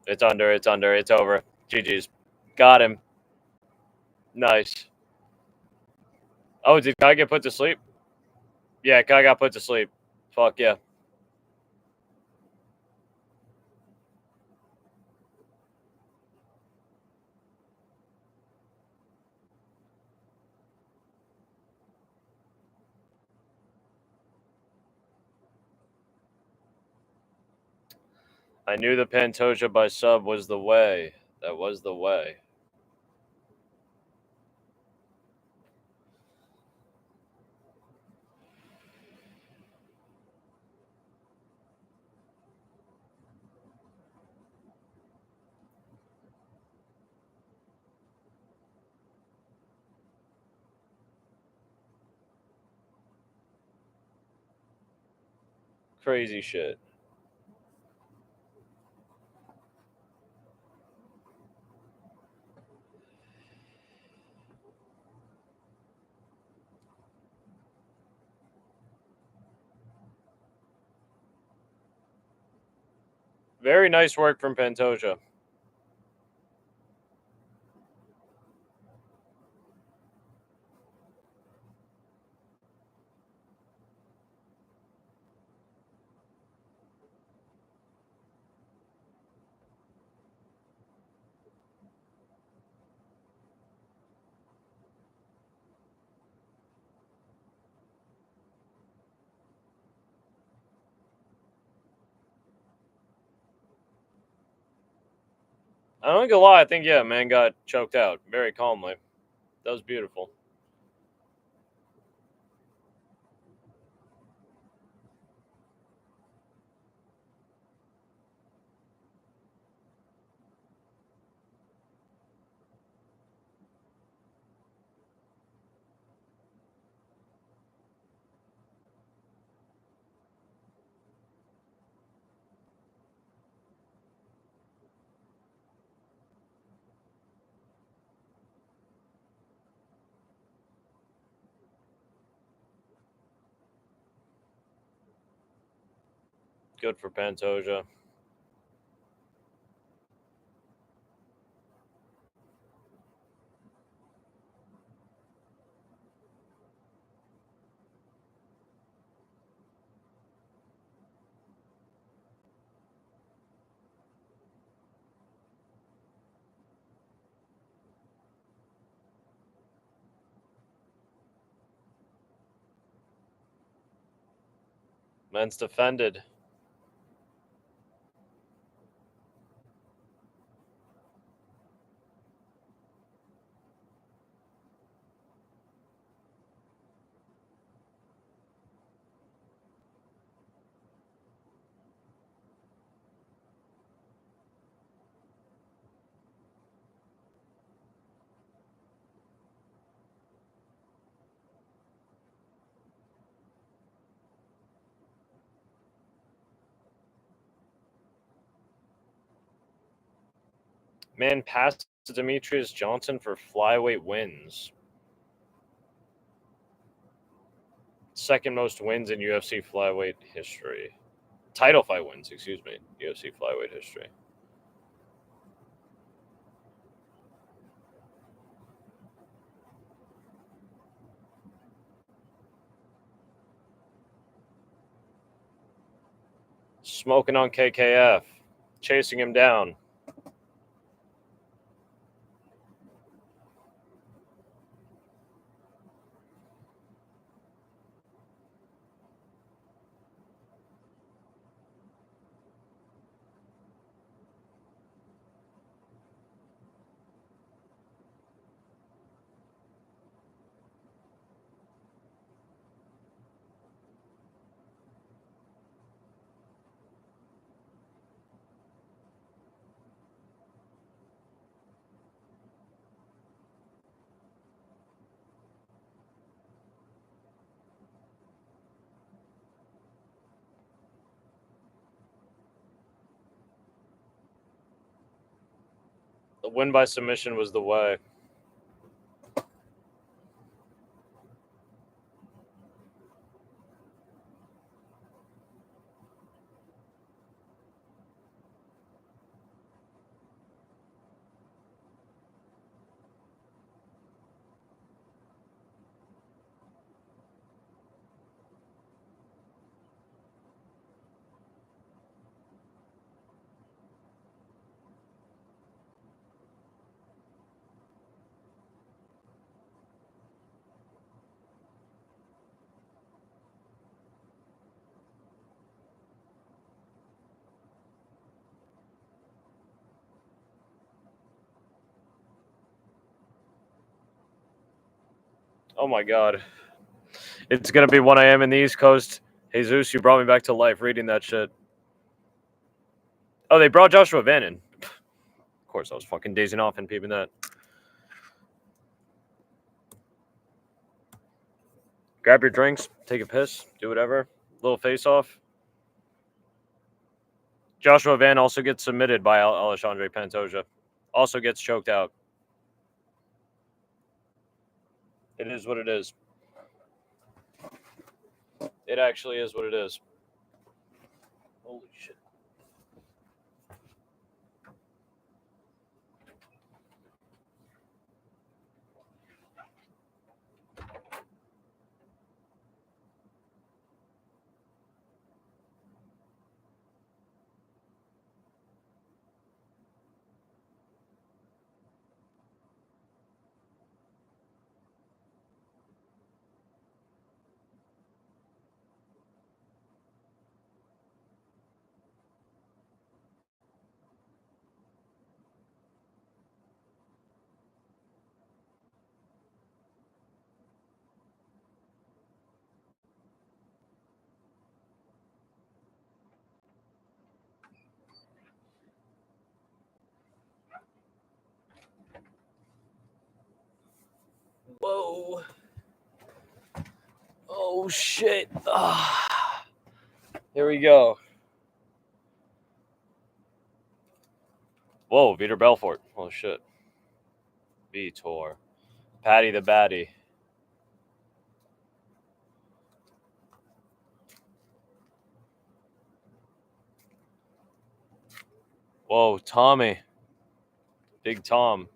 It's under. It's under. It's over. GG's. Got him. Nice. Oh, did Kai get put to sleep? Yeah, Kai got put to sleep. Fuck yeah. I knew the Pantoja by sub was the way. That was the way. Crazy shit. Very nice work from Pantoja. I don't gonna lie, I think man got choked out very calmly. That was beautiful. Good for Pantoja. Man's defended. Man passed to Demetrius Johnson for flyweight wins. Second most wins in UFC flyweight history. Title fight wins, excuse me. UFC flyweight history. Smoking on KKF. Chasing him down. The win by submission was the way. Oh my god. It's gonna be 1 a.m. in the East Coast. Jesus, you brought me back to life reading that shit. Oh, they brought Joshua Van in. Of course, I was fucking dazing off and peeping that. Grab your drinks, take a piss, do whatever. Little face off. Joshua Van also gets submitted by Alexandre Pantoja. Also gets choked out. It is what it is. It actually is what it is. Holy shit. Whoa. Oh, shit. Here we go. Whoa, Vitor Belfort. Oh, shit. Vitor. Patty the Batty. Whoa, Tommy. Big Tom.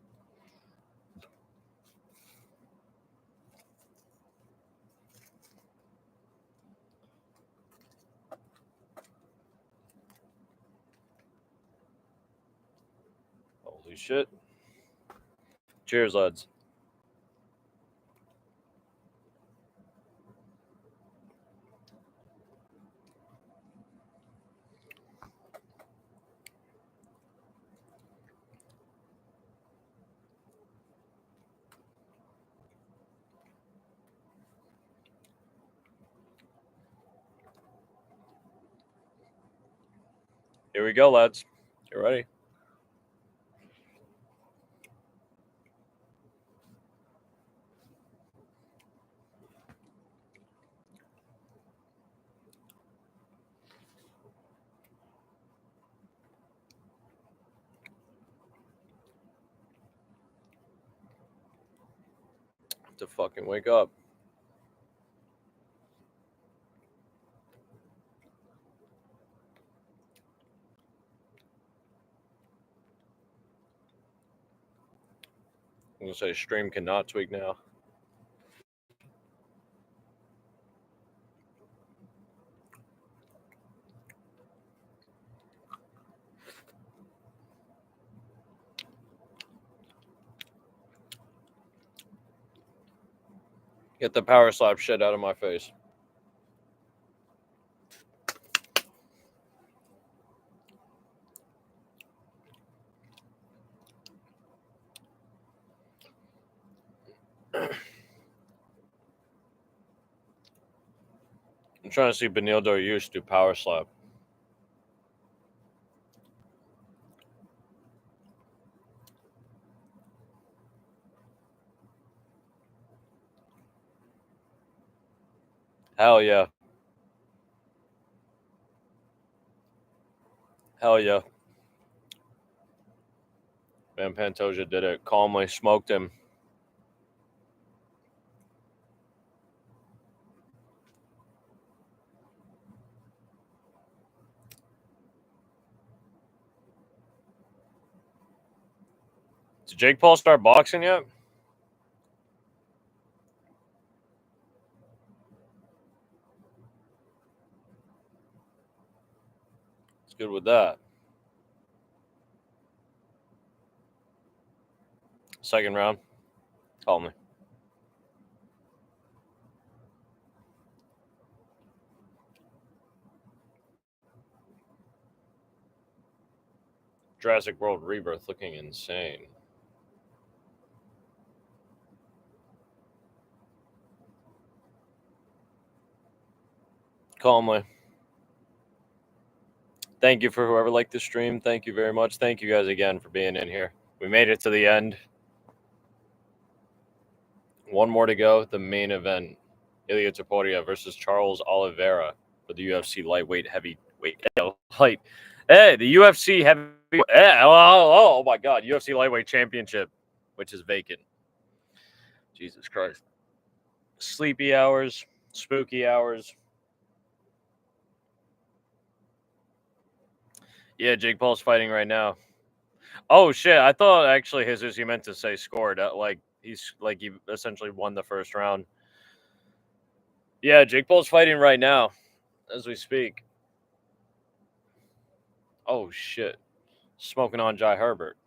Holy shit. Cheers, lads. Here we go, lads. You ready? To fucking wake up. I'm gonna say stream cannot tweak now. Get the power slap shit out of my face. I'm trying to see Benil Dariush do power slap. Hell yeah. Hell yeah. Man, Pantoja did it. Calmly smoked him. Did Jake Paul start boxing yet? It's good with that. Second round. Call me. Jurassic World Rebirth looking insane. Calmly. Thank you for whoever liked the stream. Thank you very much. Thank you guys again for being in here. We made it to the end. One more to go. The main event. Ilia Topuria versus Charles Oliveira for the UFC lightweight heavyweight light Hey, the UFC heavy. Oh my God, UFC lightweight championship, which is vacant. Jesus Christ. Sleepy hours, spooky hours. Yeah, Jake Paul's fighting right now. Oh shit! I thought actually Jesus you meant to say scored. Like he essentially won the first round. Yeah, Jake Paul's fighting right now as we speak. Oh shit! Smoking on Jai Herbert.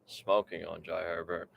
Smoking on Jai Herbert.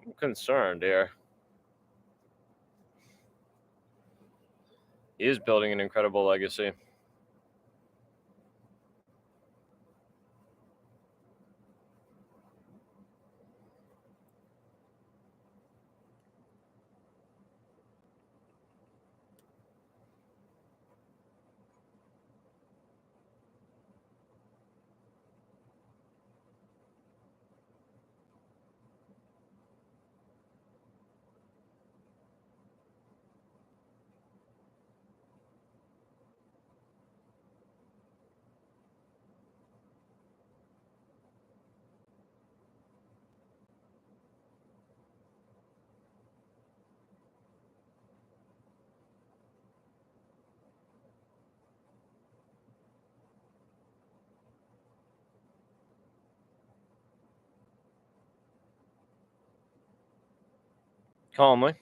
I'm concerned here. He is building an incredible legacy. Calmly.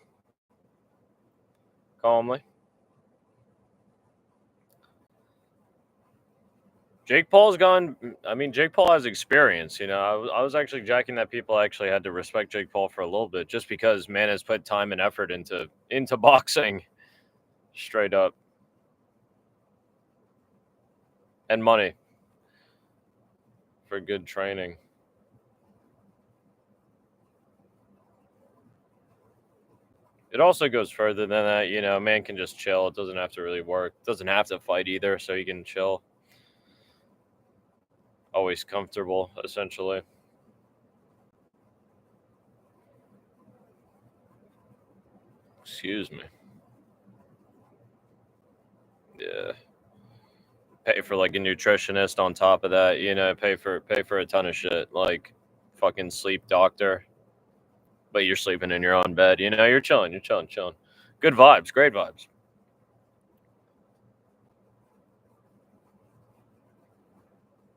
Calmly. Jake Paul's gone. I mean, Jake Paul has experience. I was actually jacking that people actually had to respect Jake Paul for a little bit, just because man has put time and effort into boxing, straight up, and money for good training. It also goes further than that. A man can just chill. It doesn't have to really work. Doesn't have to fight either, so he can chill. Always comfortable, essentially. Excuse me. Yeah. Pay for like a nutritionist on top of that. Pay for a ton of shit like fucking sleep doctor. But you're sleeping in your own bed. You're chilling. You're chilling. Good vibes. Great vibes.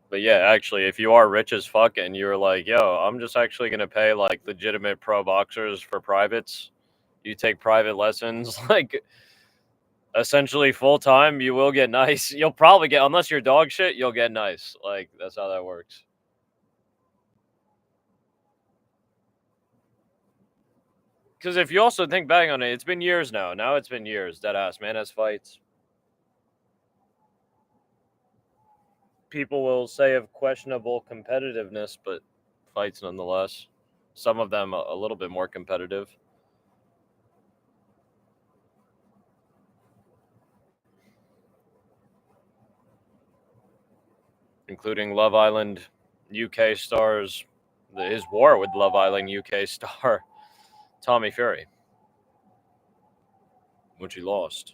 But yeah, actually, if you are rich as fuck and you're like, yo, I'm just actually gonna pay like legitimate pro boxers for privates. You take private lessons, like essentially full time. You will get nice. You'll probably get, unless you're dog shit, you'll get nice. Like that's how that works. Because if you also think back on it, it's been years now. Now it's been years. Dead ass man has fights. People will say of questionable competitiveness, but fights nonetheless. Some of them a little bit more competitive. Including Love Island UK stars, his war with Love Island UK star Tommy Fury, which he lost.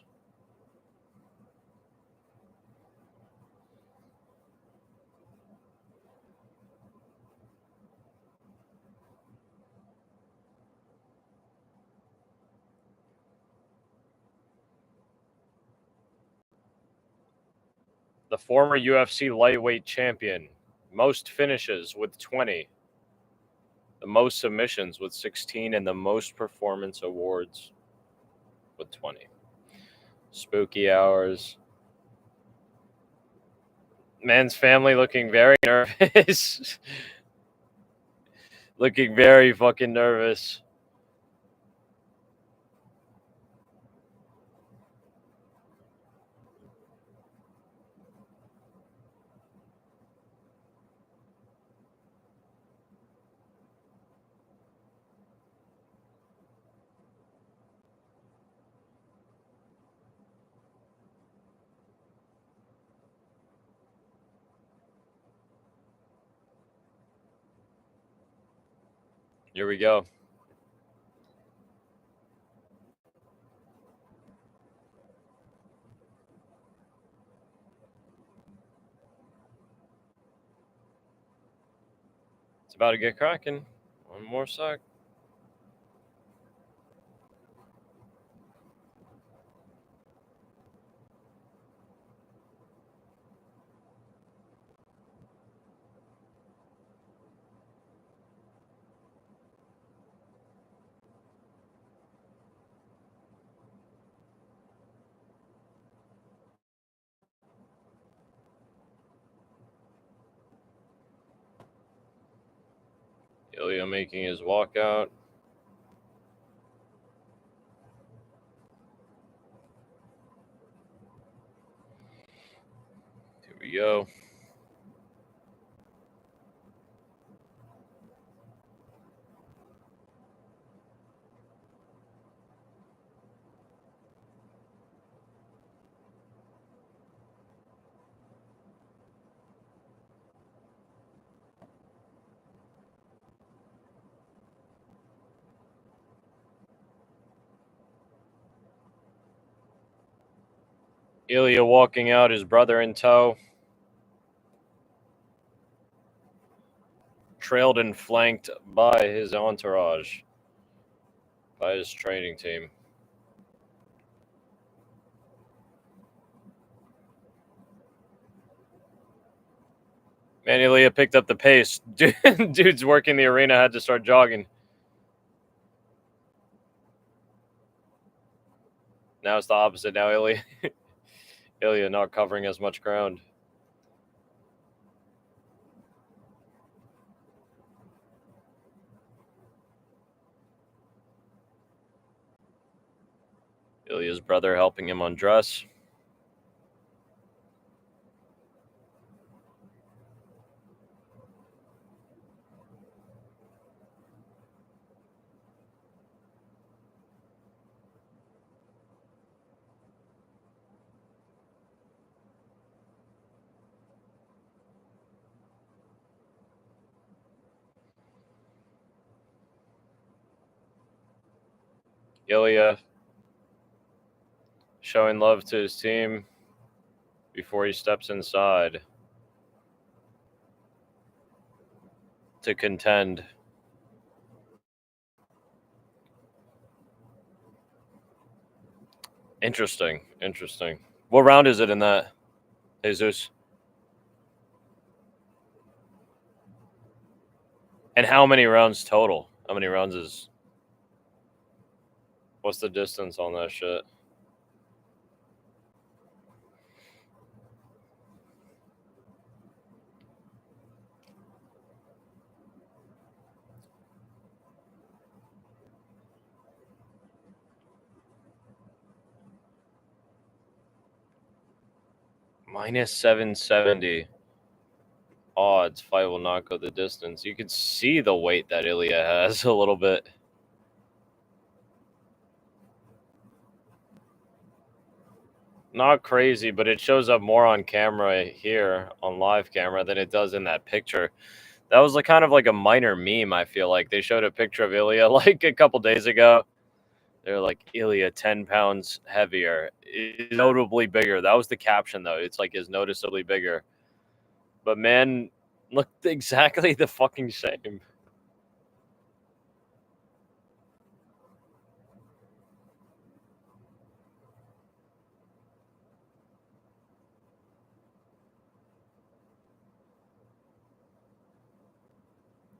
The former UFC lightweight champion, most finishes with 20. The most submissions with 16 and the most performance awards with 20. Spooky hours. Man's family looking very nervous. Looking very fucking nervous. Here we go. It's about to get cracking. One more sec. Ilya making his walkout. Here we go. Ilya walking out, his brother in tow. Trailed and flanked by his entourage, by his training team. Man, Ilya picked up the pace. Dude's working the arena, had to start jogging. Now it's the opposite. Now Ilya not covering as much ground. Ilya's brother helping him undress. Ilya showing love to his team before he steps inside to contend. Interesting. What round is it in that, Jesus? And how many rounds total? How many rounds is... What's the distance on that shit? Minus 770 odds. Fight will not go the distance. You can see the weight that Ilya has a little bit. Not crazy, but it shows up more on camera here on live camera than it does in that picture. That was like kind of like a minor meme, I feel like. They showed a picture of Ilya like a couple days ago. They're like, Ilya 10 pounds heavier, is notably bigger. That was the caption though. It's like is noticeably bigger. But man, looked exactly the fucking same.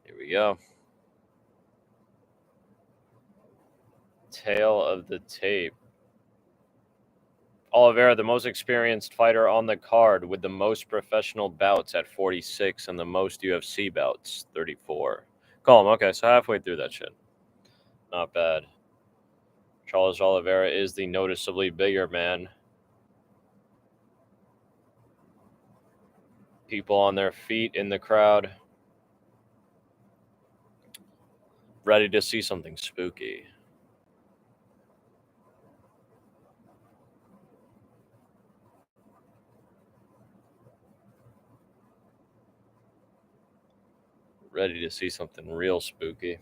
Here we go. tail of the tape. Oliveira, the most experienced fighter on the card with the most professional bouts at 46 and the most UFC bouts, 34. Call him. Okay, so halfway through that shit. Not bad. Charles Oliveira is the noticeably bigger man. People on their feet in the crowd. Ready to see something spooky. Ready to see something real spooky.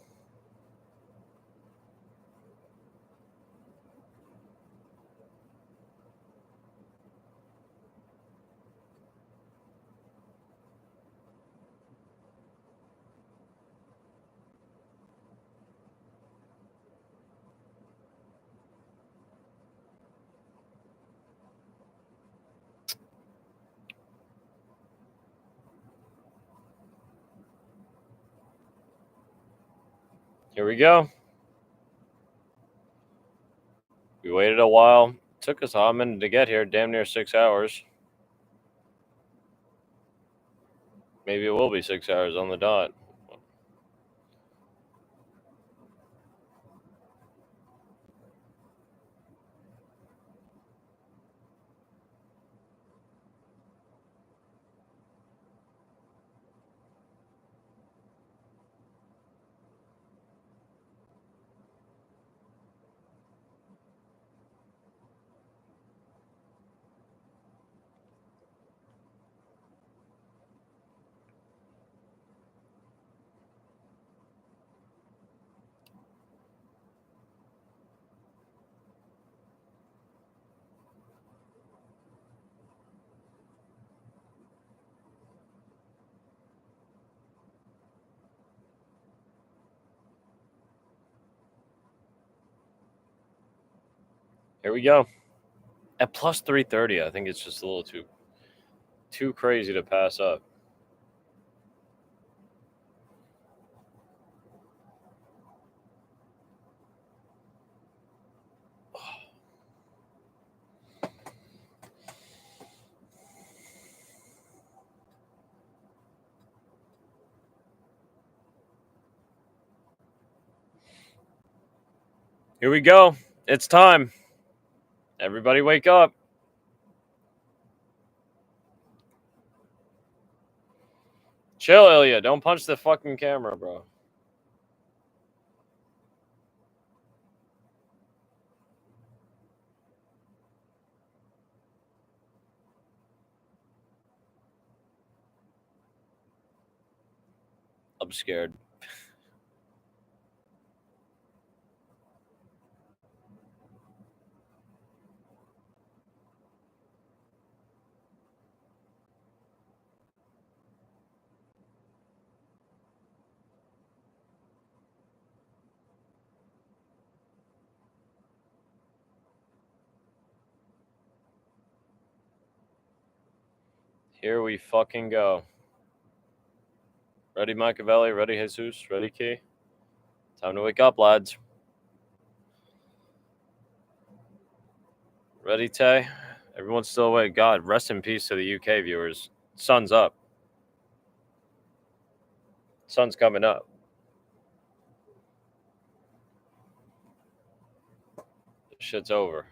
Here we go. We waited a while. Took us a hot minute to get here, damn near 6 hours. Maybe it will be 6 hours on the dot. Here we go. At plus 330, I think it's just a little too crazy to pass up. Here we go. It's time. Everybody wake up. Chill, Ilya. Don't punch the fucking camera, bro. I'm scared. Here we fucking go. Ready, Machiavelli? Ready, Jesus? Ready, Key? Time to wake up, lads. Ready, Tay? Everyone's still awake. God, rest in peace to the UK viewers. Sun's up. Sun's coming up. This shit's over.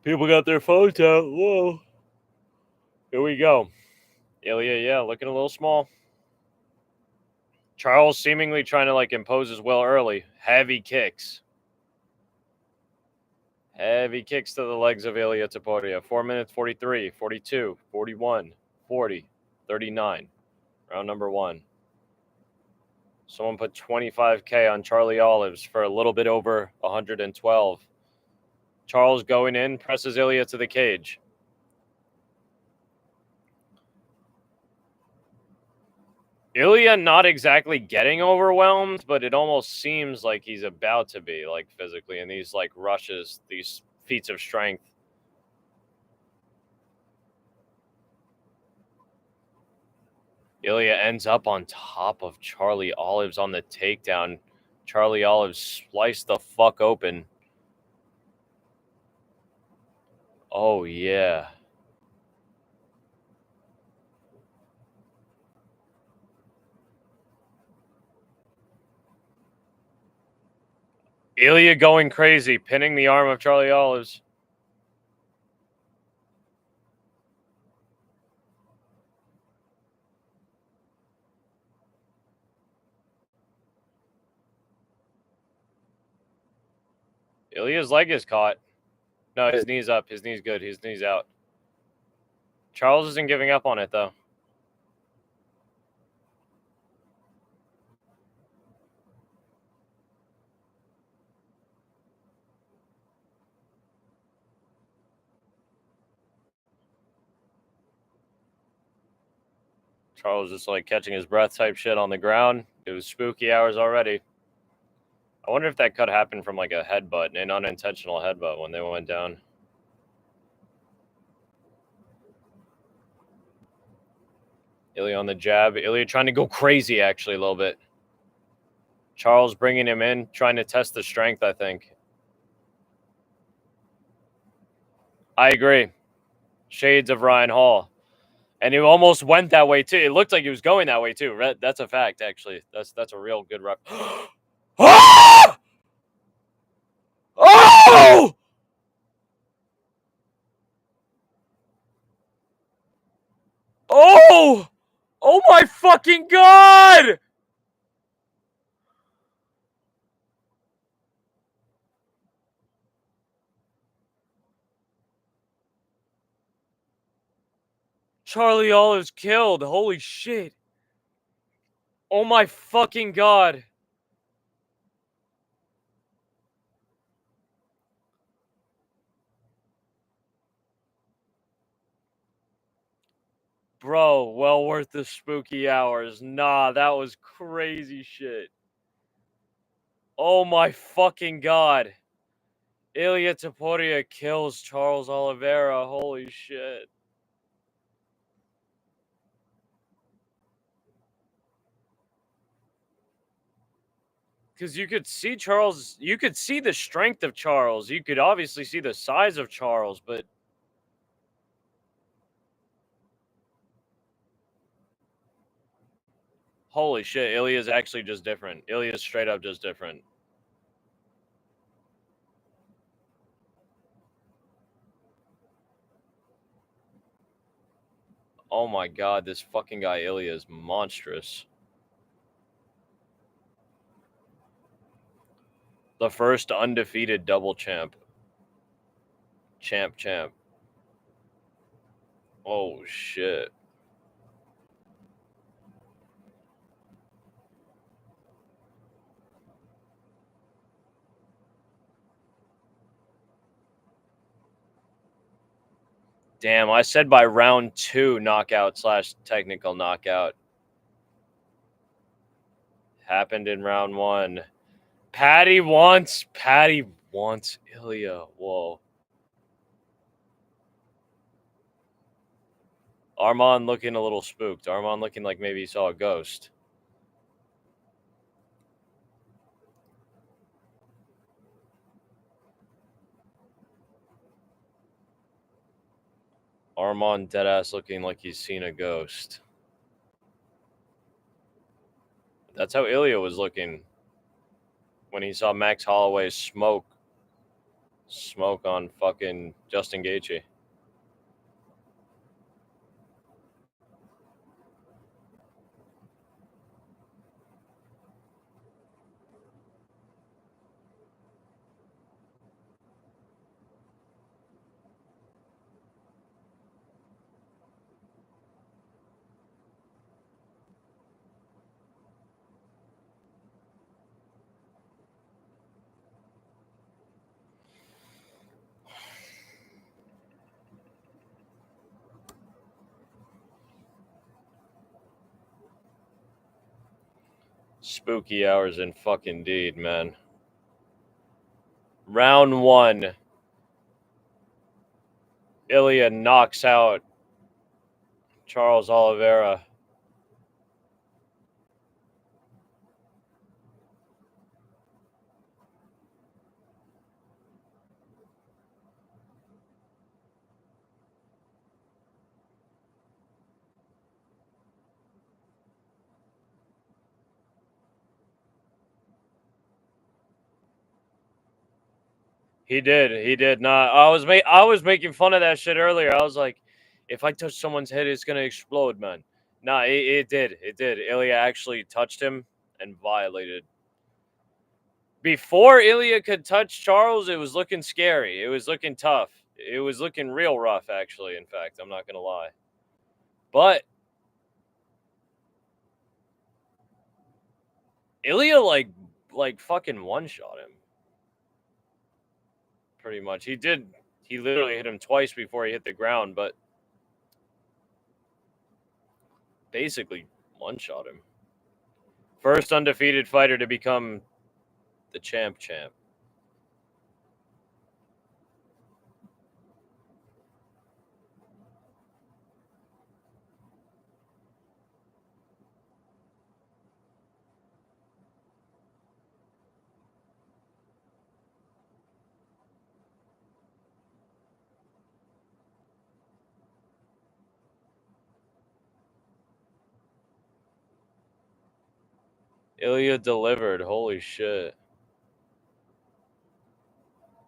People got their phones out. Whoa. Here we go. Ilya, yeah, looking a little small. Charles seemingly trying to impose his will early. Heavy kicks. Heavy kicks to the legs of Ilya Taporia. 4 minutes, 43, 42, 41, 40, 39. Round number 1. Someone put 25K on Charlie Olives for a little bit over 112. Charles going in, presses Ilya to the cage. Ilya not exactly getting overwhelmed, but it almost seems like he's about to be, physically, in these, rushes, these feats of strength. Ilya ends up on top of Charlie Olives on the takedown. Charlie Olives sliced the fuck open. Oh, yeah. Ilya going crazy, pinning the arm of Charlie Olives. Ilya's leg is caught. No, his knee's up. His knee's good. His knee's out. Charles isn't giving up on it, though. Charles just like catching his breath type shit on the ground. It was spooky hours already. I wonder if that could happen from like a headbutt, an unintentional headbutt when they went down. Ilya on the jab. Ilya trying to go crazy actually a little bit. Charles bringing him in, trying to test the strength, I think. I agree. Shades of Ryan Hall. And he almost went that way too. It looked like he was going that way too. That's a fact, actually. That's a real good rep. Oh! Oh! Oh! Oh my fucking god! Charlie Olive's killed. Holy shit. Oh my fucking god. Bro, well worth the spooky hours. Nah, that was crazy shit. Oh my fucking god. Ilya Topuria kills Charles Oliveira. Holy shit. Because you could see Charles, you could see the strength of Charles. You could obviously see the size of Charles, but holy shit, Ilya's actually just different. Ilya's straight up just different. Oh my god, this fucking guy Ilya is monstrous. The first undefeated double champ. Champ. Oh shit. Damn, I said by round 2 knockout / technical knockout. Happened in round 1. Patty wants Ilya. Whoa. Arman looking a little spooked. Arman looking like maybe he saw a ghost. Arman deadass looking like he's seen a ghost. That's how Ilya was looking when he saw Max Holloway smoke on fucking Justin Gaethje. Spooky hours in fucking deed, man. Round 1. Ilya knocks out Charles Oliveira. He did. He did not. I was making fun of that shit earlier. I was like, if I touch someone's head, it's gonna explode, man. Nah, it did. It did. Ilya actually touched him and violated. Before Ilya could touch Charles, it was looking scary. It was looking tough. It was looking real rough, actually. In fact, I'm not gonna lie. But Ilya like fucking one shot him. Pretty much. He did. He literally hit him twice before he hit the ground, but basically one shot him. First undefeated fighter to become the champ. Ilya delivered. Holy shit.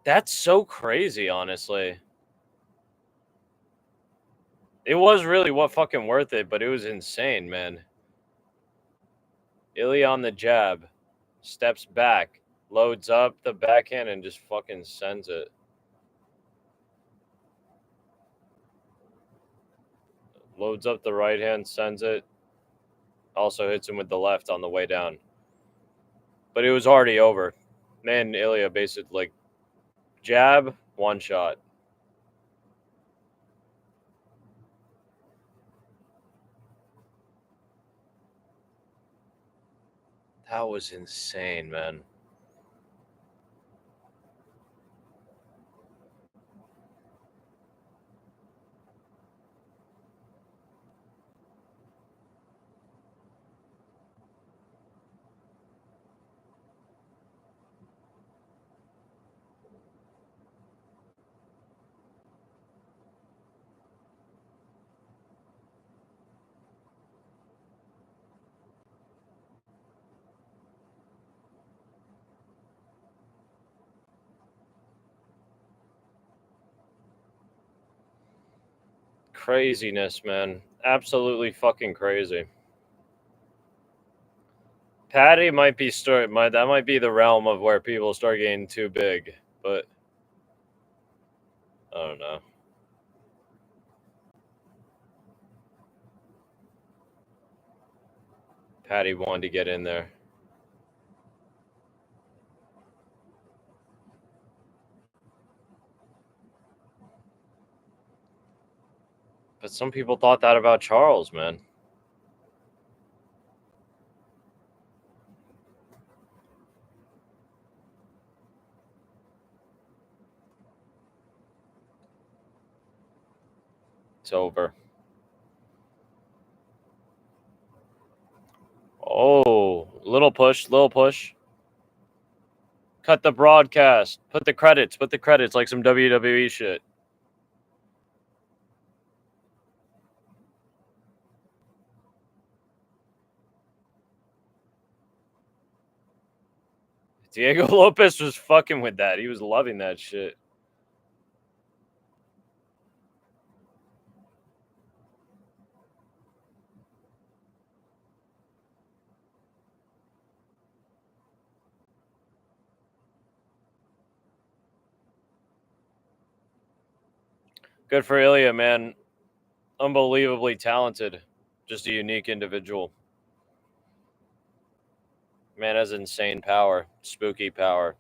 That's so crazy, honestly. It was really what fucking worth it, but it was insane, man. Ilya on the jab, steps back, loads up the backhand, and just fucking sends it. Loads up the right hand, sends it. Also hits him with the left on the way down. But it was already over. Man, Ilya basically like jab, one shot. That was insane, man. Craziness, man. Absolutely fucking crazy. Patty might be that might be the realm of where people start getting too big, but I don't know. Patty wanted to get in there. But some people thought that about Charles, man. It's over. Oh, little push, little push. Cut the broadcast. Put the credits like some WWE shit. Diego Lopez was fucking with that. He was loving that shit. Good for Ilya, man. Unbelievably talented. Just a unique individual. Man has insane power. Spooky power.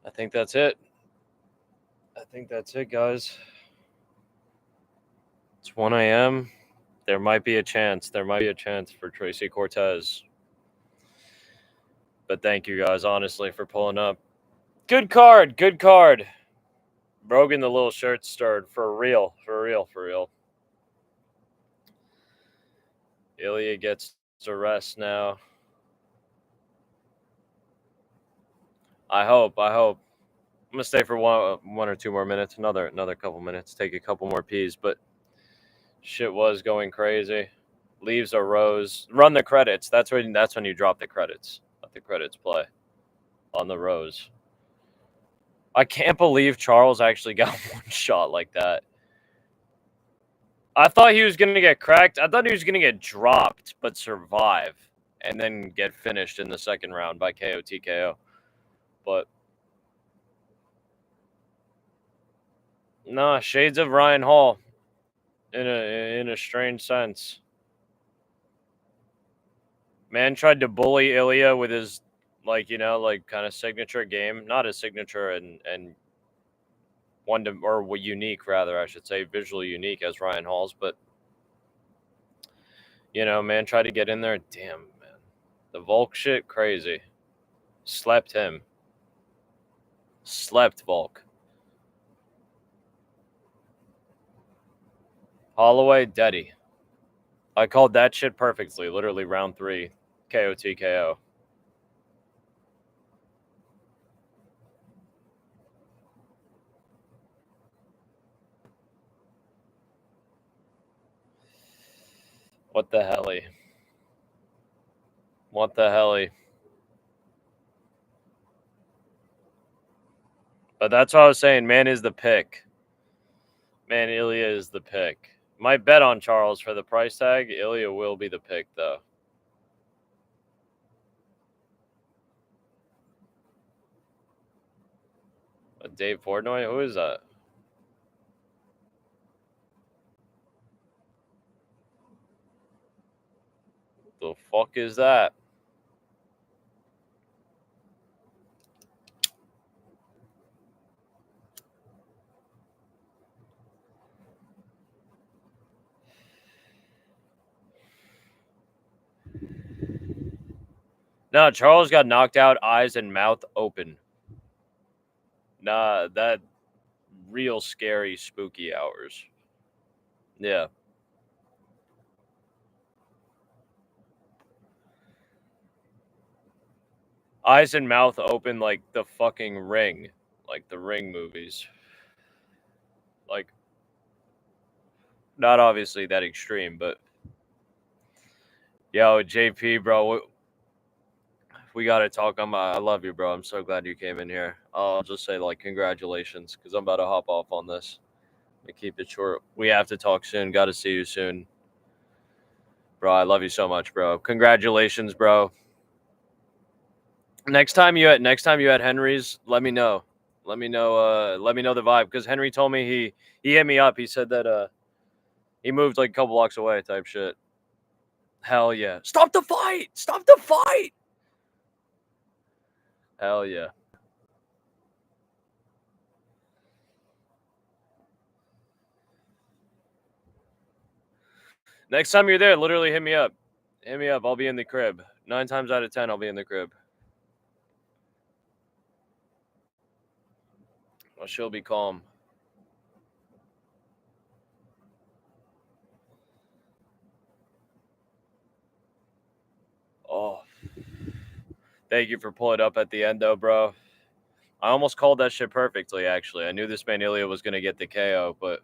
I think that's it. I think that's it, guys. It's 1 a.m. There might be a chance. There might be a chance for Tracy Cortez. But thank you guys, honestly, for pulling up. Good card. Good card. Brogan the little shirt stirred. For real. For real. For real. Ilya gets to rest now. I hope. I hope. I'm gonna stay for one or two more minutes. Another couple minutes. Take a couple more peas. But shit was going crazy. Leaves a rose. Run the credits. That's when you drop the credits. Let the credits play on the rose. I can't believe Charles actually got one shot like that. I thought he was gonna get cracked. I thought he was gonna get dropped, but survive, and then get finished in the second round by KO TKO. But nah, shades of Ryan Hall, in a strange sense. Man tried to bully Ilya with his kind of signature game, not his signature and unique rather, I should say, visually unique as Ryan Hall's, but man tried to get in there. Damn, man, the Volk shit crazy. Slept him. Slept Volk. Holloway, Deddy. I called that shit perfectly. Literally round 3, KO TKO. What the helly? What the helly? But that's what I was saying. Man is the pick. Man, Ilya is the pick. Might bet on Charles for the price tag. Ilya will be the pick, though. Dave Portnoy? Who is that? The fuck is that? No, Charles got knocked out, eyes and mouth open. Nah, that real scary, spooky hours. Yeah. Eyes and mouth open like the fucking Ring. Like the Ring movies. Like, not obviously that extreme, but yo, JP, bro, we got to talk. I love you, bro. I'm so glad you came in here. I'll just say, like, congratulations, because I'm about to hop off on this. We keep it short. We have to talk soon. Got to see you soon. Bro, I love you so much, bro. Congratulations, bro. Next time you at Henry's, let me know. Let me know the vibe, because Henry told me he hit me up. He said that he moved like a couple blocks away type shit. Hell yeah. Stop the fight! Stop the fight! Hell yeah. Next time you're there, literally hit me up. Hit me up. I'll be in the crib. 9 times out of 10, I'll be in the crib. Well, she'll be calm. Oh. Thank you for pulling up at the end, though, bro. I almost called that shit perfectly, actually. I knew this man Ilya was going to get the KO, but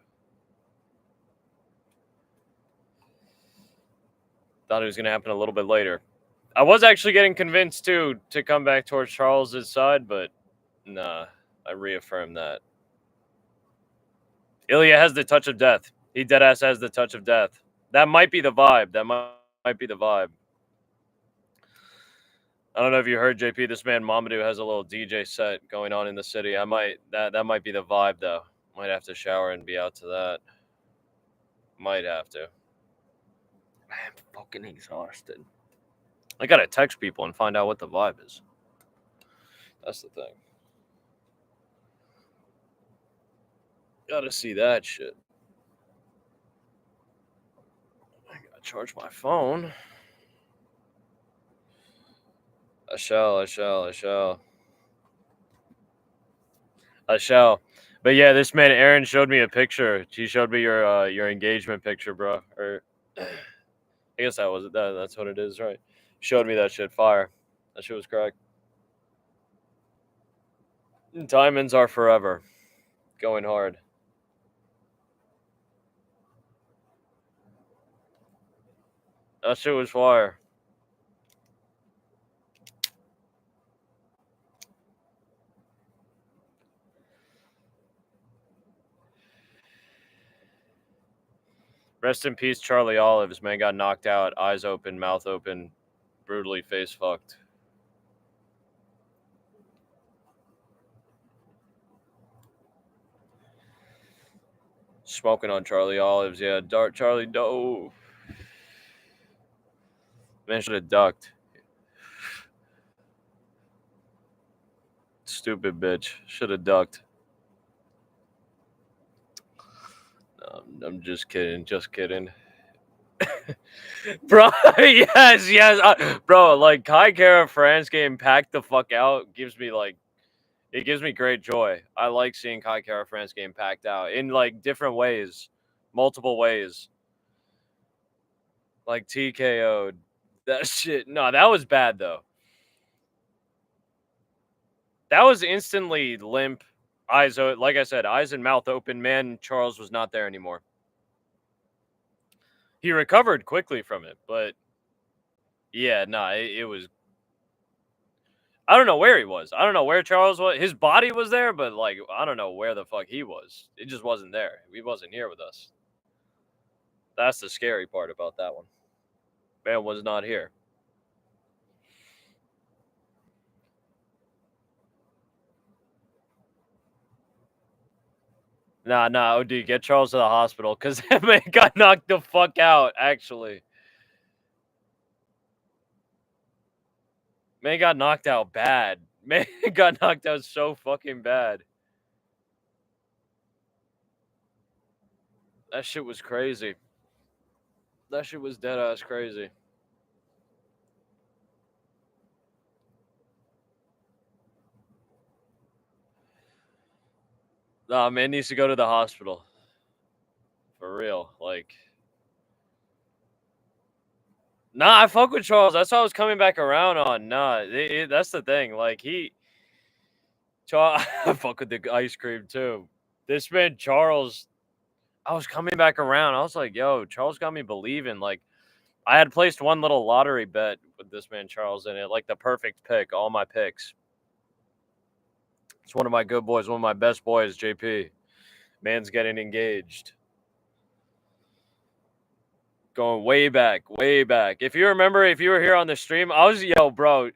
thought it was going to happen a little bit later. I was actually getting convinced, too, to come back towards Charles's side, but nah, I reaffirmed that. Ilya has the touch of death. He deadass has the touch of death. That might be the vibe. That might be the vibe. I don't know if you heard, JP. This man Mamadou has a little DJ set going on in the city. That might be the vibe, though. Might have to shower and be out to that. Might have to. I'm fucking exhausted. I gotta text people and find out what the vibe is. That's the thing. Gotta see that shit. I gotta charge my phone. I shall. I shall. But yeah, this man Aaron showed me a picture. He showed me your engagement picture, bro. Or I guess that was that. That's what it is, right? Showed me that shit. Fire. That shit was correct. Diamonds are forever. Going hard. That shit was fire. Rest in peace, Charlie Olives. Man got knocked out, eyes open, mouth open, brutally face fucked. Smoking on Charlie Olives. Yeah, Dart Charlie Doe. Man should have ducked. Stupid bitch. Should have ducked. I'm just kidding. Just kidding. Bro, yes, yes. Bro, like Kai Kara France game packed the fuck out gives me like it gives me great joy. I like seeing Kai Kara France game packed out in like different ways, multiple ways. Like TKO'd. That shit. No, that was bad though. That was instantly limp. Eyes, like I said, eyes and mouth open. Man, Charles was not there anymore. He recovered quickly from it, but yeah, nah, it was. I don't know where he was. I don't know where Charles was. His body was there, but like I don't know where the fuck he was. It just wasn't there. He wasn't here with us. That's the scary part about that one. Man was not here. Nah, nah, OD, get Charles to the hospital because that man got knocked the fuck out, actually. Man got knocked out bad. Man got knocked out so fucking bad. That shit was crazy. That shit was dead ass crazy. Nah, man needs to go to the hospital. For real. Like, nah, I fuck with Charles. That's what I was coming back around on. Nah, that's the thing. Like, Charles, I fuck with the ice cream too. This man, Charles, I was coming back around. I was like, yo, Charles got me believing. Like, I had placed one little lottery bet with this man, Charles, in it. Like, the perfect pick, all my picks. It's one of my good boys, one of my best boys, JP. Man's getting engaged. Going way back, way back. If you remember, if you were here on the stream, I was, yo, bro,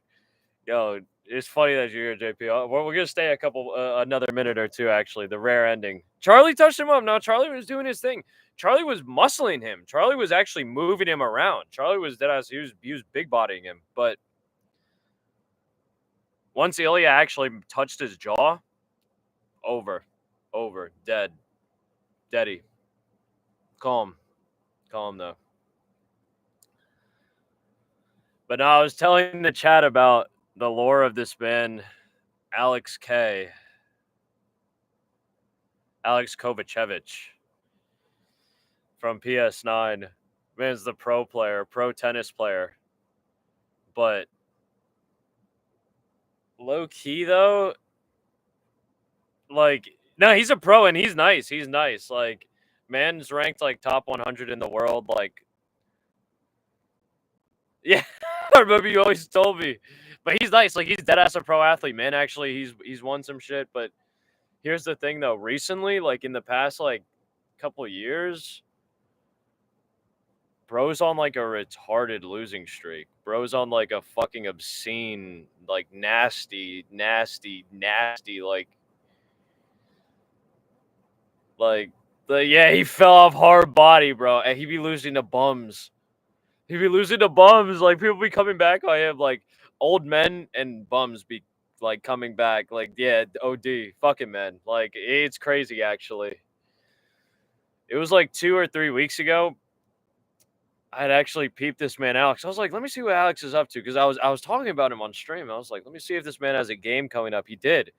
yo, it's funny that you're here, JP. We're gonna stay a couple, another minute or two. Actually, the rare ending. Charlie touched him up. No, Charlie was doing his thing. Charlie was muscling him. Charlie was actually moving him around. Charlie was dead ass. He was big bodying him. But once Ilya actually touched his jaw, over, dead, deady. Calm, calm though. But no, I was telling the chat about the lore of this man, Alex K. Alex Kovacevic from PS9. Man's the pro player, pro tennis player. But low key though, like no, he's a pro and he's nice. He's nice. Like man's ranked like top 100 in the world. Like yeah, I remember you always told me. But he's nice. Like he's dead ass a pro athlete, man. Actually, he's won some shit. But here's the thing though. Recently, like in the past like couple years, bro's on like a retarded losing streak. Bro's on like a fucking obscene, like nasty, nasty, nasty, like yeah, he fell off hard body, bro. And he be losing to bums. He be losing to bums. Like people be coming back on him, like old men and bums be like coming back. Like, yeah, OD. Fucking man. Like it's crazy actually. It was like 2 or 3 weeks ago. I had actually peeped this man Alex. I was like, let me see what Alex is up to because I was talking about him on stream. I was like, let me see if this man has a game coming up. He did.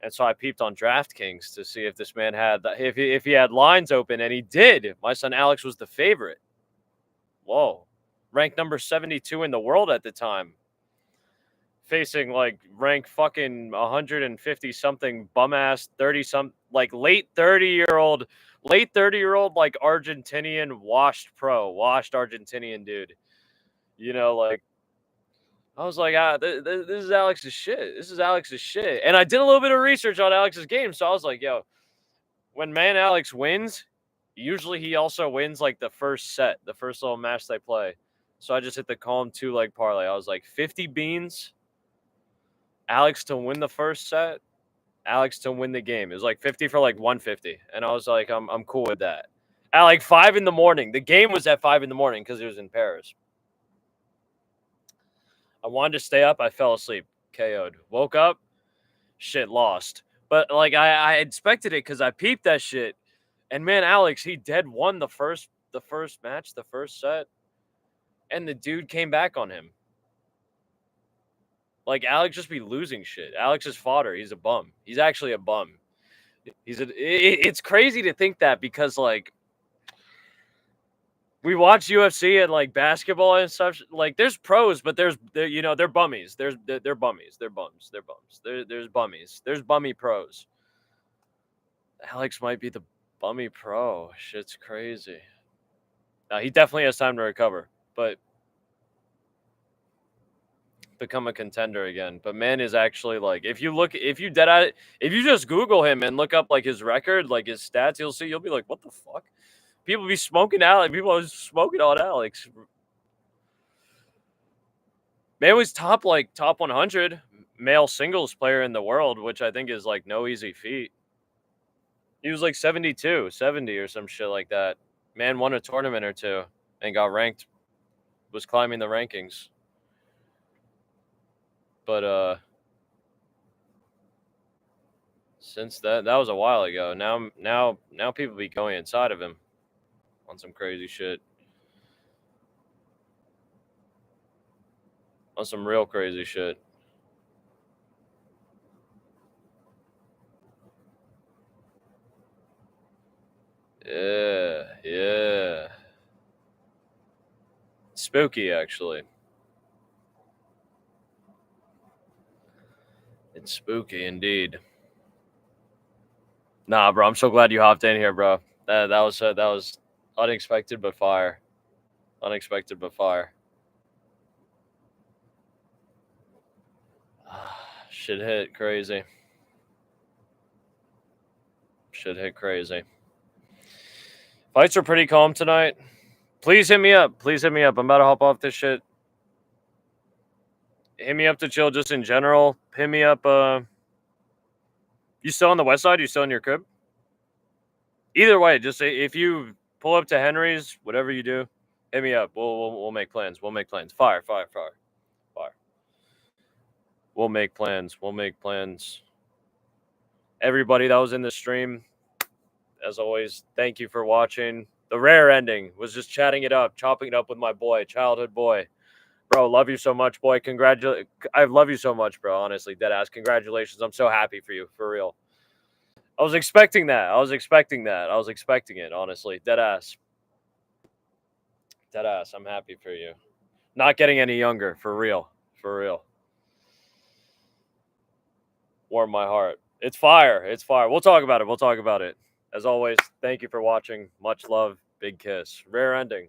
And so I peeped on DraftKings to see if this man had if he had lines open, and he did. My son Alex was the favorite. Whoa, ranked number 72 in the world at the time, facing like rank fucking 150 something bum ass 30 some like late 30-year-old like Argentinian washed Argentinian dude. You know, like I was like, this is Alex's shit. This is Alex's shit. And I did a little bit of research on Alex's game, so I was like, yo, when man Alex wins, usually he also wins like the first set, the first little match they play. So I just hit the calm 2-leg parlay. I was like 50 beans, Alex to win the first set, Alex to win the game. It was like 50 for like 150. And I was like, I'm cool with that. At like 5 in the morning. The game was at 5 in the morning because it was in Paris. I wanted to stay up. I fell asleep. KO'd. Woke up. Shit, lost. But like I expected it because I peeped that shit. And man, Alex, he dead won the first match, the first set. And the dude came back on him. Like Alex just be losing shit. Alex is fodder. He's a bum. He's actually a bum. It's crazy to think that because like we watch UFC and like basketball and stuff. Like there's pros, but they're bummies. They're bummies. They're bums. They're bums. There's bummies. There's bummy pros. Alex might be the bummy pro. Shit's crazy. Now he definitely has time to recover, but become a contender again. But man is actually like if you just Google him and look up like his record, like his stats, you'll be like, what the fuck? People be smoking Alex. People are smoking on Alex. Man was top 100 male singles player in the world, which I think is like no easy feat. He was like 72, 70 or some shit like that. Man won a tournament or two and got ranked, was climbing the rankings. But since that was a while ago. Now people be going inside of him on some crazy shit. On some real crazy shit. Yeah. Spooky, actually. It's spooky indeed. Nah, bro, I'm so glad you hopped in here, bro. That was unexpected but fire. Unexpected but fire. Shit hit crazy. Shit hit crazy. Fights are pretty calm tonight. Please hit me up. Please hit me up. I'm about to hop off this shit. Hit me up to chill just in general. Hit me up. You still on the west side? You still in your crib? Either way, just if you pull up to Henry's, whatever you do, hit me up. We'll make plans. We'll make plans. Fire. We'll make plans. We'll make plans. Everybody that was in the stream, as always, thank you for watching. The rare ending was just chatting it up, chopping it up with my boy, childhood boy. Bro, love you so much, boy. I love you so much, bro. Honestly, deadass. Congratulations. I'm so happy for you, for real. I was expecting that. I was expecting it, honestly. Deadass. Deadass. I'm happy for you. Not getting any younger, for real. For real. Warm my heart. It's fire. It's fire. We'll talk about it. As always, thank you for watching. Much love. Big kiss. Rare ending.